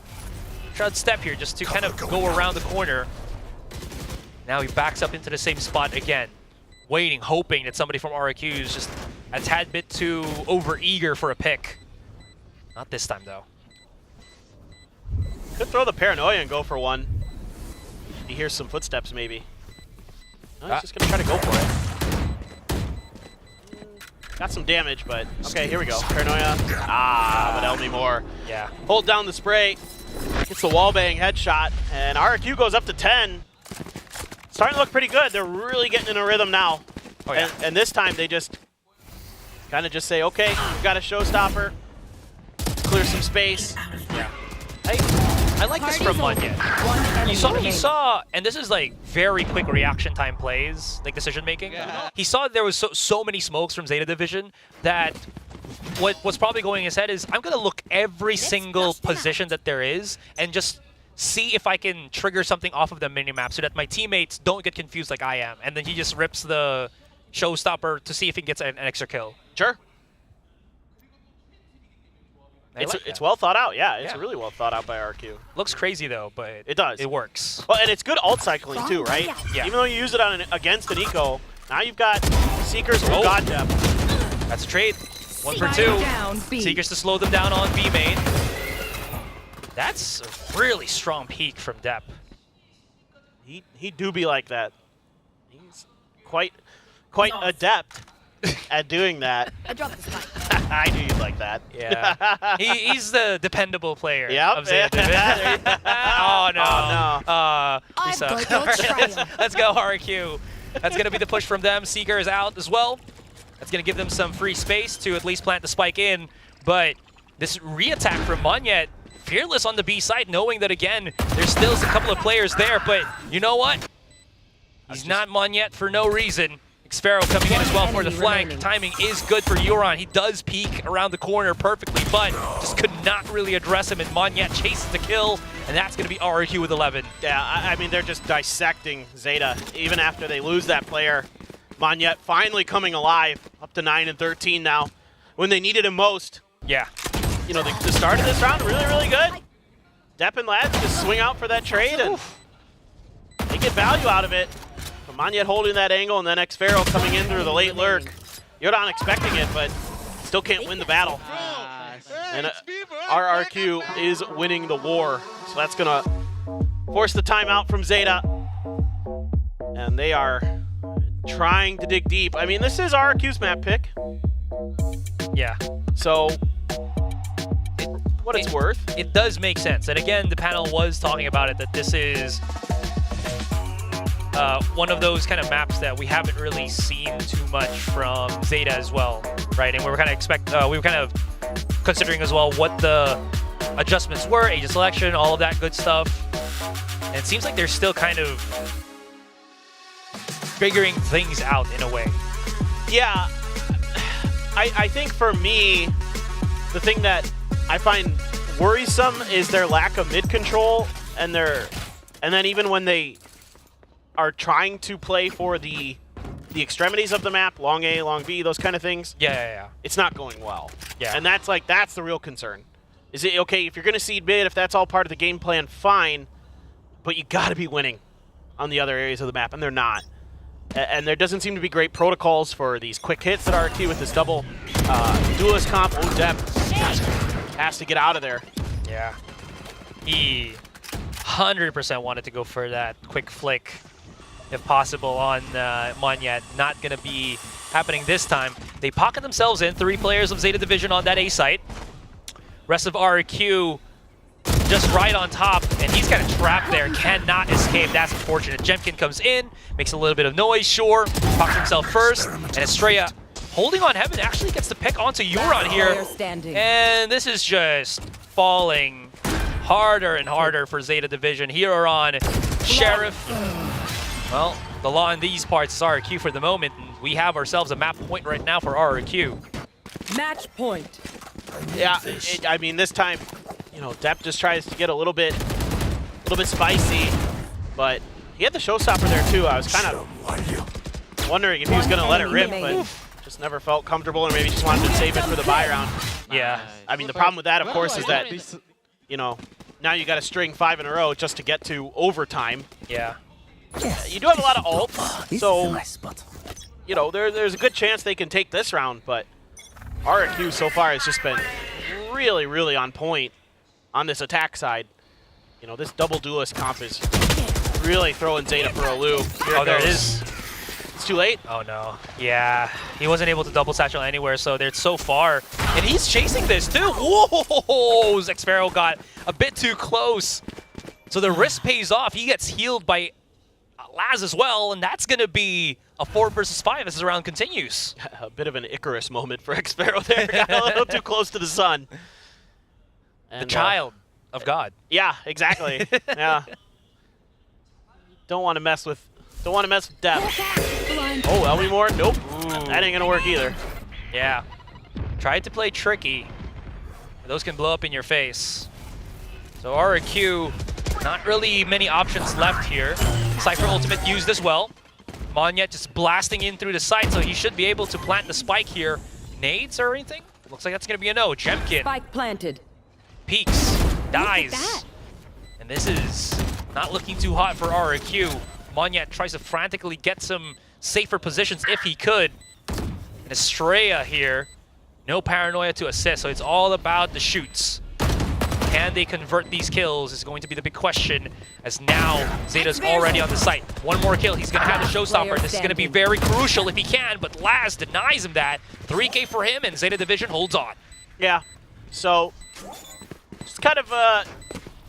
shroud step here just to kind of go around the corner. Now he backs up into the same spot again. Waiting, hoping that somebody from RRQ is just a tad bit too over-eager for a pick. Not this time, though. Could throw the Paranoia and go for one. He hears some footsteps, maybe. No, he's just going to try to go for it. Got some damage, but okay, here we go. Paranoia. But Elmimore. Yeah. Hold down the spray. Gets the wallbang headshot, and RRQ goes up to 10. Starting to look pretty good. They're really getting in a rhythm now. Oh, yeah. And this time they just kind of just say, okay, we've got a showstopper. Clear some space. Yeah. I like this from Monyet. He saw, and this is like very quick reaction time plays, like decision making. Yeah. He saw there was so many smokes from Zeta Division that what's probably going in his head is, I'm gonna look every single position that there is and just see if I can trigger something off of the minimap so that my teammates don't get confused like I am. And then he just rips the showstopper to see if he gets an extra kill. Sure. It's well thought out. Yeah, it's really well thought out by RRQ. Looks crazy though, but it does. It works. Well, and it's good ult cycling too, right? Yeah. Even though you use it on against an eco, now you've got Seekers or God Depth. That's a trade. 1 for 2. Seekers to slow them down on B main. That's a really strong peek from Depp. He do be like that. He's quite adept at doing that. I dropped the spike. I knew you'd like that. Yeah. he's the dependable player of Yep. ZETA. Oh no. Oh, no. We suck. Let's go RRQ. That's going to be the push from them. Seeker is out as well. That's going to give them some free space to at least plant the spike in. But this re-attack from Monyet, fearless on the B side, knowing that, again, there's still a couple of players there. But you know what? He's not Monyet for no reason. Xfero coming in as well for the flank. Timing is good for Euron. He does peek around the corner perfectly, but just could not really address him. And Monyet chases the kill, and that's going to be RRQ with 11. Yeah, I mean, they're just dissecting Zeta. Even after they lose that player, Monyet finally coming alive, up to 9 and 13 now. When they needed him most. Yeah. You know, the start of this round, really good. Depp and Lads just swing out for that trade, and they get value out of it. But Monyet holding that angle, and then Xfero coming in through the late lurk. You're not expecting it, but still can't win the battle. And RRQ is winning the war. So that's going to force the timeout from Zeta. And they are trying to dig deep. I mean, this is RRQ's map pick. Yeah. So, what it's worth. It does make sense. And again, the panel was talking about it, that this is one of those kind of maps that we haven't really seen too much from Zeta as well, right? And we were kind of considering as well what the adjustments were, agent selection, all of that good stuff. And it seems like they're still kind of figuring things out in a way. Yeah, I think for me, the thing that I find worrisome is their lack of mid control, and then even when they are trying to play for the extremities of the map, long A, long B, those kind of things. Yeah. It's not going well. Yeah. And that's the real concern. Is it okay if you're going to seed mid, if that's all part of the game plan, fine, but you got to be winning on the other areas of the map, and they're not. And there doesn't seem to be great protocols for these quick hits that RRQ with this double duelist comp. Oh, Depp has to get out of there. Yeah. He 100% wanted to go for that quick flick, if possible, on Monyet. Not going to be happening this time. They pocket themselves in, 3 players of Zeta Division on that A site. Rest of RRQ just right on top, and he's kind of trapped there, cannot escape. That's unfortunate. Jemkin comes in, makes a little bit of noise, sure, pops himself first, and Estrella holding on Heaven actually gets the pick onto Euron here. And this is just falling harder and harder for Zeta Division. Here are on Sheriff. Well, the law in these parts is RRQ for the moment, and we have ourselves a map point right now for RRQ. Match point. Yeah, I mean, this time, you know, Depp just tries to get a little bit spicy, but he had the showstopper there too. I was kind of wondering if he was going to let it rip, but just never felt comfortable, or maybe just wanted to save it for the buy round. Yeah. I mean, the problem with that, of course, is that, you know, now you got to string 5 in a row just to get to overtime. Yeah. You do have a lot of ults, so, you know, there's a good chance they can take this round, but RRQ so far has just been really on point on this attack side. You know, this double duelist comp is really throwing Zeta for a loop. Here there it is. It's too late. Oh no. Yeah, he wasn't able to double satchel anywhere, so they're so far. And he's chasing this too. Whoa! Xfero got a bit too close. So the risk pays off. He gets healed by Laz as well, and that's going to be a 4 versus 5 as the round continues. A bit of an Icarus moment for Xfero there. Got a little too close to the sun. And, the child of God. Yeah, exactly. Yeah. Don't want to mess with Death. Oh, Elmore? Nope. Ooh. That ain't gonna work either. Yeah. Tried to play tricky. Those can blow up in your face. So RRQ, not really many options left here. Cypher ultimate used as well. Monyet just blasting in through the side, so he should be able to plant the spike here. Nades or anything? Looks like that's gonna be a no. Jemkin. Spike planted. peeks, dies. And this is not looking too hot for RRQ. Monyet tries to frantically get some safer positions if he could. And Estrella here, no paranoia to assist, so it's all about the shoots. Can they convert these kills is going to be the big question, as now Zeta's already on the site. One more kill, he's going to have the showstopper. This is going to be very crucial if he can, but Laz denies him that. 3K for him, and Zeta Division holds on. Yeah, so it's kind of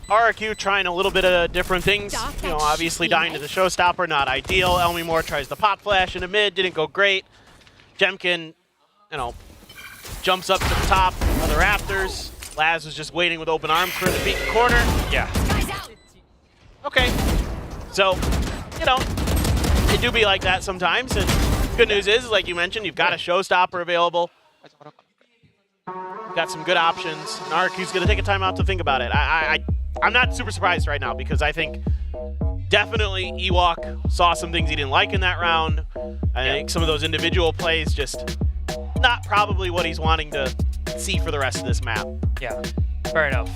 RRQ trying a little bit of different things. You know, obviously dying to the showstopper, not ideal. Elmi Moore tries the pop flash in the mid, didn't go great. Jemkin, you know, jumps up to the top of the rafters. Laz was just waiting with open arms for the peek corner. Yeah. Okay. So, you know, it do be like that sometimes. And good news is, like you mentioned, you've got a showstopper available. Got some good options. And RRQ's going to take a timeout to think about it. I'm not super surprised right now because I think definitely Ewok saw some things he didn't like in that round. I think some of those individual plays just not probably what he's wanting to see for the rest of this map. Yeah, fair enough.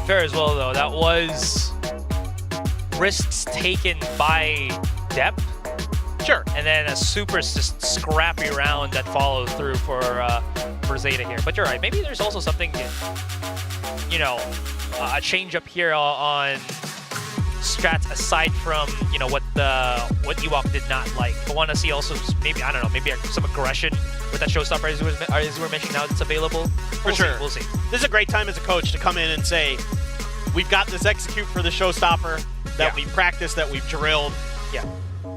Fair as well, though. That was risks taken by Depth. Sure. And then a super just scrappy round that follows through for Zeta here. But you're right. Maybe there's also something, you know, a change up here on strats aside from, you know, what Ewok did not like. I want to see also maybe, I don't know, maybe some aggression with that showstopper as we were mentioning now that's available. For sure. We'll see. This is a great time as a coach to come in and say, we've got this execute for the showstopper that we've practiced, that we've drilled. Yeah.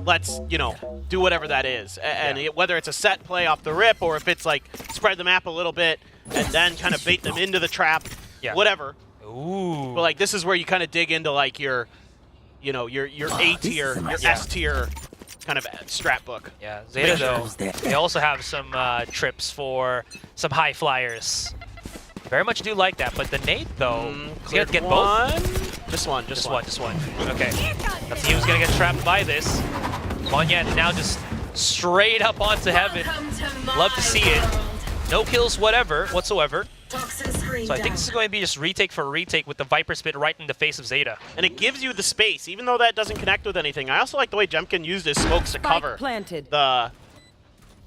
Let's, you know, do whatever that is. And whether it's a set play off the rip or if it's like spread the map a little bit and then kind of bait them into the trap, whatever. Ooh. But like this is where you kind of dig into like your, you know, your A tier, your S tier kind of strat book. Yeah, Zeta though, they also have some trips for some high flyers. Very much do like that, but the nade though, he's gonna get both. Just one. Okay, that's he was gonna get trapped by this. Monyet now just straight up onto heaven. Love to see it. No kills whatsoever. So I think this is going to be just retake for retake with the Viper Spit right in the face of Zeta. And it gives you the space, even though that doesn't connect with anything. I also like the way Jemkin used his smokes to cover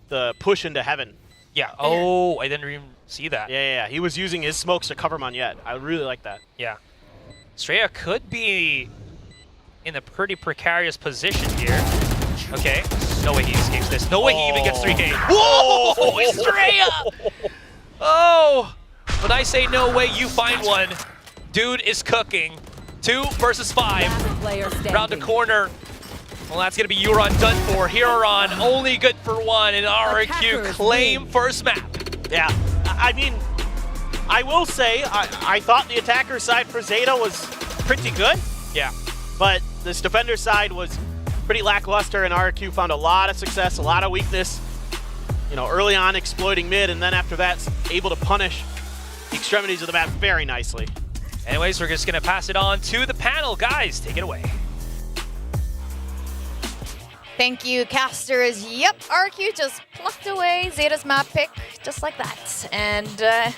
the push into heaven. Yeah. Oh, I didn't even see that. Yeah. He was using his smokes to cover Monyet. I really like that. Yeah. Estrella could be in a pretty precarious position here. Okay. No way he escapes this. No way he even gets 3K. Whoa! Estrella! Oh! When I say no way, you find one. Dude is cooking. 2 versus 5. Around the corner. Well, that's going to be Euron done for. Heroron only good for 1, and RRQ claim first map. Yeah. I mean, I will say, I thought the attacker side for Zeta was pretty good. Yeah. But this defender side was pretty lackluster, and RRQ found a lot of success, a lot of weakness. You know, early on exploiting mid, and then after that, able to punish the extremities of the map very nicely. Anyways, we're just going to pass it on to the panel. Guys, take it away. Thank you, casters. Yep, RRQ just plucked away Zeta's map pick just like that. And I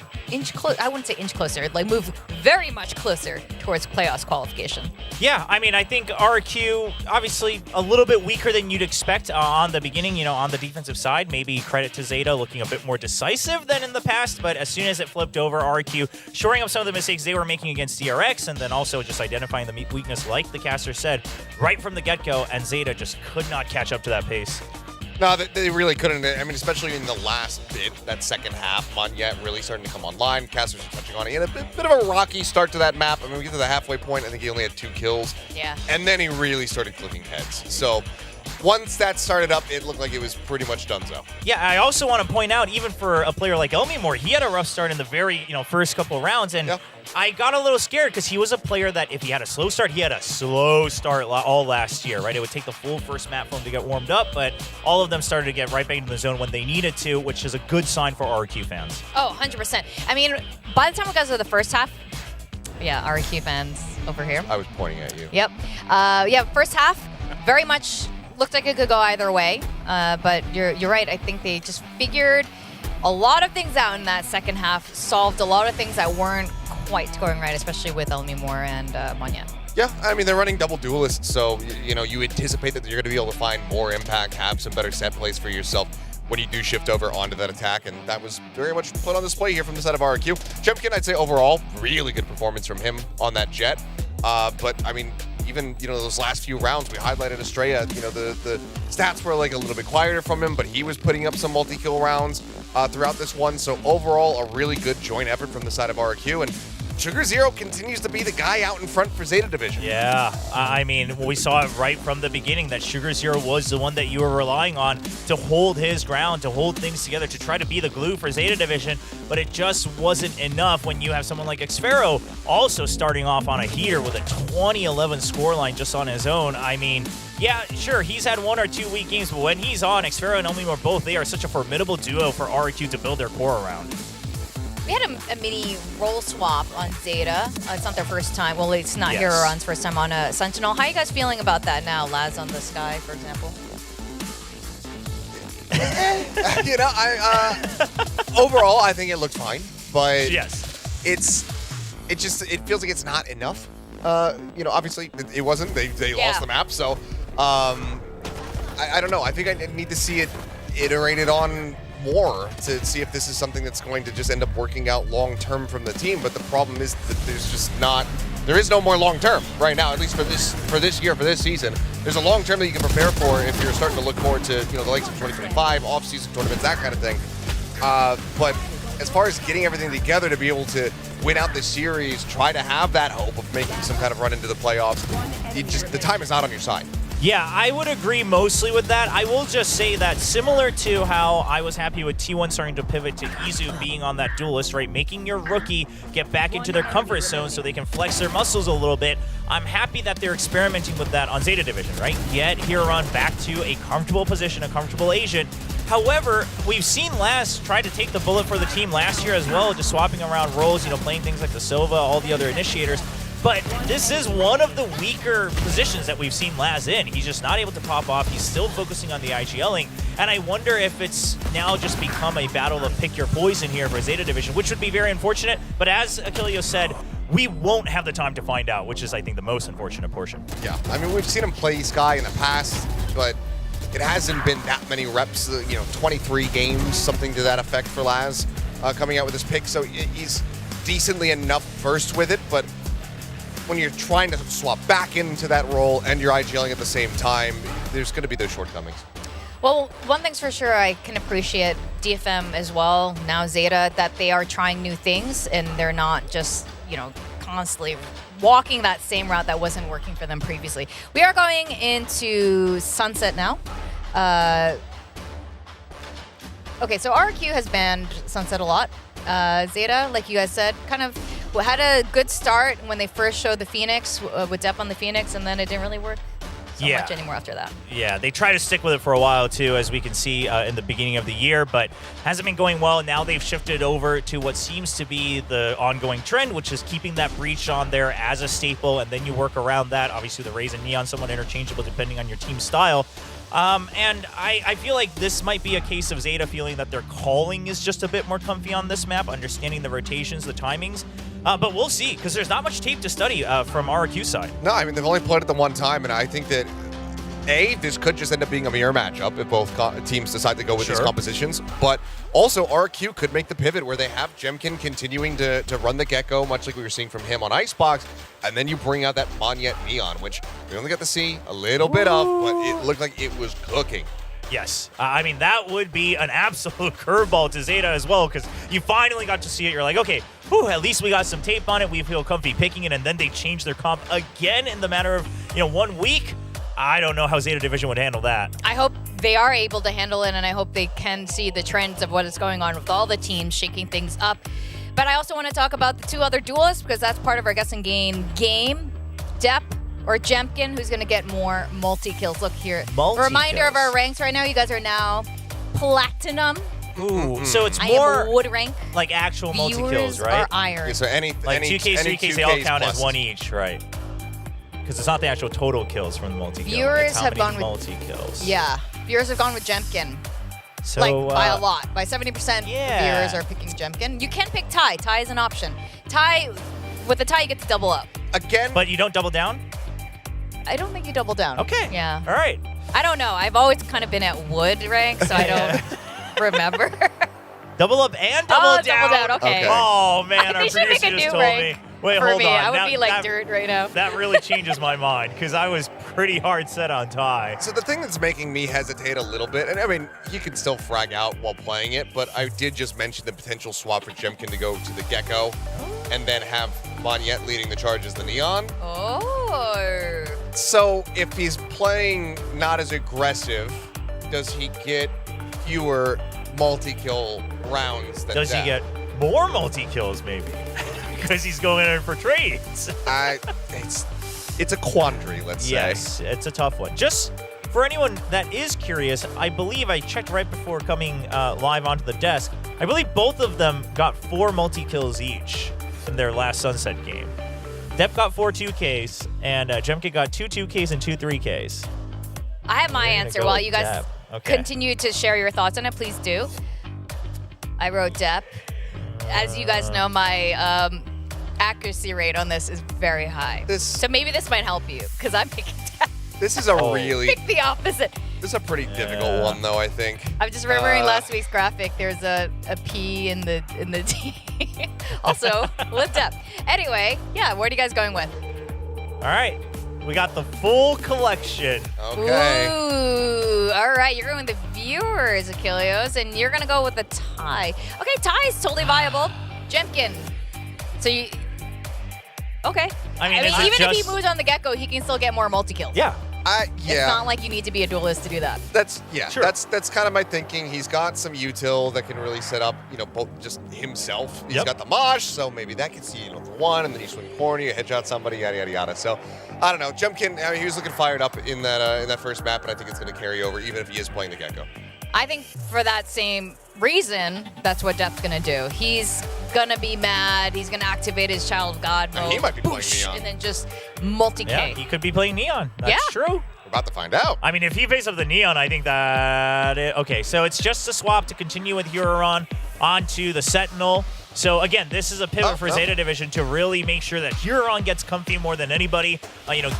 wouldn't say inch closer, like move very much closer towards playoffs qualification. Yeah, I mean, I think RRQ, obviously a little bit weaker than you'd expect on the beginning, you know, on the defensive side. Maybe credit to Zeta looking a bit more decisive than in the past, but as soon as it flipped over, RRQ shoring up some of the mistakes they were making against DRX, and then also just identifying the weakness, like the caster said, right from the get-go, and Zeta just could not catch up to that pace. No, they really couldn't. I mean, especially in the last bit, that second half, Monyet really starting to come online. Casters are touching on it. He had a bit of a rocky start to that map. I mean, we get to the halfway point, I think he only had 2 kills. Yeah. And then he really started clicking heads. So once that started up, it looked like it was pretty much donezo. Yeah, I also want to point out, even for a player like Elmi Moore, he had a rough start in the very, first couple of rounds, and I got a little scared because he was a player that if he had a slow start, he had a slow start all last year, right? It would take the full first map for him to get warmed up, but all of them started to get right back into the zone when they needed to, which is a good sign for RRQ fans. Oh, 100%. I mean, by the time we got to the first half, yeah, RRQ fans over here. I was pointing at you. Yep. Yeah, first half, very much looked like it could go either way, but you're right. I think they just figured a lot of things out in that second half, solved a lot of things that weren't quite going right, especially with Elmi Moore and Manya. Yeah, I mean, they're running double duelists, so, you know, you anticipate that you're going to be able to find more impact, have some better set plays for yourself when you do shift over onto that attack, and that was very much put on display here from the side of RRQ. Jempkin, I'd say overall, really good performance from him on that Jet. But, I mean, even, you know, those last few rounds, we highlighted Estrella, you know, the stats were like a little bit quieter from him, but he was putting up some multi-kill rounds throughout this one. So overall, a really good joint effort from the side of RRQ, and Sugar Zero continues to be the guy out in front for Zeta Division. Yeah, I mean, we saw it right from the beginning that Sugar Zero was the one that you were relying on to hold his ground, to hold things together, to try to be the glue for Zeta Division, but it just wasn't enough when you have someone like Xfero also starting off on a heater with a 20-11 scoreline just on his own. I mean, yeah, sure, he's had 1 or 2 weak games, but when he's on, Xfero and Elmi Moore both, they are such a formidable duo for RRQ to build their core around. We had a mini role swap on Zeta. It's not their first time. Well, it's not Hero Run's first time on a Sentinel. How are you guys feeling about that now? Laz on the Sky, for example. You know, overall, I think it looks fine, but it feels like it's not enough. You know, obviously it wasn't. They lost the map, so I don't know. I think I need to see it iterated on more to see if this is something that's going to just end up working out long term from the team. But the problem is that there is no more long term right now, at least for this year, for this season. There's a long term that you can prepare for if you're starting to look forward to, you know, the likes of 2025, off-season tournaments, that kind of thing. But as far as getting everything together to be able to win out this series, try to have that hope of making some kind of run into the playoffs, the time is not on your side. Yeah, I would agree mostly with that. I will just say that similar to how I was happy with T1 starting to pivot to Izu being on that duelist, right? Making your rookie get back into their comfort zone so they can flex their muscles a little bit. I'm happy that they're experimenting with that on Zeta Division, right? Get Hiron back to a comfortable position, a comfortable agent. However, we've seen Laz try to take the bullet for the team last year as well, just swapping around roles, you know, playing things like the Sova, all the other initiators. But this is one of the weaker positions that we've seen Laz in. He's just not able to pop off. He's still focusing on the IGLing. And I wonder if it's now just become a battle of pick your poison here for Zeta Division, which would be very unfortunate. But as Achilleo said, we won't have the time to find out, which is, I think, the most unfortunate portion. Yeah, I mean, we've seen him play Sky in the past, but it hasn't been that many reps, you know, 23 games, something to that effect for Laz coming out with his pick. So he's decently enough versed with it, but when you're trying to swap back into that role and you're IGLing at the same time, there's going to be those shortcomings. Well, one thing's for sure, I can appreciate DFM as well, now Zeta, that they are trying new things and they're not just, you know, constantly walking that same route that wasn't working for them previously. We are going into Sunset now. Okay, so RRQ has banned Sunset a lot. Zeta, like you guys said, kind of had a good start when they first showed the Phoenix with Depp on the Phoenix, and then it didn't really work so much anymore after that. Yeah, they try to stick with it for a while too, as we can see in the beginning of the year, but hasn't been going well. Now they've shifted over to what seems to be the ongoing trend, which is keeping that breach on there as a staple, and then you work around that. Obviously, the Raze and Neon somewhat interchangeable depending on your team style. And I feel like this might be a case of Zeta feeling that their calling is just a bit more comfy on this map, understanding the rotations, the timings. But we'll see, because there's not much tape to study from RRQ side. No, I mean, they've only played it the one time, and I think that, this could just end up being a mirror matchup if both teams decide to go with these compositions. But also, RRQ could make the pivot where they have Jemkin continuing to run the Gecko, much like we were seeing from him on Icebox, and then you bring out that Monyet Neon, which we only got to see a little bit of, but it looked like it was cooking. Yes. I mean, that would be an absolute curveball to Zeta as well, because you finally got to see it. You're like, okay, whew, at least we got some tape on it. We feel comfy picking it, and then they change their comp again in the matter of 1 week. I don't know how Zeta Division would handle that. I hope they are able to handle it, and I hope they can see the trends of what is going on with all the teams shaking things up. But I also want to talk about the two other duelists, because that's part of our guessing game. Depp or Jemkin, who's going to get more multi-kills. Look here. A reminder of our ranks right now. You guys are now Platinum. Ooh, so it's I more am wood rank. like actual multi-kills, right? Or iron. Yeah, so any 2Ks, 3Ks, they all count as plus. one each, right? Because it's not the actual total kills from the multi-kill. Viewers it's how have many gone with multi-kills. Yeah, viewers have gone with Jemkin. So, like by a lot. By 70% yeah. viewers are picking Jemkin. You can pick Ty. Ty is an option. Ty, with the Ty, you get to double up. Again? But you don't double down? I don't think you double down. Okay. Yeah. All right. I don't know. I've always kind of been at wood rank, so I don't remember. Double up and double down? Double down, okay. Oh, man, our They should make producer a just new told rank me. Wait, for hold me. on. I would That- be like that- dirt right now. That really changes my mind, because I was pretty hard set on Ty. So the thing that's making me hesitate a little bit, and I mean, he can still frag out while playing it, but I did just mention the potential swap for Jemkin to go to the Gecko, and then have Monyet leading the charge as the Neon. Oh. So if he's playing not as aggressive, does he get fewer multi-kill rounds than Does he get more multi-kills, maybe? Because he's going in for trades. It's a quandary, let's say. Yes, it's a tough one. Just for anyone that is curious, I believe I checked right before coming live onto the desk. I believe both of them got 4 multi-kills each in their last Sunset game. Depp got 4 2Ks, and Jemkin got 2 2Ks and 2 3Ks. I have my answer. go While with you guys Depp. Okay. continue to share your thoughts on it, please do. I wrote Depp. As you guys know, my accuracy rate on this is very high. So maybe this might help you, because I'm picking Depp. This is a really... Pick the opposite. This is a pretty difficult one, though, I think. I'm just remembering last week's graphic. There's a P in the T. Also, with Depp. Anyway, yeah, what are you guys going with? All right. We got the full collection. Okay. Ooh, all right. You're going with the viewers, Achilleos, and you're going to go with the Ty. Okay, Ty is totally viable. Jemkin. So you... Okay. I mean, is it even if just- he moves on the Gecko, he can still get more multi-kills. Yeah. Yeah. It's not like you need to be a duelist to do that. That's that's kind of my thinking. He's got some util that can really set up, both just himself. He's got the Mosh, so maybe that can see, the one, and then you swing corner, you headshot somebody, yada yada yada. So I don't know. Jemkin, I mean, he was looking fired up in that first map, and I think it's going to carry over, even if he is playing the Gecko. I think for that same reason, that's what Depp's gonna do. He's gonna be mad. He's gonna activate his Child of God mode. He might be playing Boosh, Neon. and then just multi-K. Yeah, he could be playing Neon. That's true. We're about to find out. I mean, if he faces up the Neon, I think that... Okay, so it's just a swap to continue with Huron onto the Sentinel. So again, this is a pivot for Zeta Division to really make sure that Huron gets comfy more than anybody.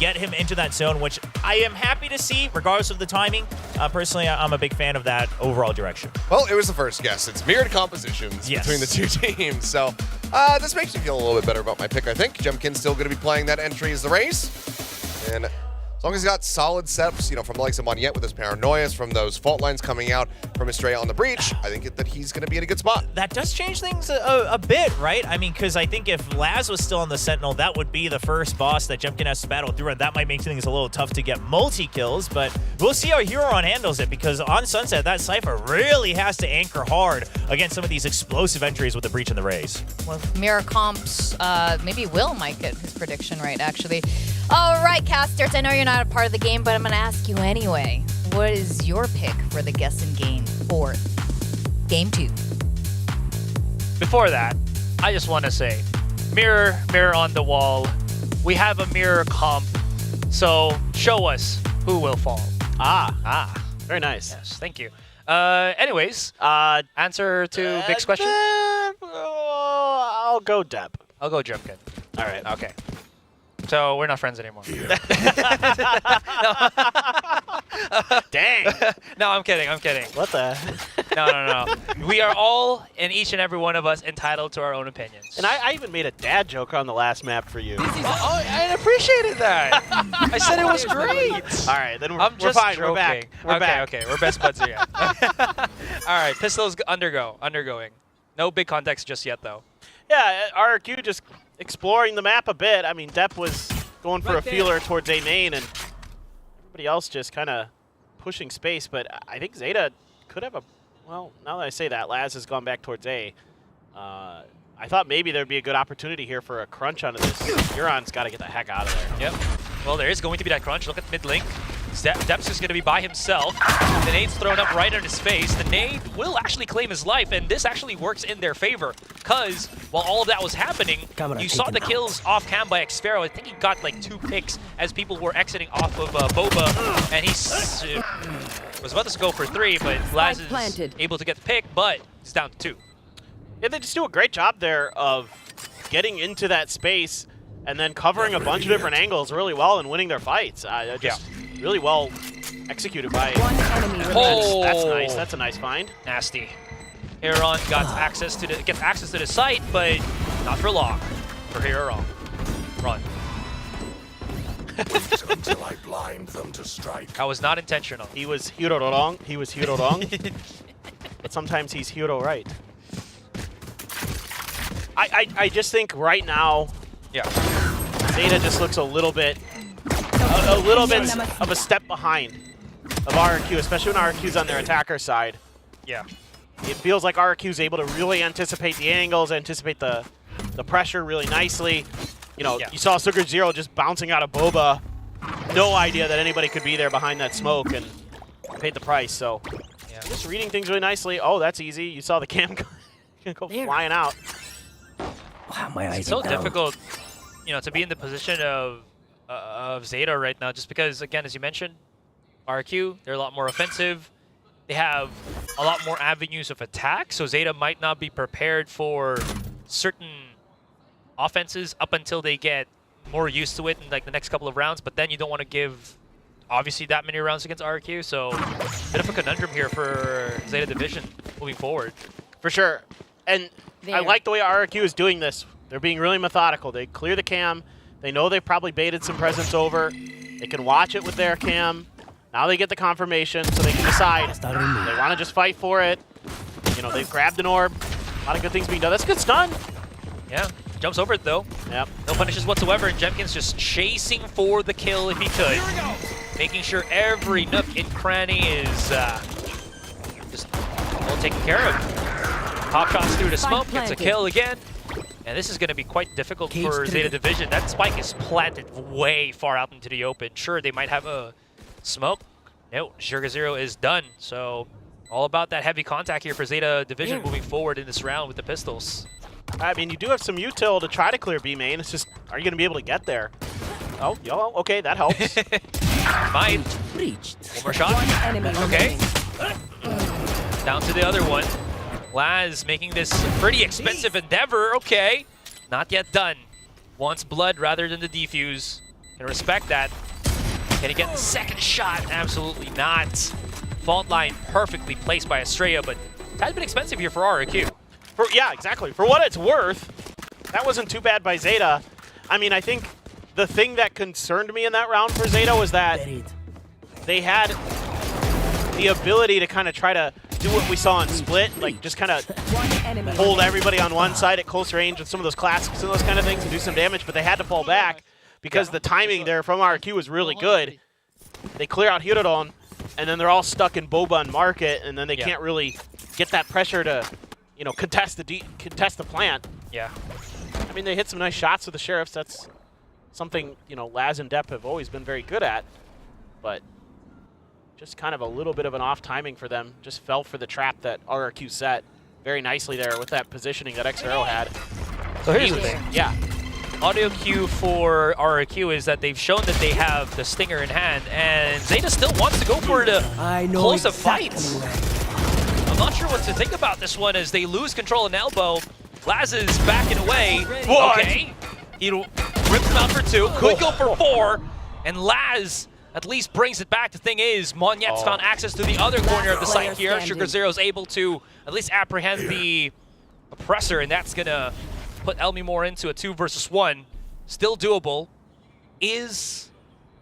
Get him into that zone, which I am happy to see, regardless of the timing. Personally, I'm a big fan of that overall direction. Well, it was the first guess. It's mirrored compositions between the two teams. So this makes me feel a little bit better about my pick, I think. Jemkin's still going to be playing that entry as the race. And as long as he's got solid setups, from the likes of Monyet with his Paranoias, from those fault lines coming out from Estrella on the breach, I think that he's going to be in a good spot. That does change things a bit, right? I mean, because I think if Laz was still on the Sentinel, that would be the first boss that Jemkin has to battle through, and that might make things a little tough to get multi-kills, but we'll see how Huron handles it, because on Sunset, that Cypher really has to anchor hard against some of these explosive entries with the breach and the raise. With mirror comps, maybe Will might get his prediction right, actually. All right, casters, I know you're not a part of the game, but I'm going to ask you anyway. What is your pick for the guess and game for Game 2? Before that, I just want to say, mirror on the wall. We have a mirror comp, so show us who will fall. Very nice. Yes, thank you. Anyways, answer to Vic's question? I'll go Depp. I'll go Jemkin. All right. Okay. So we're not friends anymore. Dang. No, I'm kidding. What the? No. We are all, and each and every one of us, entitled to our own opinions. And I even made a dad joke on the last map for you. Oh, I appreciated that. I said it was great. All right, then we're I'm just fine. joking. We're back. We're back. Okay. We're best buds here. All right, Pistols undergoing. No big context just yet, though. Yeah, RRQ just exploring the map a bit. I mean, Depp was going for a feeler towards A main, and everybody else just kind of pushing space. But I think Zeta could have a... Well, now that I say that, Laz has gone back towards A. I thought maybe there'd be a good opportunity here for a crunch onto this. Huron's got to get the heck out of there. Yep. Well, there is going to be that crunch. Look at mid link. Depp's just going to be by himself. The nade's thrown up right on his face. The nade will actually claim his life, and this actually works in their favor. Because while all of that was happening, you saw the kills off cam by Xfero. I think he got like 2 picks as people were exiting off of Boba, and he's... Was about to go for 3, but Laz is able to get the pick, but he's down to 2. Yeah, they just do a great job there of getting into that space and then covering a bunch of different angles really well and winning their fights. Just really well executed by. Oh, that's nice. That's a nice find. Nasty. Aaron gets access to the site, but not for long. For Aaron. Run. Until I blind them to strike. That was not intentional. He was hero wrong. He was hero wrong. But sometimes he's hero right. I just think right now, ZETA just looks a little bit of a step behind of RRQ, especially when RRQ's on their attacker side. Yeah. It feels like RRQ's able to really anticipate the angles, anticipate the pressure really nicely. You know, you saw Sugar Zero just bouncing out of Boba. No idea that anybody could be there behind that smoke and paid the price. So just reading things really nicely. Oh, that's easy. You saw the cam go flying out. Wow, my eyes. It's so difficult, you know, to be in the position of ZETA right now, just because, again, as you mentioned, RRQ, they're a lot more offensive. They have a lot more avenues of attack, so ZETA might not be prepared for certain offenses up until they get more used to it in like the next couple of rounds. But then you don't want to give, obviously, that many rounds against RRQ. So, bit of a conundrum here for ZETA Division moving forward. For sure. And I like the way RRQ is doing this. They're being really methodical. They clear the cam. They know they've probably baited some presence over. They can watch it with their cam. Now they get the confirmation, so they can decide. They want to just fight for it. You know, they've grabbed an orb. A lot of good things being done. That's a good stun. Yeah, jumps over it though. Yep. No punishes whatsoever, and Jemkin's just chasing for the kill if he could. Making sure every nook and cranny is just well taken care of. Pop shots through the smoke, gets a kill again. And this is going to be quite difficult for ZETA Division. That spike is planted way far out into the open. Sure, they might have a smoke. No, Sugar Zero is done. So all about that heavy contact here for ZETA Division moving forward in this round with the pistols. I mean, you do have some util to try to clear B main. It's just, are you going to be able to get there? Oh, okay, that helps. Might. One more shot. Okay. Down to the other one. Laz making this a pretty expensive endeavor. Okay. Not yet done. Wants blood rather than the defuse. Can respect that. Can he get the second shot? Absolutely not. Fault line perfectly placed by Estrella, but that's been expensive here for RRQ. Yeah, exactly. For what it's worth, that wasn't too bad by ZETA. I mean, I think the thing that concerned me in that round for ZETA was that they had the ability to kind of try to do what we saw in Split, like just kind of hold everybody on one side at close range with some of those classics and those kind of things and do some damage, but they had to fall back because the timing there from RRQ was really good. They clear out Hirodon, and then they're all stuck in Boba and Market, and then they can't really get that pressure to, you know, contest the plant. Yeah. I mean, they hit some nice shots with the Sheriffs. That's something, you know, Laz and Depp have always been very good at, but just kind of a little bit of an off timing for them. Just fell for the trap that RRQ set very nicely there with that positioning that XRO had. So here's the thing. Yeah. Audio cue for RRQ is that they've shown that they have the stinger in hand, and ZETA still wants to go for the close of fights. I'm not sure what to think about this one as they lose control in elbow. Laz is backing away. Okay. He ripped him out for 2. Could go for 4. And Laz at least brings it back. The thing is, Monyet's found access to the other corner of the site here. Sugar Zero's able to at least apprehend the oppressor, and that's going to put Elmi more into a 2 versus 1. Still doable is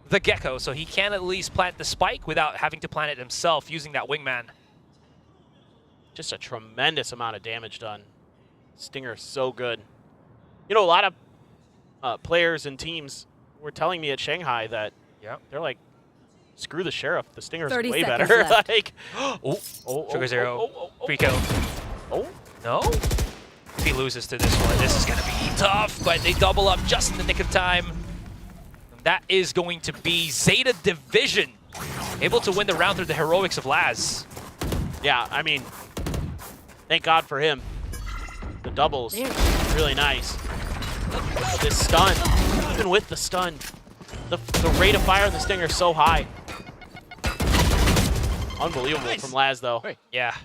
the Gecko, so he can at least plant the spike without having to plant it himself using that wingman. Just a tremendous amount of damage done. Stinger's so good. You know, a lot of players and teams were telling me at Shanghai that they're like, screw the Sheriff. The Stinger's way better. Like, Sugar Zero, free kill. No? If he loses to this one, this is going to be tough, but they double up just in the nick of time. That is going to be ZETA Division, able to win the round through the heroics of Laz. Yeah, I mean, thank God for him. The doubles, really nice. But this stun, even with the stun, the rate of fire on the Stinger is so high. Unbelievable from Laz, though. Yeah.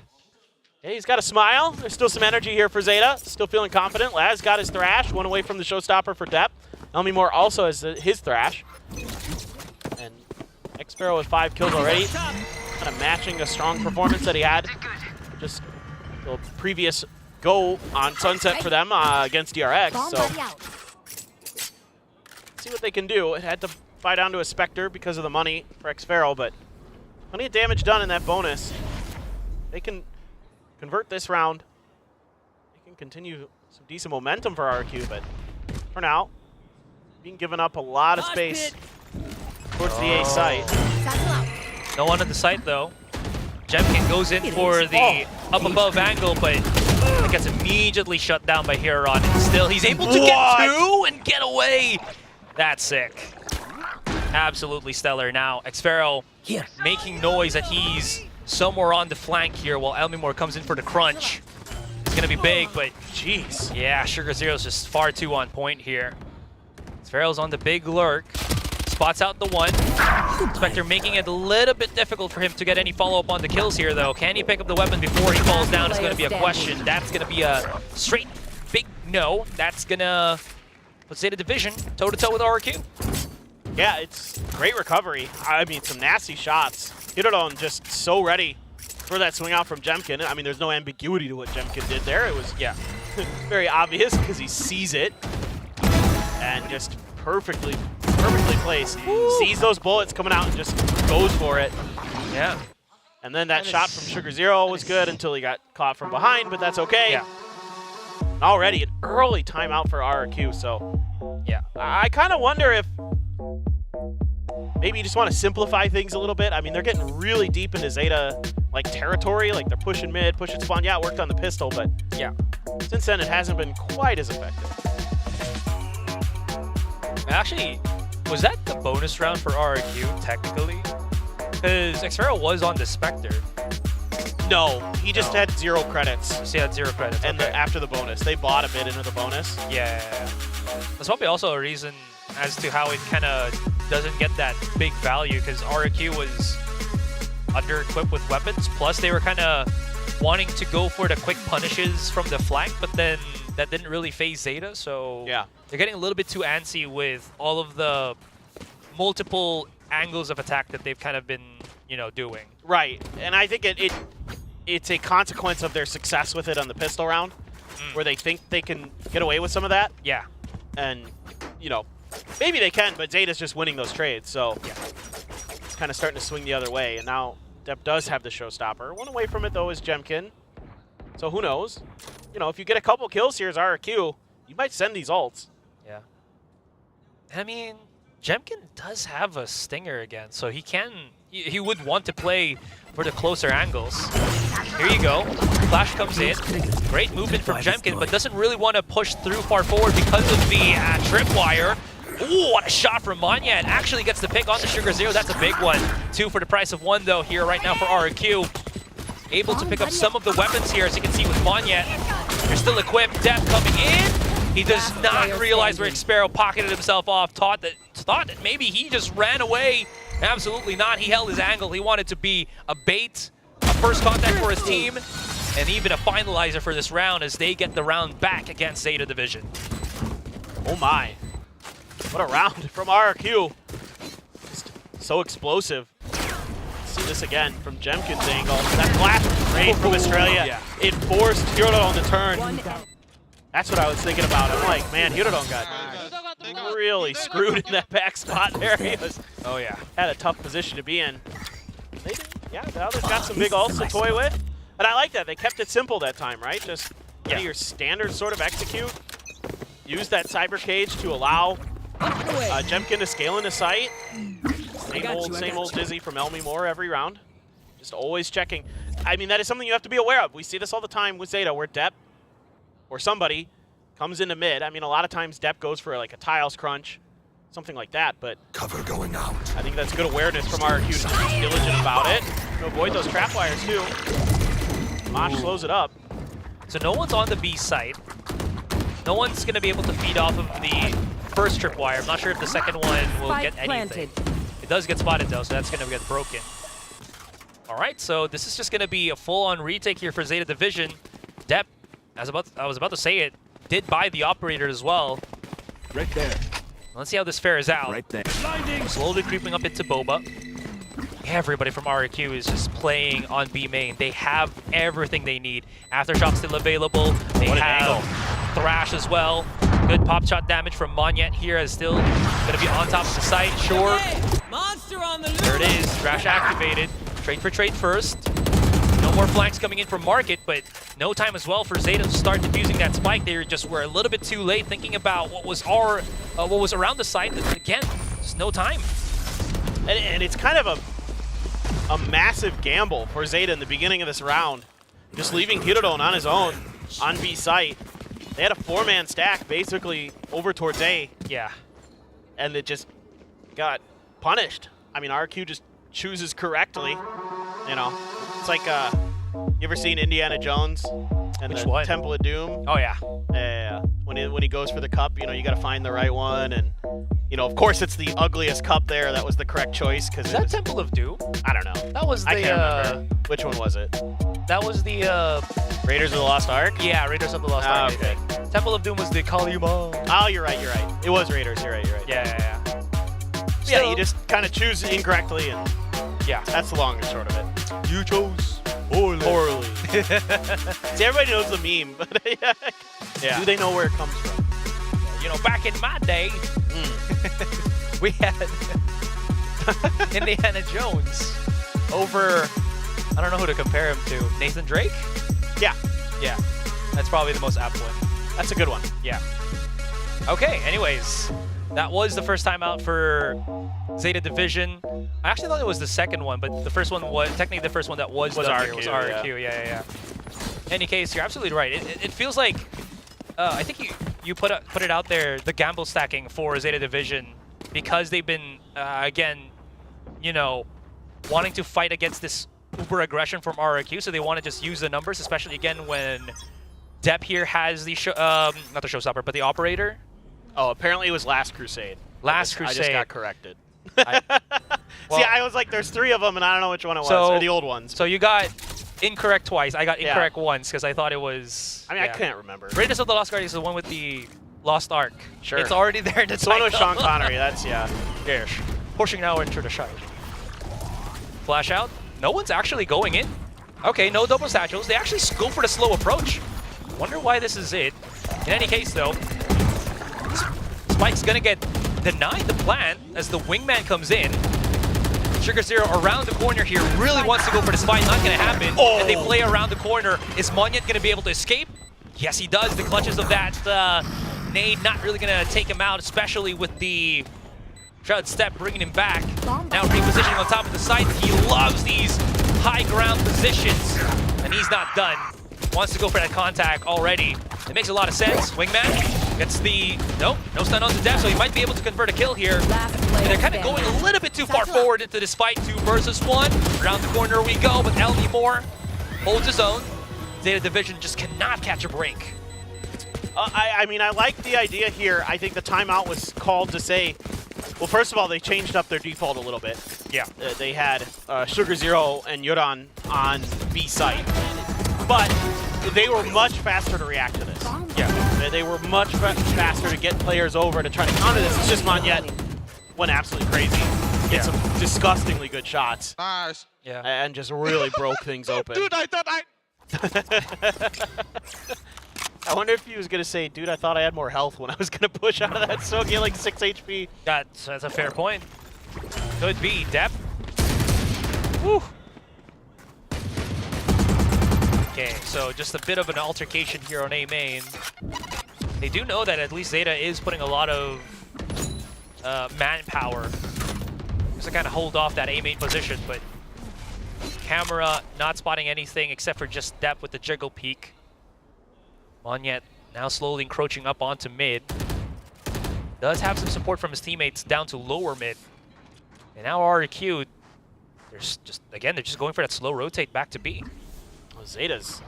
Yeah, he's got a smile. There's still some energy here for Zeta. Still feeling confident. Laz got his thrash. One away from the showstopper for Depp. Elmi Moore also has his thrash. And X-Pharaoh with 5 kills already. Kind of matching a strong performance that he had just the previous go on Sunset for them against DRX. So see what they can do. It had to buy down to a Spectre because of the money for X-Pharaoh, but plenty of damage done in that bonus. They can convert this round. They can continue some decent momentum for RRQ, but for now, being given up a lot of space towards the A site. No one at the site, though. Jemkin goes in for the up above angle, but it gets immediately shut down by Heron. And still, he's able to get 2 and get away. That's sick. Absolutely stellar. Now, X-Pharaoh making noise that he's somewhere on the flank here while Elmimore comes in for the crunch. It's going to be big, but jeez. Yeah, Sugar Zero's just far too on point here. X-Pharaoh's on the big lurk. Spots out the 1. Spectre making it a little bit difficult for him to get any follow-up on the kills here, though. Can he pick up the weapon before he falls down is going to be a question. That's going to be a straight big no. That's going to put Zeta Division toe-to-toe with RRQ. Yeah, it's great recovery. I mean, some nasty shots. Hirodon just so ready for that swing out from Jemkin. I mean, there's no ambiguity to what Jemkin did there. It was very obvious because he sees it and just perfectly placed. Sees those bullets coming out and just goes for it. Yeah. And then that shot from Sugar Zero was good until he got caught from behind, but that's okay. Yeah. Already an early timeout for RRQ, so yeah. I kind of wonder if maybe you just want to simplify things a little bit. I mean, they're getting really deep into Zeta like territory, like they're pushing mid, pushing spawn. Yeah, it worked on the pistol, but yeah, since then it hasn't been quite as effective. Actually, was that the bonus round for RRQ, technically? Because X-Pharaoh was on the Spectre. No, he just had 0 credits. So he had 0 credits, and after the bonus. They bought a bit into the bonus. Yeah. That's probably also a reason as to how it kind of doesn't get that big value, because RRQ was under-equipped with weapons, plus they were kind of wanting to go for the quick punishes from the flank, but then that didn't really phase Zeta, so yeah, they're getting a little bit too antsy with all of the multiple angles of attack that they've kind of been, you know, doing. Right, and I think it's a consequence of their success with it on the pistol round, where they think they can get away with some of that. Yeah. And, you know, maybe they can, but Zeta's just winning those trades, so yeah, it's kind of starting to swing the other way. And now Depp does have the showstopper. One away from it, though, is Jemkin. So who knows? You know, if you get a couple kills here as RRQ, you might send these ults. Yeah. I mean, Jemkin does have a stinger again, so he can... He would want to play for the closer angles. Here you go. Flash comes in. Great movement from Jemkin, but doesn't really want to push through far forward because of the tripwire. Ooh, what a shot from Manya. It actually gets the pick on the Sugar Zero. That's a big one. 2 for the price of 1, though, here right now for RRQ. Able to pick up some of the weapons here, as you can see with Manya. They're still equipped. Depp coming in. He does not realize where X-Pharaoh pocketed himself off. Thought that maybe he just ran away. Absolutely not. He held his angle. He wanted to be a bait, a first contact for his team, and even a finalizer for this round as they get the round back against Zeta Division. Oh my. What a round from RRQ. Just so explosive. See this again from Jemkin's angle. That flash was great from Australia. Yeah. It forced Hirodon to turn. That's what I was thinking about. I'm like, man, Hirodon got really screwed in that back spot there. He was, had a tough position to be in. Yeah, now they've got some big ults to toy with. And I like that. They kept it simple that time, right? Just your standard sort of execute. Use that cyber cage to allow Jemkin to scale into sight. Same old Dizzy from Elmi Moore every round. Just always checking. I mean, that is something you have to be aware of. We see this all the time with Zeta, where Depp or somebody comes into mid. I mean, a lot of times Depp goes for like a tiles crunch, something like that, but cover going out. I think that's good awareness from RRQ to just be diligent about it. To avoid those trap wires too. Mosh slows it up. So no one's on the B site. No one's going to be able to feed off of the first tripwire. I'm not sure if the second one will get anything. It does get spotted though, so that's going to get broken. All right, so this is just going to be a full-on retake here for Zeta Division. Depp, I was about to say it, did buy the operator as well. Right there. Let's see how this fares out. Right there. Slowly creeping up into Boba. Everybody from RRQ is just playing on B main. They have everything they need. Aftershock still available. They have Thrash as well. Good pop shot damage from Monyet here is still going to be on top of the site. Sure. Monster on the There it is. Thrash activated. Trade for trade first. No more flanks coming in from Market, but no time as well for Zeta to start defusing that spike. They just were a little bit too late thinking about what was around the site. Again, just no time. And it's kind of a massive gamble for Zeta in the beginning of this round. Just leaving Hirodon on his own on B site. They had a 4-man stack basically over towards A. Yeah. And it just got punished. I mean, RRQ just chooses correctly. You know, it's like, you ever seen Indiana Jones and Which the one? Temple of Doom? Oh, yeah. Yeah. When he goes for the cup, you know, you got to find the right one. And, you know, of course, it's the ugliest cup there. That was the correct choice. Is that Temple of Doom? I don't know. That was the, I can't remember. Which one was it? That was the, Raiders of the Lost Ark? Yeah, Raiders of the Lost Ark. I Okay. think. Temple of Doom was the Kalima. Oh, you're right. It was Raiders. You're right. Yeah. Yeah, you just kind of choose incorrectly, and yeah, that's the long and short of it. You chose poorly. See, everybody knows the meme, but Yeah. do they know where it comes from? You know, back in my day, we had Indiana Jones over, I don't know who to compare him to, Nathan Drake? Yeah. That's probably the most apt one. That's a good one. Yeah. Okay, anyways, that was the first time out for Zeta Division. I actually thought it was the second one, but the first one was, technically the first one that was done here was RRQ. Yeah. In any case, you're absolutely right. It feels like, I think you put it out there, the gamble stacking for Zeta Division, because they've been, again, you know, wanting to fight against this uber aggression from RRQ, so they want to just use the numbers, especially again when Depp here has the not the showstopper, but the operator. Oh, apparently it was Last Crusade. Last I Crusade. just got corrected. Well, see, I was like, there's 3 of them, and I don't know which one it was, or the old ones. So you got incorrect twice. I got incorrect once because I thought it was. I mean, I can't remember. Raiders of the Lost Guardians is the one with the Lost Ark. Sure. It's already there in the It's the one with title. Sean Connery. That's Yes. Pushing now into the shot. Flash out. No one's actually going in. Okay, no double satchels. They actually go for the slow approach. Wonder why this is it. In any case, though, Spike's gonna get denied the plan as the wingman comes in. Sugar Zero around the corner here really wants to go for the spike. Not gonna happen. And they play around the corner. Is Monyet gonna be able to escape? Yes, he does. The clutches of that nade not really gonna take him out, especially with the Shroud Step bringing him back. Now repositioning on top of the site. He loves these high ground positions, and he's not done. Wants to go for that contact already. It makes a lot of sense. Wingman gets the, no stun on the depth, so he might be able to convert a kill here. And they're kind of going a little bit too far forward into this fight. 2 versus 1. Around the corner we go, but LD Moore holds his own. Zeta Division just cannot catch a break. I mean, I like the idea here. I think the timeout was called to say, well, first of all, they changed up their default a little bit. Yeah. They had Sugar Zero and Yoran on B site, but they were much faster to react to this. Yeah. They were much faster to get players over to try to counter this. It's just Monyet went absolutely crazy. Hit some disgustingly good shots. Nice. Yeah. And just really broke things open. Dude, I thought I wonder if he was going to say, dude, I thought I had more health when I was going to push out of that Sogi at like 6 HP. That's a fair point. Could be. Depp. Woo. Okay, so just a bit of an altercation here on A main. They do know that at least Zeta is putting a lot of manpower just to kind of hold off that A main position, but Camera not spotting anything except for just Depp with the jiggle peek. Monyet now slowly encroaching up onto mid. Does have some support from his teammates down to lower mid. And now RRQ, they're just going for that slow rotate back to B. Well, Zeta's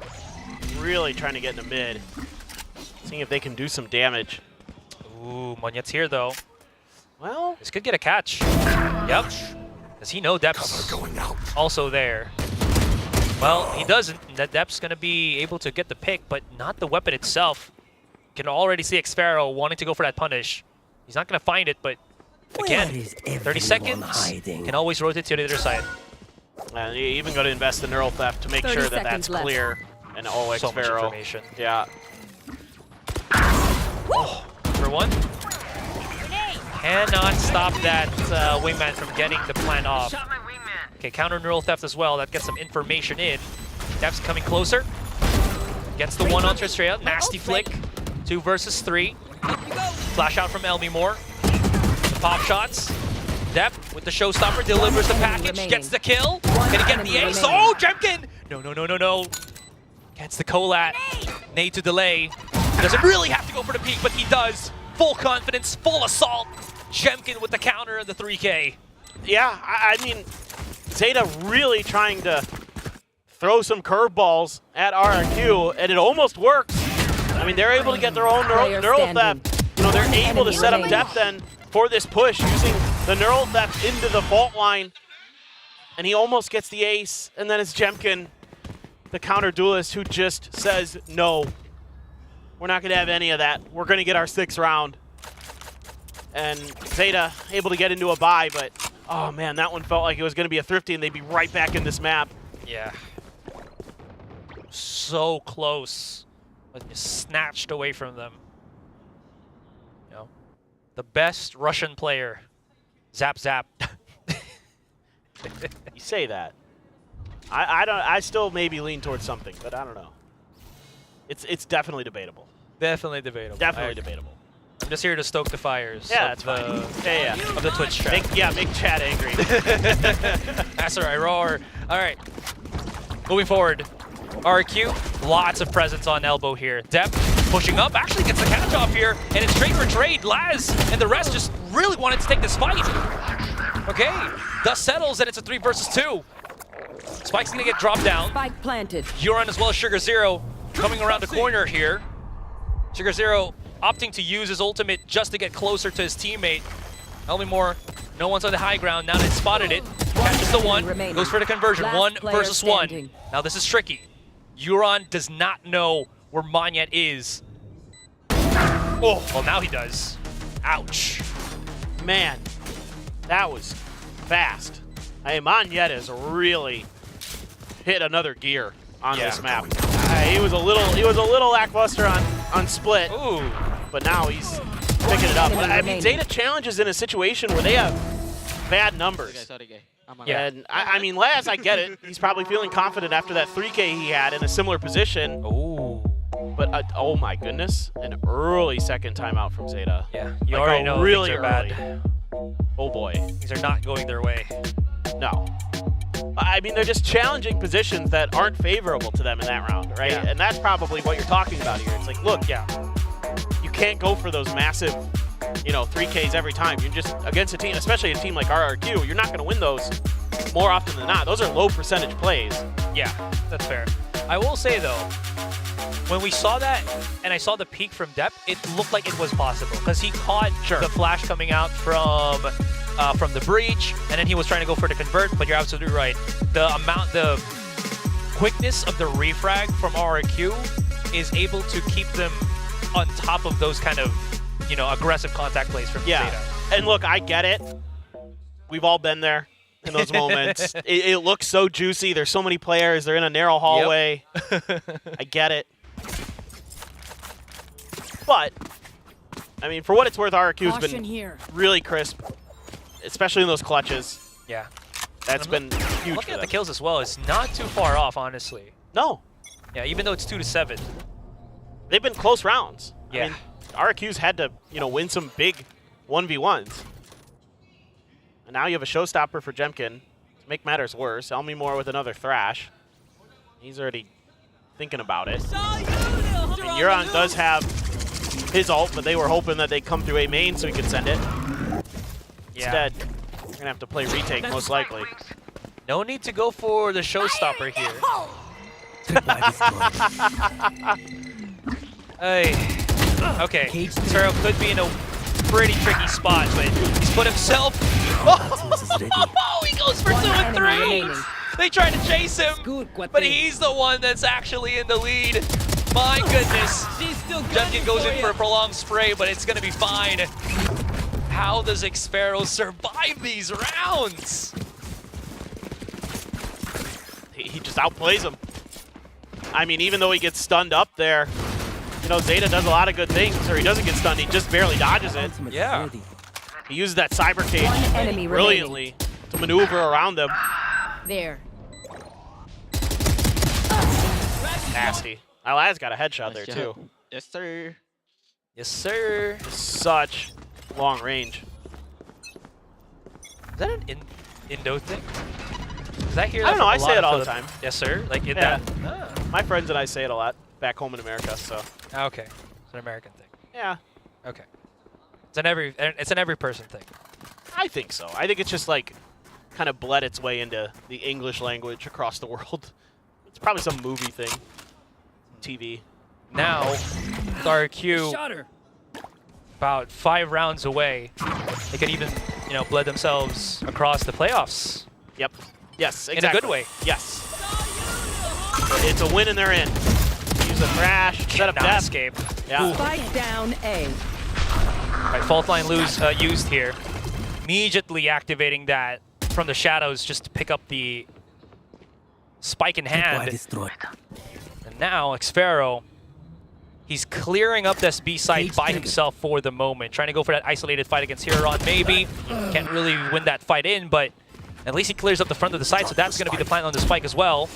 really trying to get into mid. Seeing if they can do some damage. Ooh, Monyet's here though. Well, this could get a catch. Yep. Does he know Depp's also there? Well, he doesn't. That Dep's going to be able to get the pick, but not the weapon itself. You can already see Xpharaoh wanting to go for that punish. He's not going to find it, but again, 30 seconds, can always rotate to the other side. And you even got to invest in Neural Theft to make sure that that's clear. And oh, So much Xpharaoh. information. Yeah. Oh, for one. Cannot stop that wingman from getting the plant off. Okay, counter Neural Theft as well. That gets some information in. Deft's coming closer. Gets the one on Tristrea. Nasty flick. 2 versus 3. Flash out from Elmimore. The pop shots. Deft with the showstopper delivers the package. Gets the kill. Can he get the ace? Oh, Jemkin! No. Gets the Colat. Nade to delay. Doesn't really have to go for the peak, but he does. Full confidence, full assault. Jemkin with the counter and the 3K. Yeah, I mean, ZETA really trying to throw some curveballs at RRQ, and it almost works. I mean, they're able to get their own neural theft. You know, they're able to set up depth then for this push using the neural theft into the fault line. And he almost gets the ace, and then it's Jemkin, the counter duelist, who just says, no, we're not going to have any of that. We're going to get our 6th round. And ZETA able to get into a bye, but oh man, that one felt like it was going to be a thrifty and they'd be right back in this map. Yeah. So close, but just snatched away from them. You know, the best Russian player, Zap Zap. You say that. I still maybe lean towards something, but I don't know. It's definitely debatable. Definitely debatable. Definitely debatable. I'm just here to stoke the fires. Yeah, of that's the, fine. Yeah. Of the Twitch chat. Make chat angry. That's all right, roar. All right, moving forward. RRQ, lots of presence on elbow here. Depp pushing up, actually gets the catch off here, and it's trade for trade. Laz and the rest just really wanted to take this fight. Okay, dust settles, and it's a 3 versus 2. Spike's gonna get dropped down. Spike planted. Euron as well as Sugar Zero coming around the corner here. Sugar Zero opting to use his ultimate just to get closer to his teammate. Elmimore, no one's on the high ground. Now they've spotted it. Catches the one, goes for the conversion. 1 versus 1. Now this is tricky. Euron does not know where Monyet is. Oh, well now he does. Ouch. Man, that was fast. Hey, Monyet has really hit another gear on this map. He was a little lackluster on split. Ooh. But now he's picking it up. I mean, ZETA challenges in a situation where they have bad numbers. Yeah. And I mean, Laz, I get it. He's probably feeling confident after that 3K he had in a similar position. Ooh. But oh my goodness, an early second timeout from ZETA. Yeah, you already know really things are early. bad. Oh boy. Things are not going their way. No. I mean, they're just challenging positions that aren't favorable to them in that round, right? Yeah. And that's probably what you're talking about here. It's like, look, you can't go for those massive, 3Ks every time. You're just against a team, especially a team like RRQ, you're not going to win those more often than not. Those are low percentage plays. Yeah, that's fair. I will say though, when we saw that and I saw the peak from Depp, it looked like it was possible because he caught the flash coming out from the breach, and then he was trying to go for the convert. But you're absolutely right. The quickness of the refrag from RRQ is able to keep them on top of those kind of aggressive contact plays from ZETA. And look, I get it. We've all been there in those moments. It looks so juicy. There's so many players. They're in a narrow hallway. I get it. But, I mean, for what it's worth, RRQ's been really crisp, especially in those clutches. Yeah. That's been huge. Looking at the kills as well, it's not too far off, honestly. No. Yeah, even though it's 2-7. They've been close rounds. Yeah. I mean, RRQ's had to, win some big 1v1s. And now you have a showstopper for Jemkin to make matters worse. Elmimore with another thrash. He's already thinking about it. And Euron does have his ult, but they were hoping that they'd come through A main so he could send it. Instead, you're going to have to play retake most likely. No need to go for the showstopper here. Hey. Okay, Zero could be in a pretty tricky spot, but he's put himself. Oh, he goes for 2 and 3. They try to chase him, but he's the one that's actually in the lead. My goodness. Jemkin goes in for a prolonged spray, but it's going to be fine. How does Xfero survive these rounds? He just outplays him. I mean, even though he gets stunned up there, you know, ZETA does a lot of good things, or he doesn't get stunned, he just barely dodges it. Yeah. He uses that cyber cage brilliantly to maneuver around them. There. Nasty. Alaz got a headshot there, too. Yes, sir. Yes, sir. Such long range. Is that an Indo thing? Is that here? I don't know, I say it all the time. Yes, sir? Like in Yeah. that? My friends and I say it a lot back home in America, so. Okay. It's an American thing. Yeah. Okay. It's an every person thing. I think so. I think it's just like kind of bled its way into the English language across the world. It's probably some movie thing. TV. Now, RRQ about 5 rounds away. They could even, you know, bled themselves across the playoffs. Yep. Yes, exactly. In a good way. Yes. It's a win and they're in. Use a crash, set up death. Escape. Yeah. Spike down A. Right, fault line used here. Immediately activating that from the shadows just to pick up the spike in hand. And now Xfero, he's clearing up this B site by himself for the moment. Trying to go for that isolated fight against Huron, maybe. Can't really win that fight in, but at least he clears up the front of the site, so that's going to be the plan on the spike as well.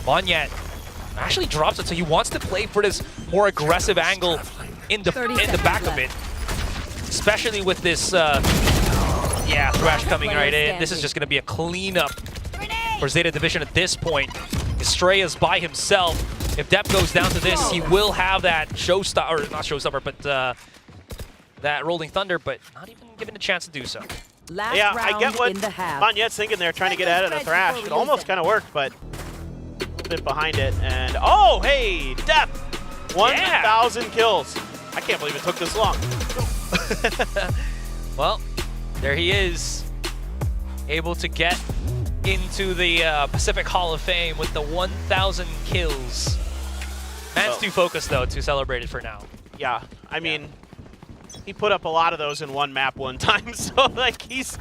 Monyet actually drops it, so he wants to play for this more aggressive angle in the back of it. Especially with this, yeah, Thrash coming right in. This is just going to be a cleanup for ZETA Division at this point. Estrella's by himself. If Depp goes down to this, he will have that showstopper, or not showstopper, but that Rolling Thunder, but not even given a chance to do so. Yeah, I get what Monyet's thinking there, trying to get ahead of the Thrash. It almost kind of worked, but a little bit behind it. And, oh, hey, Depp! 1,000 kills. I can't believe it took this long. Well, there he is, able to get into the Pacific Hall of Fame with the 1,000 kills. Man's too focused, though, to celebrate it for now. Yeah, I mean, he put up a lot of those in one map one time, so like he's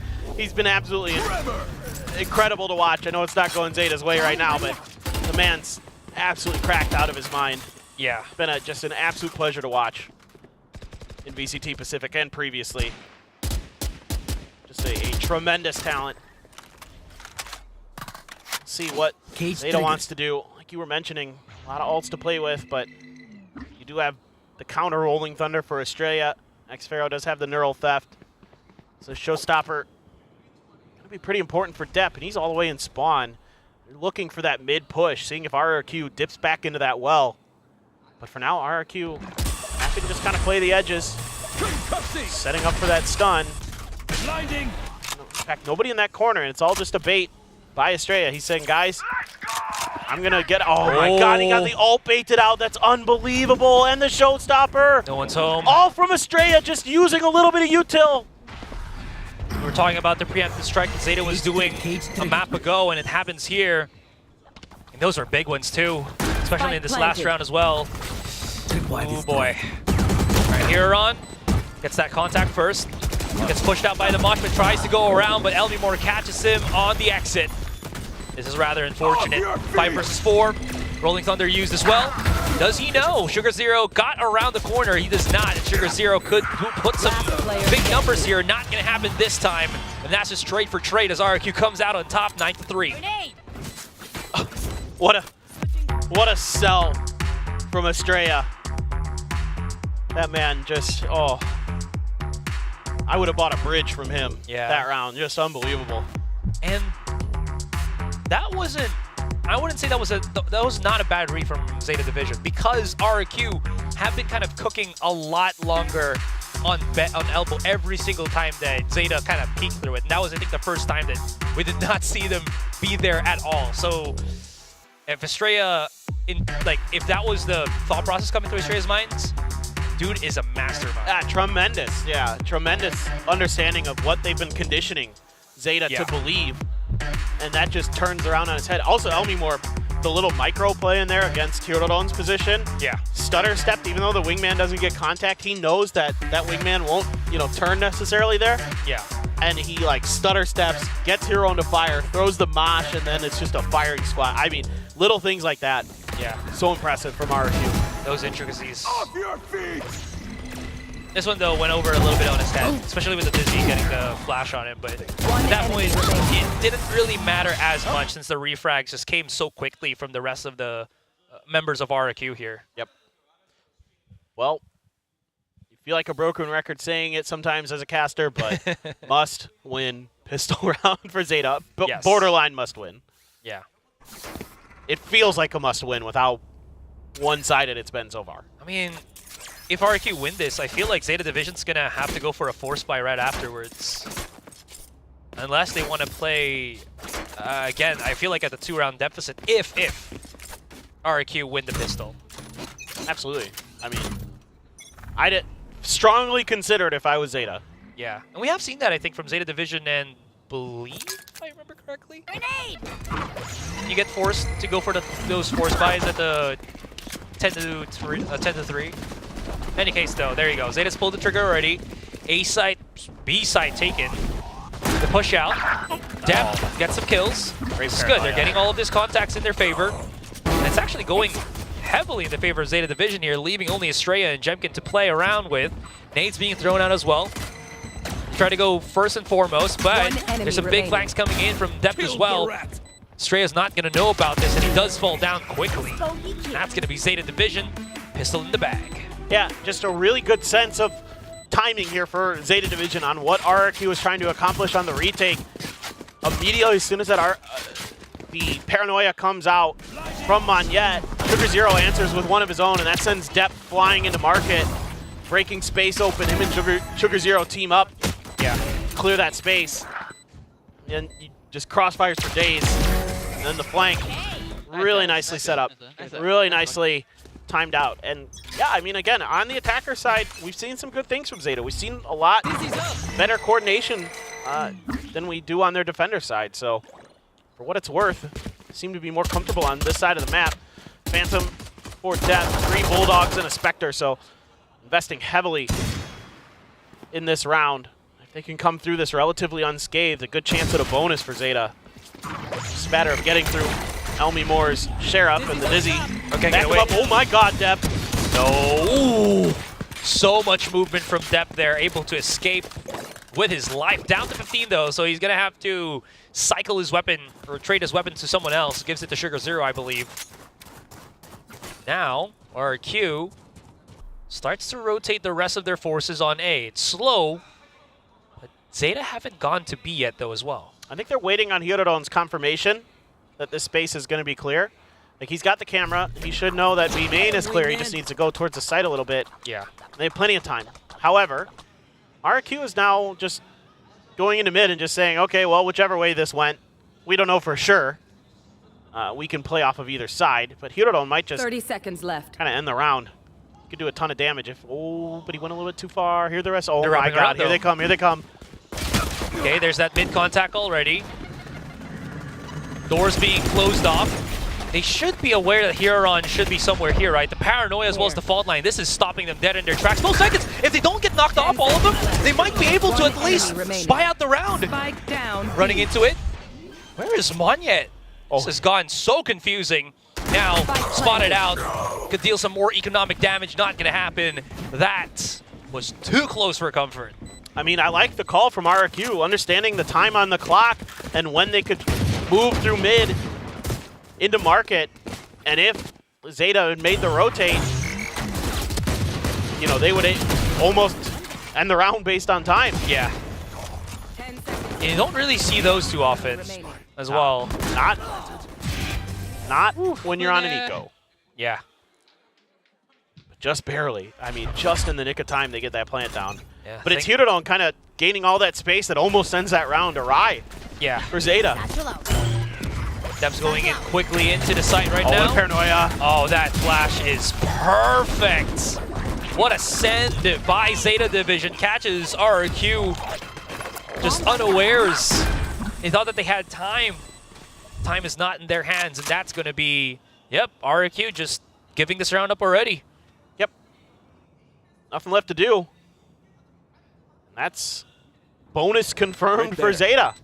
been absolutely incredible to watch. I know it's not going ZETA's way right now, but the man's absolutely cracked out of his mind. Yeah. It's been just an absolute pleasure to watch in VCT Pacific and previously. Just a tremendous talent. See what ZETA wants to do. Like you were mentioning, a lot of ults to play with, but you do have the counter Rolling Thunder for Estrella. Xfero does have the Neural Theft. So Showstopper gonna be pretty important for Depp, and he's all the way in spawn. They're looking for that mid push, seeing if RRQ dips back into that well. But for now, RRQ happy to just kind of play the edges, setting up for that stun. Blinding. In fact, nobody in that corner, and it's all just a bait by Estrella. He's saying, guys, I'm gonna get, oh my god, he got the ult baited out. That's unbelievable. And the Showstopper. No one's home. All from Estrella, just using a little bit of util. We were talking about the preemptive strike that ZETA was doing a map ago, and it happens here. And those are big ones too, especially in this last round as well. Oh boy. All right, Huron gets that contact first. Gets pushed out by the Mosh, but tries to go around, but Elmimore catches him on the exit. This is rather unfortunate. 5 versus 4. Rolling Thunder used as well. Does he know? Sugar Zero got around the corner. He does not. And Sugar Zero could put some big numbers here. Not going to happen this time. And that's just trade for trade as RRQ comes out on top 9-3. What a sell from Estrella. That man just, oh. I would have bought a bridge from him that round. Just unbelievable. And that wasn't, I wouldn't say that was not a bad read from ZETA Division, because RRQ have been kind of cooking a lot longer on elbow every single time that ZETA kind of peeked through it. And that was, I think, the first time that we did not see them be there at all. So if Estrella, if that was the thought process coming through Estrella's minds, dude is a mastermind. Tremendous, yeah. Tremendous understanding of what they've been conditioning ZETA to believe. and that just turns around on his head. Also, Elmimore, the little micro play in there against Hirodon's position. Yeah. Stutter stepped, even though the wingman doesn't get contact, he knows that that wingman won't, turn necessarily there. Yeah. And he like stutter steps, gets Hero to fire, throws the mosh, and then it's just a firing squad. I mean, little things like that. Yeah. So impressive from RRQ. Those intricacies. Off your feet! This one, though, went over a little bit on his head, especially with the Dizzy getting the flash on him. But at that point, it didn't really matter as much since the refrags just came so quickly from the rest of the members of RRQ here. Yep. Well, you feel like a broken record saying it sometimes as a caster, but must win pistol round for ZETA. Yes. Borderline must win. Yeah. It feels like a must win with how one-sided it's been so far. I mean, if RRQ win this, I feel like ZETA Division's going to have to go for a force buy right afterwards. Unless they want to play, again, I feel like at the 2-round deficit, if RRQ win the pistol. Absolutely. I mean, I'd strongly consider it if I was ZETA. Yeah, and we have seen that, I think, from ZETA Division and believe, if I remember correctly. Grenade! You get forced to go for those force buys at the 10-3. In any case, though, there you go. ZETA's pulled the trigger already. A side, B side taken. The push out. Depth gets some kills. It's good. They're getting all of these contacts in their favor. And it's actually going heavily in the favor of ZETA Division here, leaving only Estrella and Jemkin to play around with. Nades being thrown out as well. Try to go first and foremost, but there's some big flanks coming in from Depth as well. Estrella's not going to know about this, and he does fall down quickly. That's going to be ZETA Division. Pistol in the bag. Yeah, just a really good sense of timing here for ZETA Division on what RRQ was trying to accomplish on the retake. Immediately, as soon as that the paranoia comes out from Monette, Sugar Zero answers with one of his own, and that sends Depth flying into market, breaking space open. Him and Sugar Zero team up. Yeah. Clear that space. And just crossfires for days. And then the flank, really nicely set up. Really nicely timed out. And yeah, I mean, again, on the attacker side, we've seen some good things from ZETA. We've seen a lot better coordination than we do on their defender side. So for what it's worth, seem to be more comfortable on this side of the map. Phantom for Depth, 3 Bulldogs and a Spectre. So investing heavily in this round. If they can come through this relatively unscathed, a good chance at a bonus for ZETA. Just a matter of getting through Elmimore's Sheriff and the Dizzy. Okay, back him up. Oh my god, Depth. No. Ooh. So much movement from Depth there, able to escape with his life. Down to 15 though, so he's going to have to cycle his weapon or trade his weapon to someone else. Gives it to Sugar Zero, I believe. Now, RRQ starts to rotate the rest of their forces on A. It's slow, but ZETA haven't gone to B yet though as well. I think they're waiting on Hirodon's confirmation that this space is going to be clear. Like, he's got the camera. He should know that B main is clear. He just needs to go towards the site a little bit. Yeah. They have plenty of time. However, RRQ is now just going into mid and just saying, okay, well, whichever way this went, we don't know for sure. We can play off of either side, but Hirodon might just 30 seconds left. kind of end the round. He could do a ton of damage if, oh, but he went a little bit too far. Here the rest. Oh They're my wrapping god, around, here they come, here they come. Okay, there's that mid contact already. Doors being closed off. They should be aware that Huron should be somewhere here, right? The paranoia as well as the fault line. This is stopping them dead in their tracks. 12 seconds. If they don't get knocked off, all of them, they might be able to at least buy out the round. Spike down. Running into it. Where is Monette? This has gone so confusing. Now, spotted out. Could deal some more economic damage. Not going to happen. That was too close for comfort. I mean, I like the call from RRQ, understanding the time on the clock and when they could move through mid into market. And if ZETA had made the rotate, you know, they would almost end the round based on time. Yeah. You don't really see those too often as well. Not when you're on an eco. Yeah. Just barely. I mean, just in the nick of time they get that plant down. Yeah, but it's Hirodon kind of gaining all that space that almost sends that round awry. Yeah. For ZETA. Dep's going in quickly into the site right Oh, now. and paranoia. Oh, that flash is perfect. What a send by ZETA Division. Catches RRQ just unawares. They thought that they had time time is not in their hands, and that's going to be, yep, RRQ just giving this round up already. Yep. Nothing left to do. That's bonus confirmed for ZETA.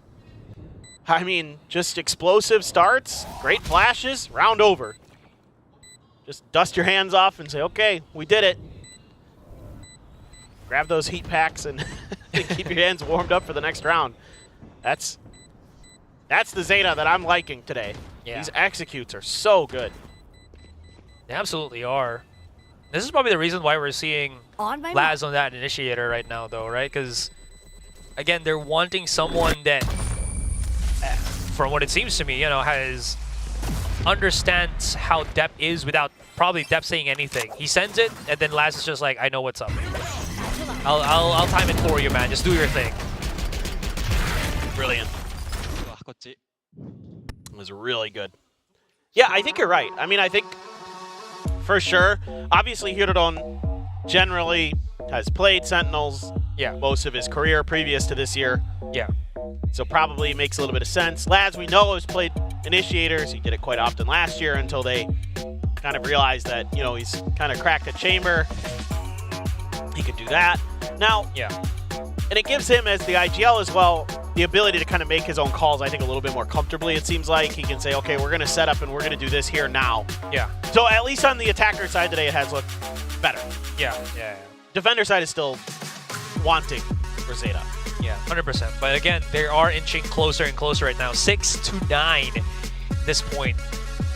I mean, just explosive starts, great flashes, round over. Just dust your hands off and say, okay, we did it. Grab those heat packs and keep your hands warmed up for the next round. That's the ZETA that I'm liking today. Yeah. These executes are so good. They absolutely are. This is probably the reason why we're seeing Laz on that initiator right now, though, right? Because, again, they're wanting someone that, from what it seems to me, you know, understands how Depp is without probably Depp saying anything. He sends it, and then Laz is just like, I know what's up. I'll time it for you, man. Just do your thing. Brilliant. It was really good. Yeah, I think you're right. I mean, I think for sure. Obviously, Hirodon generally has played Sentinels most of his career previous to this year. Yeah. So probably makes a little bit of sense. Laz, we know, has played Initiators. He did it quite often last year until they kind of realized that, you know, he's kind of cracked at Chamber. He could do that. Now, and it gives him, as the IGL as well, the ability to kind of make his own calls, I think, a little bit more comfortably, it seems like. He can say, okay, we're going to set up and we're going to do this here now. Yeah. So at least on the attacker side today, it has looked better. Yeah. Defender side is still wanting for ZETA. Yeah, 100%. But again, they are inching closer and closer right now. 6-9 at this point.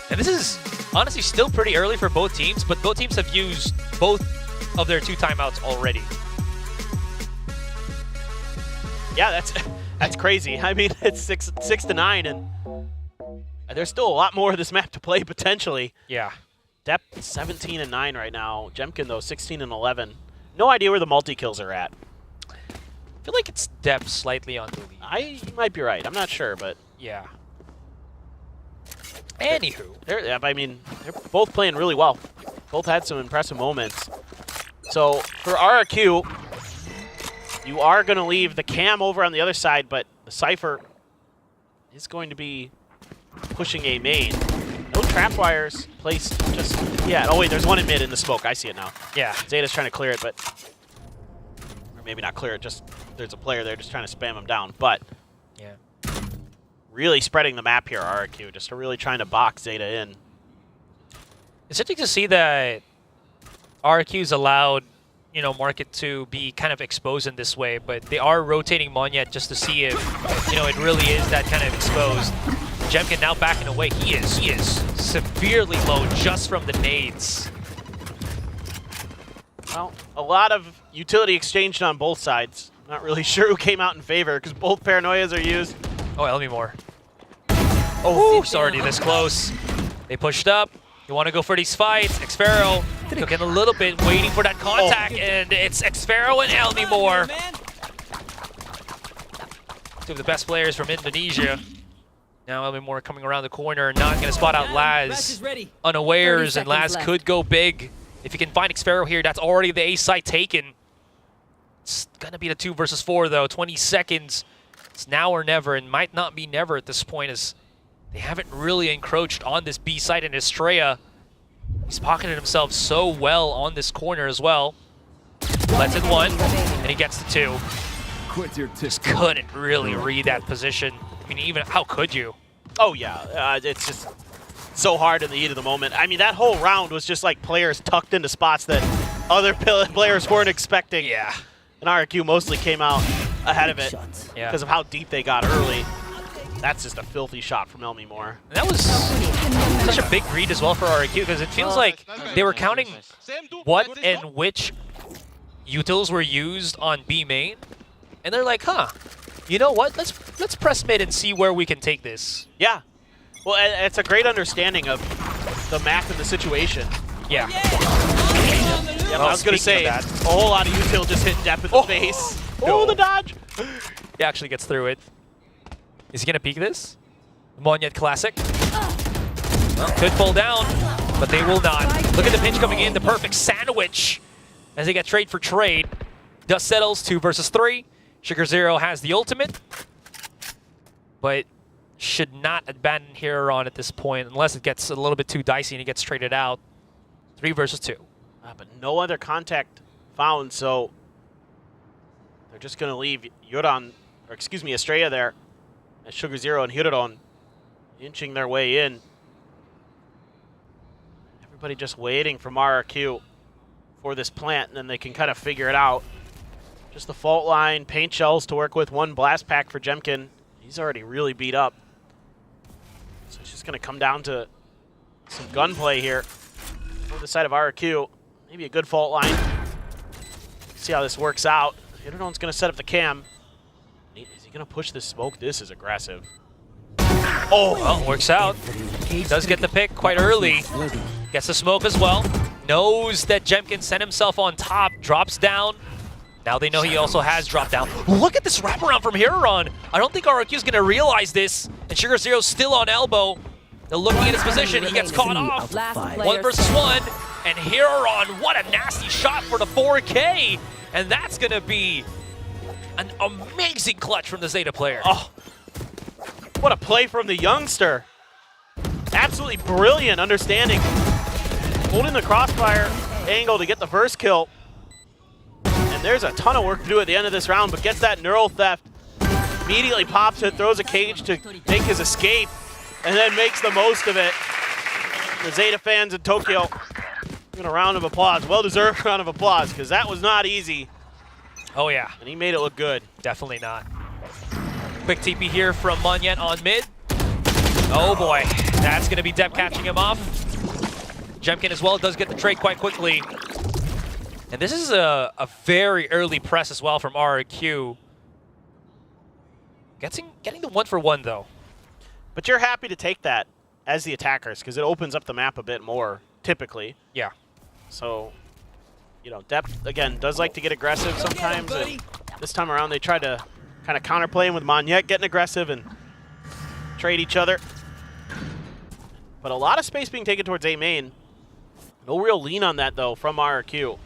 And this is honestly still pretty early for both teams, but both teams have used both of their 2 timeouts already. Yeah, that's crazy. I mean, it's 6-9, and there's still a lot more of this map to play potentially. Yeah. Depp 17-9 right now. Jemkin though 16-11. No idea where the multi-kills are at. I feel like it's Depp slightly on the lead. You might be right. I'm not sure, but yeah. Anywho, I mean, they're both playing really well. Both had some impressive moments. So for RRQ, you are going to leave the cam over on the other side, but the Cypher is going to be pushing a main. No trap wires placed just yet. Oh wait, there's one in mid in the smoke. I see it now. Yeah. ZETA's trying to clear it, but or maybe not clear it, just there's a player there just trying to spam him down. But yeah, really spreading the map here, RRQ, just really trying to box ZETA in. It's interesting to see that RRQ's allowed, you know, Market to be kind of exposed in this way, but they are rotating Monyet just to see if, you know, it really is that kind of exposed. Jemkin now backing away. He is severely low just from the nades. Well, a lot of utility exchanged on both sides. Not really sure who came out in favor because both paranoias are used. Oh, tell me more. Oh, it's already this close. They pushed up. You want to go for these fights. Xfero cooking a little bit, waiting for that contact, and it's Xfero and Elmimore. 2 of the best players from Indonesia. Now Elmimore coming around the corner, not going to spot out Laz unawares, and Laz could go big. If you can find Xfero here, that's already the A site taken. It's going to be the 2 versus 4, though. 20 seconds. It's now or never, and might not be never at this point, as they haven't really encroached on this B site, and Estrella, he's pocketed himself so well on this corner as well. Lets in 1, and he gets the 2. Just couldn't really read that position. I mean, even how could you? Oh yeah, it's just so hard in the heat of the moment. I mean, that whole round was just like players tucked into spots that other players weren't expecting. Yeah. And RRQ mostly came out ahead of it because of how deep they got early. That's just a filthy shot from Elmimore. And that was such a big read as well for RRQ, because it feels like they were counting what and which utils were used on B main, and they're like, huh, you know what? Let's press mid and see where we can take this. Yeah. Well, it's a great understanding of the map and the situation. Yeah. Yeah, I was going to say, a whole lot of util just hit Depp in the face. Oh, the dodge! He actually gets through it. Is he going to peek this? Monyet classic. Well, could fall down, but they will not. Look at the pinch coming in, the perfect sandwich as they get trade for trade. Dust settles, 2 versus 3. Sugar Zero has the ultimate, but should not abandon Heron at this point unless it gets a little bit too dicey and he gets traded out. 3 versus 2. But no other contact found, so they're just going to leave Yoran, or excuse me, Estrella there. As Sugar Zero and Hirodon inching their way in. Everybody just waiting from RRQ for this plant, and then they can kind of figure it out. Just the fault line, paint shells to work with, 1 blast pack for Jemkin. He's already really beat up. So it's just going to come down to some gunplay here on the side of RRQ. Maybe a good fault line. See how this works out. Hirodon's going to set up the cam. Is he going to push this smoke? This is aggressive. Oh, well, works out. Does get the pick quite early. Gets the smoke as well. Knows that Jemkin sent himself on top. Drops down. Now they know he also has dropped down. Look at this wraparound from Heron. I don't think RRQ is going to realize this. And Sugar Zero's still on elbow. They're looking at his position. He gets caught off. 1 versus 1. And Heron, what a nasty shot for the 4K. And that's going to be an amazing clutch from the ZETA player. Oh, what a play from the youngster. Absolutely brilliant understanding. Holding the crossfire angle to get the first kill. And there's a ton of work to do at the end of this round, but gets that neural theft. Immediately pops it, throws a cage to make his escape, and then makes the most of it. The ZETA fans in Tokyo, give a round of applause. Well-deserved round of applause, because that was not easy. Oh, yeah. And he made it look good. Definitely not. Quick TP here from Monyet on mid. Oh, boy. That's going to be Depp catching him off. Jemkin as well does get the trade quite quickly. And this is a very early press as well from RRQ. Getting the 1-for-1, though. But you're happy to take that as the attackers, because it opens up the map a bit more, typically. Yeah. So, you know, Depp, again, does like to get aggressive sometimes. And this time around, they tried to kind of counterplay him with Monyet getting aggressive and trade each other. But a lot of space being taken towards A main. No real lean on that, though, from RRQ.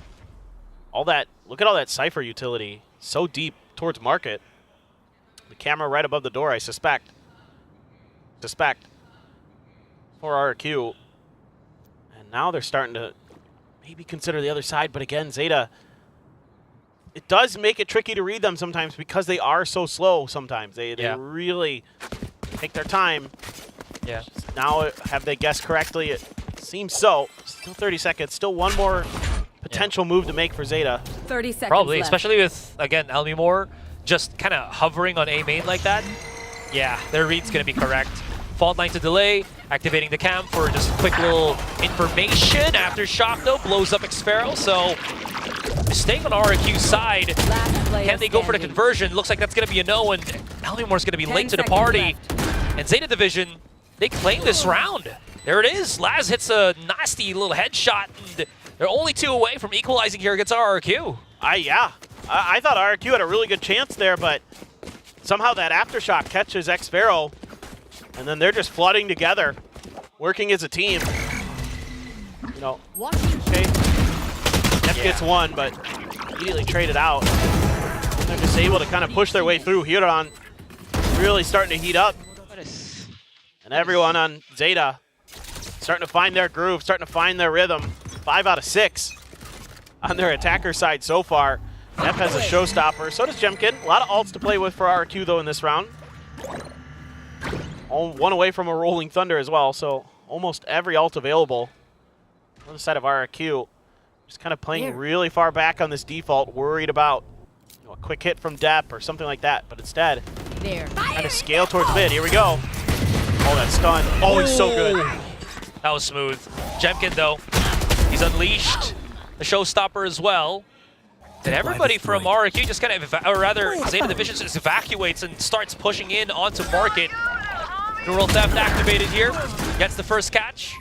All that, look at all that Cypher utility. So deep towards market. The camera right above the door, I suspect. For RRQ. And now they're starting to maybe consider the other side, but again, ZETA, it does make it tricky to read them sometimes because they are so slow sometimes. They really take their time. Yeah. Now, have they guessed correctly? It seems so. Still 30 seconds. Still one more potential move to make for ZETA. 30 seconds Probably, left. especially with, again, Elmimore just kind of hovering on A main like that. Yeah, their read's going to be correct. Fault line to delay, activating the cam for just quick little information. Aftershock, though, blows up Xpharaoh, so mistake on RRQ's side. Can they go for the conversion? Looks like that's going to be a no, and Elmimore's going to be late to the party. And ZETA Division, they claim this round. There it is. Laz hits a nasty little headshot, and they're only 2 away from equalizing here against RRQ. I thought RRQ had a really good chance there, but somehow that Aftershock catches Xpharaoh, and then they're just flooding together, working as a team. You know, okay. F gets one, but immediately traded out. They're just able to kind of push their way through. Hirodon really starting to heat up. And everyone on ZETA starting to find their groove, starting to find their rhythm. 5 out of 6 on their attacker side so far. Depp has a showstopper. So does Jemkin. A lot of ults to play with for RRQ, though, in this round. One away from a Rolling Thunder as well, so almost every ult available on the side of RRQ. Just kind of playing really far back on this default, worried about a quick hit from Depp or something like that, but instead, kind of scale towards mid. Here we go. Oh, that stun. Oh, he's so good. That was smooth. Jemkin, though, he's unleashed the showstopper as well. And everybody from RRQ just kind of, or rather, ZETA Division just evacuates and starts pushing in onto market. Neural Theft activated here. Gets the first catch.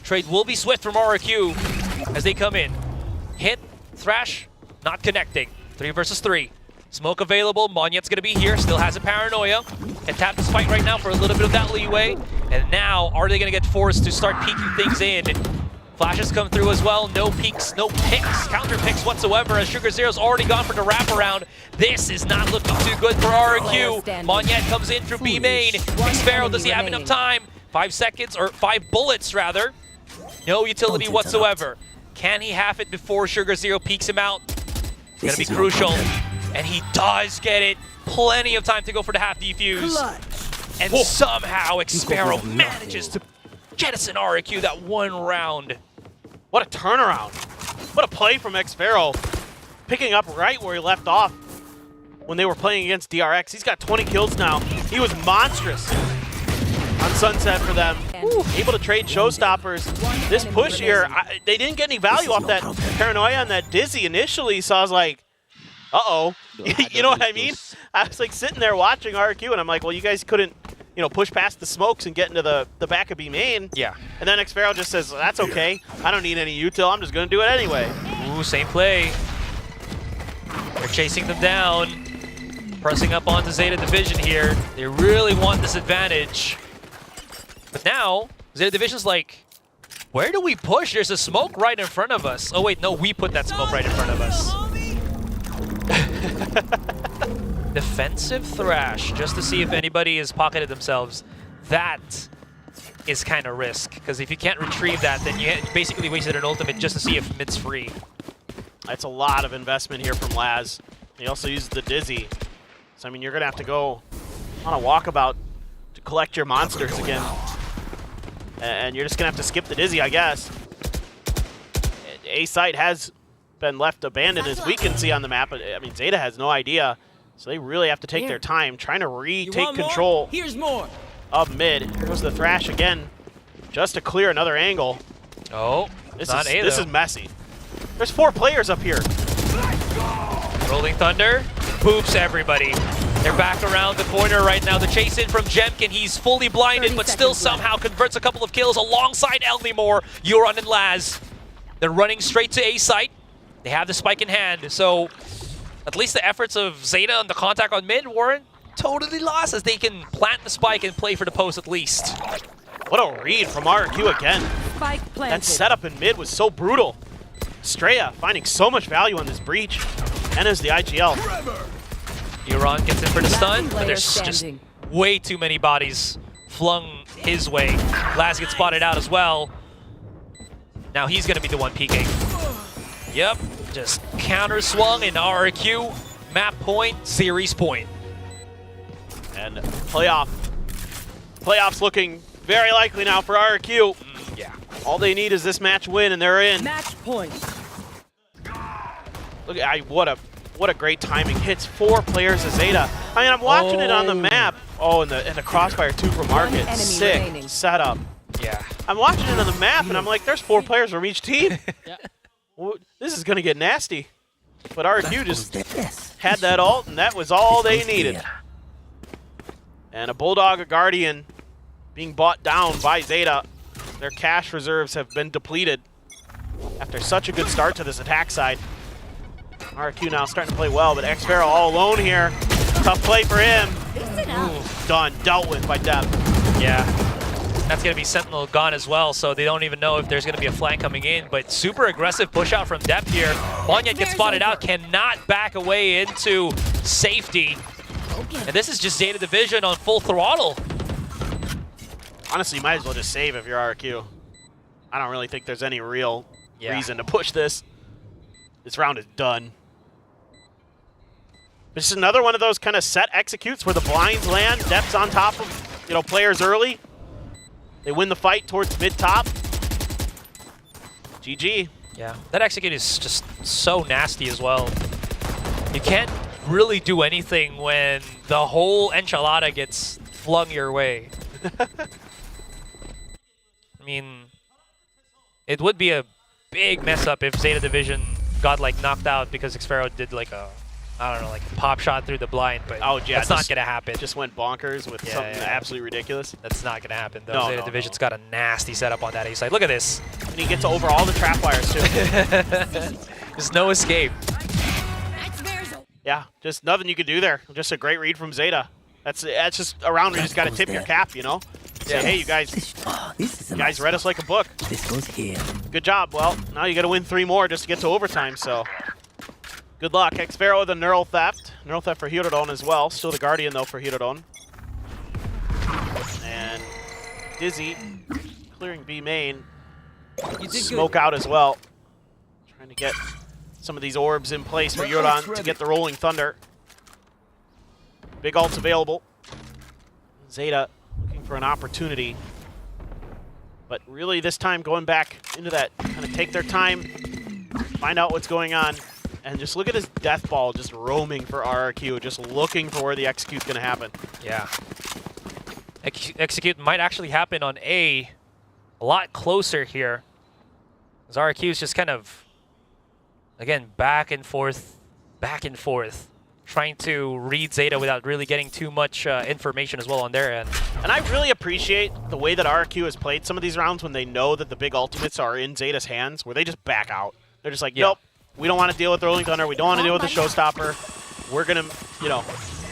Trade will be swift from RRQ as they come in. Hit, Thrash, not connecting. 3 versus 3. Smoke available. Monyet's going to be here. Still has a Paranoia. Can tap this fight right now for a little bit of that leeway. And now, are they going to get forced to start peeking things in? Flashes come through as well. No peeks, no picks, counter picks whatsoever as Sugar Zero's already gone for the wraparound. This is not looking too good for RRQ. Monyet comes in through B main. Xpharaoh, does he have enough time? 5 seconds, or 5 bullets rather. No utility whatsoever. Can he have it before Sugar Zero peeks him out? It's gonna be crucial. And he does get it. Plenty of time to go for the half defuse. And somehow Xpharaoh manages to jettison RRQ that one round. What a turnaround. What a play from Xpharaoh. Picking up right where he left off when they were playing against DRX. He's got 20 kills now. He was monstrous on Sunset for them. Able to trade showstoppers. This push here, they didn't get any value off that paranoia and that dizzy initially, so I was like, uh-oh. You know what I mean? I was like sitting there watching RRQ and I'm like, well, you guys couldn't, you know, push past the smokes and get into the back of B main. Yeah. And then Xpharaoh just says, that's okay. I don't need any util. I'm just going to do it anyway. Ooh, same play. They're chasing them down. Pressing up onto ZETA Division here. They really want this advantage. But now, ZETA Division's like, where do we push? There's a smoke right in front of us. Oh wait, no, we put that smoke right in front of us. Defensive Thrash, just to see if anybody has pocketed themselves. That is kind of risk, because if you can't retrieve that, then you basically wasted an ultimate just to see if mid's free. That's a lot of investment here from Laz. He also uses the dizzy. So, I mean, you're going to have to go on a walkabout to collect your monsters again. And you're just going to have to skip the dizzy, I guess. A site has been left abandoned, as we can see on the map. But, I mean, ZETA has no idea. So they really have to take their time trying to retake control of mid. Here goes the Thrash again, just to clear another angle. Oh, this is messy. There's 4 players up here. Rolling Thunder, boops everybody. They're back around the corner right now. The chase in from Jemkin, he's fully blinded, but still somehow converts a couple of kills alongside Elmimore, Euron, and Laz. They're running straight to A site. They have the spike in hand, so at least the efforts of ZETA and the contact on mid weren't totally lost, as they can plant the spike and play for the post at least. What a read from RRQ again. That setup in mid was so brutal. Straya finding so much value on this breach, and as the IGL. Euron gets in for the stun, but there's just way too many bodies flung his way. Laz gets spotted out as well. Now he's going to be the one peeking. Yep, just counter swung in RRQ. Map point, series point. And playoffs looking very likely now for RRQ. Yeah. All they need is this match win, and they're in. Match point. Look at what a great timing. Hits 4 players as ZETA. I mean, I'm watching it on the map. Oh, and the crossfire 2 for Market. Sick setup. Yeah. I'm watching it on the map, and I'm like, there's 4 players from each team. Well, this is going to get nasty. But RRQ just had that ult, and that was all they needed. And a Bulldog, a Guardian, being bought down by ZETA. Their cash reserves have been depleted after such a good start to this attack side. RRQ now starting to play well, but Xpharaoh all alone here. Tough play for him. Ooh, done, dealt with by Dep. Yeah. That's going to be Sentinel gone as well, so they don't even know if there's going to be a flank coming in. But super aggressive push out from Dep here. Monyet gets spotted out, cannot back away into safety. And this is just ZETA Division on full throttle. Honestly, you might as well just save if you're RRQ. I don't really think there's any real reason to push this. This round is done. It's just another one of those kind of set executes where the blinds land. Dep's on top of, you know, players early. They win the fight towards mid-top. GG. Yeah, that execute is just so nasty as well. You can't really do anything when the whole enchilada gets flung your way. I mean, it would be a big mess up if ZETA Division got like knocked out because Xpharaoh did like a, I don't know, like pop shot through the blind, but that's not gonna happen. Just went bonkers with something absolutely ridiculous. That's not gonna happen though. ZETA Division's got a nasty setup on that A side. Look at this. And he gets over all the trap wires too. There's no escape. Yeah, just nothing you could do there. Just a great read from ZETA. That's just a round where you just gotta tip your cap, you know? Say, hey, you guys read us like a book. This goes here. Good job. Well, now you got to win 3 more just to get to overtime, so good luck. Xpharaoh with a Neural Theft. Neural Theft for Hirodon as well. Still the Guardian, though, for Hirodon. And Dizzy clearing B main. Smoke out as well. Trying to get some of these orbs in place for Hirodon to get the Rolling Thunder. Big ults available. ZETA looking for an opportunity. But really this time going back into that, kind of take their time, find out what's going on, and just look at this death ball just roaming for RRQ, just looking for where the execute's going to happen. Yeah. Execute might actually happen on A a lot closer here. As RRQ is just kind of, again, back and forth, trying to read ZETA without really getting too much information as well on their end. And I really appreciate the way that RRQ has played some of these rounds when they know that the big ultimates are in ZETA's hands, where they just back out. They're just like, nope, we don't want to deal with the Rolling Thunder. We don't want to deal with the Showstopper. We're going to, you know,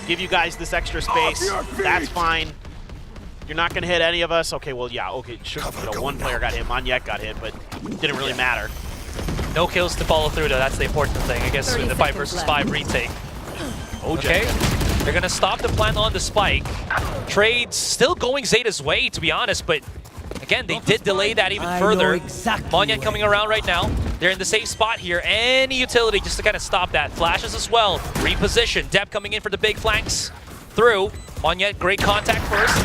give you guys this extra space. That's fine. You're not going to hit any of us. Okay, well, yeah, okay, sure. You know, one player got hit. Monyet got hit, but it didn't really matter. No kills to follow through, though. That's the important thing, I guess, in the 5 versus 5 retake. Okay, they're going to stop the plant on the spike. Trades still going ZETA's way, to be honest, but again, they did delay that even further. Monyet coming around right now. They're in the safe spot here. Any utility just to kind of stop that. Flashes as well. Reposition. Dep coming in for the big flanks through. Monyet, great contact first.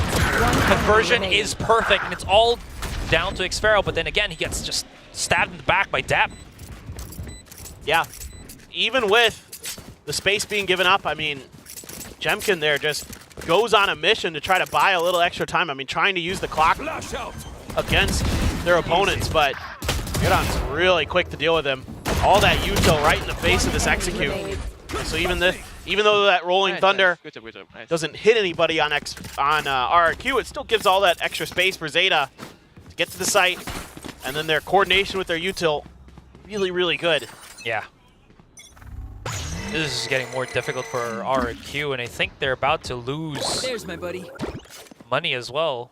Conversion is perfect, and it's all down to Xpharaoh, but then again, he gets just stabbed in the back by Dep. Yeah, even with the space being given up, I mean, Jemkin there just goes on a mission to try to buy a little extra time. I mean, trying to use the clock against their opponents, but Hirodon's really quick to deal with him. All that util right in the face of this execute. So even though that Rolling Thunder doesn't hit anybody on RRQ, it still gives all that extra space for ZETA to get to the site, and then their coordination with their util, really, really good. Yeah. This is getting more difficult for RRQ, and I think they're about to lose money as well.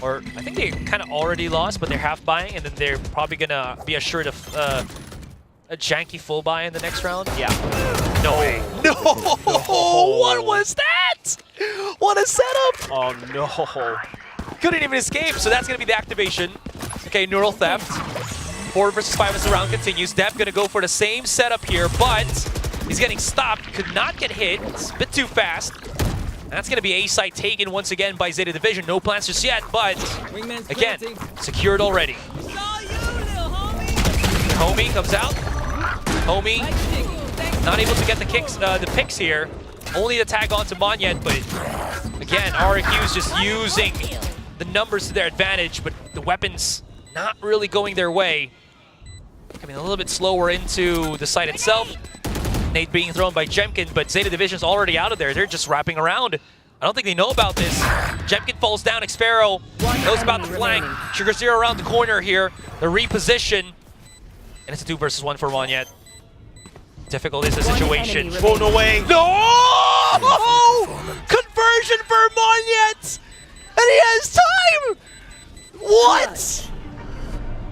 Or I think they kind of already lost, but they're half buying, and then they're probably going to be assured of a janky full buy in the next round. Yeah. No way. No! What was that? What a setup! Oh, no. Couldn't even escape, so that's going to be the activation. Okay, Neural Theft. 4 versus 5 as the round continues. Dep going to go for the same setup here, but he's getting stopped. Could not get hit. It's a bit too fast. And that's going to be A site taken once again by ZETA Division. No plans just yet, but again, secured already. Homie comes out. Homie not able to get the kicks, the picks here. Only to tag on to Monyet, but again, RRQ is just using the numbers to their advantage, but the weapons not really going their way. Coming a little bit slower into the site itself. Nade being thrown by Jemkin, but ZETA Division's already out of there. They're just wrapping around. I don't think they know about this. Jemkin falls down. Xpharaoh knows about the flank. Sugar Zero around the corner here. The reposition. And it's a 2 versus 1 for Monyet. Difficult is the situation. Oh, no way. No! Conversion for Monyet! And he has time! What?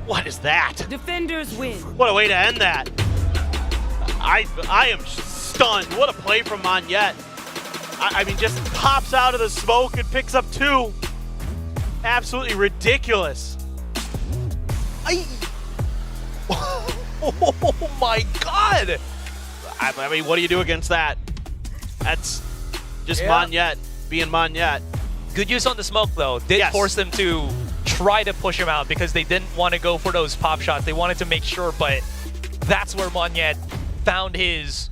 What is that? Defenders win. What a way to end that. I am stunned. What a play from Monyet. I mean, just pops out of the smoke and picks up 2. Absolutely ridiculous. Oh my god! I mean, what do you do against that? That's just Monyet being Monyet. Good use on the smoke, though. Did force them to try to push him out because they didn't want to go for those pop shots. They wanted to make sure, but that's where Monyet found his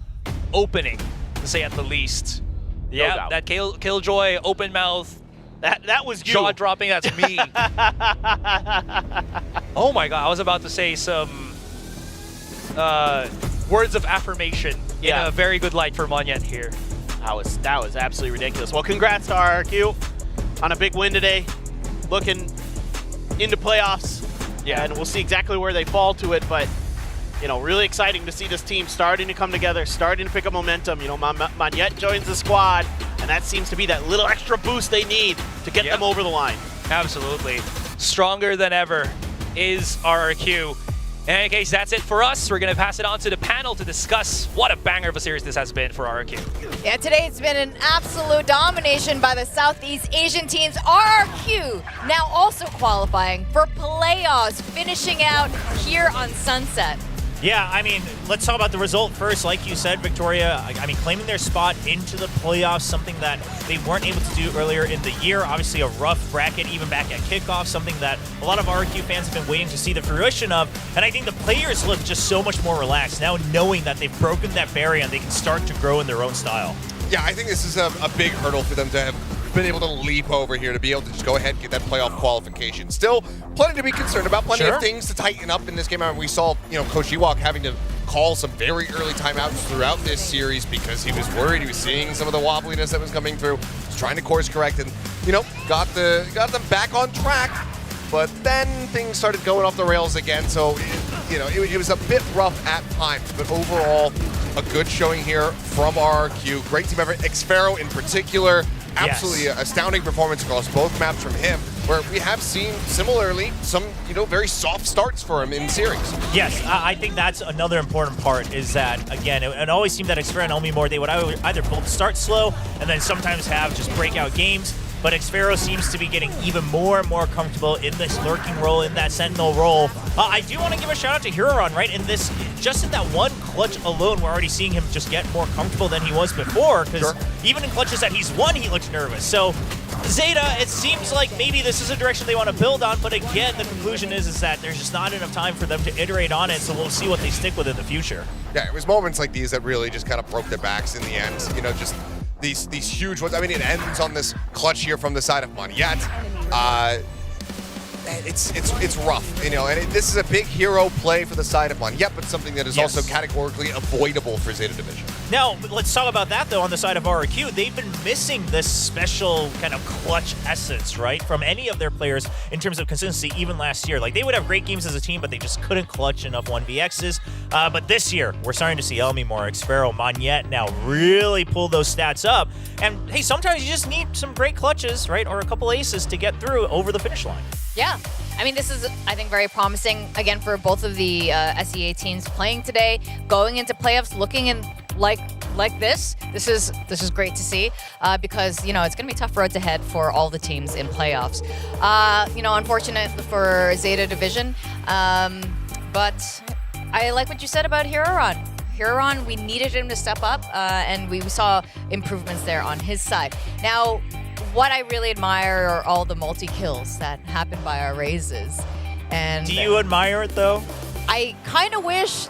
opening, to say at the least. Yeah, doubt. that Killjoy, open mouth. That was you. Jaw dropping, that's me. Oh my god, I was about to say some words of affirmation in a very good light for Monyet here. That was absolutely ridiculous. Well, congrats to RRQ on a big win today. Looking into playoffs. Yeah, and we'll see exactly where they fall to it, but you know, really exciting to see this team starting to come together, starting to pick up momentum. You know, Magnet joins the squad, and that seems to be that little extra boost they need to get them over the line. Absolutely. Stronger than ever is RRQ. In any case, that's it for us. We're going to pass it on to the panel to discuss what a banger of a series this has been for RRQ. Yeah, today it's been an absolute domination by the Southeast Asian teams. RRQ now also qualifying for playoffs, finishing out here on Sunset. Yeah, I mean, let's talk about the result first. Like you said, Victoria, I mean, claiming their spot into the playoffs, something that they weren't able to do earlier in the year. Obviously, a rough bracket, even back at kickoff, something that a lot of RRQ fans have been waiting to see the fruition of. And I think the players look just so much more relaxed now, knowing that they've broken that barrier and they can start to grow in their own style. Yeah, I think this is a big hurdle for them to have been able to leap over here, to be able to just go ahead and get that playoff qualification. Still, plenty to be concerned about, plenty of things to tighten up in this game. I mean, we saw, you know, Coach Ewok having to call some very early timeouts throughout this series because he was worried. He was seeing some of the wobbliness that was coming through. He was trying to course correct and, you know, got them back on track. But then things started going off the rails again, so, you know, it was a bit rough at times. But overall, a good showing here from RRQ. Great team effort. Xfero in particular, absolutely astounding performance across both maps from him, where we have seen similarly some, you know, very soft starts for him in series. Yes, I think that's another important part is that, again, it always seemed that Xfero and Omimore, they would either both start slow and then sometimes have just breakout games. But Xfero seems to be getting even more and more comfortable in this lurking role, in that sentinel role. I do want to give a shout out to Huron, right? In this, just in that one clutch alone, we're already seeing him just get more comfortable than he was before. Because even in clutches that he's won, he looks nervous. So ZETA, it seems like maybe this is a direction they want to build on. But again, the conclusion is that there's just not enough time for them to iterate on it. So we'll see what they stick with in the future. Yeah, it was moments like these that really just kind of broke their backs in the end. You know, just these huge ones. I mean, it ends on this clutch here from the side of Magnet. It's rough, you know, and this is a big hero play for the side of Magnet, but something that is also categorically avoidable for ZETA Division. Now, let's talk about that, though, on the side of RRQ. They've been missing this special kind of clutch essence, right, from any of their players in terms of consistency, even last year. Like, they would have great games as a team, but they just couldn't clutch enough 1vx's. But this year, we're starting to see Elmimore, Xfero, Magnet now really pull those stats up. And, hey, sometimes you just need some great clutches, right, or a couple aces to get through over the finish line. Yeah, I mean, this is, I think, very promising, again, for both of the SEA teams playing today, going into playoffs, looking in like this. This is great to see because, you know, it's going to be tough roads ahead for all the teams in playoffs. You know, unfortunate for ZETA Division, but I like what you said about Huron. Huron, we needed him to step up, and we saw improvements there on his side. Now, what I really admire are all the multi-kills that happen by our raises. And do you admire it, though? I kind of wish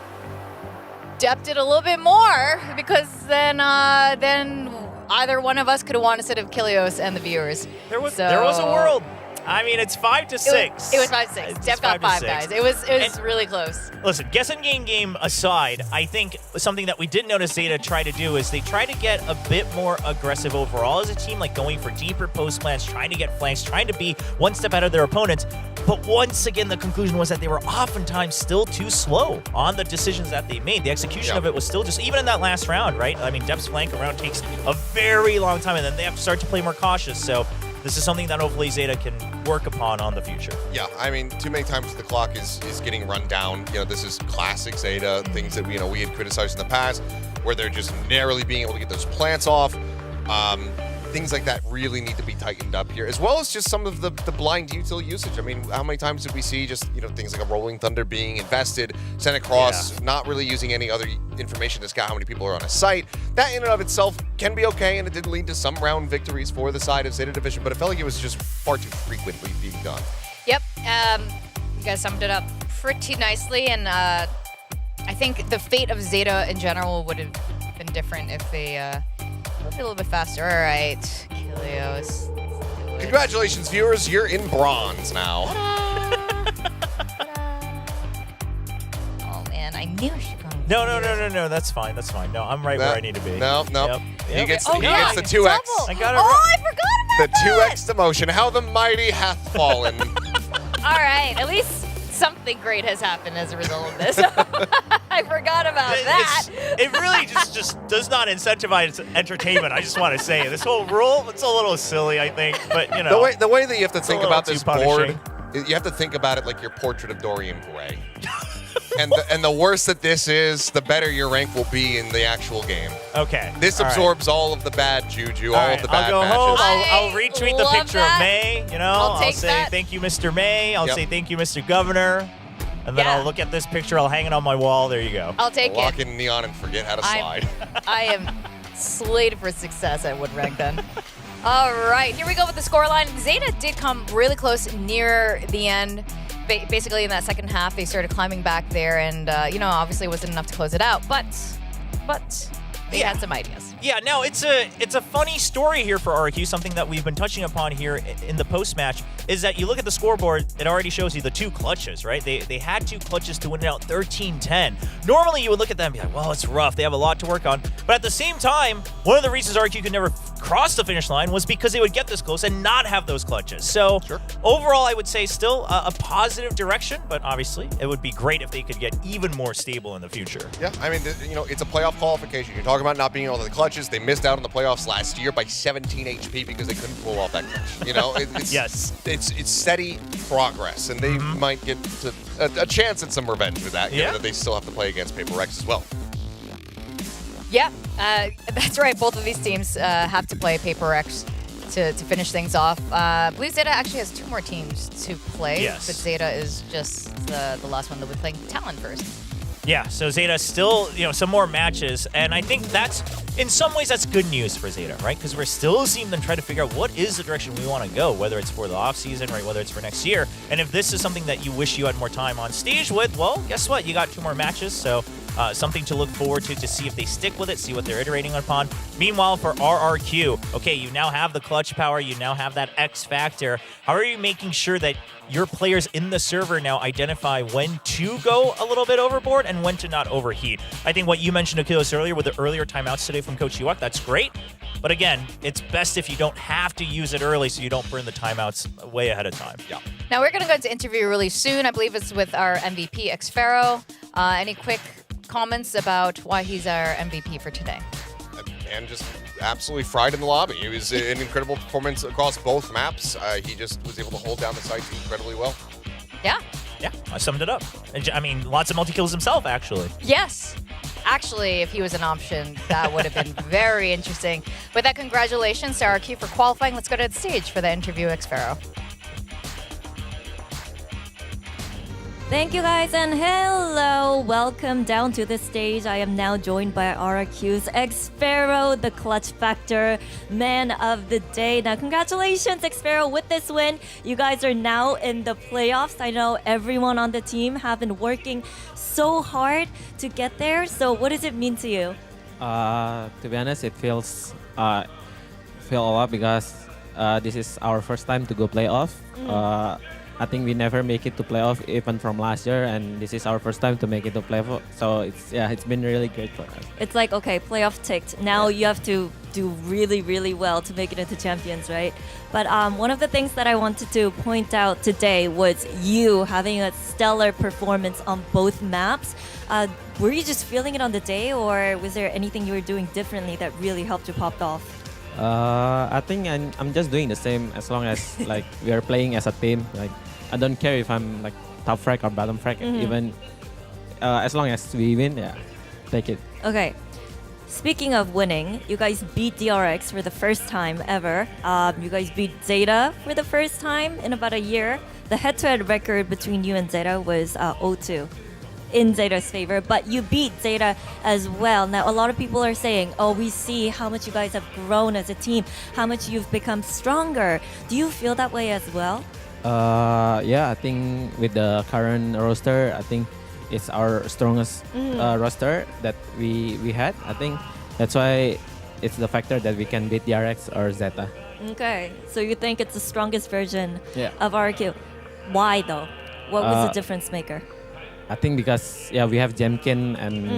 Depp did a little bit more, because then either one of us could have won instead of Kilios and the viewers. There was a world. I mean, it's 5-6. It was 5-6. Depp got 5, guys. It was really close. Listen, guess and game aside, I think something that we did notice ZETA try to do is they try to get a bit more aggressive overall as a team, like going for deeper post plans, trying to get flanks, trying to be one step ahead of their opponents. But once again, the conclusion was that they were oftentimes still too slow on the decisions that they made. The execution of it was still just, even in that last round, right? I mean, Depp's flank around takes a very long time, and then they have to start to play more cautious. So this is something that hopefully ZETA can work upon on the future. Yeah, I mean, too many times the clock is getting run down. You know, this is classic ZETA, things that we had criticized in the past, where they're just narrowly being able to get those plants off. Things like that really need to be tightened up here, as well as just some of the blind util usage. I mean, how many times did we see just, you know, things like a Rolling Thunder being invested, sent across, not really using any other information to scout how many people are on a site. That in and of itself can be okay, and it did lead to some round victories for the side of ZETA Division, but it felt like it was just far too frequently being done. Yep, you guys summed it up pretty nicely, and I think the fate of ZETA in general would have been different if they a little bit faster. All right, Kilios. Congratulations, viewers. You're in bronze now. Oh, man. I knew she was going to No. That's fine. No, I'm right where I need to be. No. Yep. He gets the 2x. I got it. Oh, I forgot about the 2x demotion. How the mighty hath fallen. All right. At least something great has happened as a result of this. I forgot about that. It really just does not incentivize entertainment. I just want to say this whole rule, it's a little silly, I think. But you know, the way that you have to think about this punishing. board, you have to think about it like your portrait of Dorian Gray. and the worse that this is, the better your rank will be in the actual game. Okay. This absorbs all of the bad juju, all of the bad I'll go home. matches. I'll retweet the picture of May. You know, I'll say that. thank you, Mr. May. I'll say thank you, Mr. Governor. And then I'll look at this picture. I'll hang it on my wall. There you go. I'll take Lock it. in Neon and forget how to slide. I am slated for success at Wood Rank then. All right, here we go with the scoreline. ZETA did come really close near the end. Basically, in that second half, they started climbing back there, and obviously, it wasn't enough to close it out. But they had some ideas. Yeah, no, it's a funny story here for RRQ. Something that we've been touching upon here in the post match is that you look at the scoreboard, it already shows you the 2 clutches, right? They had 2 clutches to win it out 13-10. Normally, you would look at that and be like, well, it's rough. They have a lot to work on. But at the same time, one of the reasons RRQ could never cross the finish line was because they would get this close and not have those clutches. So overall, I would say still a positive direction, but obviously, it would be great if they could get even more stable in the future. Yeah, I mean, it's a playoff qualification. You're talking about not being able to the clutches. They missed out on the playoffs last year by 17 HP because they couldn't pull off that clutch. It's steady progress, and they might get to a chance at some revenge with that, given that they still have to play against Paper Rex as well. Yeah, that's right. Both of these teams have to play Paper X to finish things off. Blue ZETA actually has 2 more teams to play, but ZETA is just the last one that we're playing Talon first. Yeah, so ZETA still, some more matches, and I think that's, in some ways, that's good news for ZETA, right? Because we're still seeing them try to figure out what is the direction we want to go, whether it's for the offseason, right, whether it's for next year. And if this is something that you wish you had more time on stage with, well, guess what? You got 2 more matches, so something to look forward to see if they stick with it, see what they're iterating upon. Meanwhile, for RRQ, okay, you now have the clutch power, you now have that X factor. How are you making sure that your players in the server now identify when to go a little bit overboard and when to not overheat? I think what you mentioned, Akilos, earlier with the earlier timeouts today from Coach Iwak, that's great. But again, it's best if you don't have to use it early so you don't burn the timeouts way ahead of time. Yeah. Now, we're going to go into interview really soon. I believe it's with our MVP, Xfero. Any quick comments about why he's our MVP for today? And just absolutely fried in the lobby. It was an incredible performance across both maps. He just was able to hold down the sites incredibly well. Yeah. Yeah, I summed it up. I mean, lots of multi-kills himself, actually. Yes. Actually, if he was an option, that would have been very interesting. With that, congratulations to RRQ for qualifying. Let's go to the stage for the interview, Xfero. Thank you guys and hello! Welcome down to the stage. I am now joined by RRQ's Xfero, the clutch factor man of the day. Now congratulations Xfero with this win. You guys are now in the playoffs. I know everyone on the team have been working so hard to get there. So what does it mean to you? To be honest, it feels a lot because this is our first time to go playoff. I think we never make it to playoff even from last year, and this is our first time to make it to playoff. So it's been really great for us. It's like, okay, playoff ticked. Now you have to do really, really well to make it into champions, right? But one of the things that I wanted to point out today was you having a stellar performance on both maps. Were you just feeling it on the day, or was there anything you were doing differently that really helped you pop off? I think I'm just doing the same as long as like we are playing as a team. Like I don't care if I'm like top frag or bottom frag, even as long as we win, yeah, take it. Okay. Speaking of winning, you guys beat DRX for the first time ever. You guys beat ZETA for the first time in about a year. The head-to-head record between you and ZETA was 0-2 in ZETA's favor, but you beat ZETA as well. Now, a lot of people are saying, oh, we see how much you guys have grown as a team, how much you've become stronger. Do you feel that way as well? Yeah, I think with the current roster, I think it's our strongest roster that we had. I think that's why it's the factor that we can beat DRX or ZETA. Okay, so you think it's the strongest version of RRQ. Why though? What was the difference maker? I think because we have Jemkin and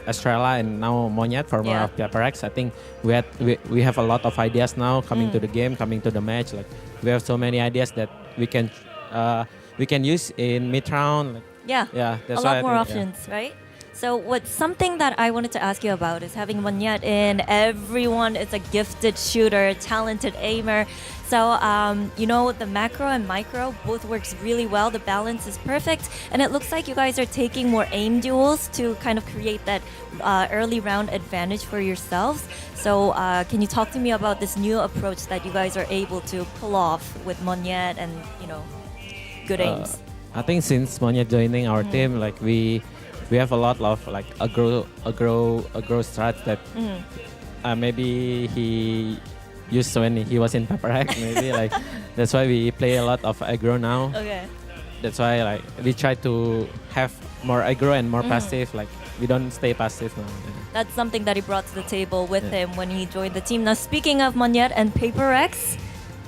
Estrella and now Monyet for more of PRX. I think we have a lot of ideas now coming to the game, coming to the match. Like we have so many ideas that we can use in mid round. Like, yeah, that's a lot more options, right? So what's something that I wanted to ask you about is having Monyet in. Everyone is a gifted shooter, talented aimer. So, the macro and micro both works really well. The balance is perfect. And it looks like you guys are taking more aim duels to kind of create that early round advantage for yourselves. So can you talk to me about this new approach that you guys are able to pull off with Monyet and, good aims? I think since Monyet joining our team, like we have a lot of like aggro strats that maybe he used when he was in Pepper X. Maybe like that's why we play a lot of aggro now. Okay. That's why like we try to have more aggro and more passive. Like we don't stay passive now. Yeah. That's something that he brought to the table with him when he joined the team. Now, speaking of Monyet and Paper X,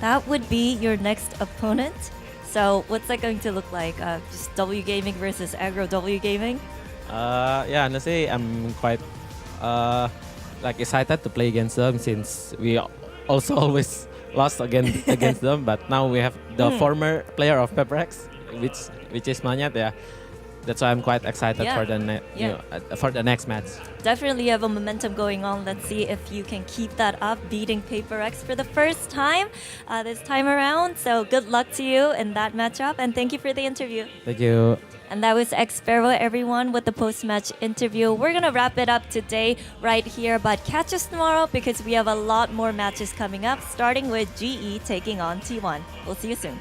that would be your next opponent. So what's that going to look like? Just W Gaming versus aggro W Gaming? Honestly, I'm quite excited to play against them since we also always lost against them. But now we have the former player of Pepper X, which is Monyet. Yeah, that's why I'm quite excited for the next match. Definitely have a momentum going on. Let's see if you can keep that up, beating Paper X for the first time this time around. So good luck to you in that matchup, and thank you for the interview. Thank you. And that was Xpero, everyone, with the post-match interview. We're going to wrap it up today right here, but catch us tomorrow because we have a lot more matches coming up, starting with GE taking on T1. We'll see you soon.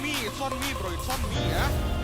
me, it's on me, bro. It's on me, yeah?